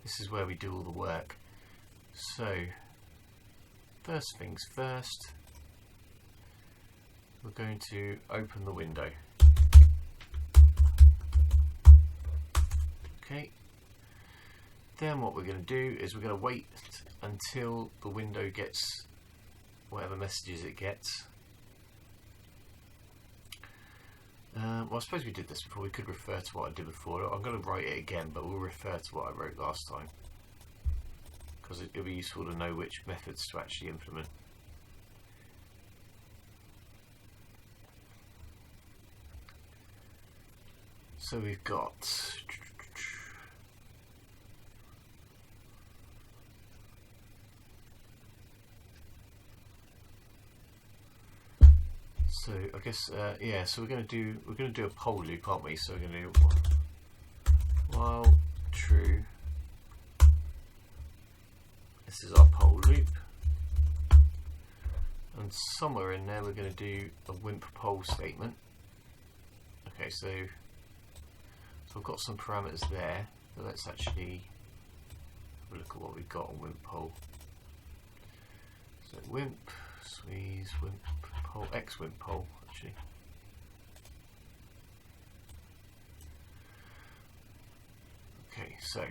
this is where we do all the work. So first things first, we're going to open the window. Okay. Then what we're going to do is we're going to wait until the window gets whatever messages it gets. Well, I suppose we did this before. We could refer to what I did before. I'm going to write it again, but we'll refer to what I wrote last time, because it'll be useful to know which methods to actually implement. So we've got so I guess yeah. So we're going to do a poll loop, aren't we? So we're going to do while true. This is our poll loop, and somewhere in there we're going to do a Wimp poll statement. Okay, so I've got some parameters there, but let's actually have a look at what we've got on Wimp poll. So Wimp, squeeze, Wimp poll, X Wimp poll actually. Okay, so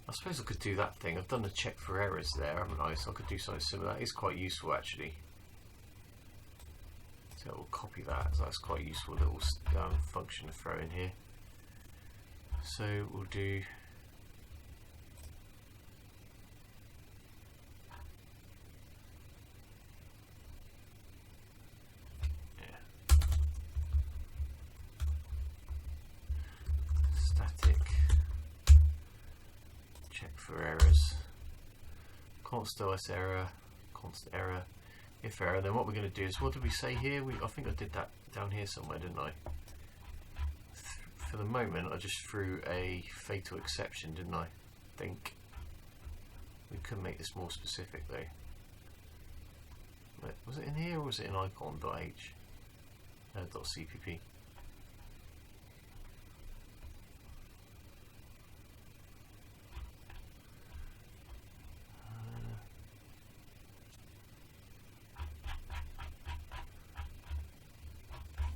I suppose I could do that thing. I've done a check for errors there, haven't I? So I could do something similar. That is quite useful actually. So we'll copy that. So that's quite a useful little function to throw in here. So we'll do static check for errors, const OS error, const error, if error. Then what we're going to do is, what did we say here? I think I did that down here somewhere, didn't I? For the moment, I just threw a fatal exception, didn't I? Think we could make this more specific though. Wait, was it in here or was it in icon.h? .cpp.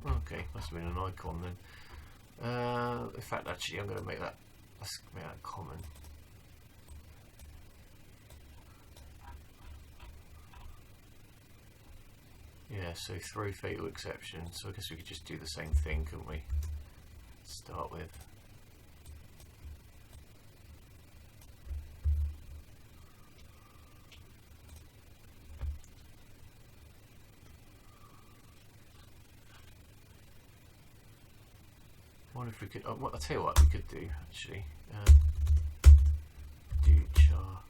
Okay, must have been an icon then. In fact, actually, I'm going to make that. Let's make that common. Yeah, so throw fatal exception. So I guess we could just do the same thing, couldn't we? Start with. I wonder if we could. I'll tell you what we could do actually. Do char.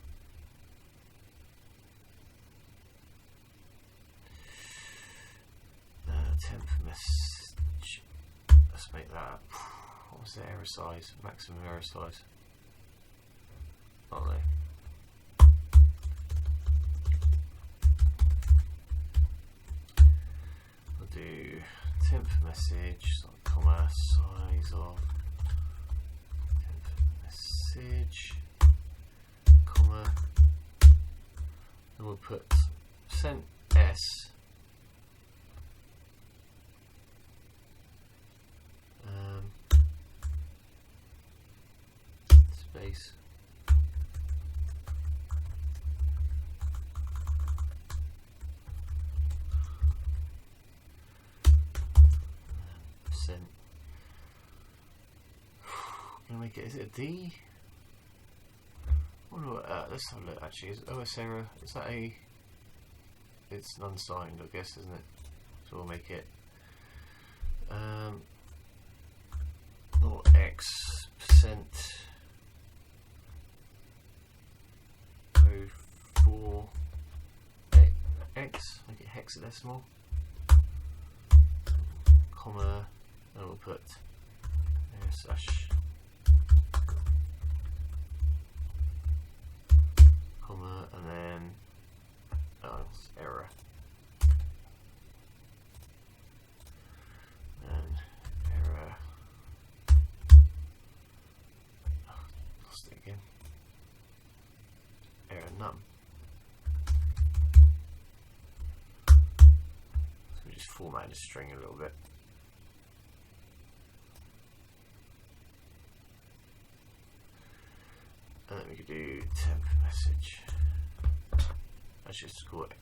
Temp message. Let's make that. What was the error size? Maximum error size. Oh no. We'll do temp message, comma, size of temp message, comma, and we'll put sent s space percent. Can I make it? Is it a D? I wonder what, let's have a look. Actually, is OS error? Is that a? It's unsigned, I guess, isn't it? So we'll make it. Or X percent 04 X, make it hexadecimal, comma, and we'll put slash comma, and then it's error, and error. Lost it again. Error none. So we just format the string a little bit. And then we could do temp message. Let's just call it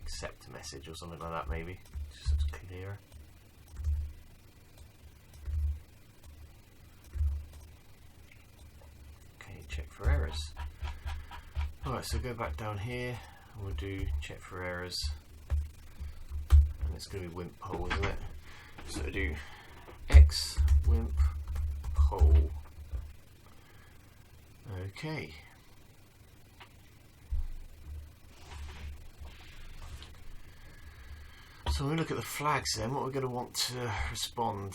accept message or something like that, maybe. Just looks clearer. Okay, check for errors. Alright, so go back down here and we'll do check for errors. And it's going to be Wimp poll, isn't it? So do X Wimp poll. Okay. So when we look at the flags then, what we're going to want to respond.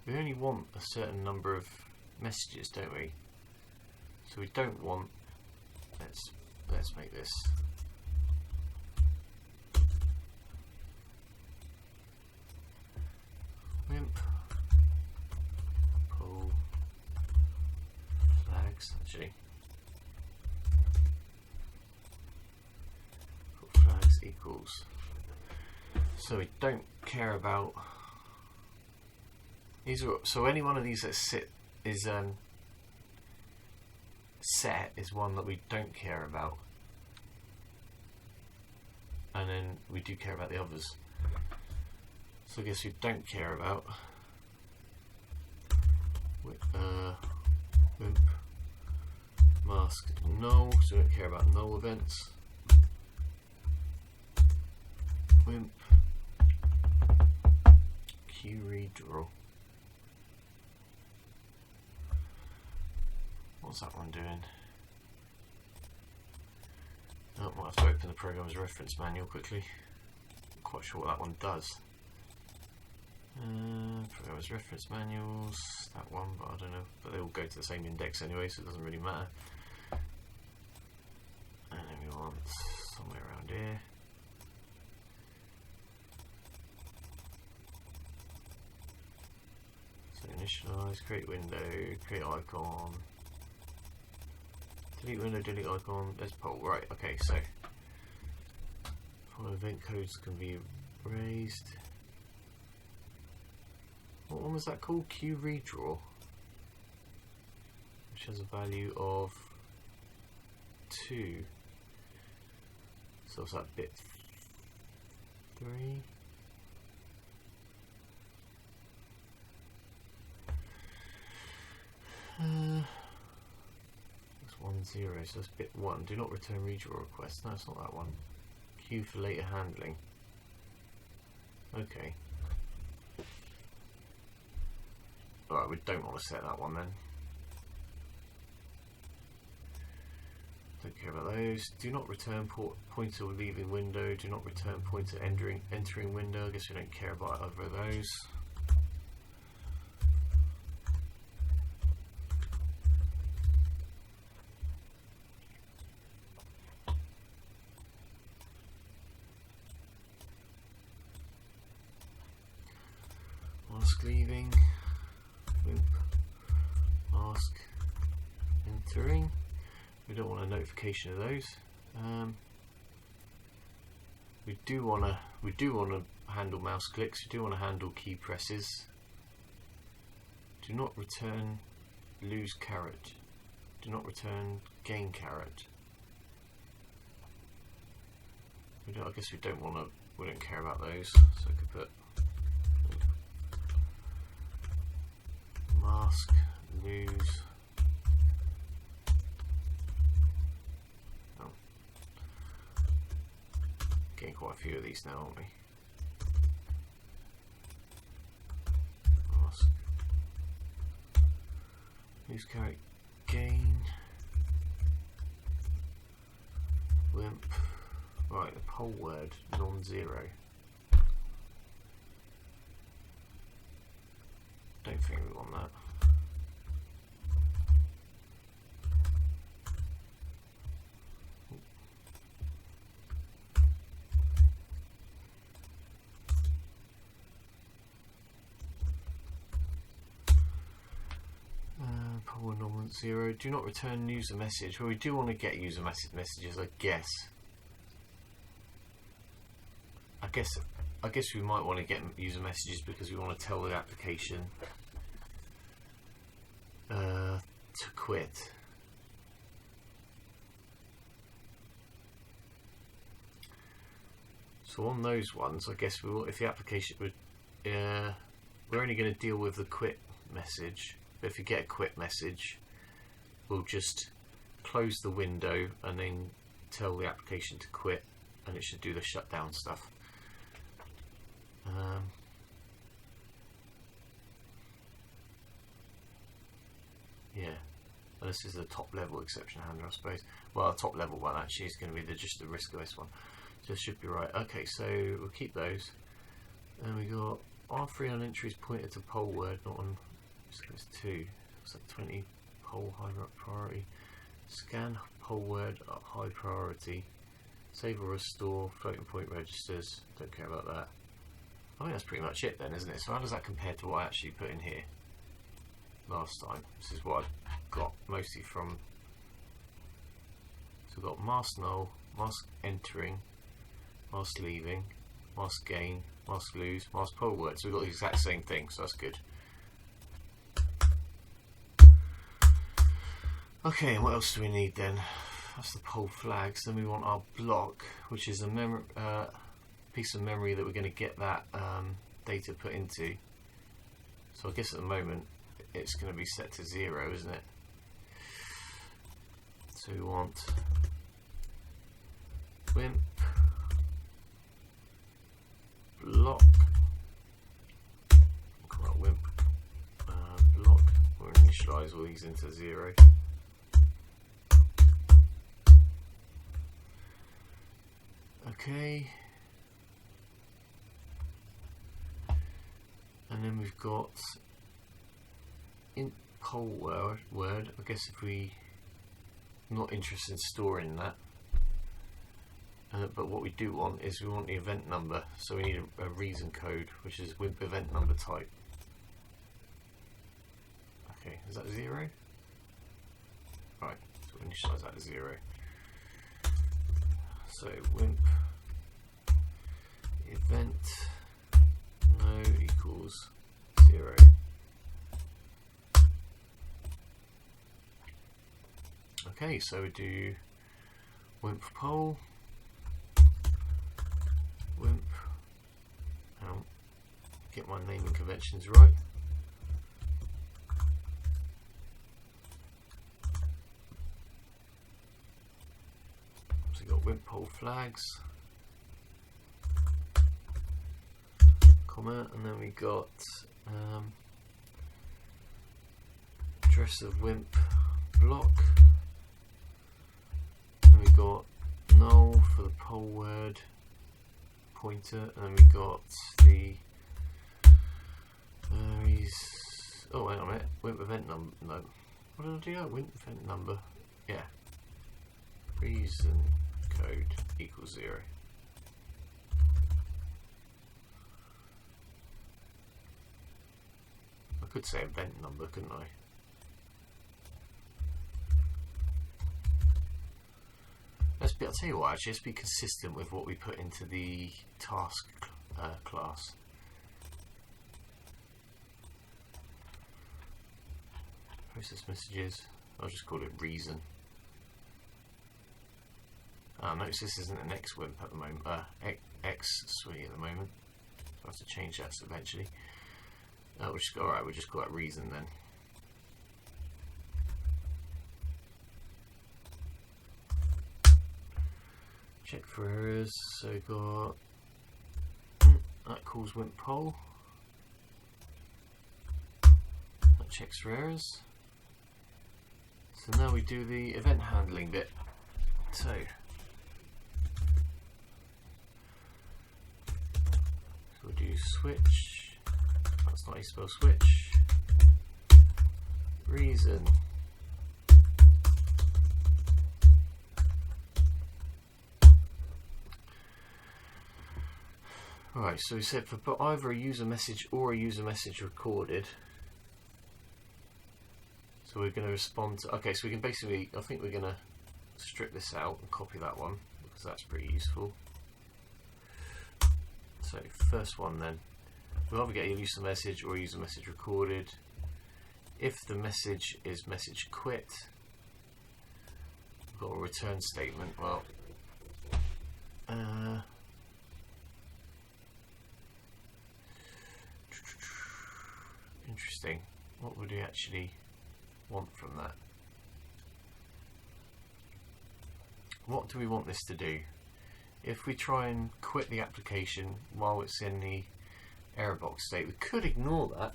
We only want a certain number of messages, don't we? So we don't want, let's make this Wimp poll flags, actually. Flags equals. So we don't care about these. So any one of these that is set is one that we don't care about, and then we do care about the others. So I guess we don't care about Wimp mask null, so we don't care about null events. Wimp queue redraw. What's that one doing? Oh, might have to open the program's reference manual quickly. Not quite sure what that one does. Programmer's reference manuals, that one, but I don't know. But they all go to the same index anyway, so it doesn't really matter. And then we want somewhere around here. So initialize, create window, create icon, delete window, delete icon. There's poll. Right. Okay. So follow event codes can be raised. What one was that called? Q redraw, which has a value of 2. So what's that, bit 3? That's 1 0. So that's bit 1. Do not return redraw request. No, it's not that one. Q for later handling. Okay. Alright, we don't want to set that one then. Don't care about those. Do not return pointer leaving window. Do not return pointer entering window. I guess we don't care about either of those. Mask leaving. Wimp. Mask entering. We don't want a notification of those. We do want to handle mouse clicks. We do want to handle key presses. Do not return lose caret. Do not return gain caret. I guess we don't want to. We don't care about those. So I could put mask lose. Getting quite a few of these now, aren't we? Mask. Lose caret gain. Wimp. Right, the poll word non-zero. Don't think we want that. Poll non-zero. Do not return user message. Well, we do want to get user messages, I guess. I guess we might want to get user messages because we want to tell the application to quit. So on those ones, I guess we will, if the application would, we're only going to deal with the quit message. But if you get a quit message, we'll just close the window and then tell the application to quit, and it should do the shutdown stuff. Yeah, and this is the top level exception handler, I suppose. Well, the top level one actually is going to be just the RISC OS one, so it should be right. Okay, so we'll keep those. And we got R3 on entries pointed to poll word, not on. So it's 2. It's like 20 poll high priority. Scan poll word at high priority. Save or restore floating point registers. Don't care about that. I think that's pretty much it then, isn't it? So how does that compare to what I actually put in here last time? This is what I got mostly from. So we've got mask null, mask entering, mask leaving, mask gain, mask lose, mask poll word. So we've got the exact same thing, so that's good. Okay, and what else do we need then? That's the poll flags. Then we want our block, which is a piece of memory that we're going to get that data put into. So I guess at the moment it's going to be set to 0, isn't it? So we want Wimp block. Call that Wimp block. We'll initialize all these into 0. OK. And then we've got int poll word. I guess if we not interested in storing that, but what we do want is we want the event number. So we need a reason code, which is Wimp event number type. Okay, is that 0? Right, so we'll initialize that to 0. So Wimp event no equals 0. Okay, so we do Wimp poll, Wimp, get my naming conventions right. So we got Wimp poll flags, comma, and then we got address of Wimp block. And we got null for the poll word pointer, and then we got the oh, hang on a minute, Wimp event number. No, what did I do? Wimp event number. Yeah, reason code equals 0. I could say event number, couldn't I? I'll tell you what, actually, let's be consistent with what we put into the task class. Process messages, I'll just call it reason. Notice this isn't an X Wimp at the moment, X suite at the moment. So I have to change that eventually. Alright, we'll just call that reason then. Check for errors, so got that calls Wimp poll. That checks for errors. So now we do the event handling bit. So we'll do switch. That's not how you spell switch. Reason. Right, so we said for either a user message or a user message recorded. So we're going to respond to, okay, so we can basically, I think we're going to strip this out and copy that one because that's pretty useful. So first one then, we'll either get a user message or a user message recorded. If the message is message quit, we've got a return statement. Well, interesting. What would we actually want from that? What do we want this to do? If we try and quit the application while it's in the error box state, we could ignore that,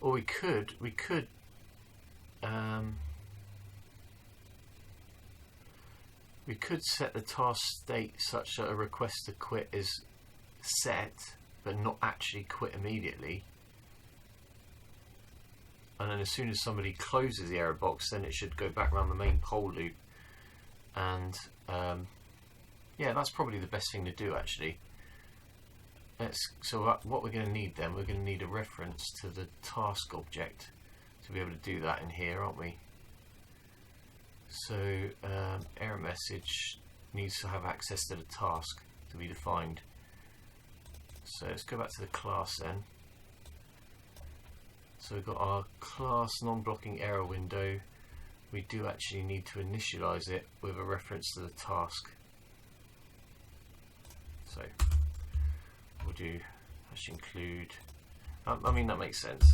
or we could set the task state such that a request to quit is set but not actually quit immediately, and then as soon as somebody closes the error box, then it should go back around the main poll loop. And yeah, that's probably the best thing to do actually. So what we're going to need then, we're going to need a reference to the task object to be able to do that in here, aren't we? So error message needs to have access to the task to be defined. So let's go back to the class then. So we've got our class non-blocking error window. We do actually need to initialize it with a reference to the task. So we'll do hash include. I mean, that makes sense.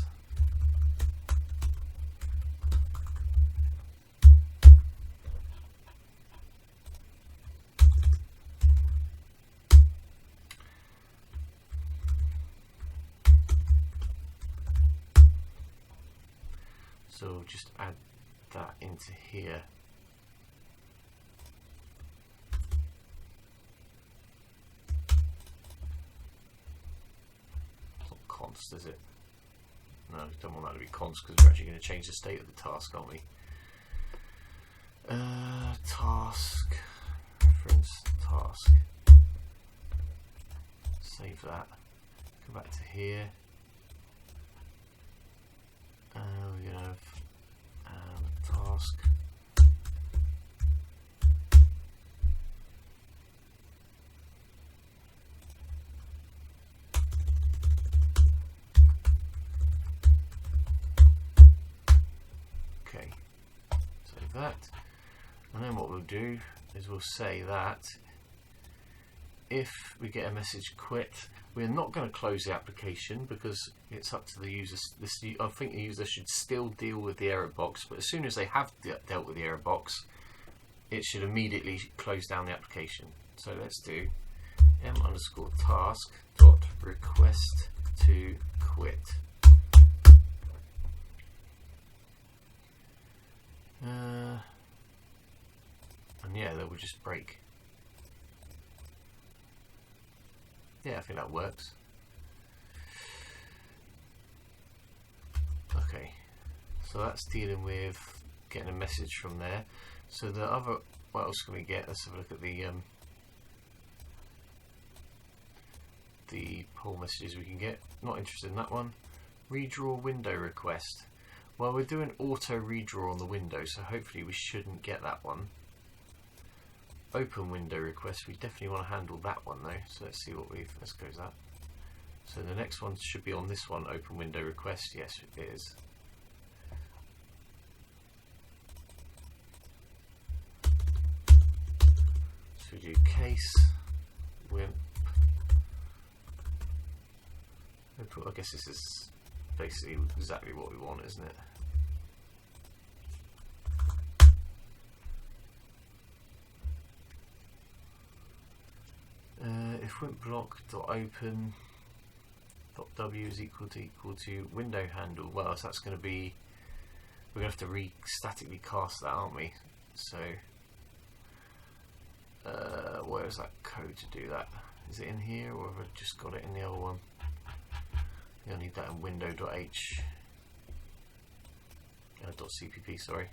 So we'll just add that into here. const, is it? No, we don't want that to be const because we're actually going to change the state of the task, aren't we? Task, reference task. Save that. Go back to here. We're going to have task. Okay, save that. And then what we'll do is we'll say that if we get a message quit, we're not going to close the application because it's up to the user. I think the user should still deal with the error box, but as soon as they have dealt with the error box, it should immediately close down the application. So let's do m_task dot request to quit. And yeah, that will just break. Yeah, I think that works. Okay, so that's dealing with getting a message from there. So the other, what else can we get? Let's have a look at the poll messages we can get. Not interested in that one. Redraw window request. Well, we're doing auto redraw on the window, so hopefully we shouldn't get that one. Open window request, we definitely want to handle that one though, so let's see what let's go to that. So the next one should be on this one, open window request. Yes, it is. So we do case Wimp. I guess this is basically exactly what we want, isn't it? If Wimp block dot open dot w is equal to window handle, well, so that's going to be, we're going to have to statically cast that, aren't we? So where is that code to do that? Is it in here, or have I just got it in the other one? I need that in window.h .cpp, sorry.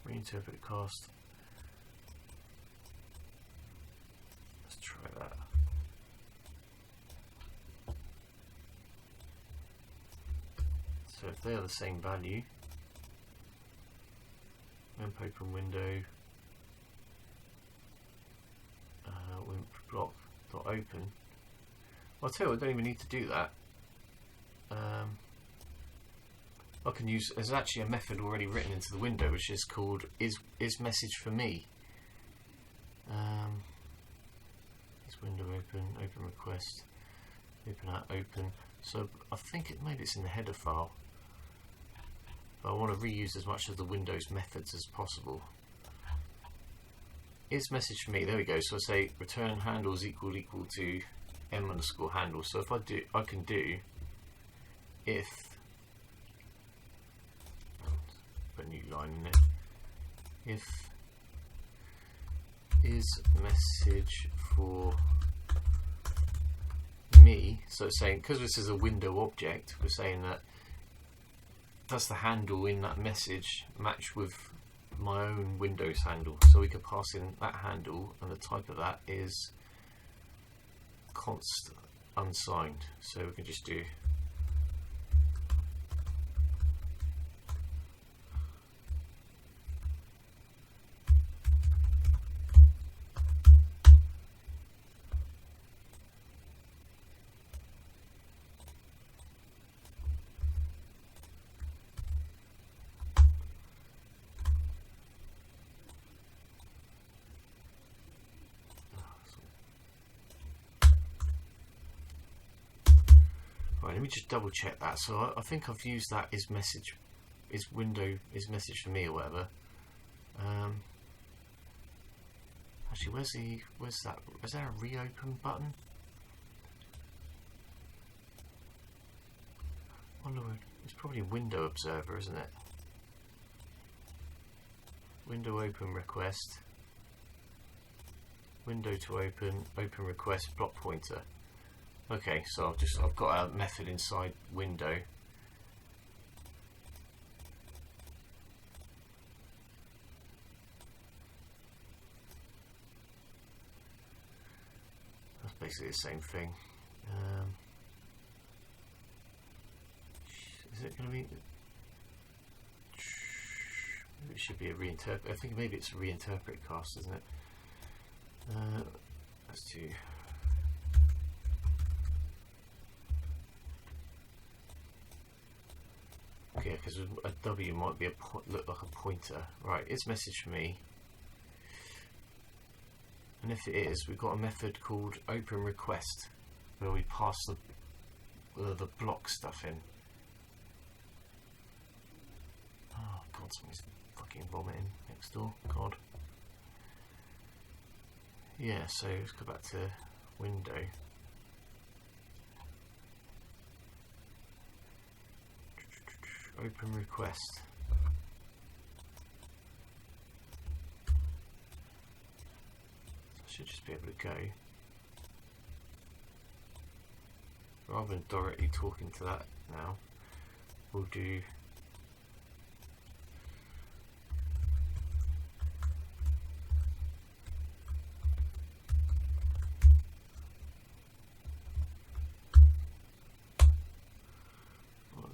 Reinterpret cast. Let's try that. So if they are the same value, Wimp open window, Wimp block dot open. I'll tell you, I don't even need to do that. I can use, there's actually a method already written into the window which is called is message for me. Is window open request, open at open. So I think maybe it's in the header file. But I want to reuse as much of the Windows methods as possible. Is message for me, there we go. So I say return handles equal to m_handle. So if I can do if, put a new line in there, if is message for me, so it's saying, because this is a window object, we're saying that does the handle in that message match with my own Windows handle. So we could pass in that handle, and the type of that is const unsigned. So we can just do let me just double check that. So I think I've used that is message, is window, is message for me or whatever. Actually, where's that? Is there a reopen button? wonder where, it's probably window observer, isn't it? Window open request, window to open, open request, block pointer. Okay, so I've got a method inside window. That's basically the same thing. Is it going to be? It should be a reinterpret. I think maybe it's a reinterpret cast, isn't it? Let's do. Okay, because a W might be look like a pointer. Right, it's messaged me. And if it is, we've got a method called open request where we pass the block stuff in. Oh god, somebody's fucking vomiting next door. God. Yeah, so let's go back to window. Open request. I should just be able to go. Rather than directly talking to that now, we'll do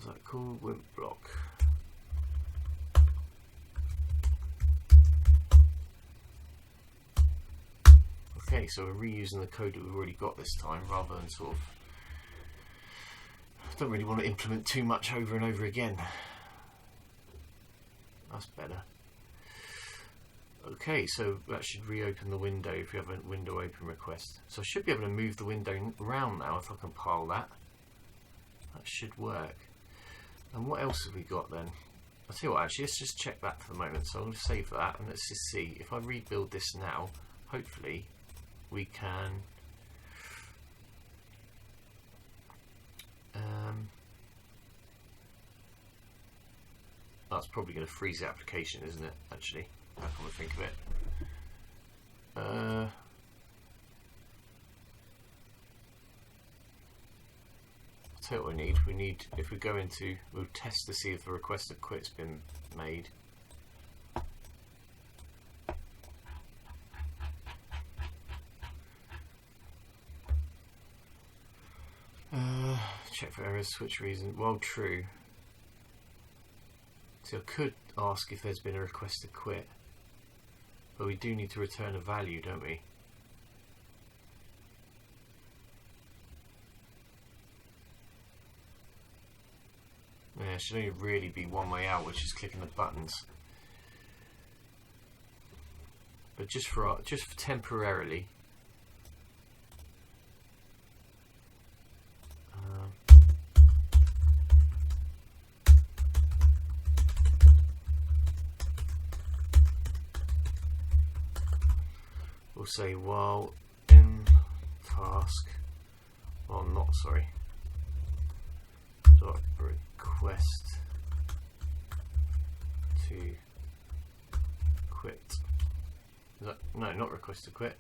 that called? Wimp block. Okay, so we're reusing the code that we've already got this time rather than sort of. I don't really want to implement too much over and over again. That's better. Okay, so that should reopen the window if we have a window open request. So I should be able to move the window around now if I compile that. That should work. And what else have we got then? I'll tell you what, actually, let's just check that for the moment. So I'm going to save that and let's just see. If I rebuild this now, hopefully we can that's probably going to freeze the application, isn't it? Actually, now come to think of it. I'll tell you what we need. We need, if we go into, we'll test to see if the request to quit's been made. Check for errors, switch reason. Well, true. So I could ask if there's been a request to quit, but we do need to return a value, don't we? Yeah, it should only really be one way out, which is clicking the buttons. But just for temporarily. We'll say while in task, well, not sorry, dot request to quit. Is that, no, not request to quit.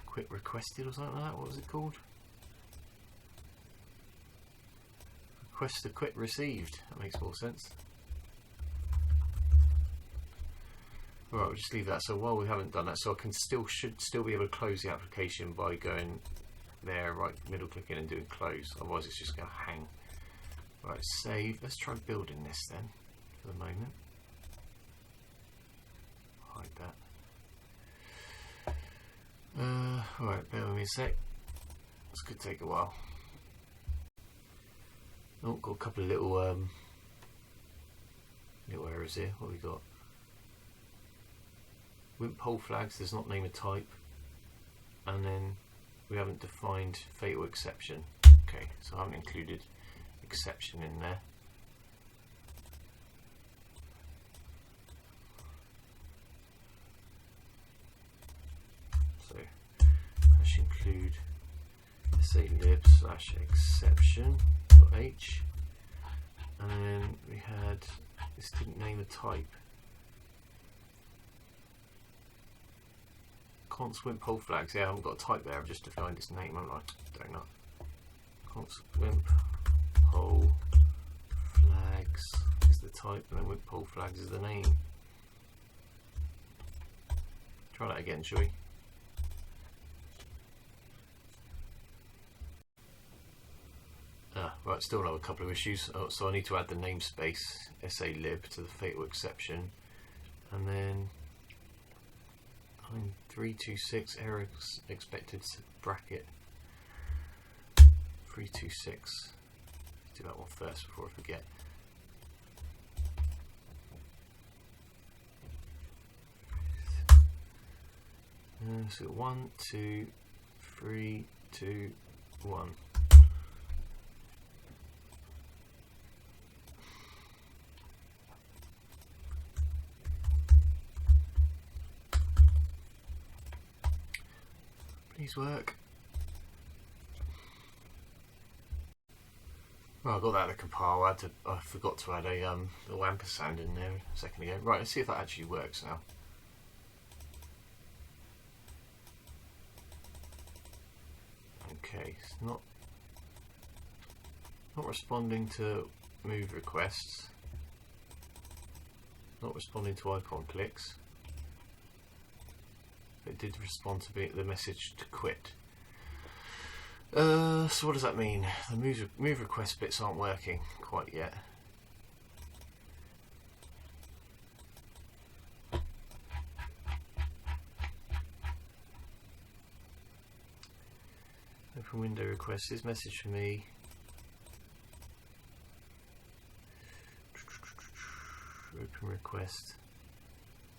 Quit requested or something like that. What was it called? Request to quit received. That makes more sense. Right, we'll just leave that. So while we haven't done that, so I should still be able to close the application by going there, right, middle clicking and doing close. Otherwise, it's just going to hang. Right, save. Let's try building this then for the moment. Hide that. Alright, bear with me a sec. This could take a while. Oh, got a couple of little errors here. What have we got? Wimp poll flags does not name a type, and then we haven't defined fatal exception. Okay, so I haven't included exception in there. So I should include SALib/exception.h, and then we had, this didn't name a type. Const Wimp whole flags. Yeah, I haven't got a type there. I've just defined its name. I'm like, don't know. Const Wimp whole flags is the type, and then Wimp whole flags is the name. Try that again, shall we? Right, still have a couple of issues. So I need to add the namespace SALib to the fatal exception, and then 326 error expected bracket 326. Do that one first before I forget. So 1, 2, 3, 2, 1. Please work. Well, I got that to compile. I forgot to add a little ampersand in there a second ago. Right, let's see if that actually works now. Okay, it's not responding to move requests. Not responding to icon clicks. It did respond to the message to quit. So what does that mean? The move request bits aren't working quite yet. Open window request. This message for me. Open request.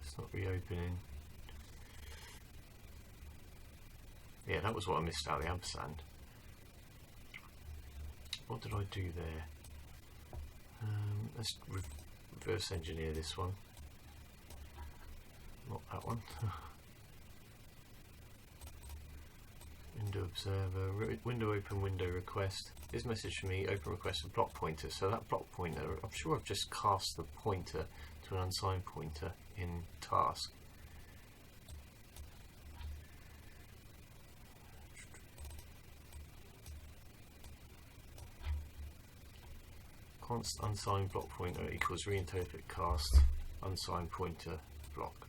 It's not reopening. Yeah, that was what I missed out, the ampersand. What did I do there? Let's reverse engineer this one. Not that one. Window observer, window open, window request. This message for me, open request and block pointer. So that block pointer, I'm sure I've just cast the pointer to an unsigned pointer in task. Const unsigned block pointer equals reinterpret cast unsigned pointer block.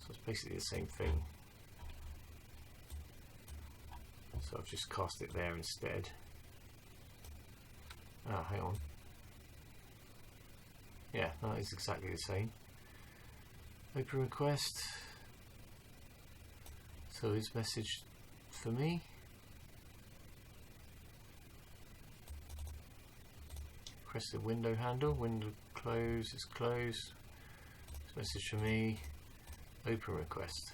So it's basically the same thing. So I've just cast it there instead. Ah, hang on. Yeah, that is exactly the same. Open request. So is message for me? Press the window handle. Window close is closed. This message for me. Open request.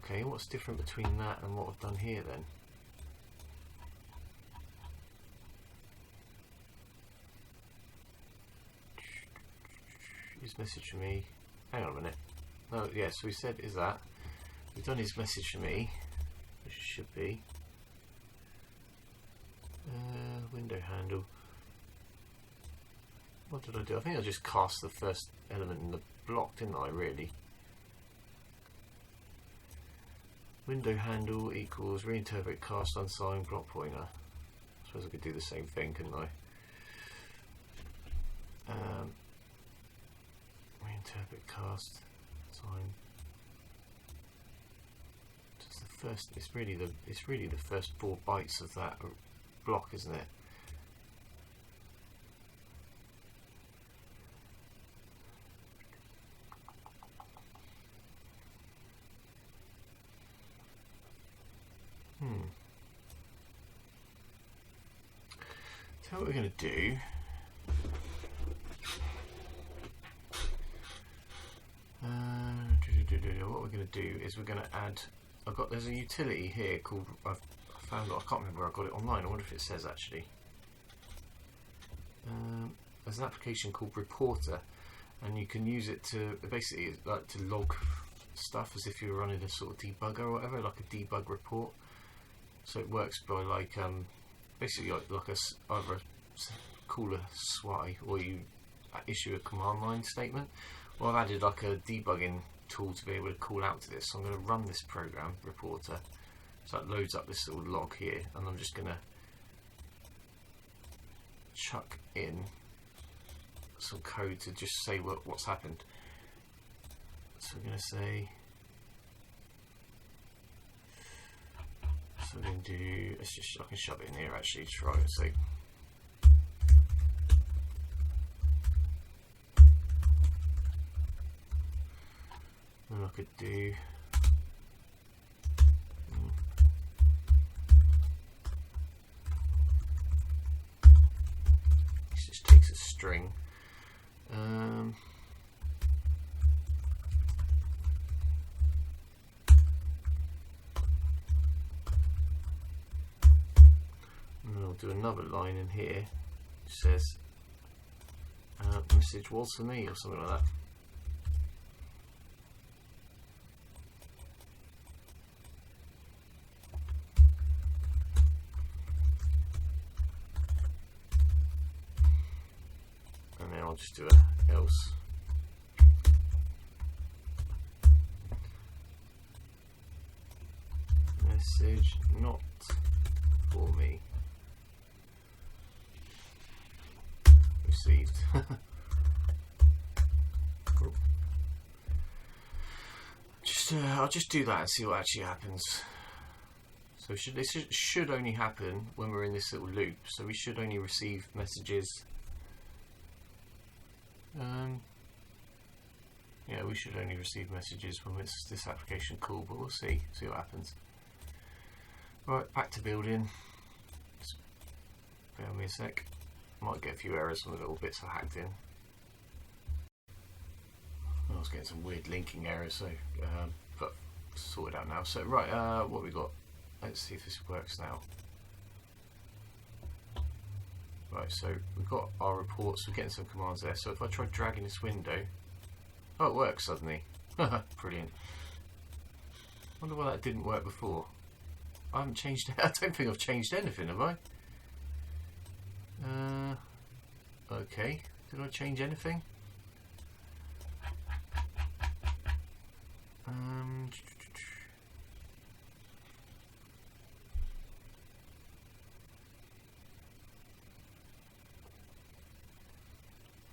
Okay, what's different between that and what I've done here then? His message for me. Hang on a minute. No, yeah, so we said is that. We've done his message for me, which it should be. Window handle. What did I do? I think I just cast the first element in the block, didn't I, really? Window handle equals reinterpret cast unsigned block pointer. I suppose I could do the same thing, couldn't I? Reinterpret cast sign. Just the first. It's really the first 4 bytes of that block, isn't it? So what we're going to do. What we're going to do is we're going to add. There's a utility here called. I found it. I can't remember where I got it online. I wonder if it says actually. There's an application called Reporter, and you can use it to basically like to log stuff as if you were running a sort of debugger or whatever, like a debug report. So it works by like basically like either call a SWI or you issue a command line statement. Well, I've added like a debugging tool to be able to call out to this. So I'm going to run this program reporter. So it loads up this little log here, and I'm just going to chuck in some code to just say what's happened. So we're going to say, so we're going to do, I can shove it in here actually to try and say, and I could do this just takes a string. And I'll do another line in here which says message was for me or something like that. And then I'll just do a else. Message not for me. Received. Cool. I'll just do that and see what actually happens. So this should only happen when we're in this little loop. So we should only receive messages. Yeah, we should only receive messages when it's this application call, but we'll see what happens. Right, back to building. Just bear with me a sec. Might get a few errors on the little bits I hacked in. I was getting some weird linking errors, so but sorted out now. So right, what we got? Let's see if this works now. Right, so we've got our reports. We're getting some commands there. So if I try dragging this window, oh, it works suddenly. Brilliant. Wonder why that didn't work before. I haven't changed. I don't think I've changed anything, have I? Okay. Did I change anything?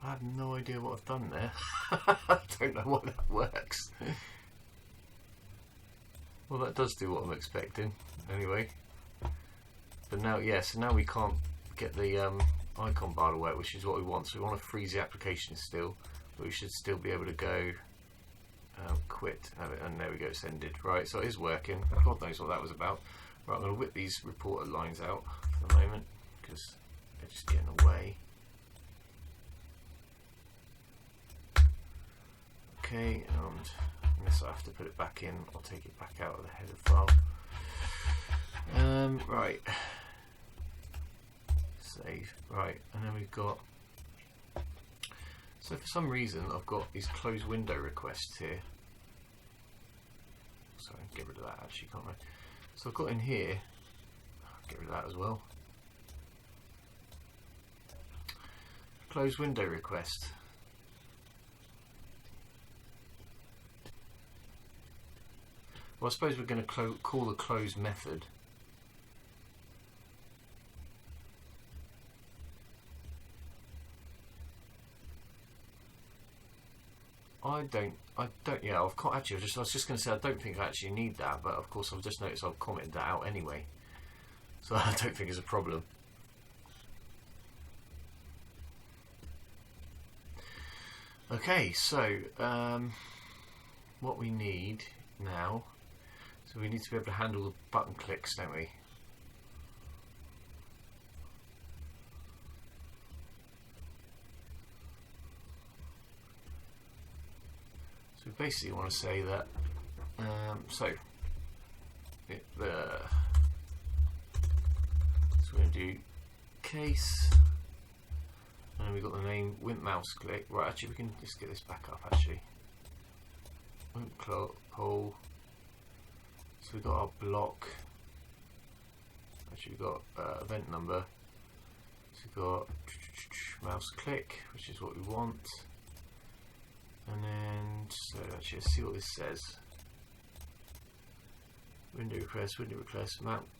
I have no idea what I've done there. I don't know why that works. Well, that does do what I'm expecting, anyway. But now, yeah, so now we can't get the icon bar to work, which is what we want. So we want to freeze the application still, but we should still be able to go quit, and there we go, it's ended. Right, so it is working. God knows what that was about. Right, I'm going to whip these reporter lines out for the moment because they're just getting away. Okay, and unless I have to put it back in, I'll take it back out of the header file. Right, save. Right, and then we've got. So for some reason, I've got these close window requests here. So I can get rid of that actually, can't I? So I've got in here. Get rid of that as well. Close window request. Well, I suppose we're going to call the close method. Yeah, actually, I was just going to say I don't think I actually need that, but of course I've just noticed I've commented that out anyway, so I don't think it's a problem. Okay, so what we need now, so we need to be able to handle the button clicks, don't we? So we basically want to say that, so we're going to do case, and we've got the name Wimp mouse click. Right, actually we can just get this back up actually. Wimp poll. So we've got our block. Actually, we've got event number. So we've got mouse click, which is what we want. And then, so actually, let's see what this says. Window request,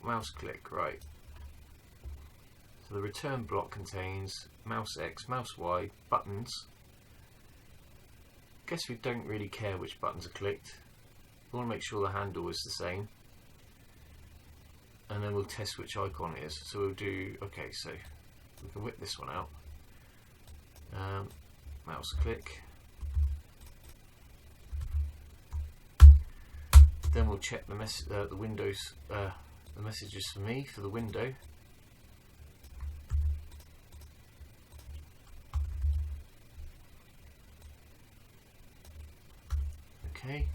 mouse click, right. So the return block contains mouse X, mouse Y, buttons. Guess we don't really care which buttons are clicked. We want to make sure the handle is the same. And then we'll test which icon it is. So we'll do, okay, so we can whip this one out. Mouse click. Then we'll check the windows, the messages for me for the window. Okay.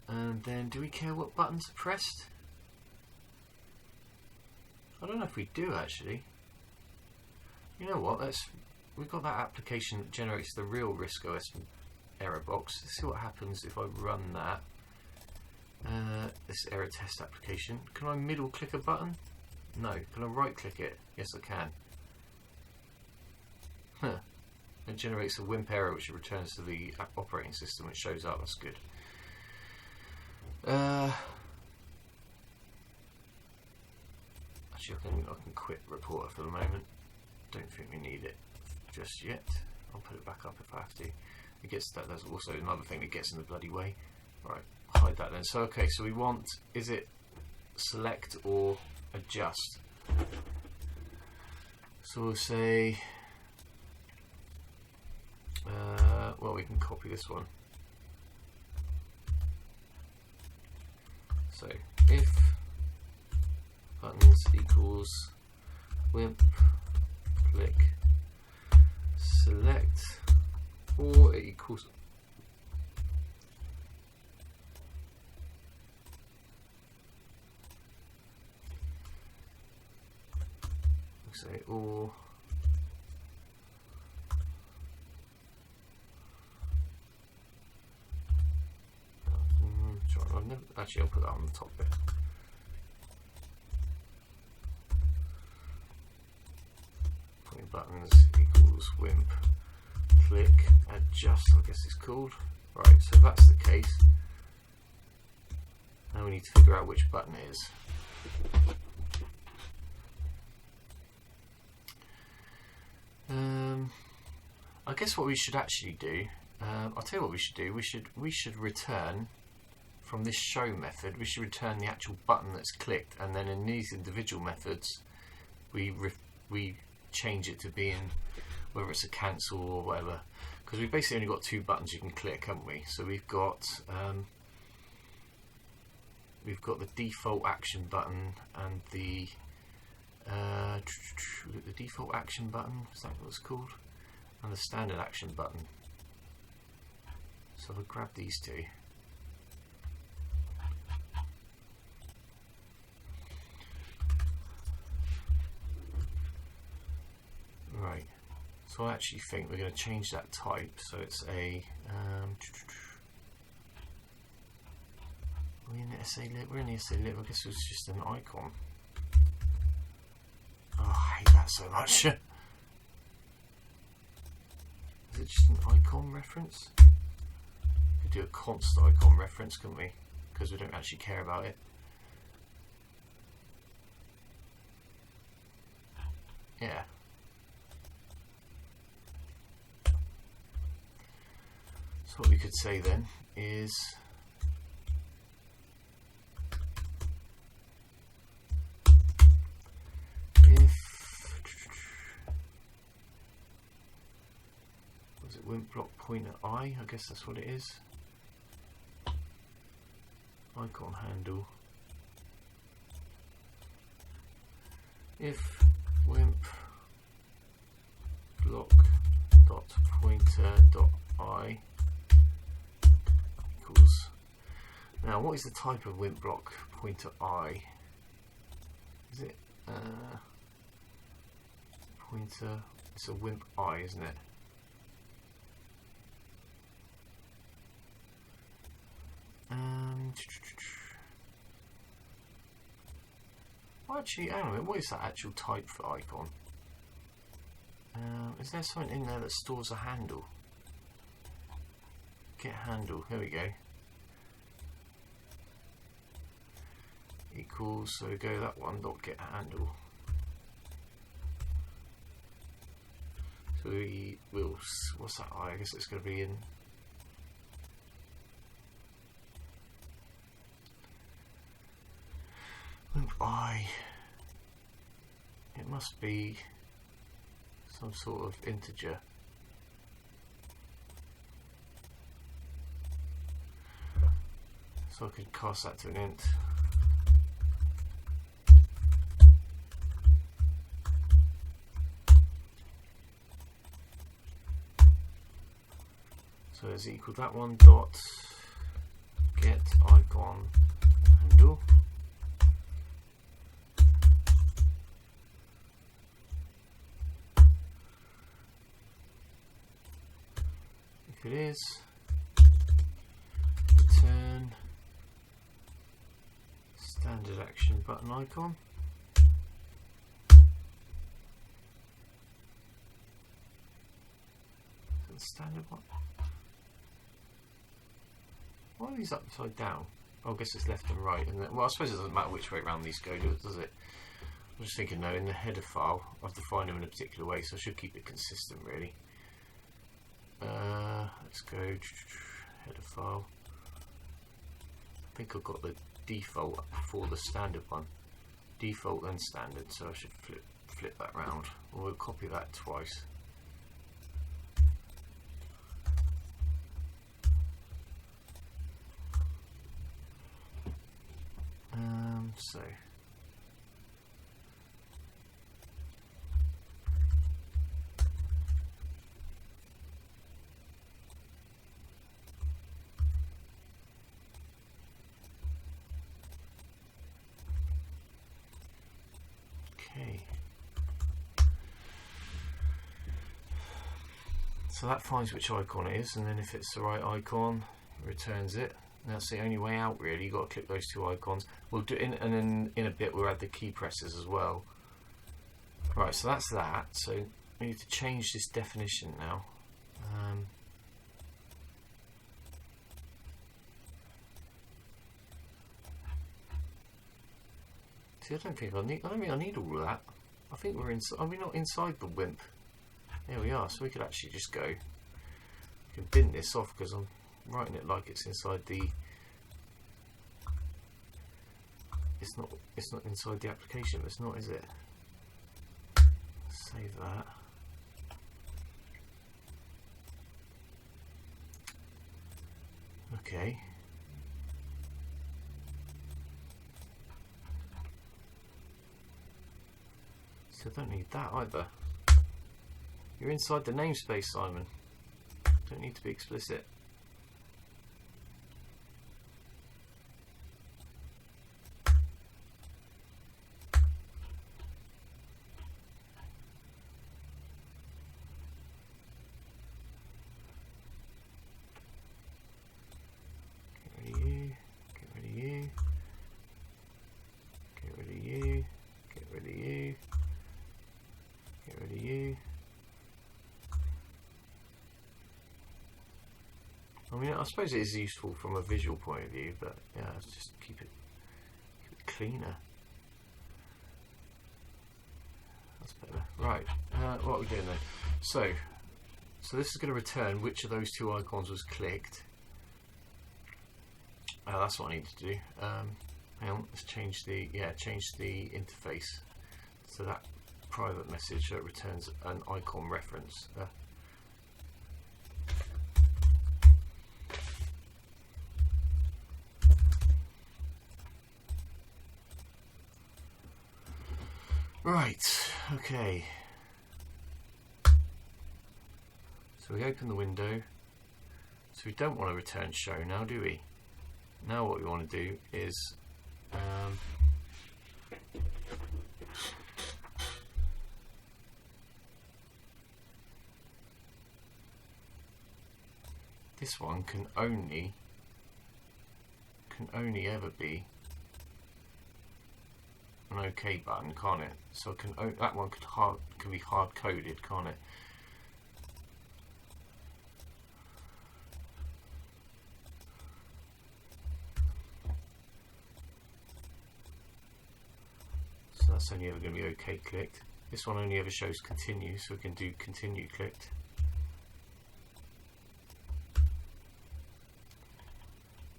And then, do we care what buttons are pressed? I don't know if we do actually. You know what? We've got that application that generates the real RISC OS error box. Let's see what happens if I run that. This error test application. Can I middle click a button? No. Can I right click it? Yes, I can. Huh. It generates a Wimp error which returns to the operating system, which shows up. That's good. Actually, I can quit Reporter for the moment. Don't think we need it just yet. I'll put it back up if I have to. It gets that. There's also another thing that gets in the bloody way. Right. Hide that then. So okay, so we want, is it select or adjust? So we'll say, well, we can copy this one. So if buttons equals Wimp click select, or it equals say or actually I'll put that on the top bit. Pointing buttons equals Wimp click adjust, I guess it's called. Right, so if that's the case, now we need to figure out which button it is. I guess what we should actually do, I'll tell you what we should do. We should return from this show method. We should return the actual button that's clicked, and then in these individual methods, we change it to being whether it's a cancel or whatever. Because we've basically only got two buttons you can click, haven't we? So we've got the default action button and the default action button, is that what it's called? And the standard action button. So if I grab these two, right, so I actually think we're going to change that type, so it's a we're in the SALib, I guess it was just an icon. Oh, I hate that so much. Is it just an icon reference? We could do a const icon reference, couldn't we? Because we don't actually care about it. Yeah. So what we could say then is Wimp block pointer I guess that's what it is. Icon handle. If Wimp block dot pointer dot I equals. Now, what is the type of Wimp block pointer I? Is it pointer? It's a Wimp I, isn't it? Well, actually, hang on a minute, what is that actual type for icon? Is there something in there that stores a handle? Get handle, here we go. Equals, so we go that one, dot get handle. So we will, what's that? I guess it's going to be in. Wimp I. It must be some sort of integer. So I could cast that to an int. So is equal that one dot get icon handle. If it is, return standard action button icon. Is it the standard one? Why are these upside down? Oh, I guess it's left and right. And well, I suppose it doesn't matter which way around these go, does it? I'm just thinking, no, in the header file, I've defined them in a particular way, so I should keep it consistent, really. Let's go header file. I think I've got the default for the standard one. Default then standard, so I should flip that round. Or we'll copy that twice. So okay, so that finds which icon it is, and then if it's the right icon, it returns it. That's the only way out, really. You've got to click those two icons. We'll do it and then in a bit we'll add the key presses as well. Right, so that's that. So we need to change this definition now. See, I don't think I need all of that. I think we're inside. Are we not inside the Wimp? There we are. So we could actually just go. We can bin this off because I'm writing it like it's inside the. It's not inside the application. It's not, is it? Save that. Okay. So I don't need that either. You're inside the namespace, Simon. Don't need to be explicit. I mean, I suppose it is useful from a visual point of view, but yeah, let's just keep it cleaner. That's better. Right, what are we doing then? So this is going to return which of those two icons was clicked. That's what I need to do. Hang on, let's change the interface to that private message so it returns an icon reference. Right, okay. So we open the window. So we don't want to return show now, do we? Now what we want to do is this one can only can only ever be an OK button, can't it? So that one can be hard coded, can't it? So that's only ever going to be OK clicked. This one only ever shows continue, so we can do continue clicked.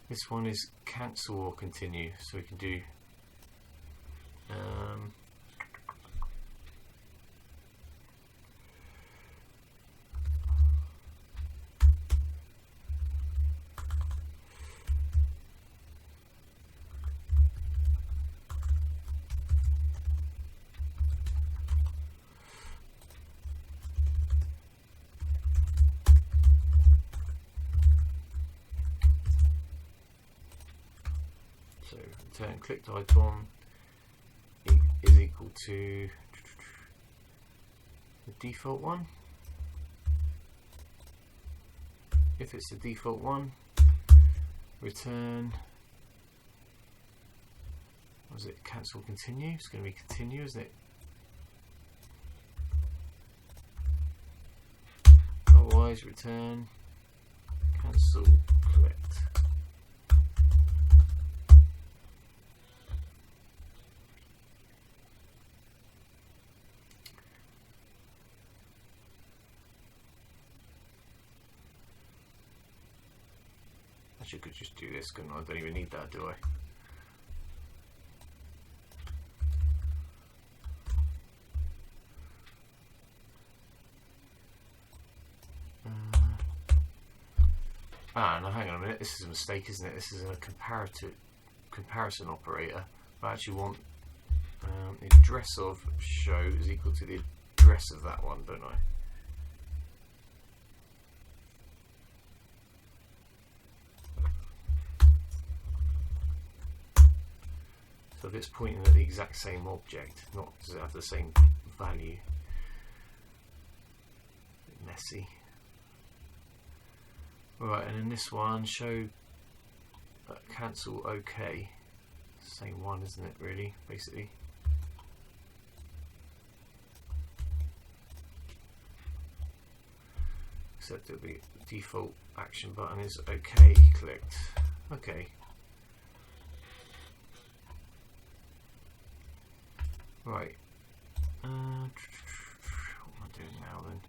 This one is cancel or continue, so we can do so return clicked icon is equal to the default one. If it's the default one, return, was it cancel continue? It's going to be continue, isn't it? Otherwise, return cancel collect. Actually, I could just do this, couldn't I? I don't even need that, do I? No, hang on a minute. This is a mistake, isn't it? This is a comparison operator. I actually want the address of show is equal to the address of that one, don't I? So if it's pointing at the exact same object, not does it have the same value? A bit messy. Right, and in this one, show cancel OK. Same one, isn't it? Really, basically. Except it'll be default action button is OK clicked. Okay. Right. What am I doing now then?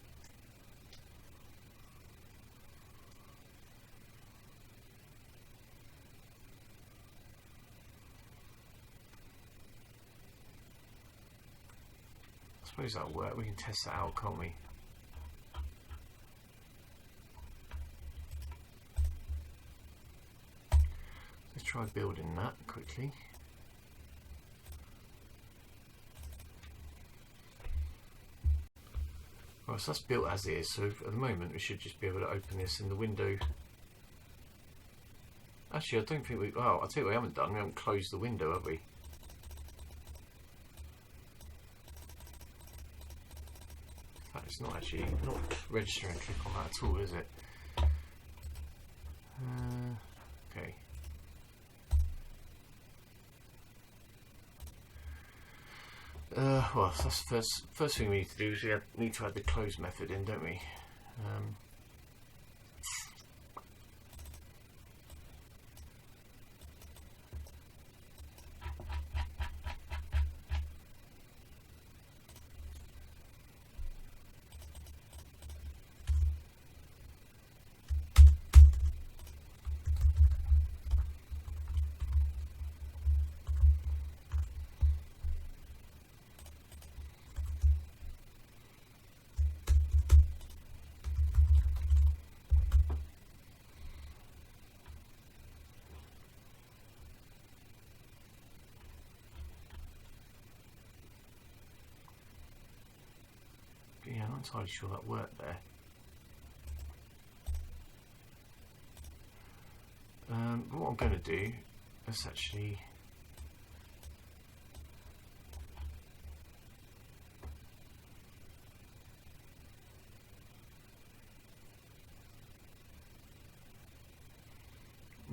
I suppose that'll work. We can test that out, can't we? Let's try building that quickly. Right, so that's built as is, so at the moment we should just be able to open this in the window. Actually, I don't think we... Oh, I'll tell you what we haven't done. We haven't closed the window, have we? In fact, it's not actually not registering click on that at all, is it? Okay. Well, that's the first thing we need to do is we need to add the close method in, don't we? Yeah, I'm not entirely sure that worked there. But what I'm going to do is actually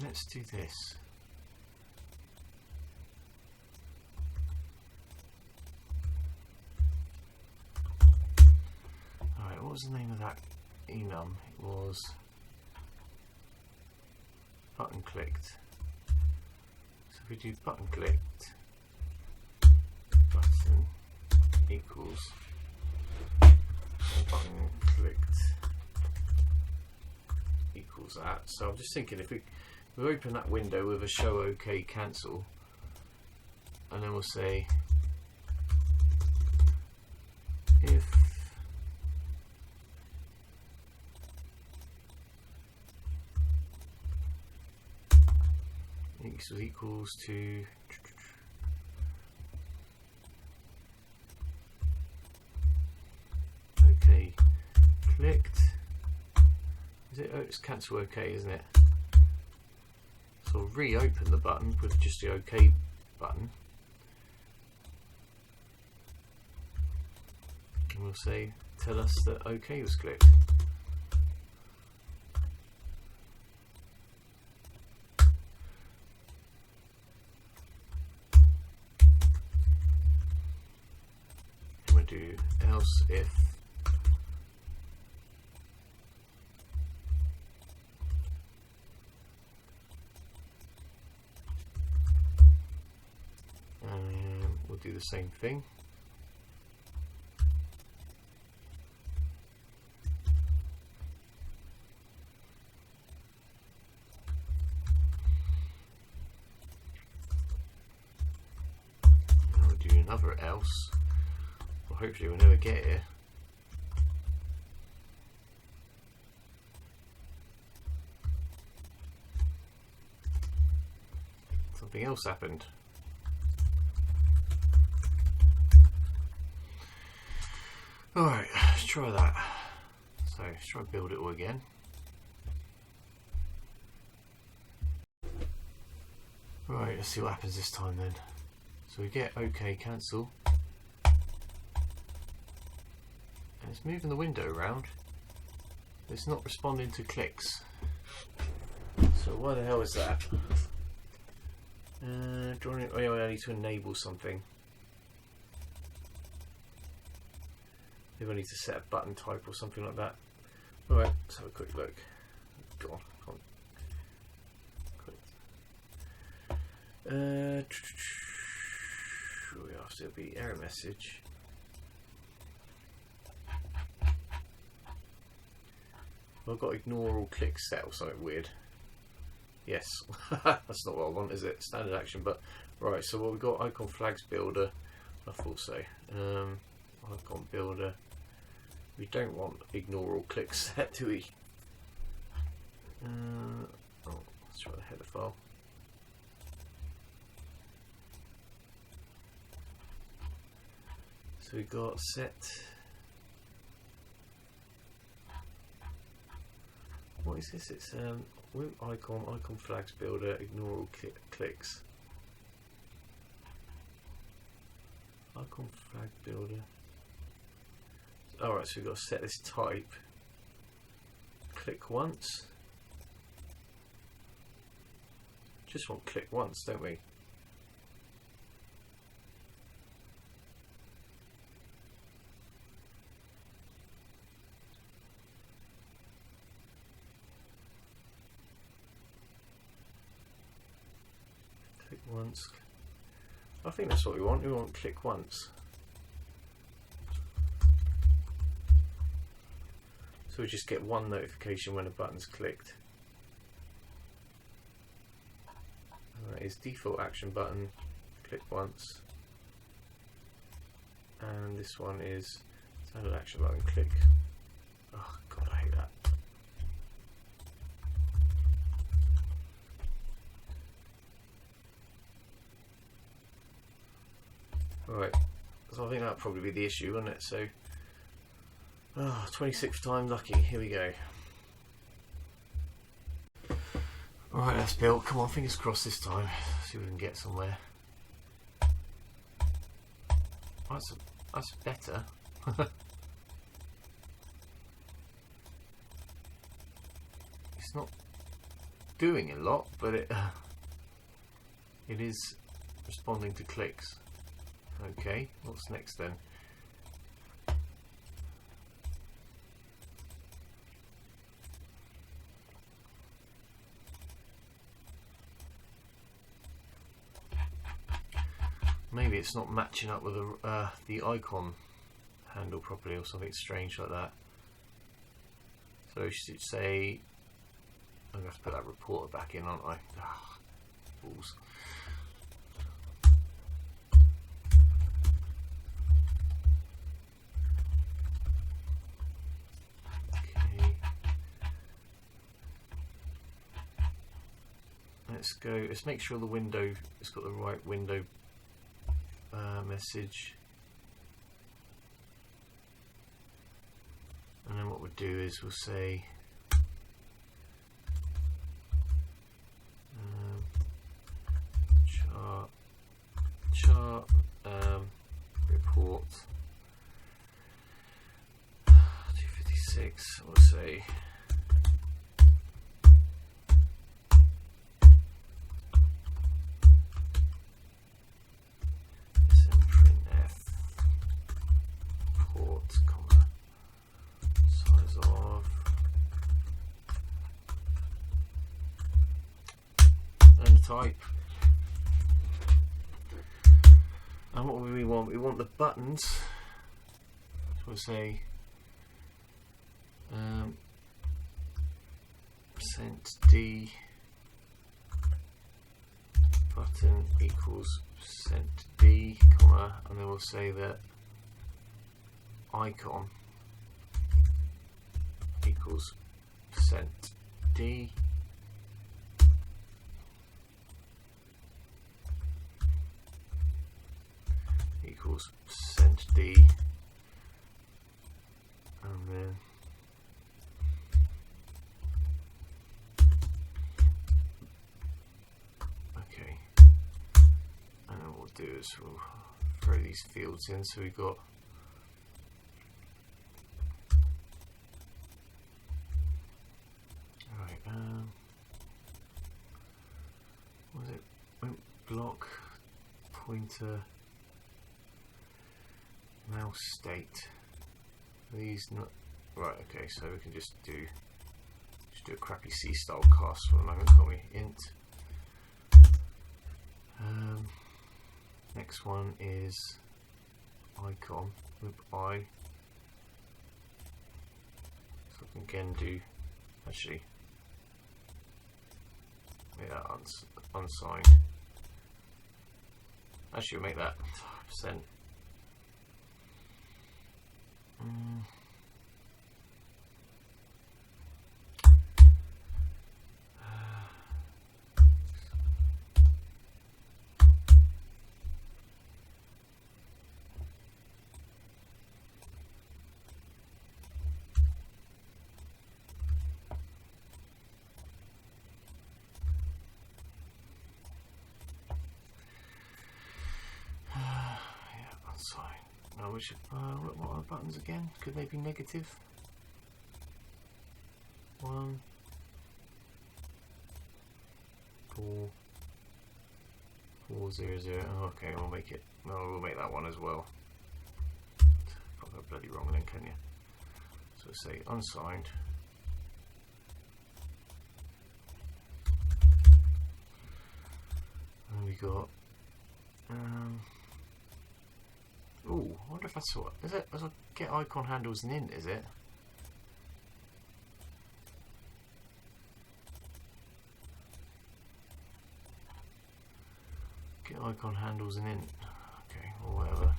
let's do this. was the name of that enum? It was button clicked. So if we do button clicked, button equals button clicked equals that. So I'm just thinking if we open that window with a show OK cancel, and then we'll say if x was equals to OK clicked. Is it? Oh, it's cancel OK, isn't it? So we'll reopen the button with just the OK button, and we'll say tell us that OK was clicked. And we'll do else if we'll do the same thing. Now we'll do another else. Well, hopefully we'll never get here. Something else happened. Alright, let's try that. So let's try and build it all again. Right, let's see what happens this time then. So we get OK cancel, and it's moving the window around. It's not responding to clicks. So why the hell is that? Do I need to enable something? Maybe I need to set a button type or something like that. Alright, let's have a quick look. Go on, come on. It'll be error message. I've got ignore all clicks set or something weird. Yes, that's not what I want, is it? Standard action, but right. So what we've got, icon flags builder. I thought so. Icon builder. We don't want ignore all clicks set, do we? Let's try the header file. So we got set. What is this? It's Wimp icon flags builder, ignore all clicks. Icon flag builder. Alright, so we've got to set this type. Click once. Just want click once, don't we? Click once. I think that's what we want. We want click once. So we just get one notification when a button's clicked. That is default action button, click once. And this one is standard action button, click. Oh god, I hate that. Right, so I think that'll probably be the issue, won't it? So, 26th time lucky, here we go. Alright, that's built. Come on, fingers crossed this time. See if we can get somewhere. That's better. It's not doing a lot, but it is responding to clicks. Okay, what's next then? maybe it's not matching up with the icon handle properly or something strange like that. So I should say, I'm going to have to put that reporter back in, aren't I? Ah, balls. Okay. Let's make sure the window, it's got the right window message. And then what we'll do is we'll say chart report 256. We'll say printf port, size of, and type. And what do we want? We want the buttons. So we'll say %d button equals %d, comma, and then we'll say that icon equals %d equals %d, and then okay, and then what we'll do is we'll throw these fields in. So we've got what was it? Wimp block pointer mouse state. These not right. Okay, so we can just do a crappy C style cast for the moment, can't we? Int. Next one is icon with I. So I can again do, actually make that unsigned. Actually, we'll make that %. Now we should what are the buttons again? Could they be negative? 1 4 4 0 0. Oh, okay, we'll make it. No, we'll make that one as well. Can't go bloody wrong then, can you? So we'll say unsigned. And we got. Ooh, I wonder if that's what is it? As I get icon handles and int, is it? Get icon handles and int. Okay, or whatever.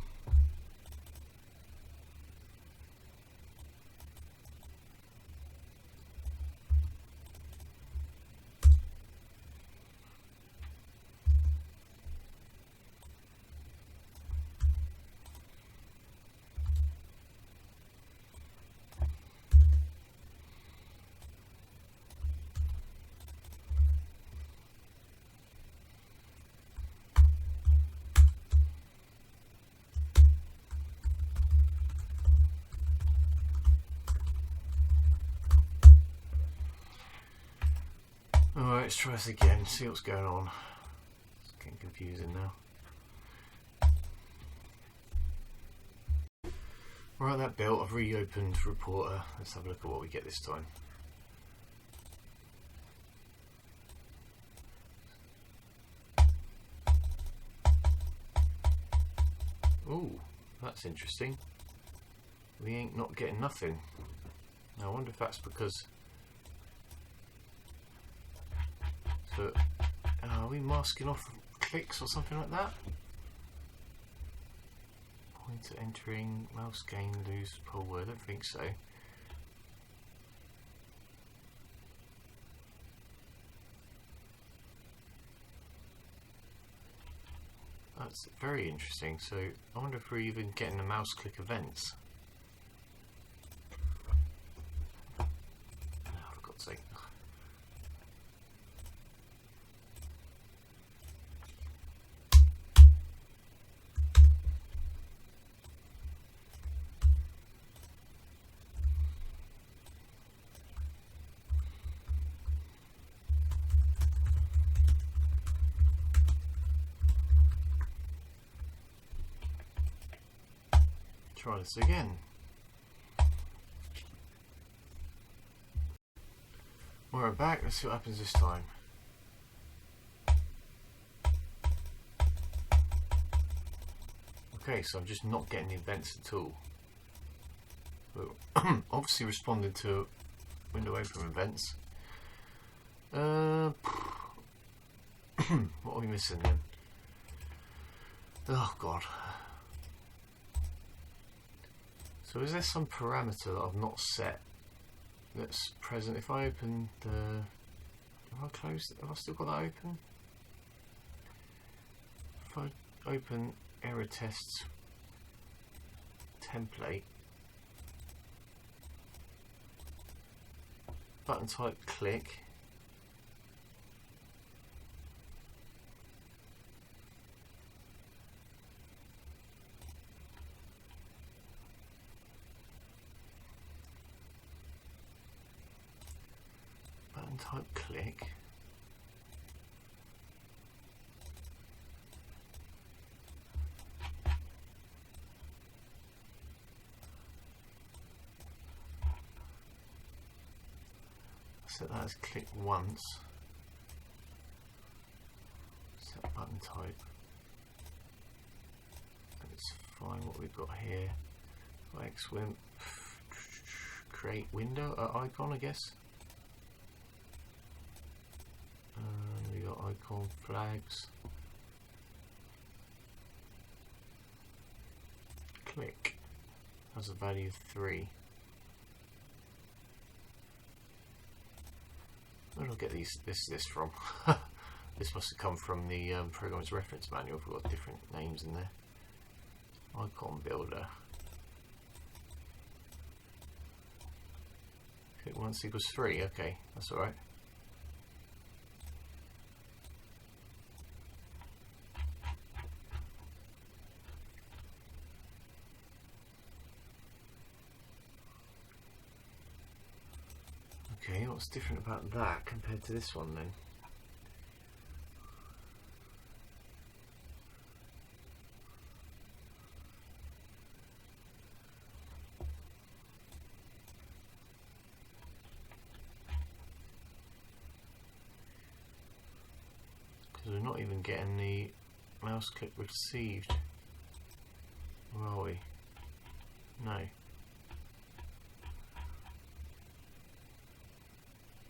Alright, let's try this again, see what's going on. It's getting confusing now. Right, that built, I've reopened Reporter. Let's have a look at what we get this time. Ooh, that's interesting. We ain't not getting nothing. Now, I wonder if that's because... So, are we masking off clicks or something like that? Pointer entering, mouse gain, lose, pull word. I don't think so. That's very interesting. So I wonder if we're even getting the mouse click events. Oh, for God's sake. Try this again. We're back, let's see what happens this time. Okay, so I'm just not getting the events at all. But obviously responding to window open events. What are we missing then? Oh God. So is there some parameter that I've not set that's present? If I open the... Have I closed it? Have I still got that open? If I open error tests template, button type click, type click, set that as click once, set button type, and it's fine what we've got here. X Wimp, create window icon, I guess. We got icon flags. Click has a value of 3. Where do I get this from? This must have come from the programmer's reference manual. We've got different names in there. Icon builder. Click once equals 3. Okay, that's all right. Okay, what's different about that compared to this one then? Because we're not even getting the mouse click received. Where are we? No.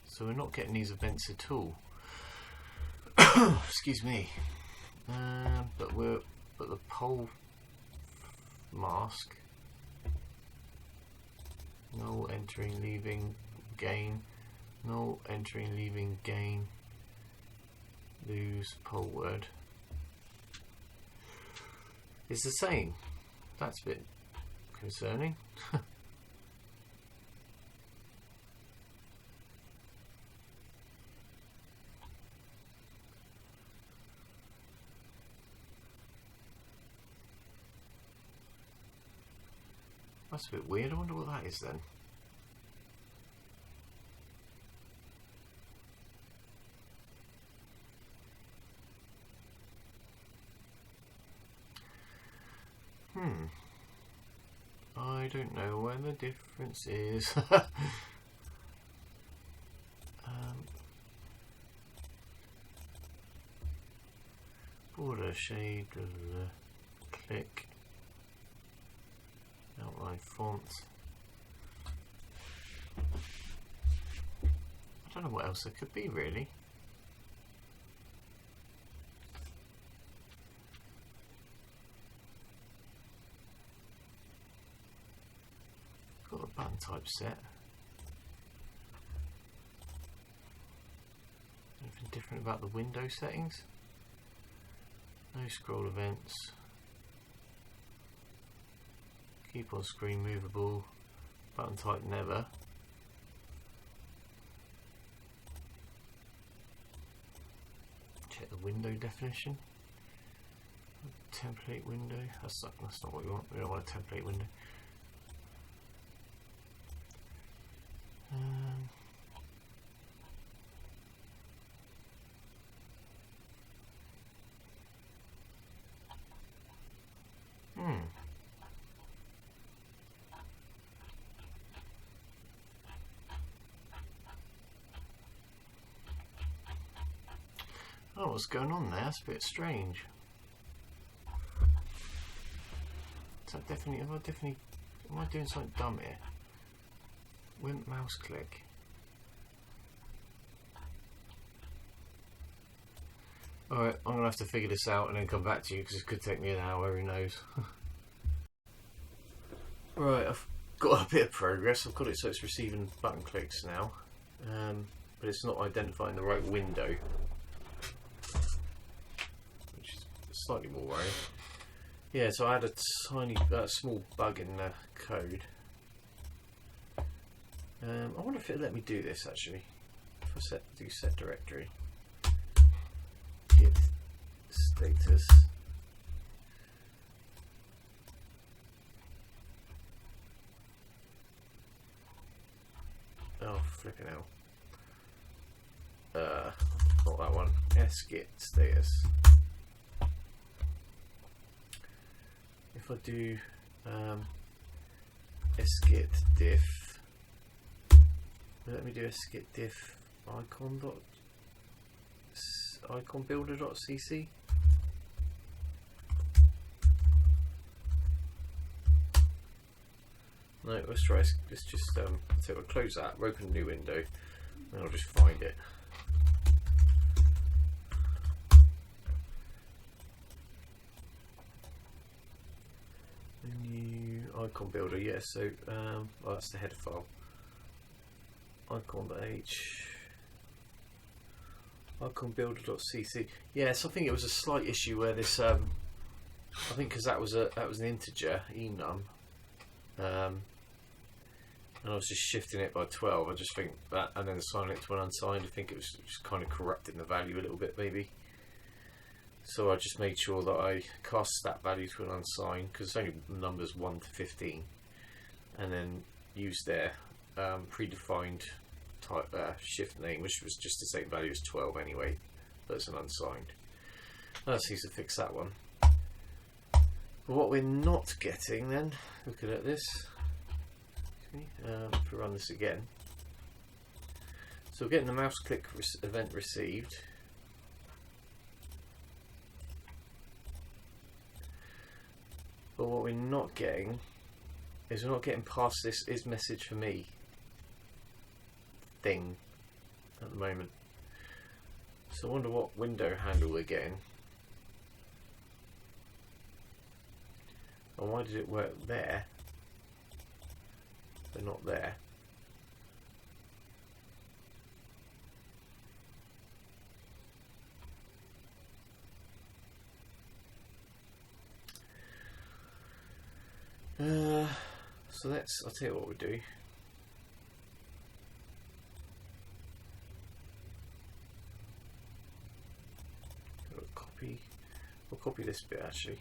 So we're not getting these events at all. Excuse me. But the poll mask, null entering leaving gain, null entering leaving gain, lose poll word is the same. That's a bit concerning. That's a bit weird. I wonder what that is then. I don't know where the difference is. Border shade, click. font. I don't know what else there could be really. Got the button type set. Anything different about the window settings? No scroll events. Keep on screen movable. Button type never. Check the window definition. Template window. That's not what we want. We don't want a template window. Oh, what's going on there? That's a bit strange. Is that definitely? Am I doing something dumb here? Wimp mouse click. Alright, I'm gonna have to figure this out and then come back to you because it could take me an hour, who knows. Right, I've got a bit of progress. I've got it so it's receiving button clicks now, but it's not identifying the right window, which is slightly more worrying. Yeah, so I had a tiny, small bug in the code. I wonder if it'll let me do this actually. If I do set directory, git status. Oh, flipping hell. Not that one. Git status. If I do git diff, let me do git diff icon builder.cc. No, let's try. Let's just so we'll close that, we'll open a new window, and I'll just find it. New icon builder, yeah. So oh, that's the header file. Icon.h. Icon builder.cc. Yes, I think it was a slight issue where this. I think because that was an integer enum. And I was just shifting it by 12. I just think that, and then assigning it to an unsigned. I think it was just kind of corrupting the value a little bit, maybe. So I just made sure that I cast that value to an unsigned because it's only numbers 1 to 15, and then used their predefined type shift name, which was just the same value as 12 anyway, but it's an unsigned. That seems to fix that one. But what we're not getting then, looking at this. If we run this again, so we're getting the mouse click event received, but what we're not getting is we're not getting past this is message for me thing at the moment. So I wonder what window handle we're getting, and why did it work there? They're not there. So I'll tell you what we'll do. We'll copy this bit actually.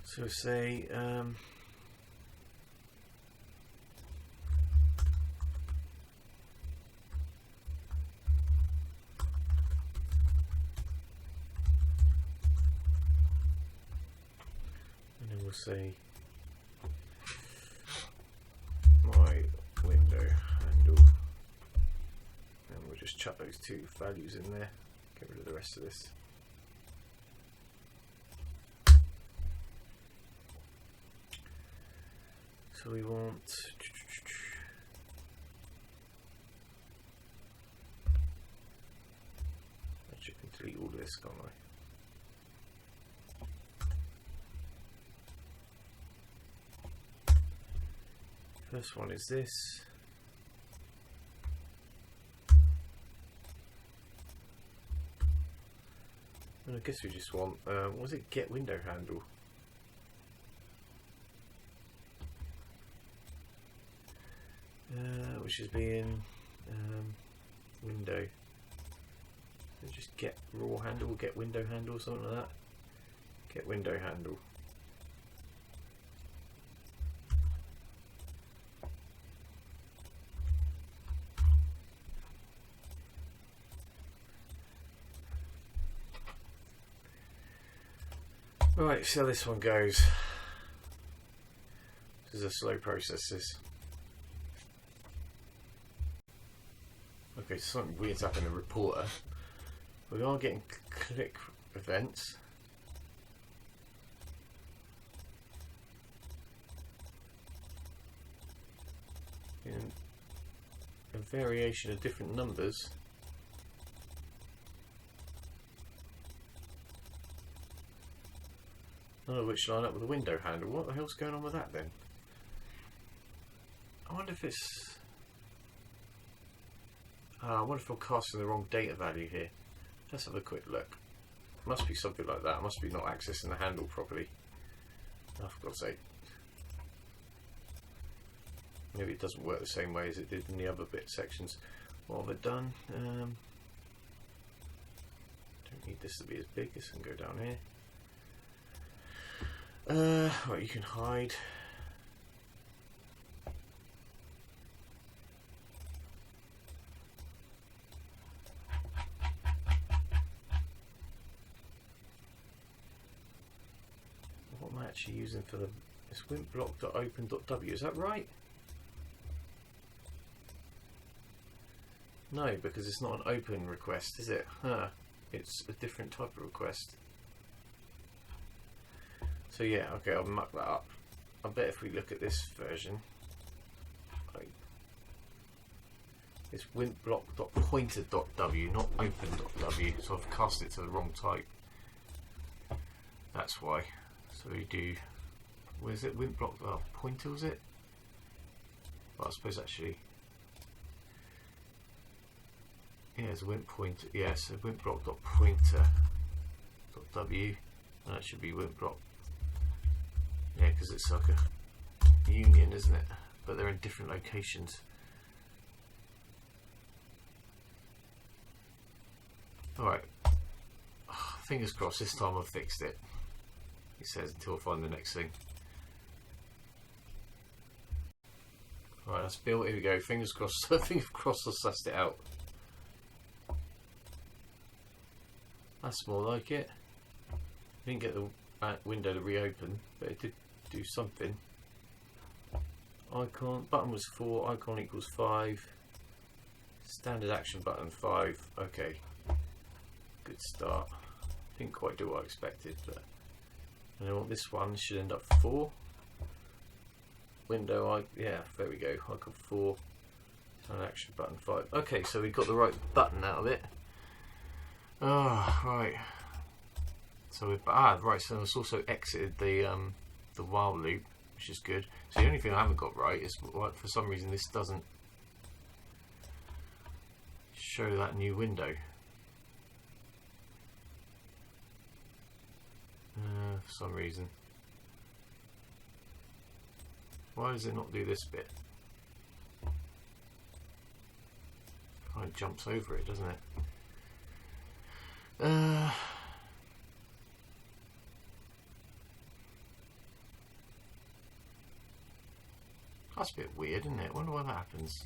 So say we'll say my window handle, and we'll just chuck those two values in there, get rid of the rest of this. So we want actually I can delete all of this, can't I? First one is this. And I guess we just want, what was it, get window handle? Which is being window. So just get raw handle, get window handle, something like that. Get window handle. Right, see how this one goes. This is a slow process, this. Okay, so something weird's happened in the reporter. We are getting click events. In a variation of different numbers. None of which line up with the window handle. What the hell's going on with that then? I wonder if it's... I wonder if we're casting the wrong data value here. Let's have a quick look. Must be something like that. Must be not accessing the handle properly. Oh, for God's sake. Maybe it doesn't work the same way as it did in the other bit sections. What have I done? Don't need this to be as big. This can go down here. Right, you can hide. What am I actually using for the... It's wimpblock.open.w, is that right? No, because it's not an open request, is it? Huh. It's a different type of request. So yeah, okay, I'll muck that up. I bet if we look at this version, it's wimpblock.pointer.w, not open.w, so I've cast it to the wrong type. That's why. So we do, where's it? Wimpblock pointer, was it? Well, I suppose actually, yeah, it's a wimp pointer. Yeah, so wimpblock.pointer.w, and that should be wimpblock. Yeah, because it's like a union, isn't it? But they're in different locations. Alright. Fingers crossed this time I've fixed it. It says until I find the next thing. Alright, that's built. Here we go. Fingers crossed. Fingers crossed I sussed it out. That's more like it. Didn't get the window to reopen, but it did do something. Icon button was 4, icon equals 5, standard action button 5. Okay, good start. Didn't quite do what I expected, but and I want this one should end up 4. Window, yeah, there we go. Icon 4, standard action button 5. Okay, so we got the right button out of it. Ah, right. So right. So it's also exited the while loop, which is good. So the only thing I haven't got right is like for some reason this doesn't show that new window. For some reason. Why does it not do this bit? Kind of jumps over it, doesn't it? That's a bit weird, isn't it? I wonder why that happens.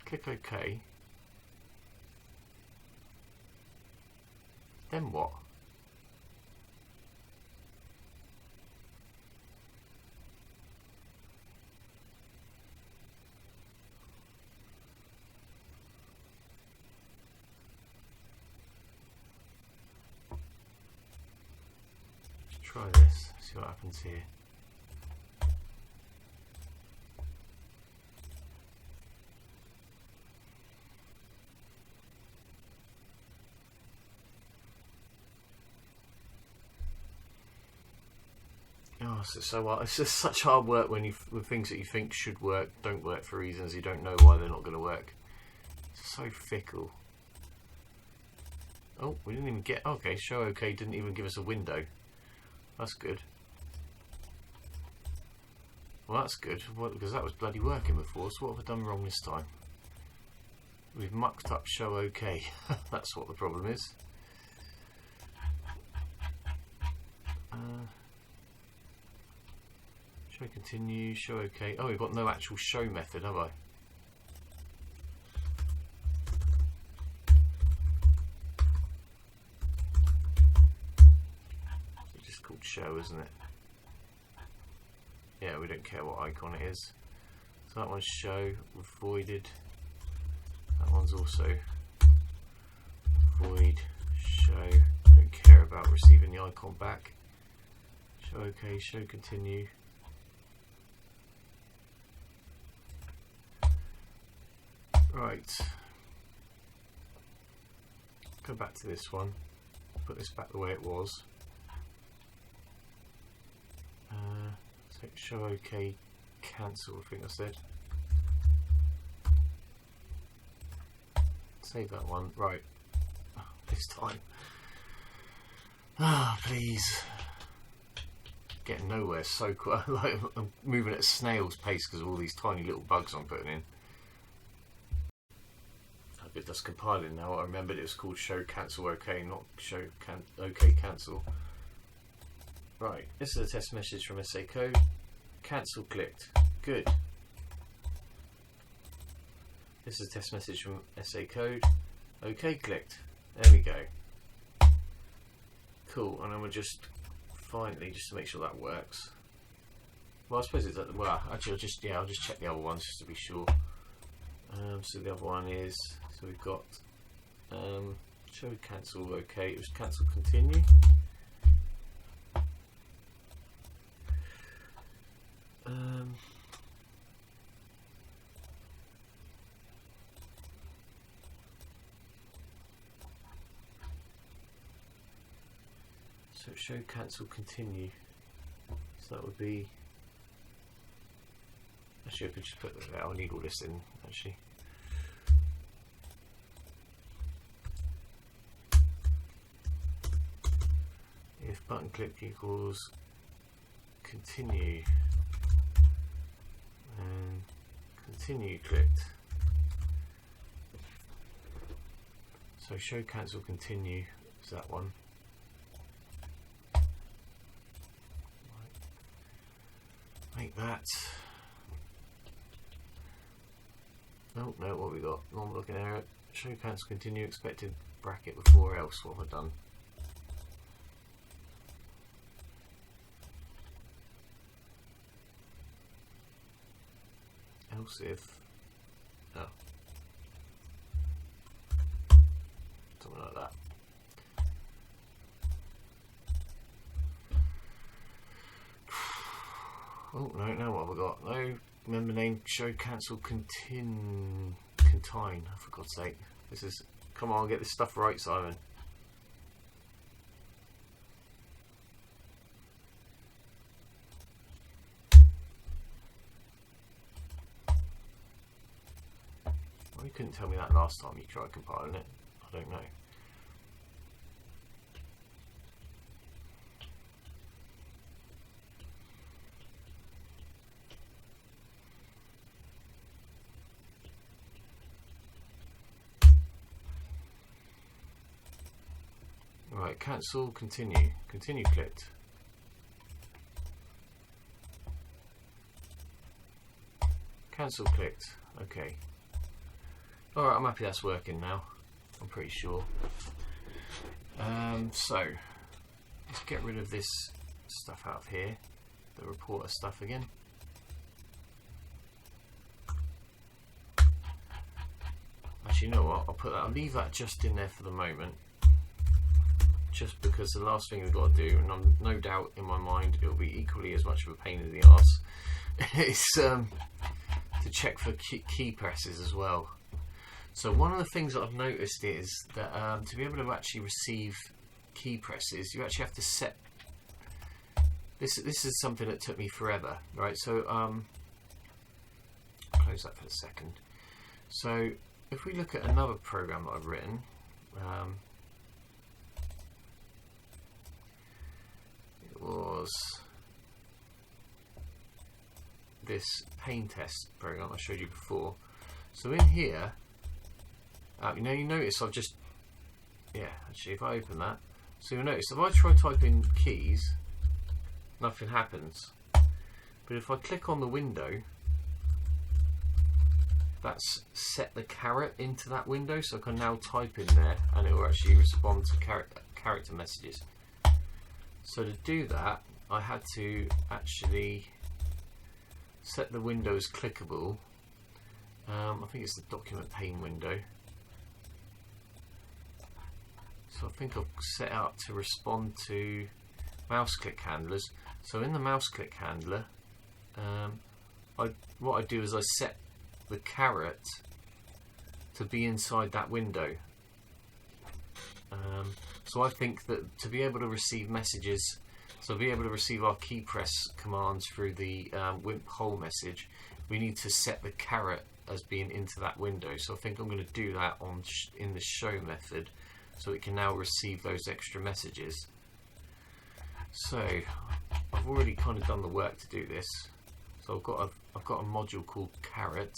Click OK. Then what? Try this, see what happens here. Oh, it's just such hard work when with things that you think should work don't work for reasons you don't know why they're not going to work. It's so fickle. Oh, we didn't even get... Okay, show OK didn't even give us a window. That's good. Well, that's good, because that was bloody working before, so what have I done wrong this time? We've mucked up show OK. That's what the problem is. Show continue, show OK. Oh, we've got no actual show method, have I? It's just called show, isn't it? Yeah, we don't care what icon it is. So that one's show, we've voided. That one's also void show. Don't care about receiving the icon back. Show OK, show continue. Right. Go back to this one. Put this back the way it was. So show OK, cancel, I think I said. Save that one. Right. This time. Ah, please. Getting nowhere so quick. Like I'm moving at a snail's pace because of all these tiny little bugs I'm putting in. I bet that's compiling now. I remembered it was called show cancel OK, not show OK cancel. Right, this is a test message from SACode. Cancel clicked. Good. This is a test message from SACode. OK clicked. There we go. Cool, and then we'll just finally, just to make sure that works. Well, I suppose it's well. Actually, I'll just check the other ones just to be sure. So the other one is, so we've got show cancel OK. It was cancel continue. So show cancel continue. So that would be. Actually, I could just put that there. I'll need all this in actually. If button click equals continue and continue clicked. So show cancel continue is that one. Make that. Oh no, what have we got? Normal looking error. Show cancel continue expected bracket before else. What have I done? Else if. Oh. Something like that. Oh no, now what have I got? No, member name, show cancel contain, for God's sake. This is, come on, get this stuff right, Simon. Well, you couldn't tell me that last time you tried compiling it. I don't know. Right, cancel, continue clicked. Cancel clicked, okay. Alright, I'm happy that's working now, I'm pretty sure. So let's get rid of this stuff out of here, the reporter stuff again. Actually, you know what? I'll leave that just in there for the moment, just because the last thing we've got to do, and I'm no doubt in my mind it'll be equally as much of a pain in the arse, is to check for key presses as well. So one of the things that I've noticed is that to be able to actually receive key presses, you actually have to set. This is something that took me forever, right? So I'll close that for a second. So if we look at another program that I've written, it was this pain test program I showed you before. So in here, you notice I've just, actually if I open that, so you'll notice if I try typing keys, nothing happens. But if I click on the window, that's set the caret into that window, so I can now type in there and it will actually respond to character messages. So to do that, I had to actually set the window as clickable. I think it's the document pane window. So I think I've set up to respond to mouse click handlers. So in the mouse click handler, what I do is I set the caret to be inside that window. So I think that to be able to receive messages, so be able to receive our key press commands through the Wimp whole message, we need to set the caret as being into that window. So I think I'm going to do that in the show method, so it can now receive those extra messages. So I've already kind of done the work to do this. So I've got a module called caret.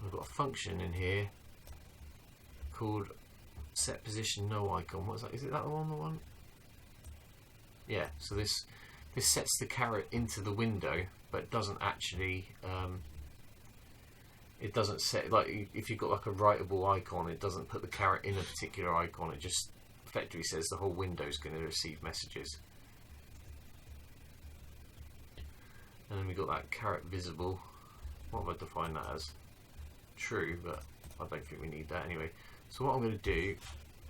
I've got a function in here called set position no icon. What's that? Is it that one? The one? Yeah. So this sets the caret into the window, but it doesn't actually. It doesn't set, like if you've got like a writable icon, it doesn't put the caret in a particular icon. It just effectively says the whole window is going to receive messages. And then we've got that caret visible. What have I defined that as? True, but I don't think we need that anyway. So what I'm going to do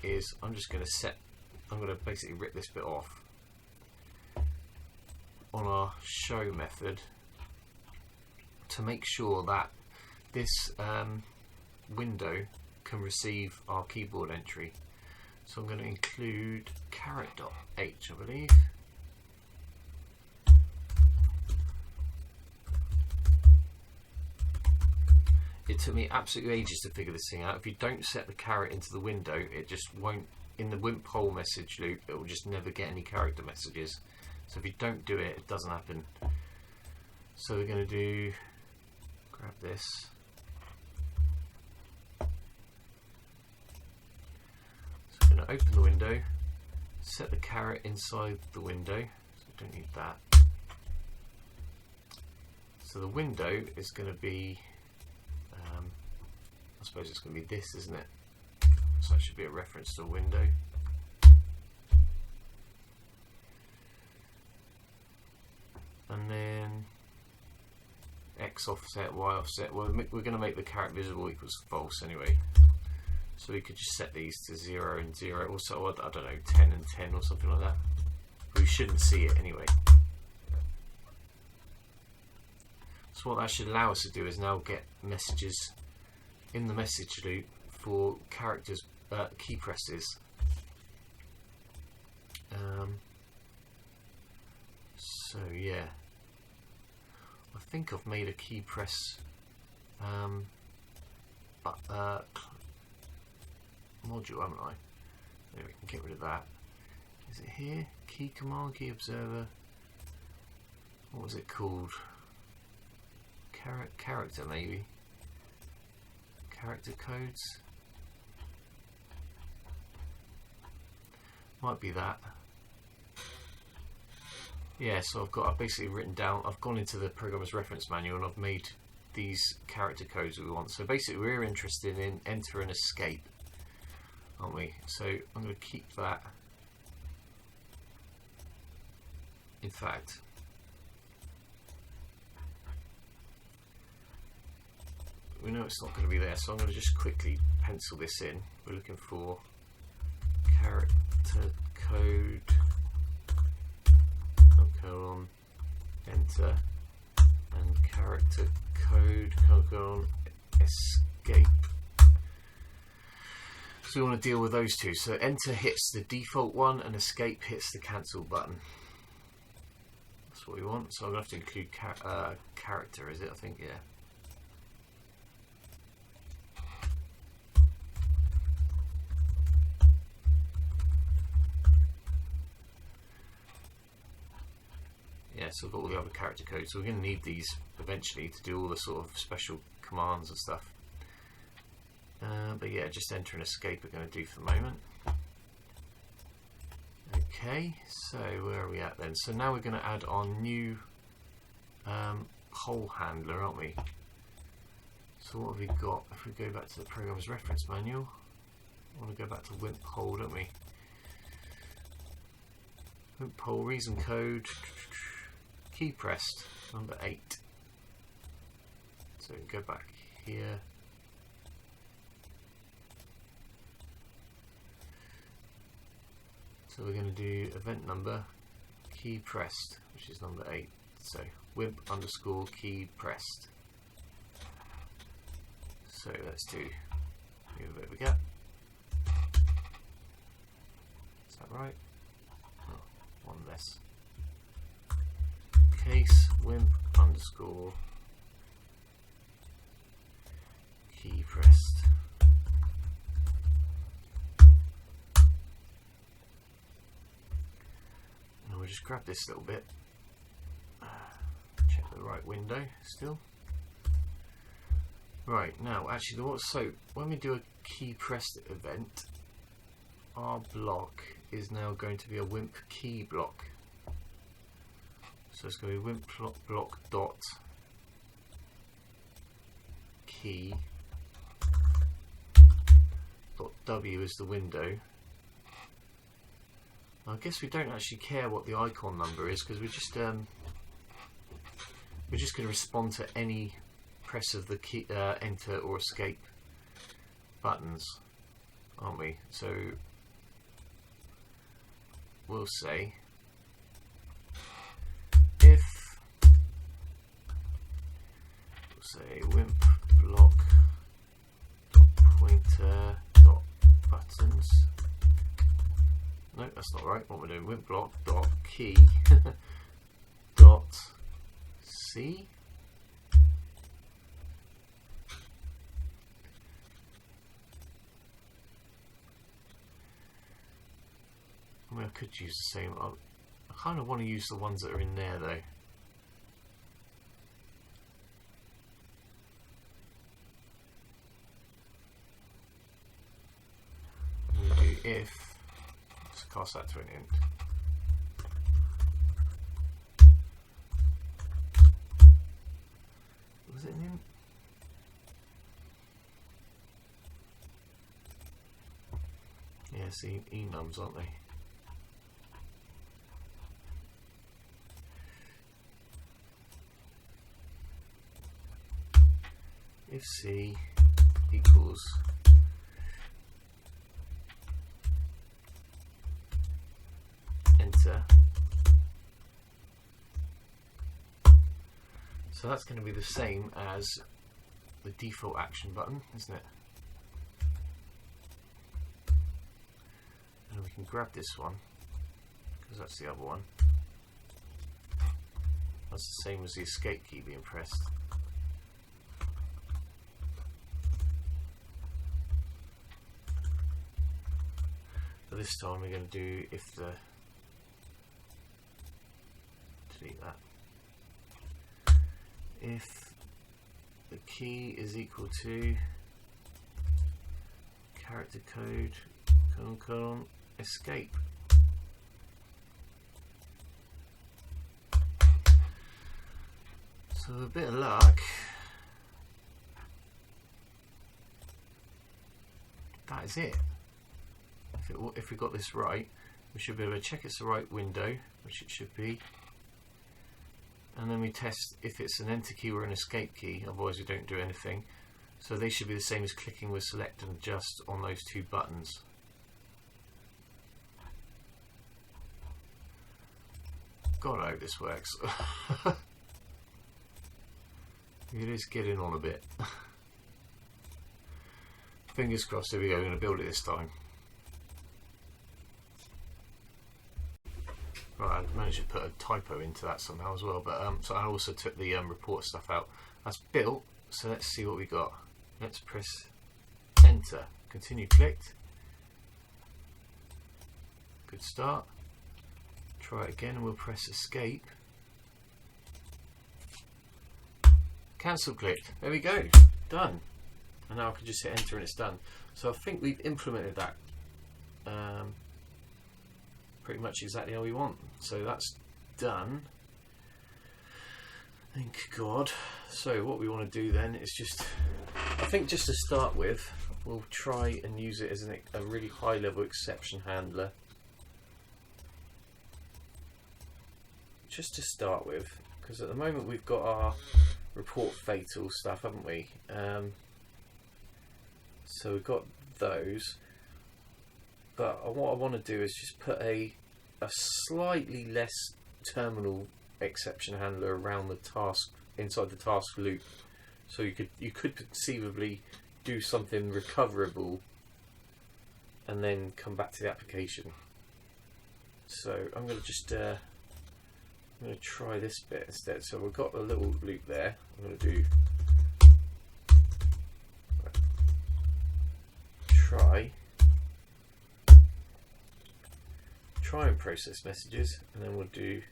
is I'm going to basically rip this bit off on our show method to make sure that this window can receive our keyboard entry. So I'm going to include caret.h, I believe. It took me absolutely ages to figure this thing out. If you don't set the caret into the window, it just won't, in the Wimp whole message loop, it will just never get any character messages. So if you don't do it, it doesn't happen. So we're going to grab this. So I'm going to open the window, set the caret inside the window, so I don't need that. So the window is going to be, I suppose it's going to be this, isn't it? So that should be a reference to a window. And then X offset, Y offset. Well, we're going to make the caret visible equals false anyway. So we could just set these to 0 and 0, also I don't know, 10 and 10 or something like that. We shouldn't see it anyway. So what that should allow us to do is now get messages in the message loop for characters, key presses. So yeah, I think I've made a key press module, haven't I? There, we can get rid of that. Is it here? Key command, key observer. What was it called? Character maybe. Character codes. Might be that. Yeah, so I've basically written down, I've gone into the programmer's reference manual and I've made these character codes we want. So basically we're interested in enter and escape. aren't we? So I'm going to keep that. In fact, we know it's not going to be there, so I'm going to just quickly pencil this in. We're looking for character code, colon, enter, and character code, colon, escape. So we want to deal with those two. So enter hits the default one and escape hits the cancel button. That's what we want. So I'm going to have to include character, is it? I think, yeah. Yeah, so I've got all the other character codes. So we're going to need these eventually to do all the sort of special commands and stuff. But yeah, just enter and escape are going to do for the moment. Okay, so where are we at then? So now we're going to add our new poll handler, aren't we? So what have we got? If we go back to the programmer's reference manual, I want to go back to Wimp poll, don't we? Wimp poll reason code, key pressed, number 8. So go back here. So we're going to do event number key pressed, which is number 8. So wimp underscore key pressed. So let's do move over gap. Is that right? Oh, one less. Case wimp underscore key pressed. And we'll just grab this little bit. Check the right window still. Right, now actually so when we do a key pressed event, our block is now going to be a wimp key block. So it's going to be wimp block dot key dot w is the window. I guess we don't actually care what the icon number is because we're just going to respond to any press of the key, enter or escape buttons, aren't we? So we'll say if wimp block dot pointer dot buttons. No, that's not right. What we're doing, wimp block dot key dot c. I mean, I could use the same. I kind of want to use the ones that are in there though. I'm going to do if. Let's cast that to an int. Was it an int? Yeah, see, enums, aren't they? If C equals enter, so that's going to be the same as the default action button, isn't it? And we can grab this one because that's the other one. That's the same as the escape key being pressed. But this time we're going to do if the, delete that, if the key is equal to character code colon escape. So with a bit of luck, that is it. if we got this right, we should be able to check it's the right window, which it should be, and then we test if it's an enter key or an escape key, otherwise we don't do anything. So they should be the same as clicking with select and adjust on those two buttons. God, I hope this works. It is getting on a bit. Fingers crossed. Here we go. We're going to build it this time. Right, I managed to put a typo into that somehow as well. But so I also took the report stuff out. That's built. So let's see what we got. Let's press enter. Continue clicked. Good start. Try it again and we'll press escape. Cancel clicked. There we go. Done. And now I can just hit enter and it's done. So I think we've implemented that pretty much exactly how we want. So that's done. Thank God. So what we want to do then is just, I think just to start with, we'll try and use it as a really high level exception handler. Just to start with, because at the moment we've got our report fatal stuff, haven't we? So we've got those, but what I want to do is just put a slightly less terminal exception handler around the task, inside the task loop, so you could conceivably do something recoverable and then come back to the application. So I'm going to just I'm going to try this bit instead. So we've got a little loop there. I'm going to do try and process messages, and then we'll do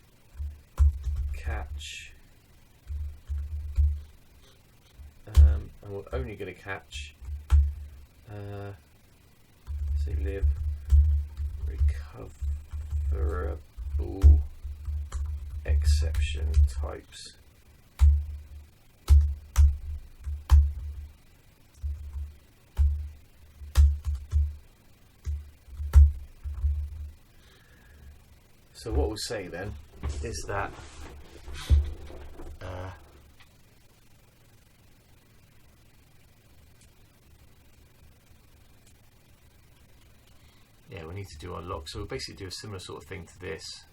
catch, and we're only going to catch SALib recoverable exception types. So what we'll say then is that yeah, we need to do our lock. So we'll basically do a similar sort of thing to this.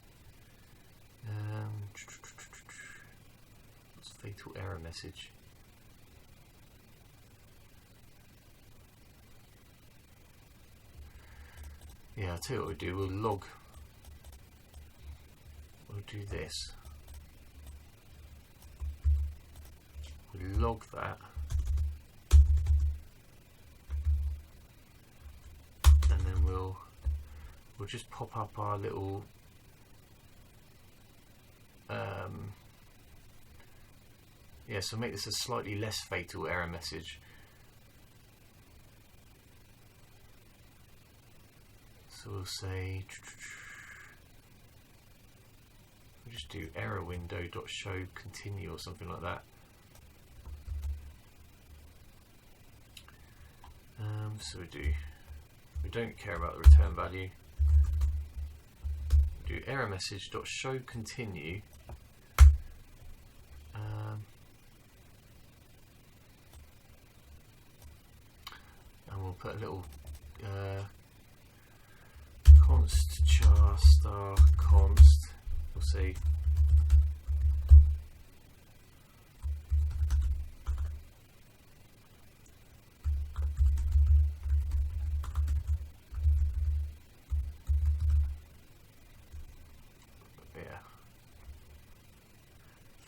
What's fatal error message? Yeah, I'll tell you what we'll do. We'll log. We'll do this. We'll log that. And then we'll just pop up our little yeah, so make this a slightly less fatal error message. So we'll say, we'll just do error window dot show continue or something like that. So we don't care about the return value. We do error message dot show continue. And we'll put a little const char star const. We'll say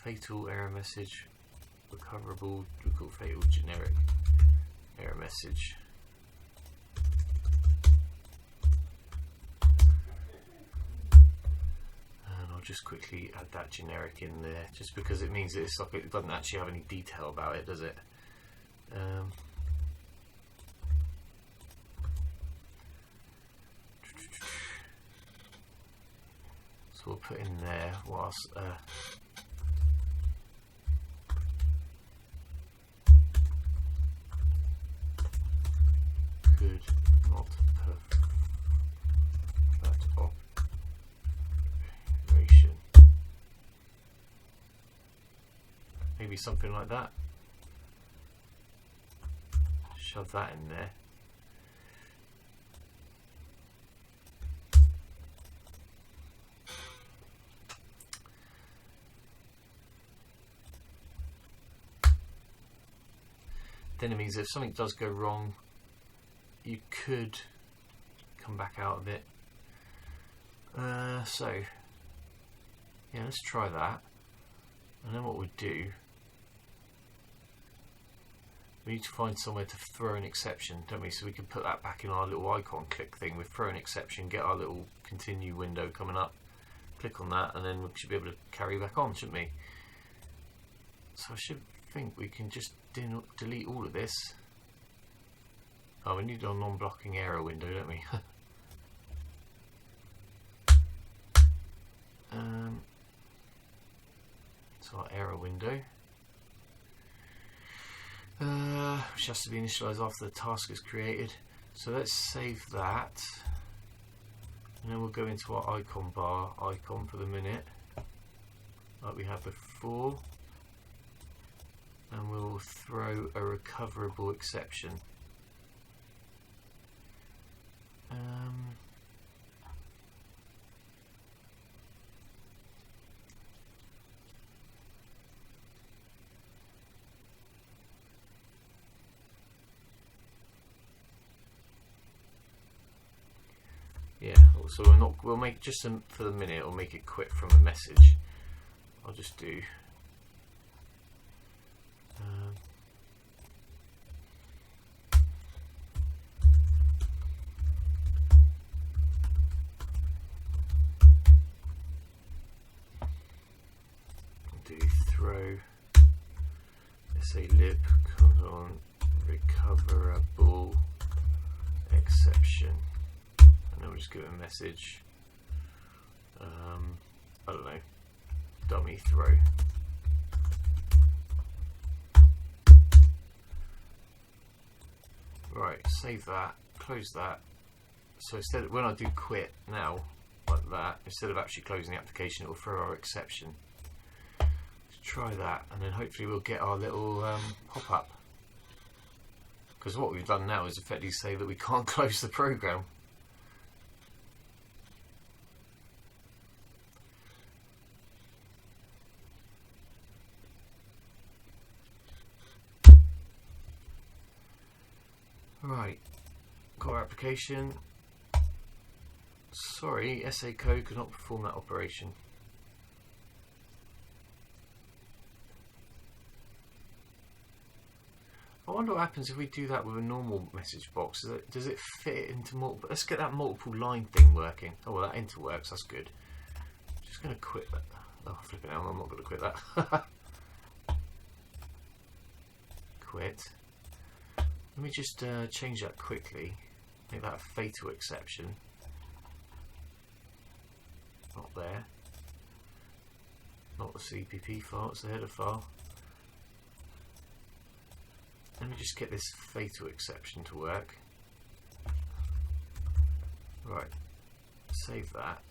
fatal error message recoverable. We call fatal generic error message. Just quickly add that generic in there, just because it means that it doesn't actually have any detail about it, does it? So we'll put in there whilst could not Maybe something like that. Shove that in there. Then it means if something does go wrong, you could come back out of it. So yeah, let's try that. And then what we do, we need to find somewhere to throw an exception, don't we? So we can put that back in our little icon click thing. We throw an exception, get our little continue window coming up, click on that, and then we should be able to carry back on, shouldn't we? So I should think we can just delete all of this. Oh, we need our non-blocking error window, don't we? So our error window, which has to be initialized after the task is created. So let's save that, and then we'll go into our icon bar icon for the minute, like we had before, and we'll throw a recoverable exception. Yeah, so we'll make just for the minute, we'll make it quit from a message. I'll just do throw SALib colon recoverable exception. And then we'll just give it a message. I don't know, dummy throw. Right, save that, close that. So instead, when I do quit now, like that, instead of actually closing the application, it will throw our exception. Let's try that, and then hopefully we'll get our little pop-up. Because what we've done now is effectively say that we can't close the program. Right, got our application. Sorry, SACode could not perform that operation. I wonder what happens if we do that with a normal message box. Does it fit into multiple? Let's get that multiple line thing working. Oh, well, that enter works. That's good. Just going to quit that. Oh, flipping out! I'm not going to quit that. Quit. Let me just change that quickly. Make that a fatal exception. Not there. Not the CPP file. It's the header file. Let me just get this fatal exception to work. Right, save that.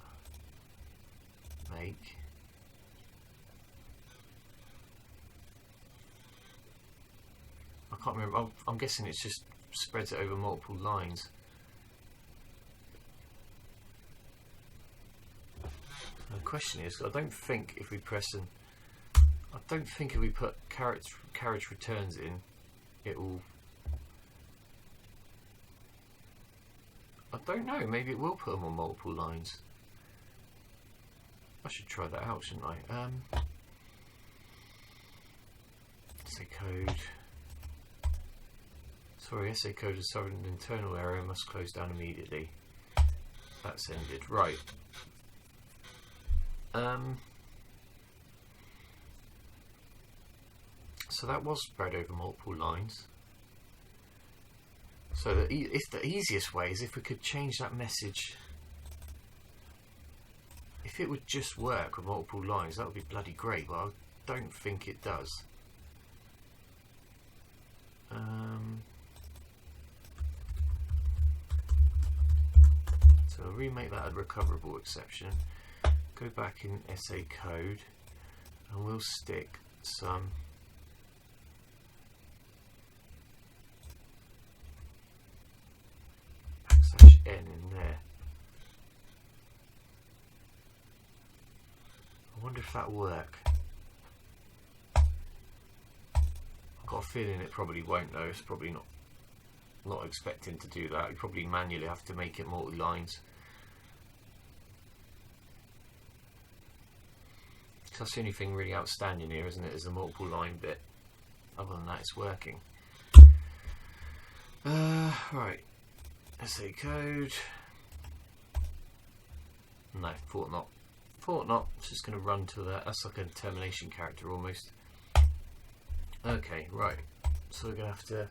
Make. I can't remember. I'm guessing it's just spreads it over multiple lines. And the question is, I don't think if we put carriage returns in, it will. I don't know, maybe it will put them on multiple lines. I should try that out, shouldn't I? SACode. Sorry, SACode has suffered an internal error and must close down immediately. That's ended. Right. So that was spread over multiple lines. So if the easiest way is if we could change that message, if it would just work with multiple lines, that would be bloody great, but I don't think it does. So I'll remake that a recoverable exception, go back in SACode, and we'll stick some N in there. I wonder if that'll work. I've got a feeling it probably won't though. It's probably not expecting to do that. You probably manually have to make it multi-lines. That's the only thing really outstanding here, isn't it? Is the multiple line bit. Other than that, it's working. Right. SACode. No, thought not. Thought not. It's just going to run to that. That's like a termination character almost. Okay, right. So we're going to have to.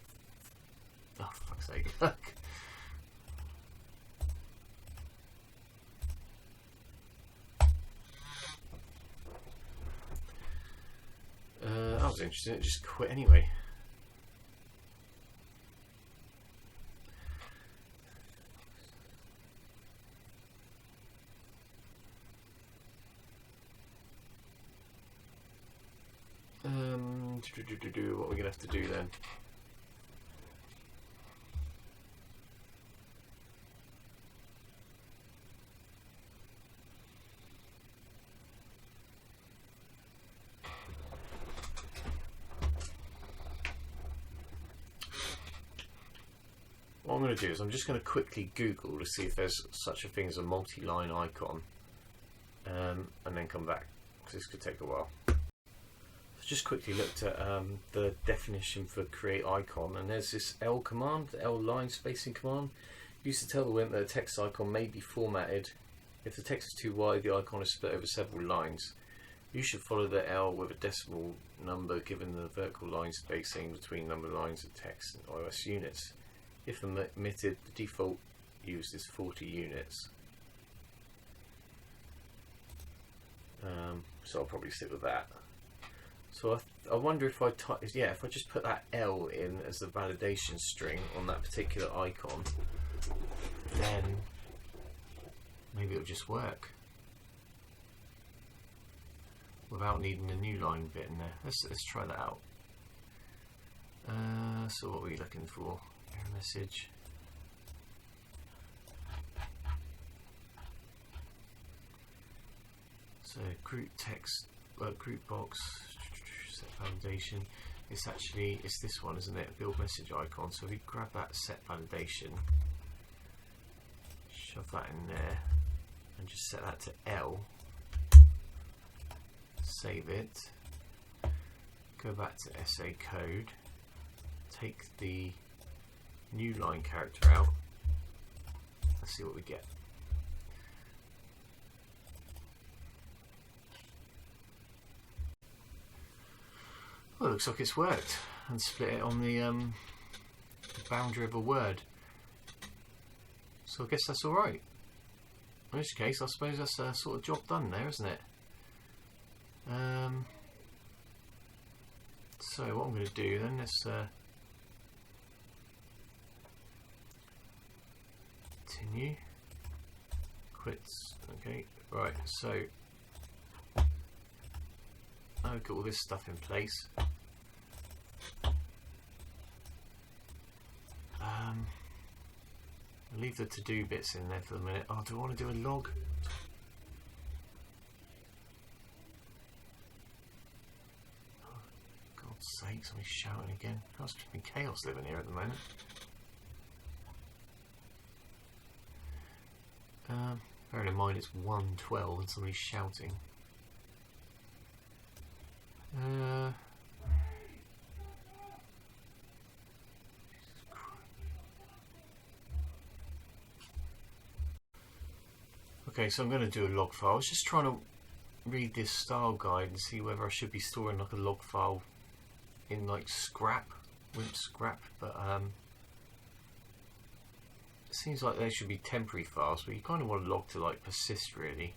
Oh, for fuck's sake. That was interesting. It just quit anyway. What are we going to have to do then? What I'm going to do is I'm just going to quickly Google to see if there's such a thing as a multi-line icon, and then come back, because this could take a while. I just quickly looked at the definition for create icon, and there's this L command, the L line spacing command, used to tell the Wimp that a text icon may be formatted. If the text is too wide, the icon is split over several lines. You should follow the L with a decimal number given the vertical line spacing between number lines of text and OS units. If omitted, the default used is 40 units. So I'll probably stick with that. So I wonder if if I just put that L in as the validation string on that particular icon, then maybe it'll just work without needing a new line bit in there. Let's try that out. So what are we looking for? Error message. So group text, group box, set validation. It's this one, isn't it? Build message icon. So if we grab that set validation, shove that in there, and just set that to L. Save it. Go back to SACode. Take the new line character out. Let's see what we get. Well, it looks like it's worked, and split it on the boundary of a word. So I guess that's alright. In which case, I suppose that's a sort of job done there, isn't it? So what I'm going to do then, let's continue. Quits. Okay, right, so I've got all this stuff in place. I'll leave the to-do bits in there for the minute. Oh, do I want to do a log? Oh, God's sake, somebody's shouting again. It's just been chaos living here at the moment. Bearing in mind it's 1:12 and somebody's shouting. Okay, so I'm going to do a log file. I was just trying to read this style guide and see whether I should be storing like a log file in like scrap, Wimp scrap, but it seems like they should be temporary files, but you kind of want a log to like persist really.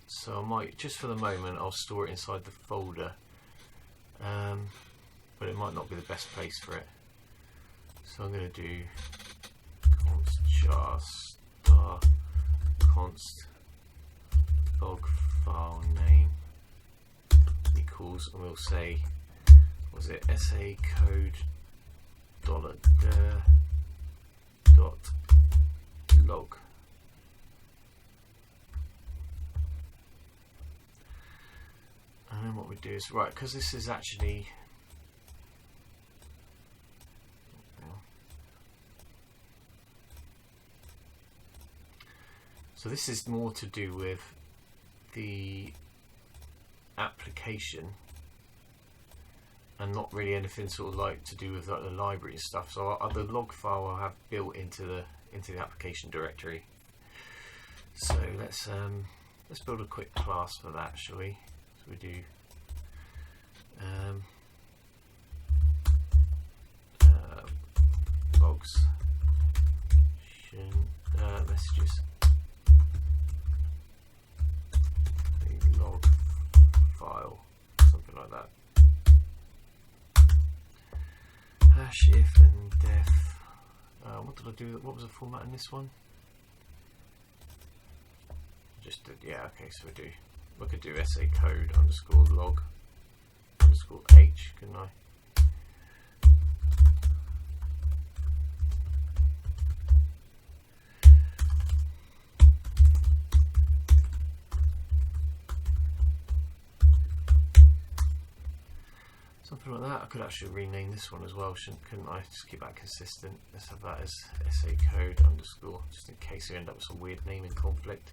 So I might, just for the moment, I'll store it inside the folder, but it might not be the best place for it. So I'm going to do const jar star const log file name equals, and we'll say, was it SACode $dir dot log. And then what we do is, right, because this is actually, so this is more to do with the application and not really anything sort of like to do with like the library and stuff. So the log file I have built into the application directory. So let's build a quick class for that, shall we? So we do logs messages, the log file, something like that. Hash if and def. What did I do? What was the format in this one? Just did, yeah. Okay, so we could do SACode _ log _ h, couldn't I? Something like that. I could actually rename this one as well, couldn't I? Just keep that consistent. Let's have that as SACode _ just in case you end up with some weird naming conflict.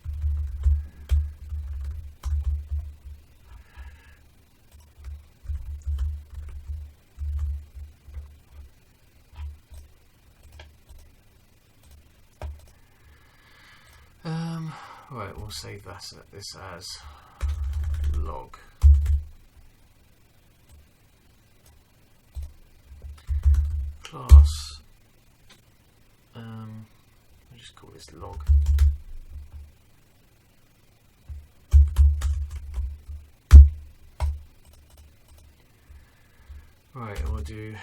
Right, we'll save this as log. Class. I'll just call this log. Right, and we'll do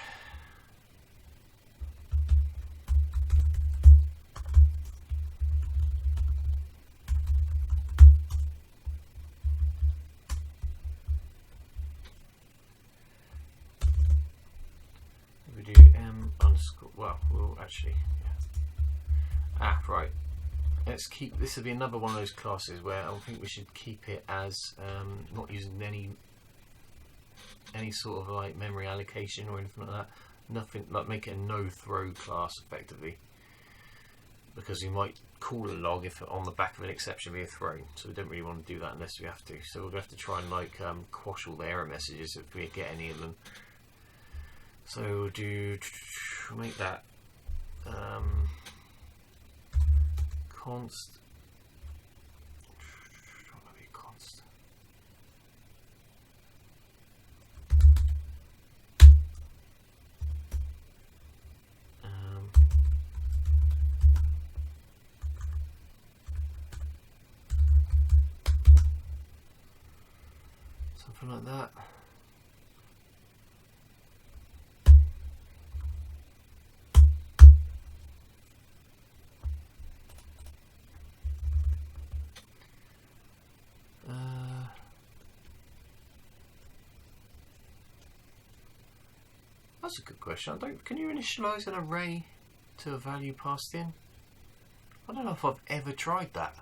m _ well, we'll actually, yeah. Right. Let's keep this. Will be another one of those classes where I think we should keep it as not using any sort of like memory allocation or anything like that. Nothing like make it a no throw class effectively, because you might call a log if on the back of an exception be a throw. So we don't really want to do that unless we have to. So we'll have to try and like quash all the error messages if we get any of them. So we'll make that const. Something like that. That's a good question. Can you initialize an array to a value passed in? I don't know if I've ever tried that.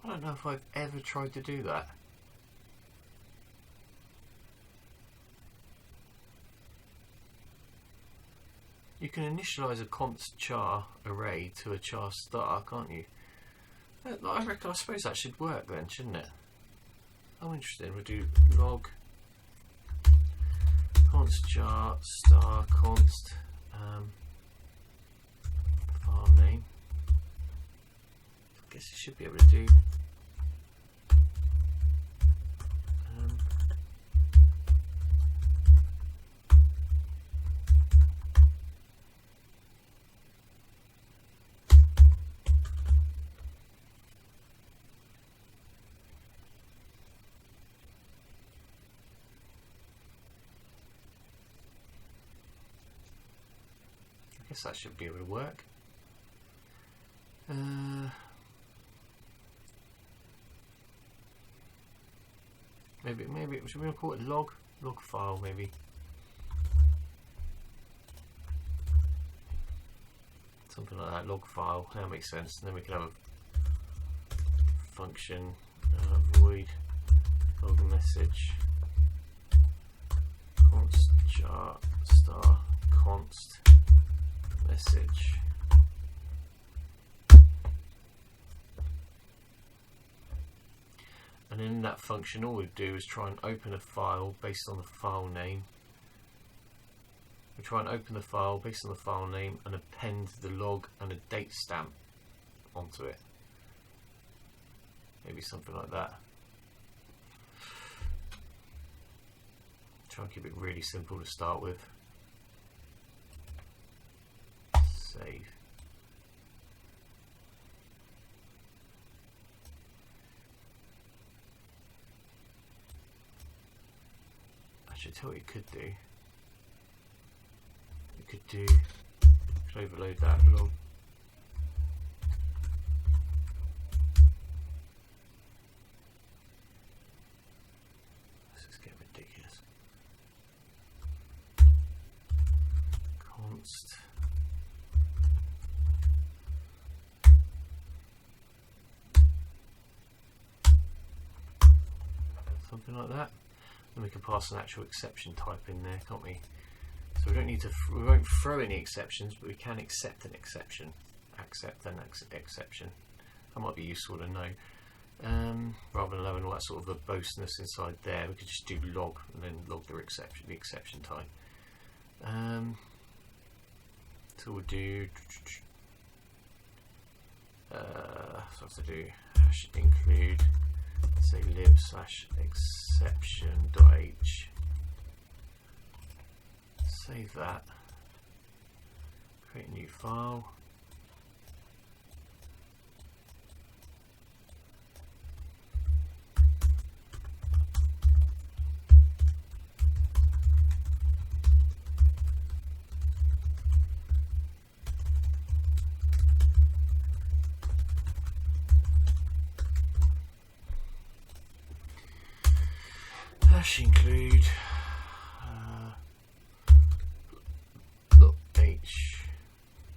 I don't know if I've ever tried to do that. You can initialize a const char array to a char star, can't you? I suppose that should work then, shouldn't it? Oh, interesting. We'll do log const char star const file name. I guess it should be able to do. I guess that should be able to work. Maybe should we call it log log file maybe. Something like that, log file, that makes sense. And then we can have a function, void log message const jar star const message. And in that function, all we do is try and open a file based on the file name. We try and open the file based on the file name and append the log and a date stamp onto it. Maybe something like that. Try and keep it really simple to start with. Save. Actually, tell what you could do. You could overload that log. This is getting ridiculous. Const. Something like that. And we can pass an actual exception type in there, can't we? So we don't need to. We won't throw any exceptions, but we can accept an exception. Accept an exception. That might be useful to know. Rather than having all that sort of verboseness inside there, we could just do log and then log the exception type. So we'll do. So I have to do hash include. Say lib /exception.h. Save that. Create a new file. Hash include look h.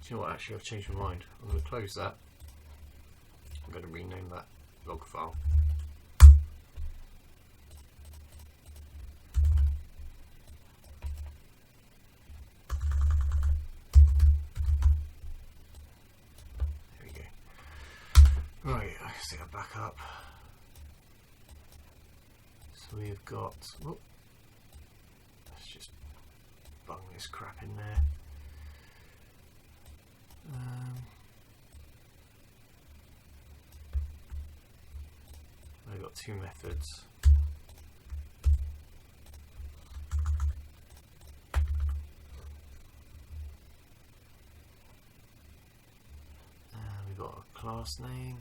Do you know what? Actually, I've changed my mind. I'm going to close that. I'm going to rename that log file. There we go. Right, I can see that back up. So we've got, whoop, let's just bung this crap in there. We've got two methods. We've got a class name.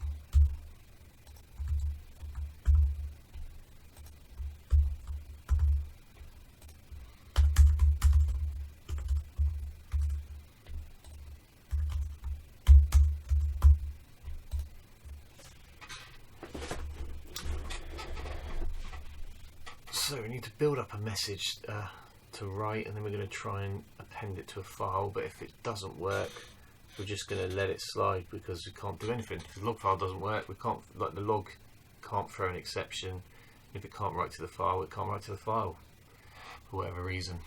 So we need to build up a message to write, and then we're going to try and append it to a file. But if it doesn't work, we're just going to let it slide because we can't do anything. If the log file doesn't work, we can't, like the log can't throw an exception. If it can't write to the file, it can't write to the file for whatever reason.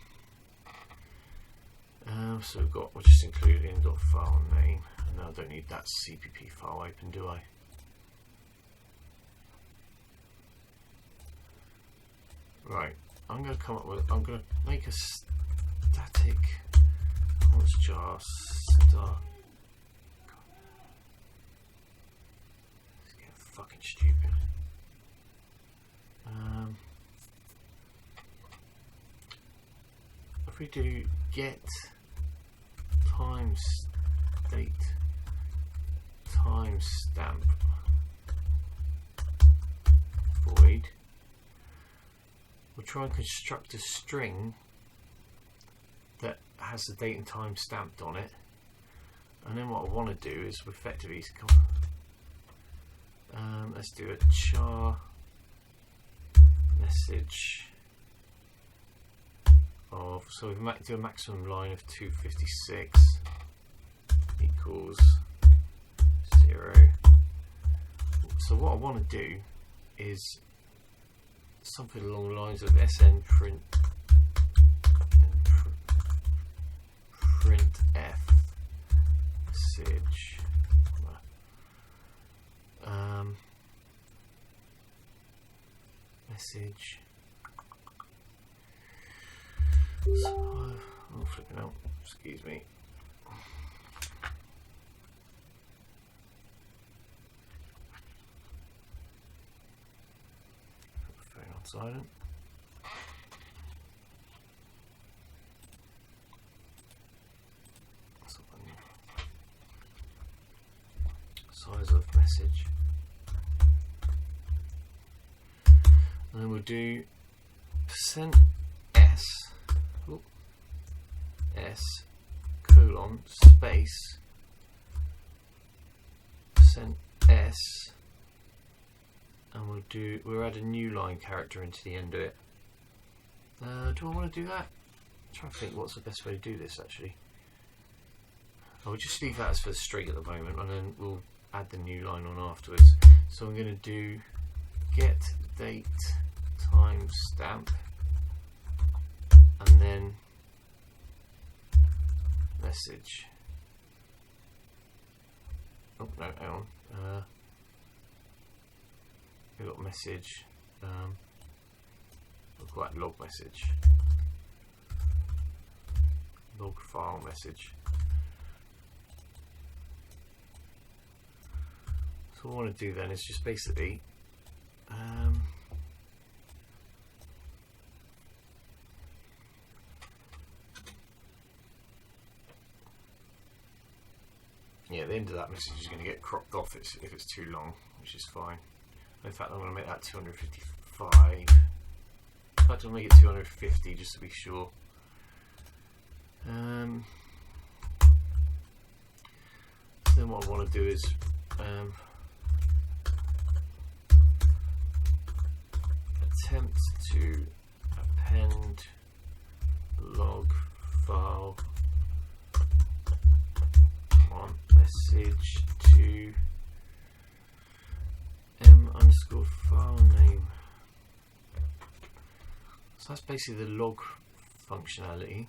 So we'll just include in.file name, and now I don't need that CPP file open, do I? Right, I'm going to make a static const jar star. It's getting fucking stupid. If we do get times date timestamp void, we'll try and construct a string that has the date and time stamped on it, and then what I want to do is effectively let's do a char message of, so we do a maximum line of 256 equals 0. So what I want to do is something along the lines of sn print printf message message. So, oh, flipping out, excuse me. Phone on silent. Size of message. And then we'll do %s s colon space %s, and we'll add a new line character into the end of it. Do I want to do that? I'm trying to think what's the best way to do this actually. I'll just leave that as for the string at the moment, and then we'll add the new line on afterwards. So I'm going to do get date timestamp, and then message. Oh no, hang on. We've got message. We've got log message, log file message. So what I want to do then is just basically yeah, the end of that message is going to get cropped off if it's too long, which is fine. In fact, I'm going to make that 255. In fact, I'll make it 250 just to be sure. Then what I want to do is attempt to append log file on message to m_file name. So that's basically the log functionality.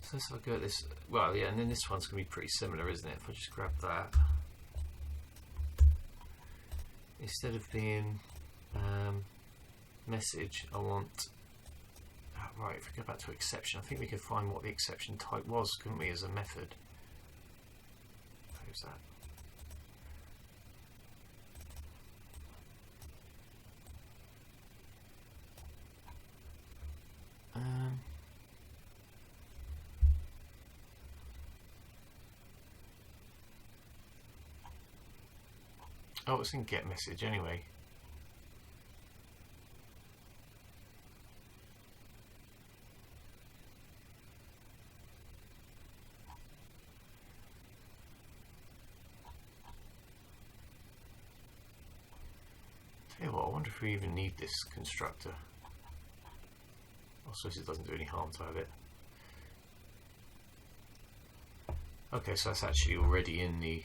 So let's have a go at this. Well, yeah, and then this one's going to be pretty similar, isn't it? If I just grab that, instead of being message, I want right. If we go back to exception, I think we could find what the exception type was, couldn't we, as a method? Who's that? Oh, it's in get message anyway. Tell you what, I wonder if we even need this constructor. I suppose it doesn't do any harm to have it. Okay, so that's actually already in the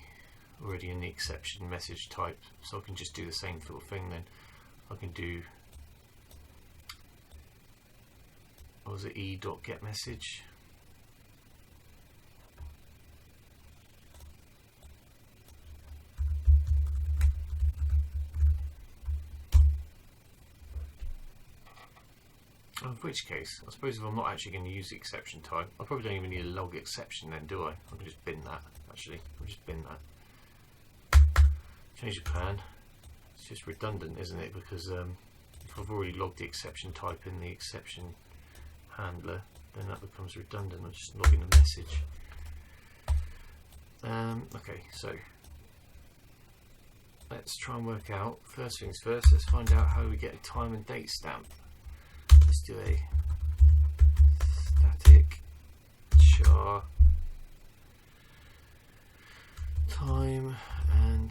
exception message type, so I can just do the same sort of thing then. I can do, what was it, e.getMessage. In which case, I suppose if I'm not actually going to use the exception type, I probably don't even need a log exception then, do I? I can just bin that, actually. I'll just bin that. Change the plan. It's just redundant, isn't it? Because if I've already logged the exception type in the exception handler, then that becomes redundant. I'm just logging the message. Okay, so let's try and work out, first things first, let's find out how we get a time and date stamp. Let's do a static char time and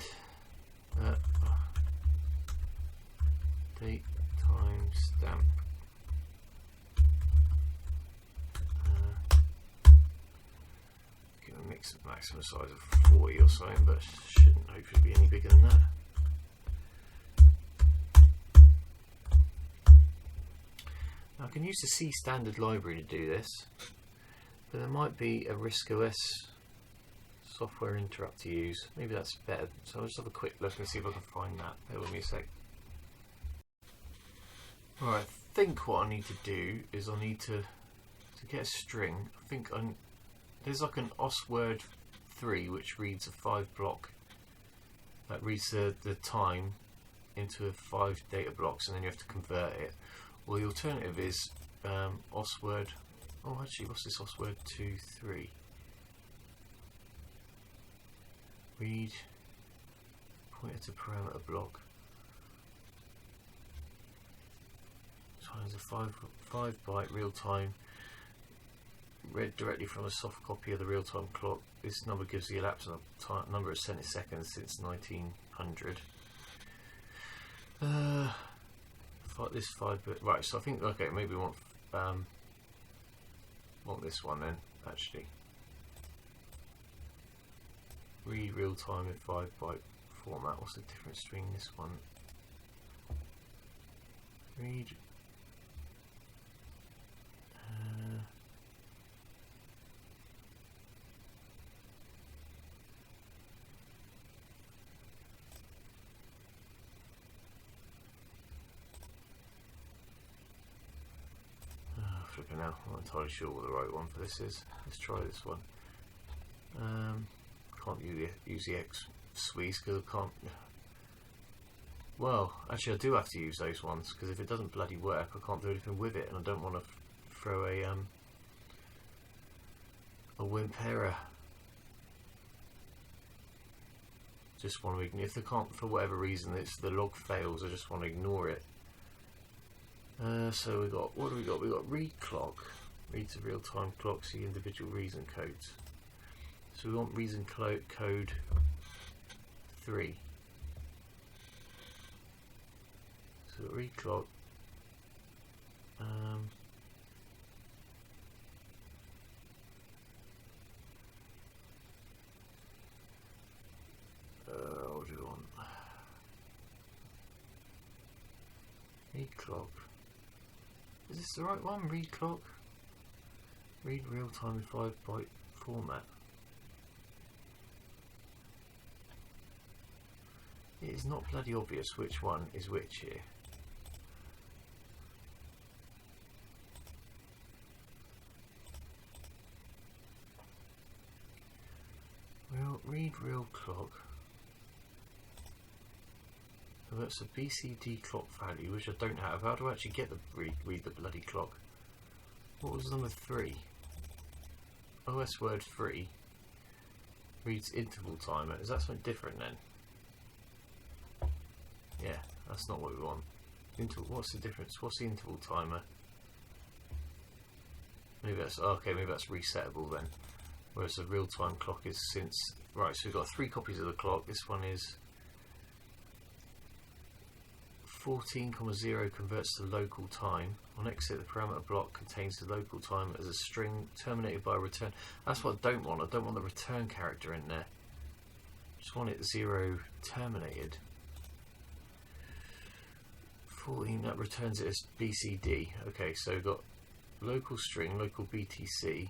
date time stamp. Give a maximum size of 40 or something, but shouldn't hopefully be any bigger than that. Now I can use the C standard library to do this, but there might be a RISC OS software interrupt to use. Maybe that's better. So I'll just have a quick look and see if I can find that. Bear with me a sec. Alright, I think what I need to do is I need to get a string. I think there's like an OS word 3 which reads a 5 block, that reads the time into 5 data blocks, and then you have to convert it. Well, the alternative is OS word. Oh, actually, what's this OS word 2 3? Read pointer to parameter block. Times a 5 byte real time. Read directly from a soft copy of the real-time clock. This number gives the elapsed number of centiseconds since 1900. This 5-bit. Right, so I think, okay, maybe we want this one then, actually. Read real-time in 5 byte format. What's the different string this one? Read. Flipping out, I'm not entirely sure what the right one for this is. Let's try this one. Can't use the X squeeze because I can't. Well, actually, I do have to use those ones because if it doesn't bloody work, I can't do anything with it, and I don't want to throw a Wimp error. Just want to ignore. If they can't, for whatever reason, the log fails, I just want to ignore it. So we got, what do we got? We got read clock, reads a real-time clock, see individual reason codes. So we want reason code 3. So read clock. What do we want? Read clock. Is this the right one? Read clock. Read real time in 5 byte format. It is not bloody obvious which one is which here. Read real clock. So that's a BCD clock value, which I don't have. How do I actually get the read the bloody clock? What was number 3? OS word 3 reads interval timer. Is that something different then? Yeah, that's not what we want. What's the difference? What's the interval timer? Maybe that's okay. Maybe that's resettable then. Whereas the real-time clock is since. Right, so we've got 3 copies of the clock. This one is 14,0 converts to local time. On exit, the parameter block contains the local time as a string terminated by a return. That's what I don't want. I don't want the return character in there. I just want it 0 terminated. 14, that returns it as BCD. Okay, so we've got local string, local BTC.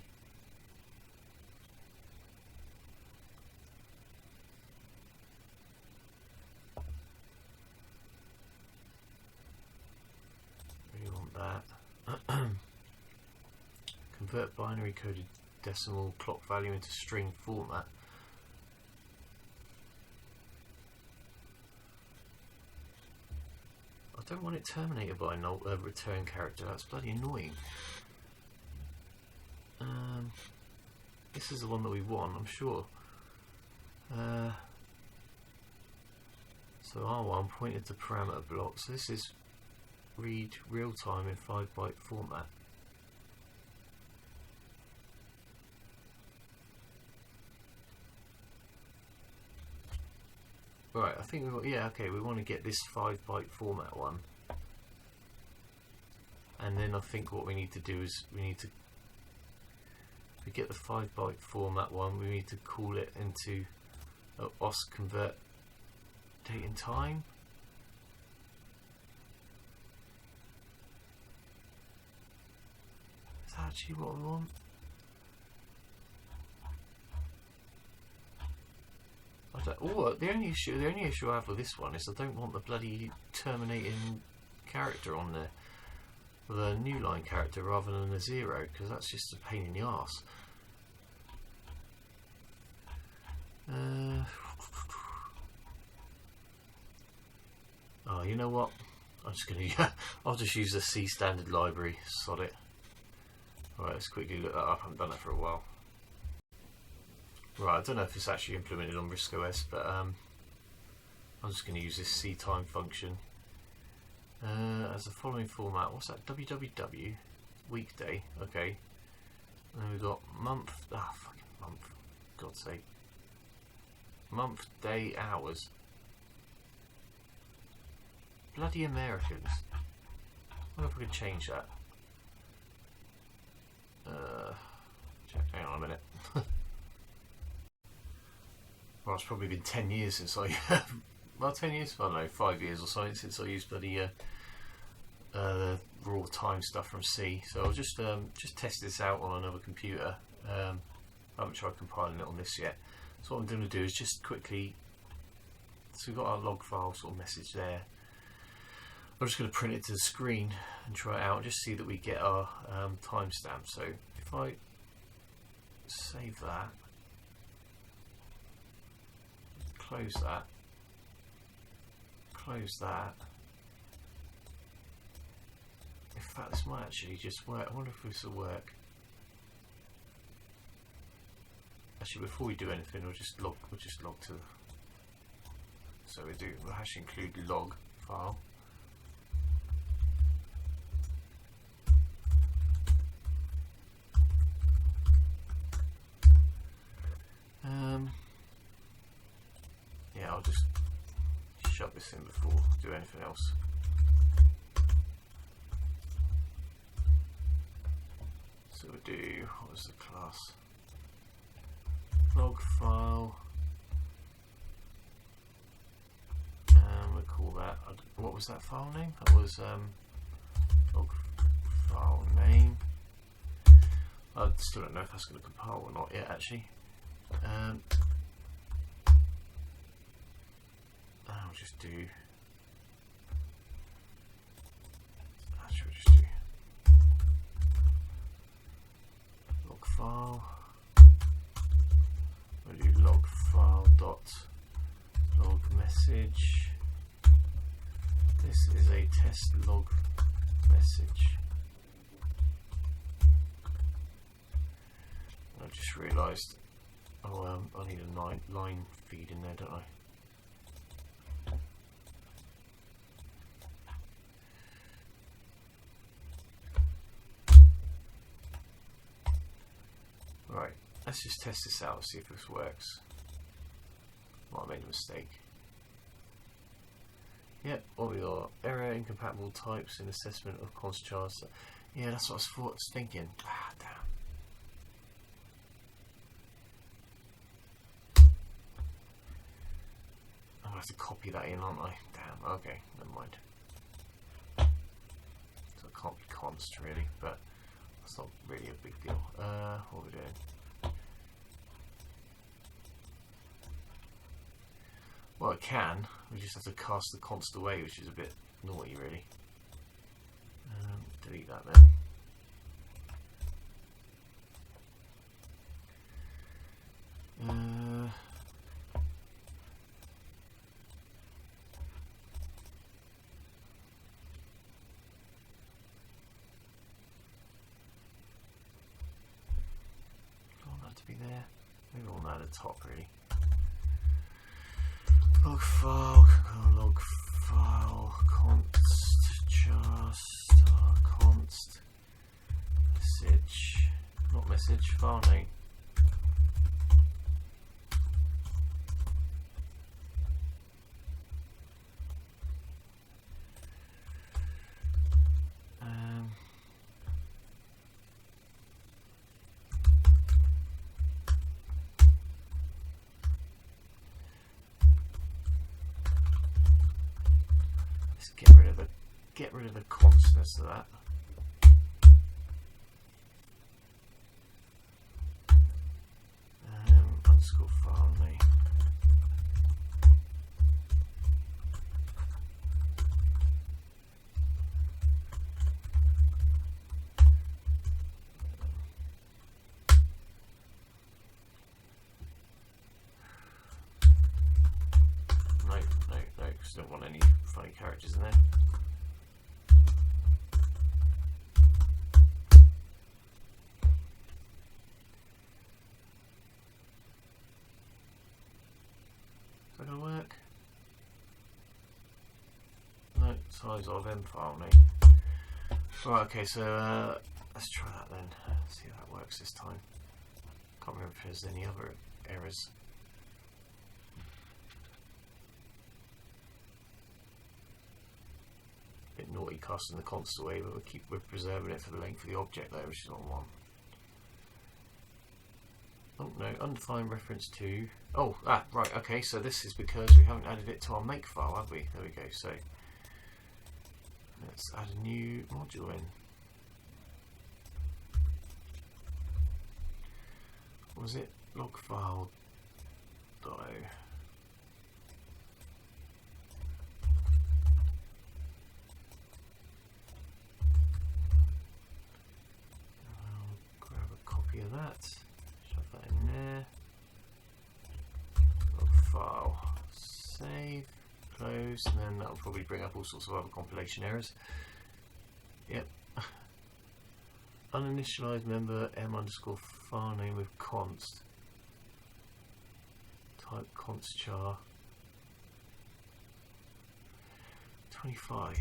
Convert binary coded decimal clock value into string format. I don't want it terminated by a return character. That's bloody annoying. This is the one that we want, I'm sure. So R1 pointed to parameter block. So this is read real time in 5 byte format. Right, I think we want, yeah, okay, we want to get this 5-byte format one, and then I think what we need to do is we get the 5-byte format one. We need to call it into OS convert date and time. Is that actually what we want? The only issue I have with this one is I don't want the bloody terminating character on there, the new line character rather than the 0, because that's just a pain in the arse. Oh, you know what? I'm just gonna I'll just use the C standard library. Sod it. Alright, let's quickly look that up. I haven't done that for a while. Right, I don't know if it's actually implemented on RISC OS, but I'm just going to use this ctime function as the following format. What's that? www weekday. Okay. And then we've got month. Fucking month. God's sake. Month, day, hours. Bloody Americans. I wonder if we can change that. Hang on a minute. Well, it's probably been 10 years since I, well, 10 years, I don't know, 5 years or something since I used bloody the raw time stuff from C. So I'll just test this out on another computer. I haven't tried compiling it on this yet. So what I'm going to do is just quickly, so we've got our log file sort of message there. I'm just going to print it to the screen and try it out and just see that we get our timestamp. So if I save that, close that, close that. In fact, this might actually just work. I wonder if this will work. Actually, before we do anything, we'll just log to. So we'll hash include log file. Yeah, I'll just shove this in before I do anything else. So we'll do, what was the class? Log file. And we'll call that, what was that file name? That was log file name. I still don't know if that's going to compile or not yet, actually. I'll just do. Actually, we'll just do log file. We'll do log file dot log message. This is a test log message. I just realised. Oh, I need a line feed in there, don't I? Right, let's just test this out and see if this works. Might have made a mistake. Yep, what we got? Error, incompatible types in assessment of const charts. Yeah, that's what I was thinking. Ah, damn. I have to copy that in, aren't I? Damn, okay, never mind. So it can't be const really, but that's not really a big deal. What are we doing? Well, it can. We just have to cast the const away, which is a bit naughty, really. Delete that then. To be there, maybe on at the top really. Log file, const just const message, not message, file name. Let's get rid of the constants of that. Underscore file name. No, because I don't want any funny characters in there. Is that going to work? No, size of M file name. Right, okay, so let's try that then. See how that works this time. Can't remember if there's any other errors. Bit naughty casting the const away, but we're preserving it for the length of the object there, which is on 1. Oh no, undefined reference to. Oh, right, okay, so this is because we haven't added it to our make file, have we? There we go. So let's add a new module in. What was it? Log file .o. Grab a copy of that, shove that in there. Log file, save, close, and then that'll probably bring up all sorts of other compilation errors. Yep. Uninitialized member m underscore file name with const. Type const char 25.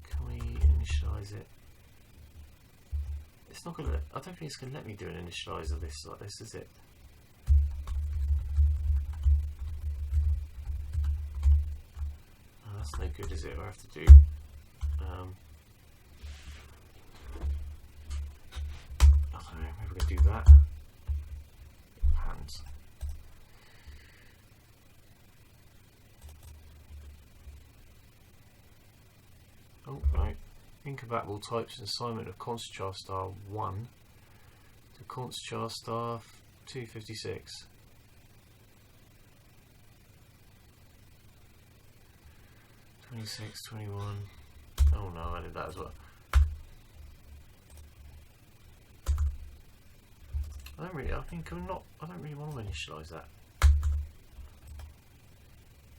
Can we initialize it? It's not gonna. I don't think it's gonna let me do an initialize of this like this, is it? Oh, that's no good, is it? I have to do. I don't know. Maybe we can do that. Hands. Oh right. Incompatible types and assignment of const char star 1 to const char star 256. $26, $21. Oh no, I did that as well. I don't really want to initialize that.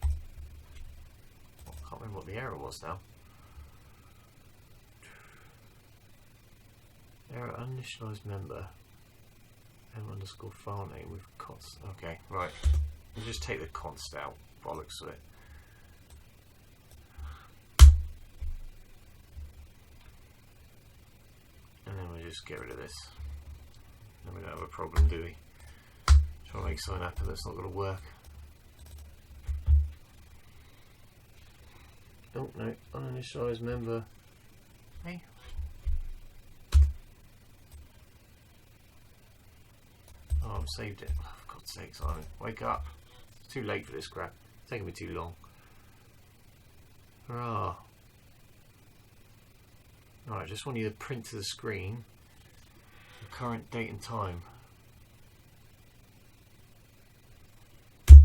I can't remember what the error was now. Error uninitialized member m underscore file name with const. Okay, right. We'll just take the const out. Bollocks of it. And then we'll just get rid of this. Then we don't have a problem, do we? Try to make something happen that's not going to work. Oh no, uninitialized member. Hey. Oh, I've saved it. Oh, for God's sake, Simon. Wake up. It's too late for this crap. It's taking me too long. Hurrah. Alright, I just want you to print to the screen the current date and time. In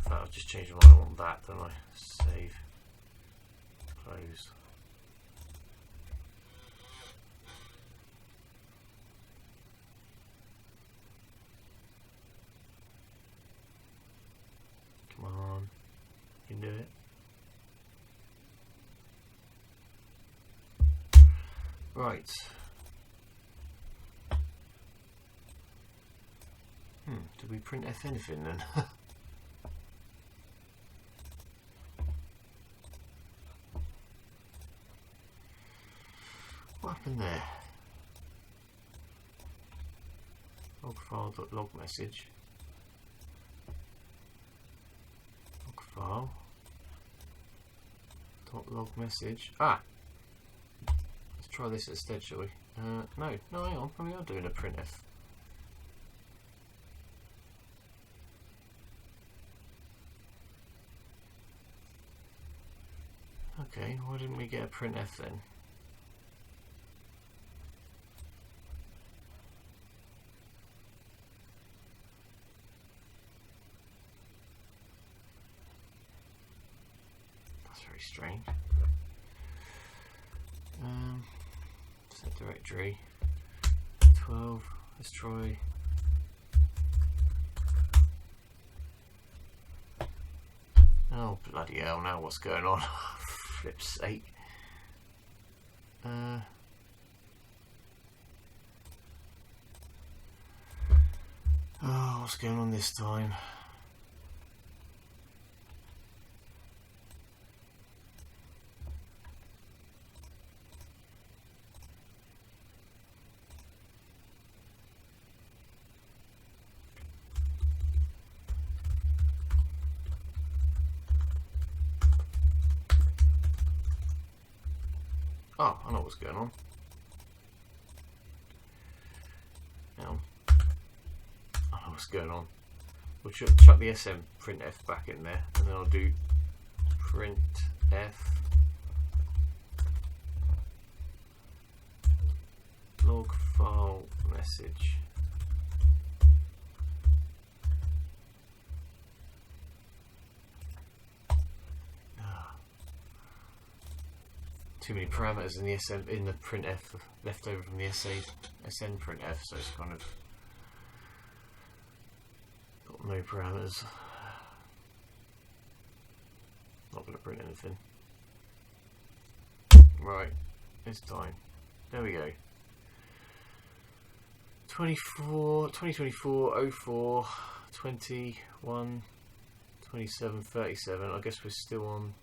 fact, I'll just change my mind. I want that, don't I? Save. Close. Come on, you can do it. Right. Did we print F anything then? What happened there? Logfile.log message. Logfile. log message. Ah, let's try this instead, shall we? No, hang on. We are doing a printf. Okay, why didn't we get a printf then? That's very strange. Set directory 12. Let's try. Oh bloody hell! Now what's going on? Flip's sake. Oh, what's going on this time? Oh, I know what's going on. Now, I know what's going on. We'll chuck the SM printf back in there, and then I'll do printf log file message. Too many parameters in the SM in the printf left over from the SN printf, so it's kind of got no parameters. Not going to print anything. Right, it's time. There we go. 2024 04 21 27 37. I guess we're still on.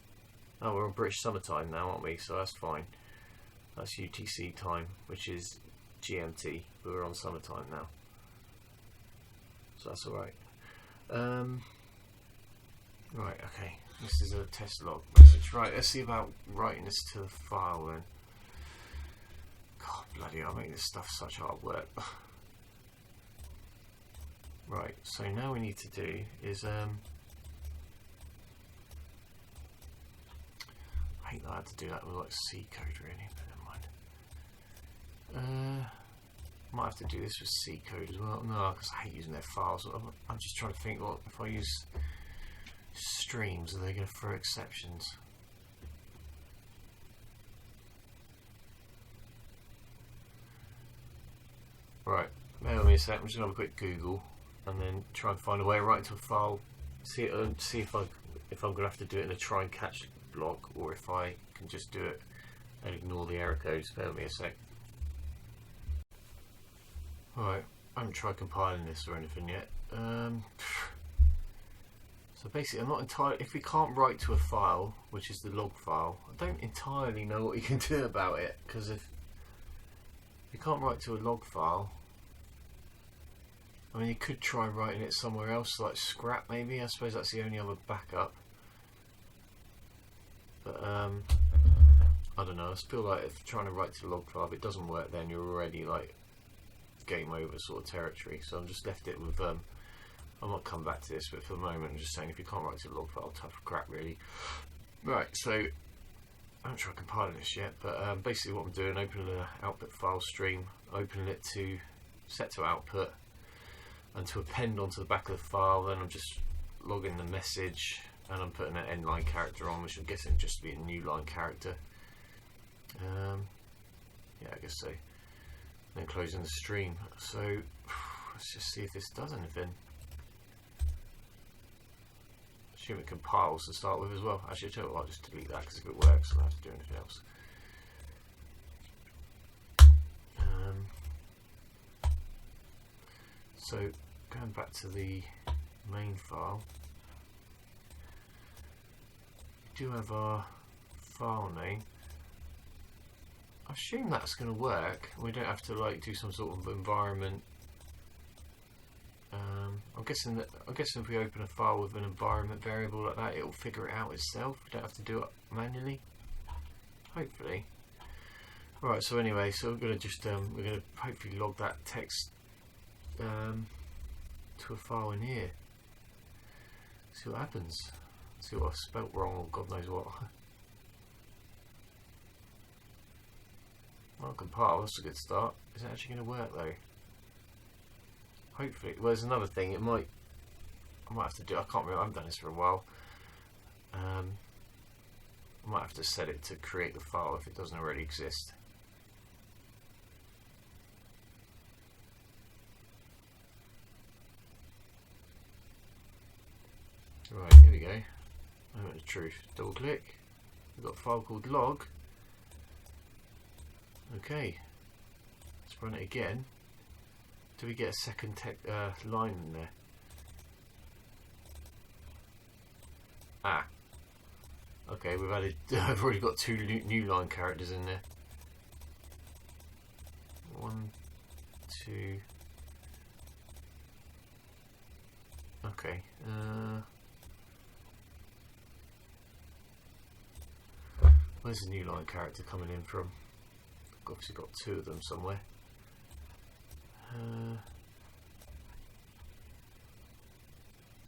Oh, we're on British summertime now, aren't we? So that's fine. That's UTC time, which is GMT. But we're on summertime now, so that's all right. Right, okay. This is a test log message. Right, let's see about writing this to the file then. God bloody hell, I make this stuff such hard work. Right, so now we need to do is I hate that I had to do that with like SACode really, but never mind. Might have to do this with SACode as well. No, because I hate using their files. I'm just trying to think, what if I use streams, are they going to throw exceptions? Right, bear with me a sec. I'm just going to have a quick Google and then try and find a way to write to a file. See if I'm going to have to do it in a try and catch block, or if I can just do it and ignore the error codes. Bear with me a sec. Alright, I haven't tried compiling this or anything yet. So basically, I'm not entirely. If we can't write to a file, which is the log file, I don't entirely know what you can do about it. Because if you can't write to a log file, I mean, you could try writing it somewhere else, like scrap maybe. I suppose that's the only other backup. But I don't know. I feel like if trying to write to a log file, if it doesn't work, then you're already like game over sort of territory. So I've just left it with. I might come back to this, but for the moment, I'm just saying if you can't write to a log file, tough crap really. Right. So I haven't tried compiling this yet, but basically what I'm doing, opening an output file stream, opening it to set to output, and to append onto the back of the file. Then I'm just logging the message. And I'm putting an end line character on, which I'm guessing just to be a new line character. Yeah, I guess so. Then closing the stream. So let's just see if this does anything. Assume it compiles to start with as well. Actually, I'll just delete that because if it works, I don't have to do anything else. So going back to the main file. Do have our file name. I assume that's going to work. We don't have to like do some sort of environment. I'm guessing if we open a file with an environment variable like that, it'll figure it out itself. We don't have to do it manually. hopefully. Right, so anyway, so we're going to just we're going to hopefully log that text to a file in here. See what happens. See what I've spelt wrong or God knows what. Well, compile, that's a good start. Is it actually going to work though? Hopefully. Well, there's another thing. I might have to do. I can't remember. I haven't done this for a while. I might have to set it to create the file if it doesn't already exist. Right, here we go. Moment of truth. Double click. We've got a file called log. Okay. Let's run it again. Do we get a second line in there? Ah. Okay, we've added. I've already got 2 new line characters in there. 1, 2. Okay. Where's the new line character coming in from? I've obviously got 2 of them somewhere.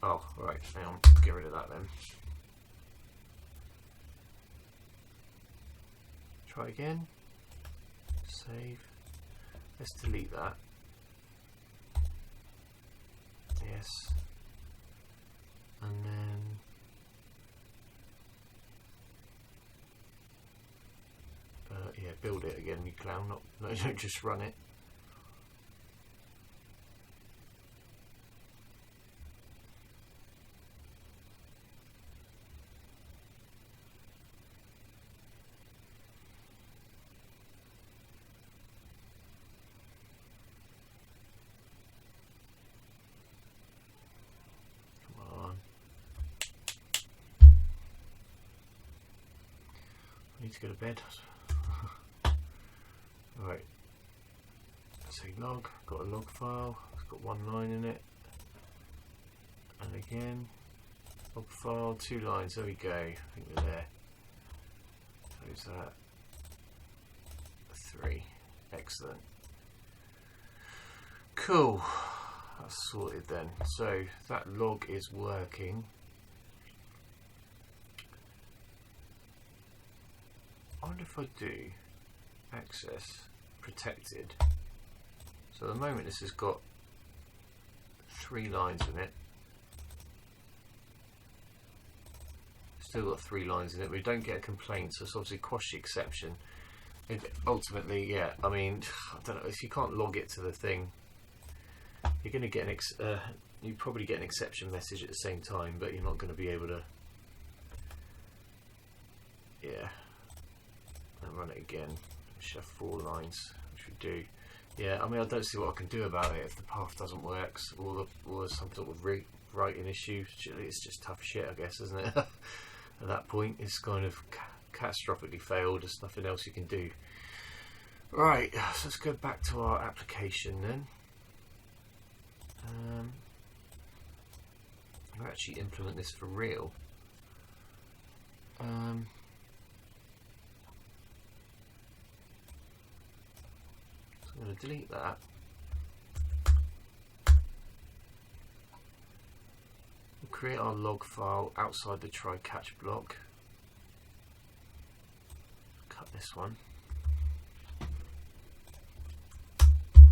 Oh, right. Hang on. Get rid of that then. Try again. Save. Let's delete that. Yes. And then yeah, build it again, you clown. No, don't just run it. Need to go to bed. Right. Say log. Got a log file. It's got 1 line in it. And again, log file, 2 lines. There we go. I think we're there. Close that. 3. Excellent. Cool. That's sorted then. So that log is working. I wonder if I do access protected. So at the moment this has got 3 lines in it. Still got 3 lines in it. We don't get a complaint, so it's obviously quash the exception. Ultimately, yeah. I mean, I don't know if you can't log it to the thing. You're going to get you probably get an exception message at the same time, but you're not going to be able to. Yeah. And run it again. We should have 4 lines, which we do. Yeah, I mean, I don't see what I can do about it if the path doesn't work, or there's some sort of writing issue. It's just tough shit, I guess, isn't it? At that point, it's kind of catastrophically failed. There's nothing else you can do. Right, so let's go back to our application then. We'll actually implement this for real. I'm going to delete that. We'll create our log file outside the try catch block. Cut this one.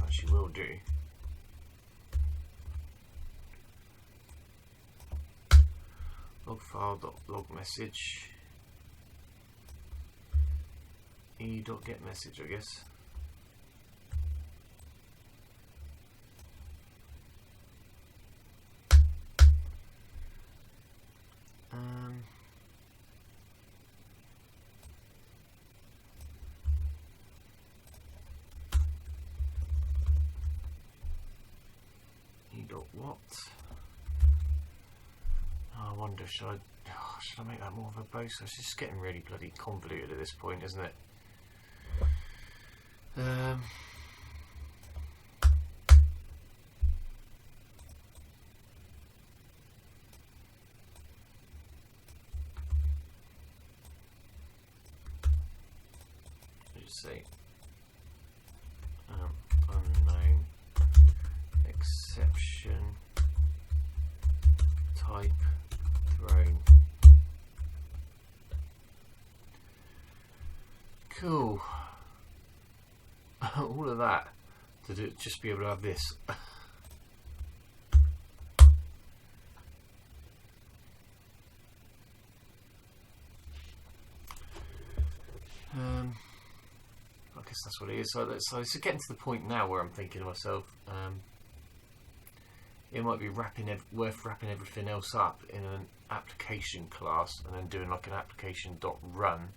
Actually will do. Log file.log message. e.get message, I guess. What? Oh, I wonder, should I make that more verbose? It's just getting really bloody convoluted at this point, isn't it? should say unknown exception type thrown. Cool. All of that to do, just be able to have this. I guess that's what it is. So it's getting to the point now where I'm thinking to myself, it might be worth wrapping everything else up in an application class and then doing like an application.run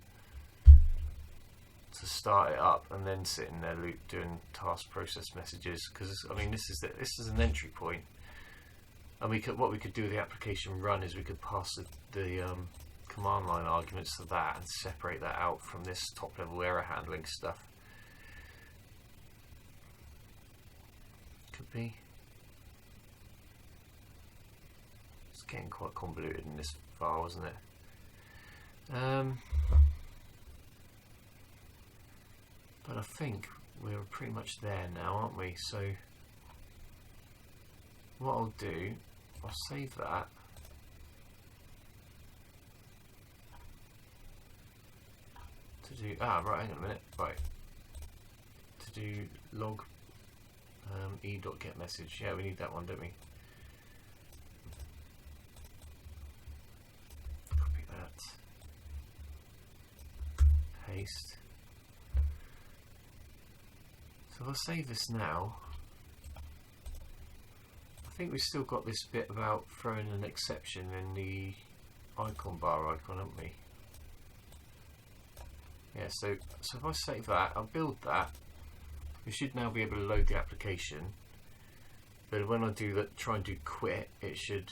to start it up, and then sitting there doing task process messages. Because I mean, this is an entry point, and what we could do with the application run is we could pass the command line arguments to that and separate that out from this top level error handling stuff. Could be. It's getting quite convoluted in this file, isn't it? But I think we're pretty much there now, aren't we? So what I'll do, I'll save that. To do right, hang on a minute. Right. To do log e.get message. Yeah, we need that one, don't we? Copy that. Paste. So if I save this now, I think we've still got this bit about throwing an exception in the icon bar icon, haven't we? Yeah, so if I save that, I'll build that. We should now be able to load the application. But when I do that, try and do quit, it should.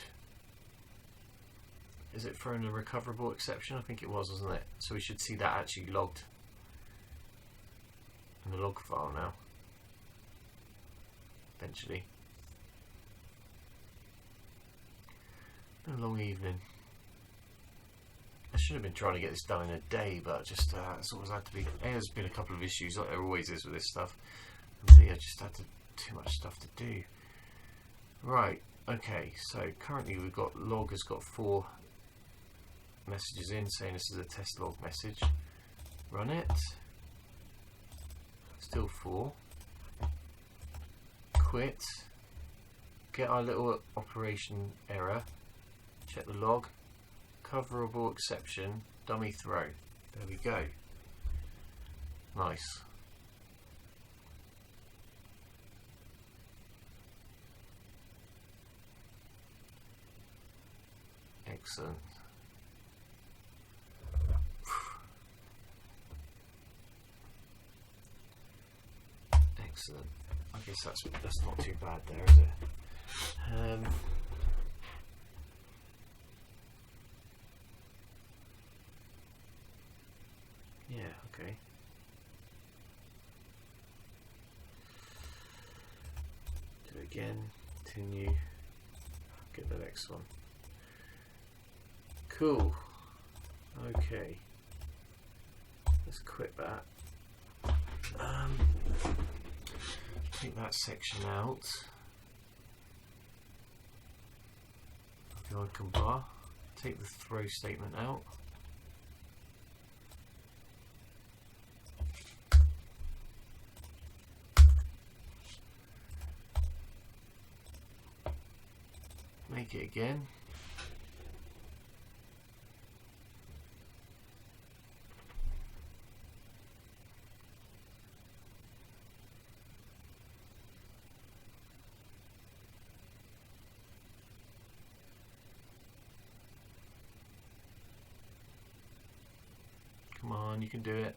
Is it throwing a recoverable exception? I think it was, wasn't it? So we should see that actually logged in the log file now. Eventually. Been a long evening. I should have been trying to get this done in a day, but just it's always had to be. There's been a couple of issues, like there always is with this stuff. And so yeah, just had too much stuff to do. Right. Okay. So currently we've got log has got 4 messages in saying this is a test log message. Run it. Still 4. Quit. Get our little operation error. Check the log. Coverable exception. Dummy throw. There we go. Nice. Excellent. Excellent. I guess that's not too bad there, is it? Yeah, okay. Do it again, continue, get the next one. Cool. Okay. Let's quit that. Take that section out of the icon bar. Take the throw statement out. Make it again. Come on, you can do it.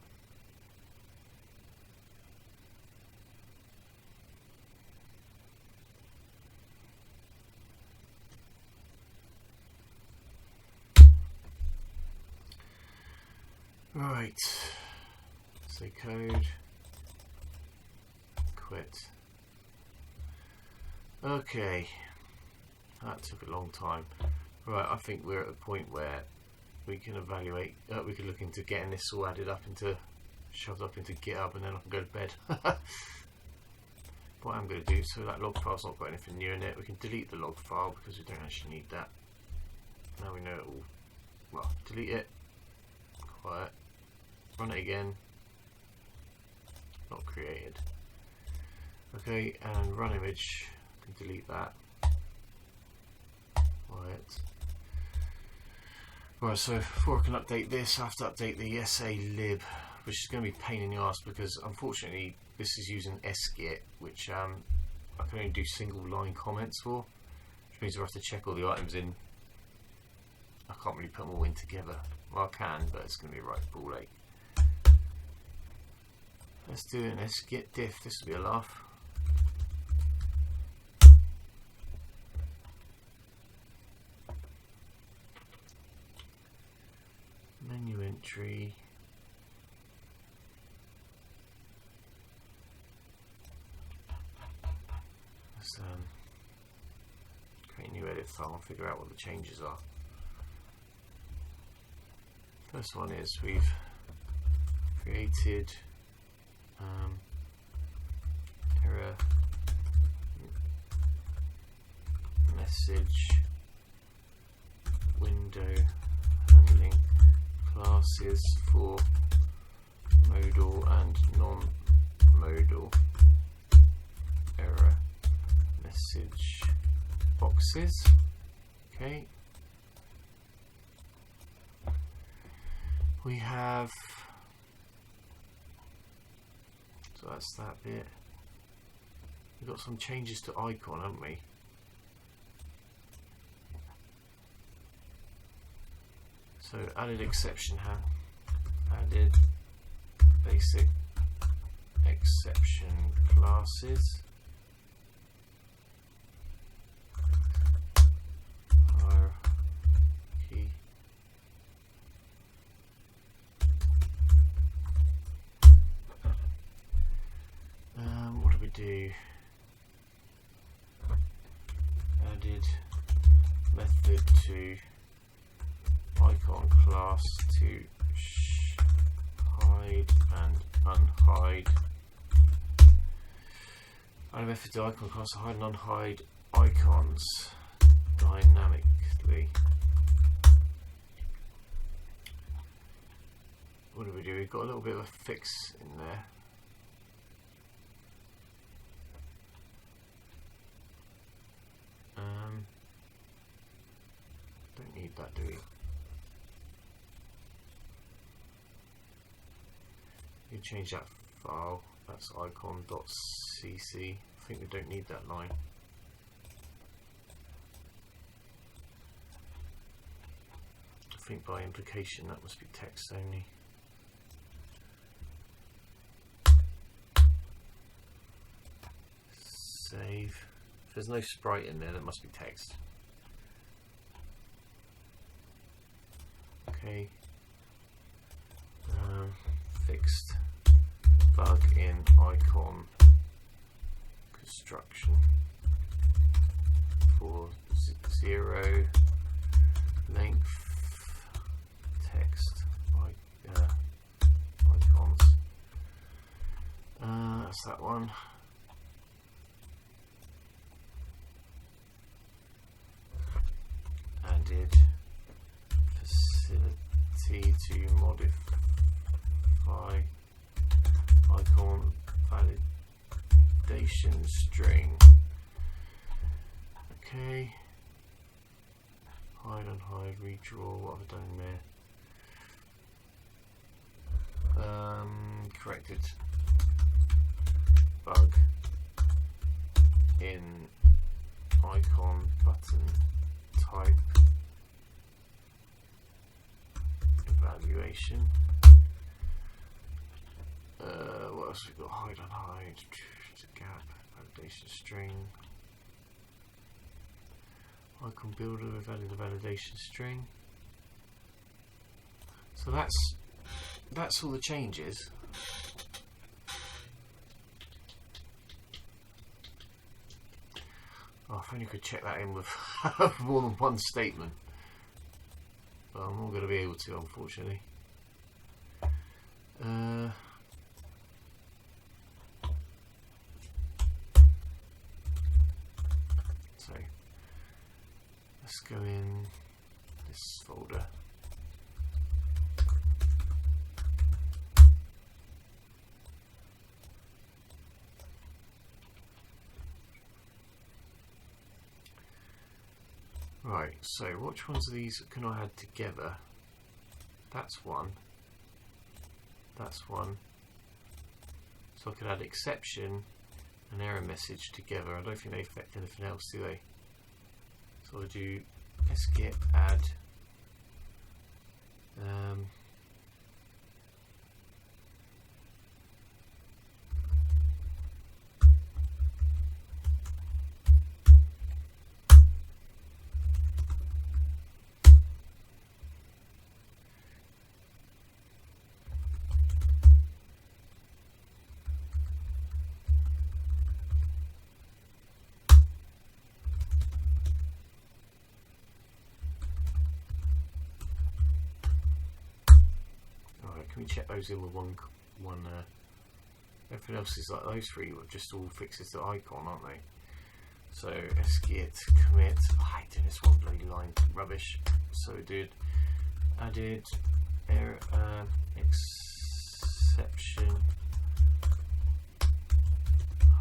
Right, SACode, quit. Okay, that took a long time. Right, I think we're at a point where we can evaluate, we can look into getting this all added up into shoved up into GitHub and then I can go to bed. What I'm going to do, so that log file's not got anything new in it, we can delete the log file because we don't actually need that. Now we know it all. Well, delete it, quiet, run it again, not created. Okay, and run image, I can delete that. Quiet. Right, so before I can update this, I have to update the SALib, which is going to be a pain in the ass because unfortunately this is using SGit, which I can only do single line comments for, which means I have to check all the items in. I can't really put them all in together. Well, I can, but it's going to be a right ball ache. Let's do an SGit diff, this will be a laugh. Menu entry. Let's create a new edit file and figure out what the changes are. First one is we've created error message window handling classes for modal and non-modal error message boxes. Okay. We have, so that's that bit. We've got some changes to icon, haven't we? So added exception added basic exception classes. Hierarchy. What do we do? Added method to icon class to hide and unhide. Add a method to icon class to hide and unhide icons dynamically. What do we do? We've got a little bit of a fix in there. Don't need that, do we? You change that file, that's icon.cc. I think we don't need that line. I think by implication that must be text only. Save. If there's no sprite in there, that must be text. Okay. Fixed bug in icon construction for 0 length text icons. That's that one. Added facility to modify icon validation string. Okay. Hide, unhide, redraw. What have I done there? Corrected bug in icon button type evaluation. What else we got? Hide, unhide, gap, validation string, icon builder, we've added a validation string. So that's all the changes. Oh, if only I could check that in with more than one statement. But I'm not going to be able to, unfortunately. let's go in this folder. Right, so which ones of these can I add together? That's one. That's one. So I could add exception and error message together. I don't think they affect anything else, do they? So I do skip add can we check those in with one everything else is like those three are just all fixes to icon, aren't they? So skit commit, I hate doing this one bloody line, rubbish. So we did added error exception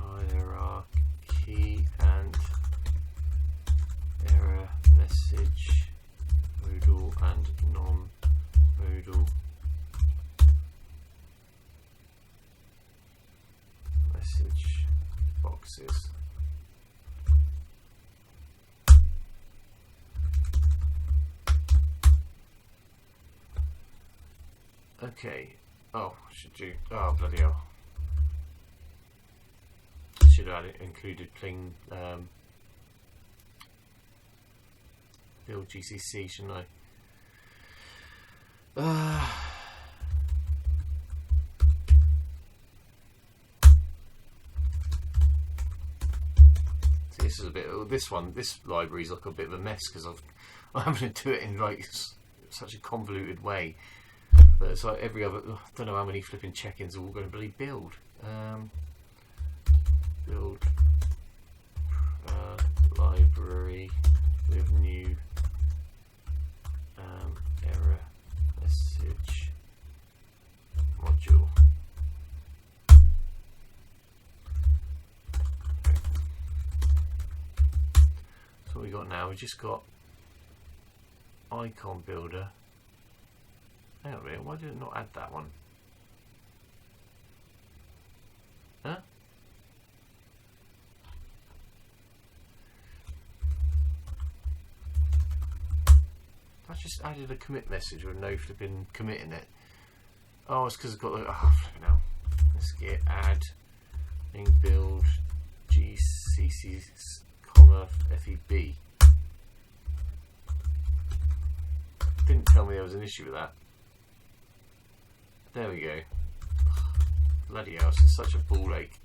hierarchy and error message modal and non-modal message boxes. Okay. Oh, should do. Oh, bloody hell. Should have included plain build GCC, shouldn't I? This is a bit. This library's like a bit of a mess because I'm having to do it in like such a convoluted way. But it's like every other. I don't know how many flipping check-ins are all going to be build. Build library with new error message module. So what we got now, we just got icon builder. Hang on a minute, why did it not add that one? Huh? I just added a commit message with no flipping commit in it. Oh, it's because I've got the. Oh, flipping hell. Let's get add link build GCC, FEB. Didn't tell me there was an issue with that. There we go. Bloody hell, it's such a ball ache.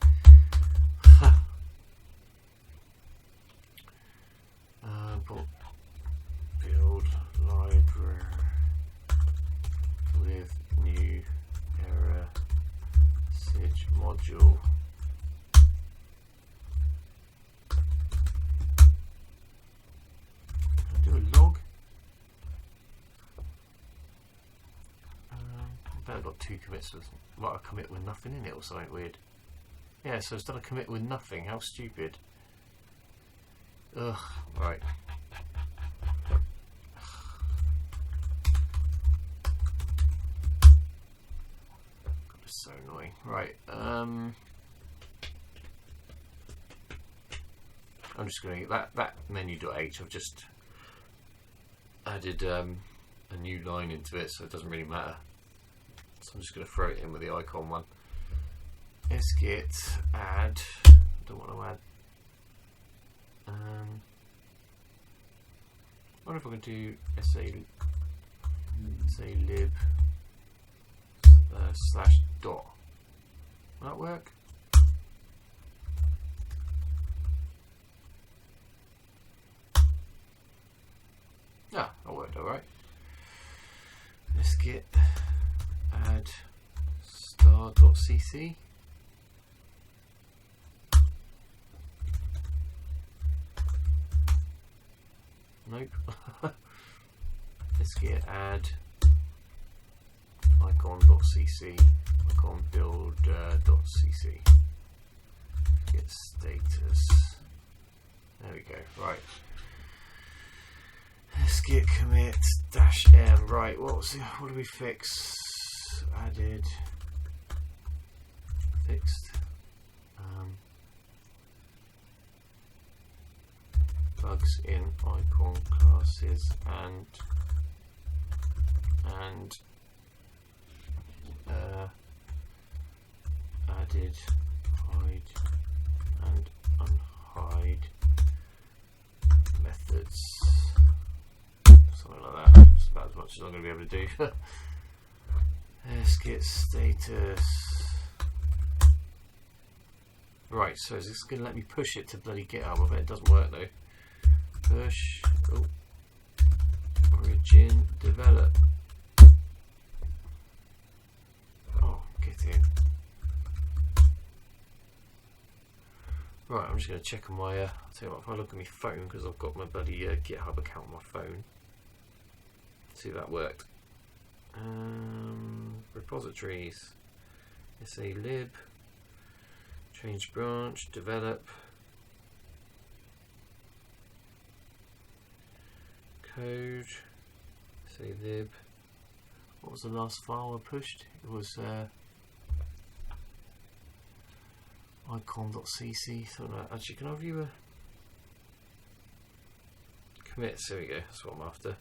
Build library with new error message module. Do a log. I've got two commits with like a commit with nothing in it or something weird. Yeah, so it's done a commit with nothing. How stupid. Ugh, right. God, it's so annoying. Right, I'm just going to get that menu.h. I've just added a new line into it, so it doesn't really matter. So I'm just going to throw it in with the icon one. Skit add. I don't want to add. I wonder if I can do SALib / dot. Will that work? Ah, that worked alright. Let's get add star.cc. Nope. Let's get add icon.cc, icon builder.cc, get status. There we go. Right. Let's get commit -m. Right. What do we fix? Added. Fixed. Bugs in icon classes and added hide and unhide methods, something like that. It's about as much as I'm going to be able to do. Let's get status. Right, so is this going to let me push it to bloody GitHub? I bet it doesn't work though. Push, origin, develop. Oh, get in. Right, I'm just going to check on my, I'll tell you what, if I look at my phone, because I've got my bloody GitHub account on my phone, see if that worked. Repositories, SALib, change branch, develop, code, SALib. What was the last file I pushed? It was icon.cc. So actually, can I view a commit? There we go. That's what I'm after.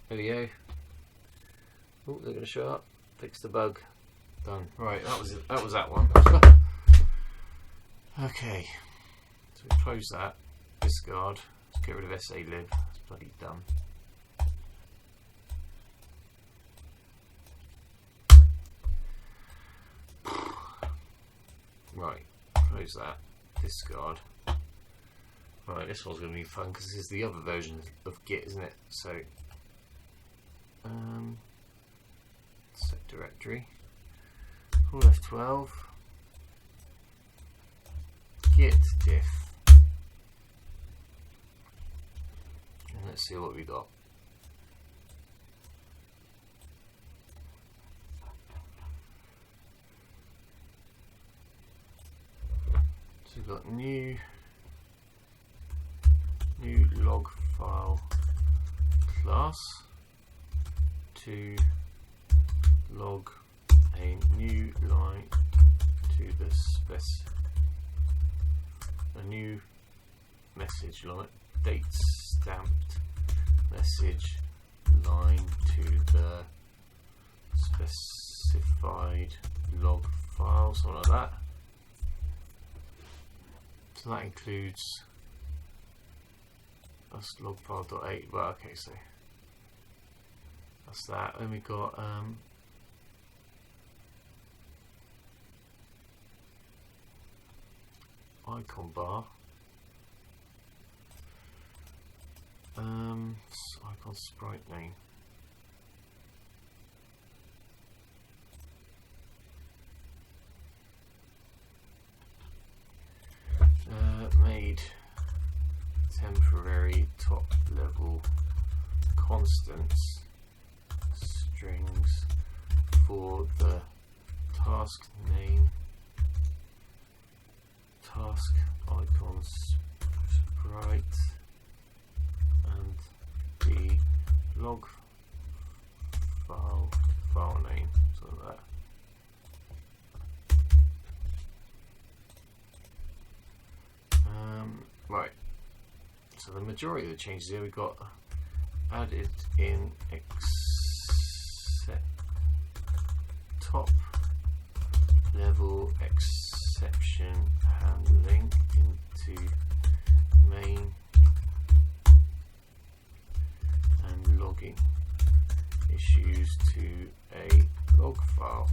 There we go. Oh, they're going to show up. Fix the bug. Done. Right, that was that one. Okay, so we close that. Discard. Let's get rid of SALib. It's bloody done. Right, close that. Discard. Right, this one's going to be fun because this is the other version of Git, isn't it? So, set directory. Pull F12. Git diff. And let's see what we got. So we've got new log file class to log a new line to the a new message line, date stamped message line to the specified log file, something like that. So that includes that's log file.8. Well, okay, so that's that. Then we got icon bar, icon sprite name. Made temporary top level constants strings for the task name, task icon sprite, and the log file name, so that. Right, so the majority of the changes here we got added in top level exception handling into main and logging issues to a log file.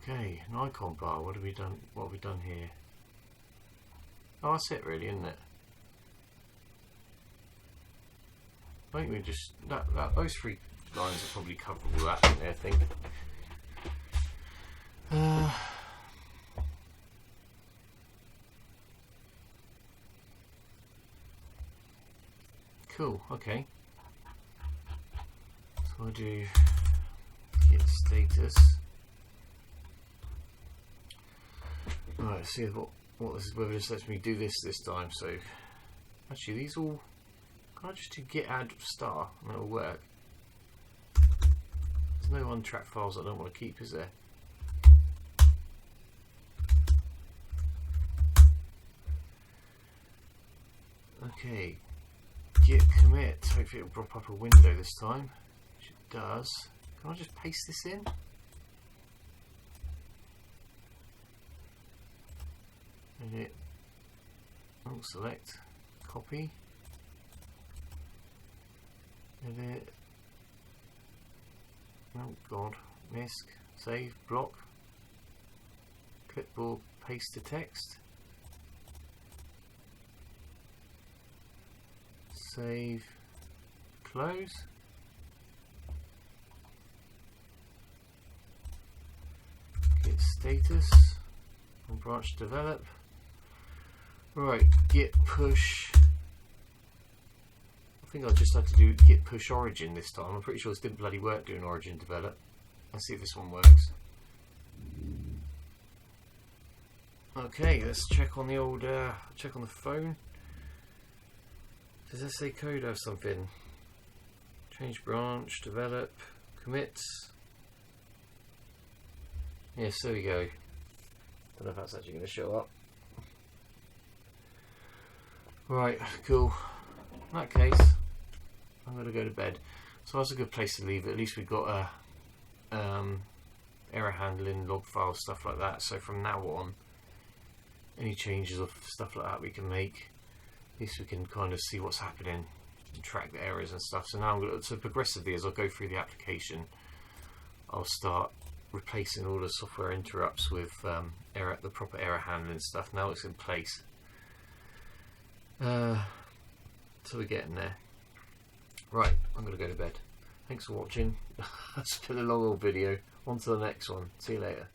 Okay, an icon bar. What have we done? What have we done here? Oh, that's it, really, isn't it? I think we just those three lines are probably cover all that, don't they, I think. cool. Okay. So I do git status. Right, let's see what this is, whether this lets me do this time. So actually these all, can I just do git add star and it'll work? There's no untracked files I don't want to keep, is there? Okay, git commit, hopefully it'll drop up a window this time, which it does. Can I just paste this in? Edit, select, copy, edit, oh god, RISC, save, block, clipboard, paste the text, save, close, git status, and branch develop. Right, git push. I think I just had to do git push origin this time. I'm pretty sure this didn't bloody work doing origin develop. Let's see if this one works. Okay, let's check on the old check on the phone. Does SACode have something? Change branch, develop, commits. Yes, there we go. Don't know if that's actually going to show up. Right, cool. In that case, I'm going to go to bed. So that's a good place to leave it. At least we've got error handling, log files, stuff like that. So from now on, any changes of stuff like that we can make. At least we can kind of see what's happening and track the errors and stuff. So now I'm going to, so progressively as I go through the application, I'll start replacing all the software interrupts with the proper error handling stuff. Now it's in place. So we're getting there. Right, I'm going to go to bed. Thanks for watching. It's been a long old video. On to the next one. See you later.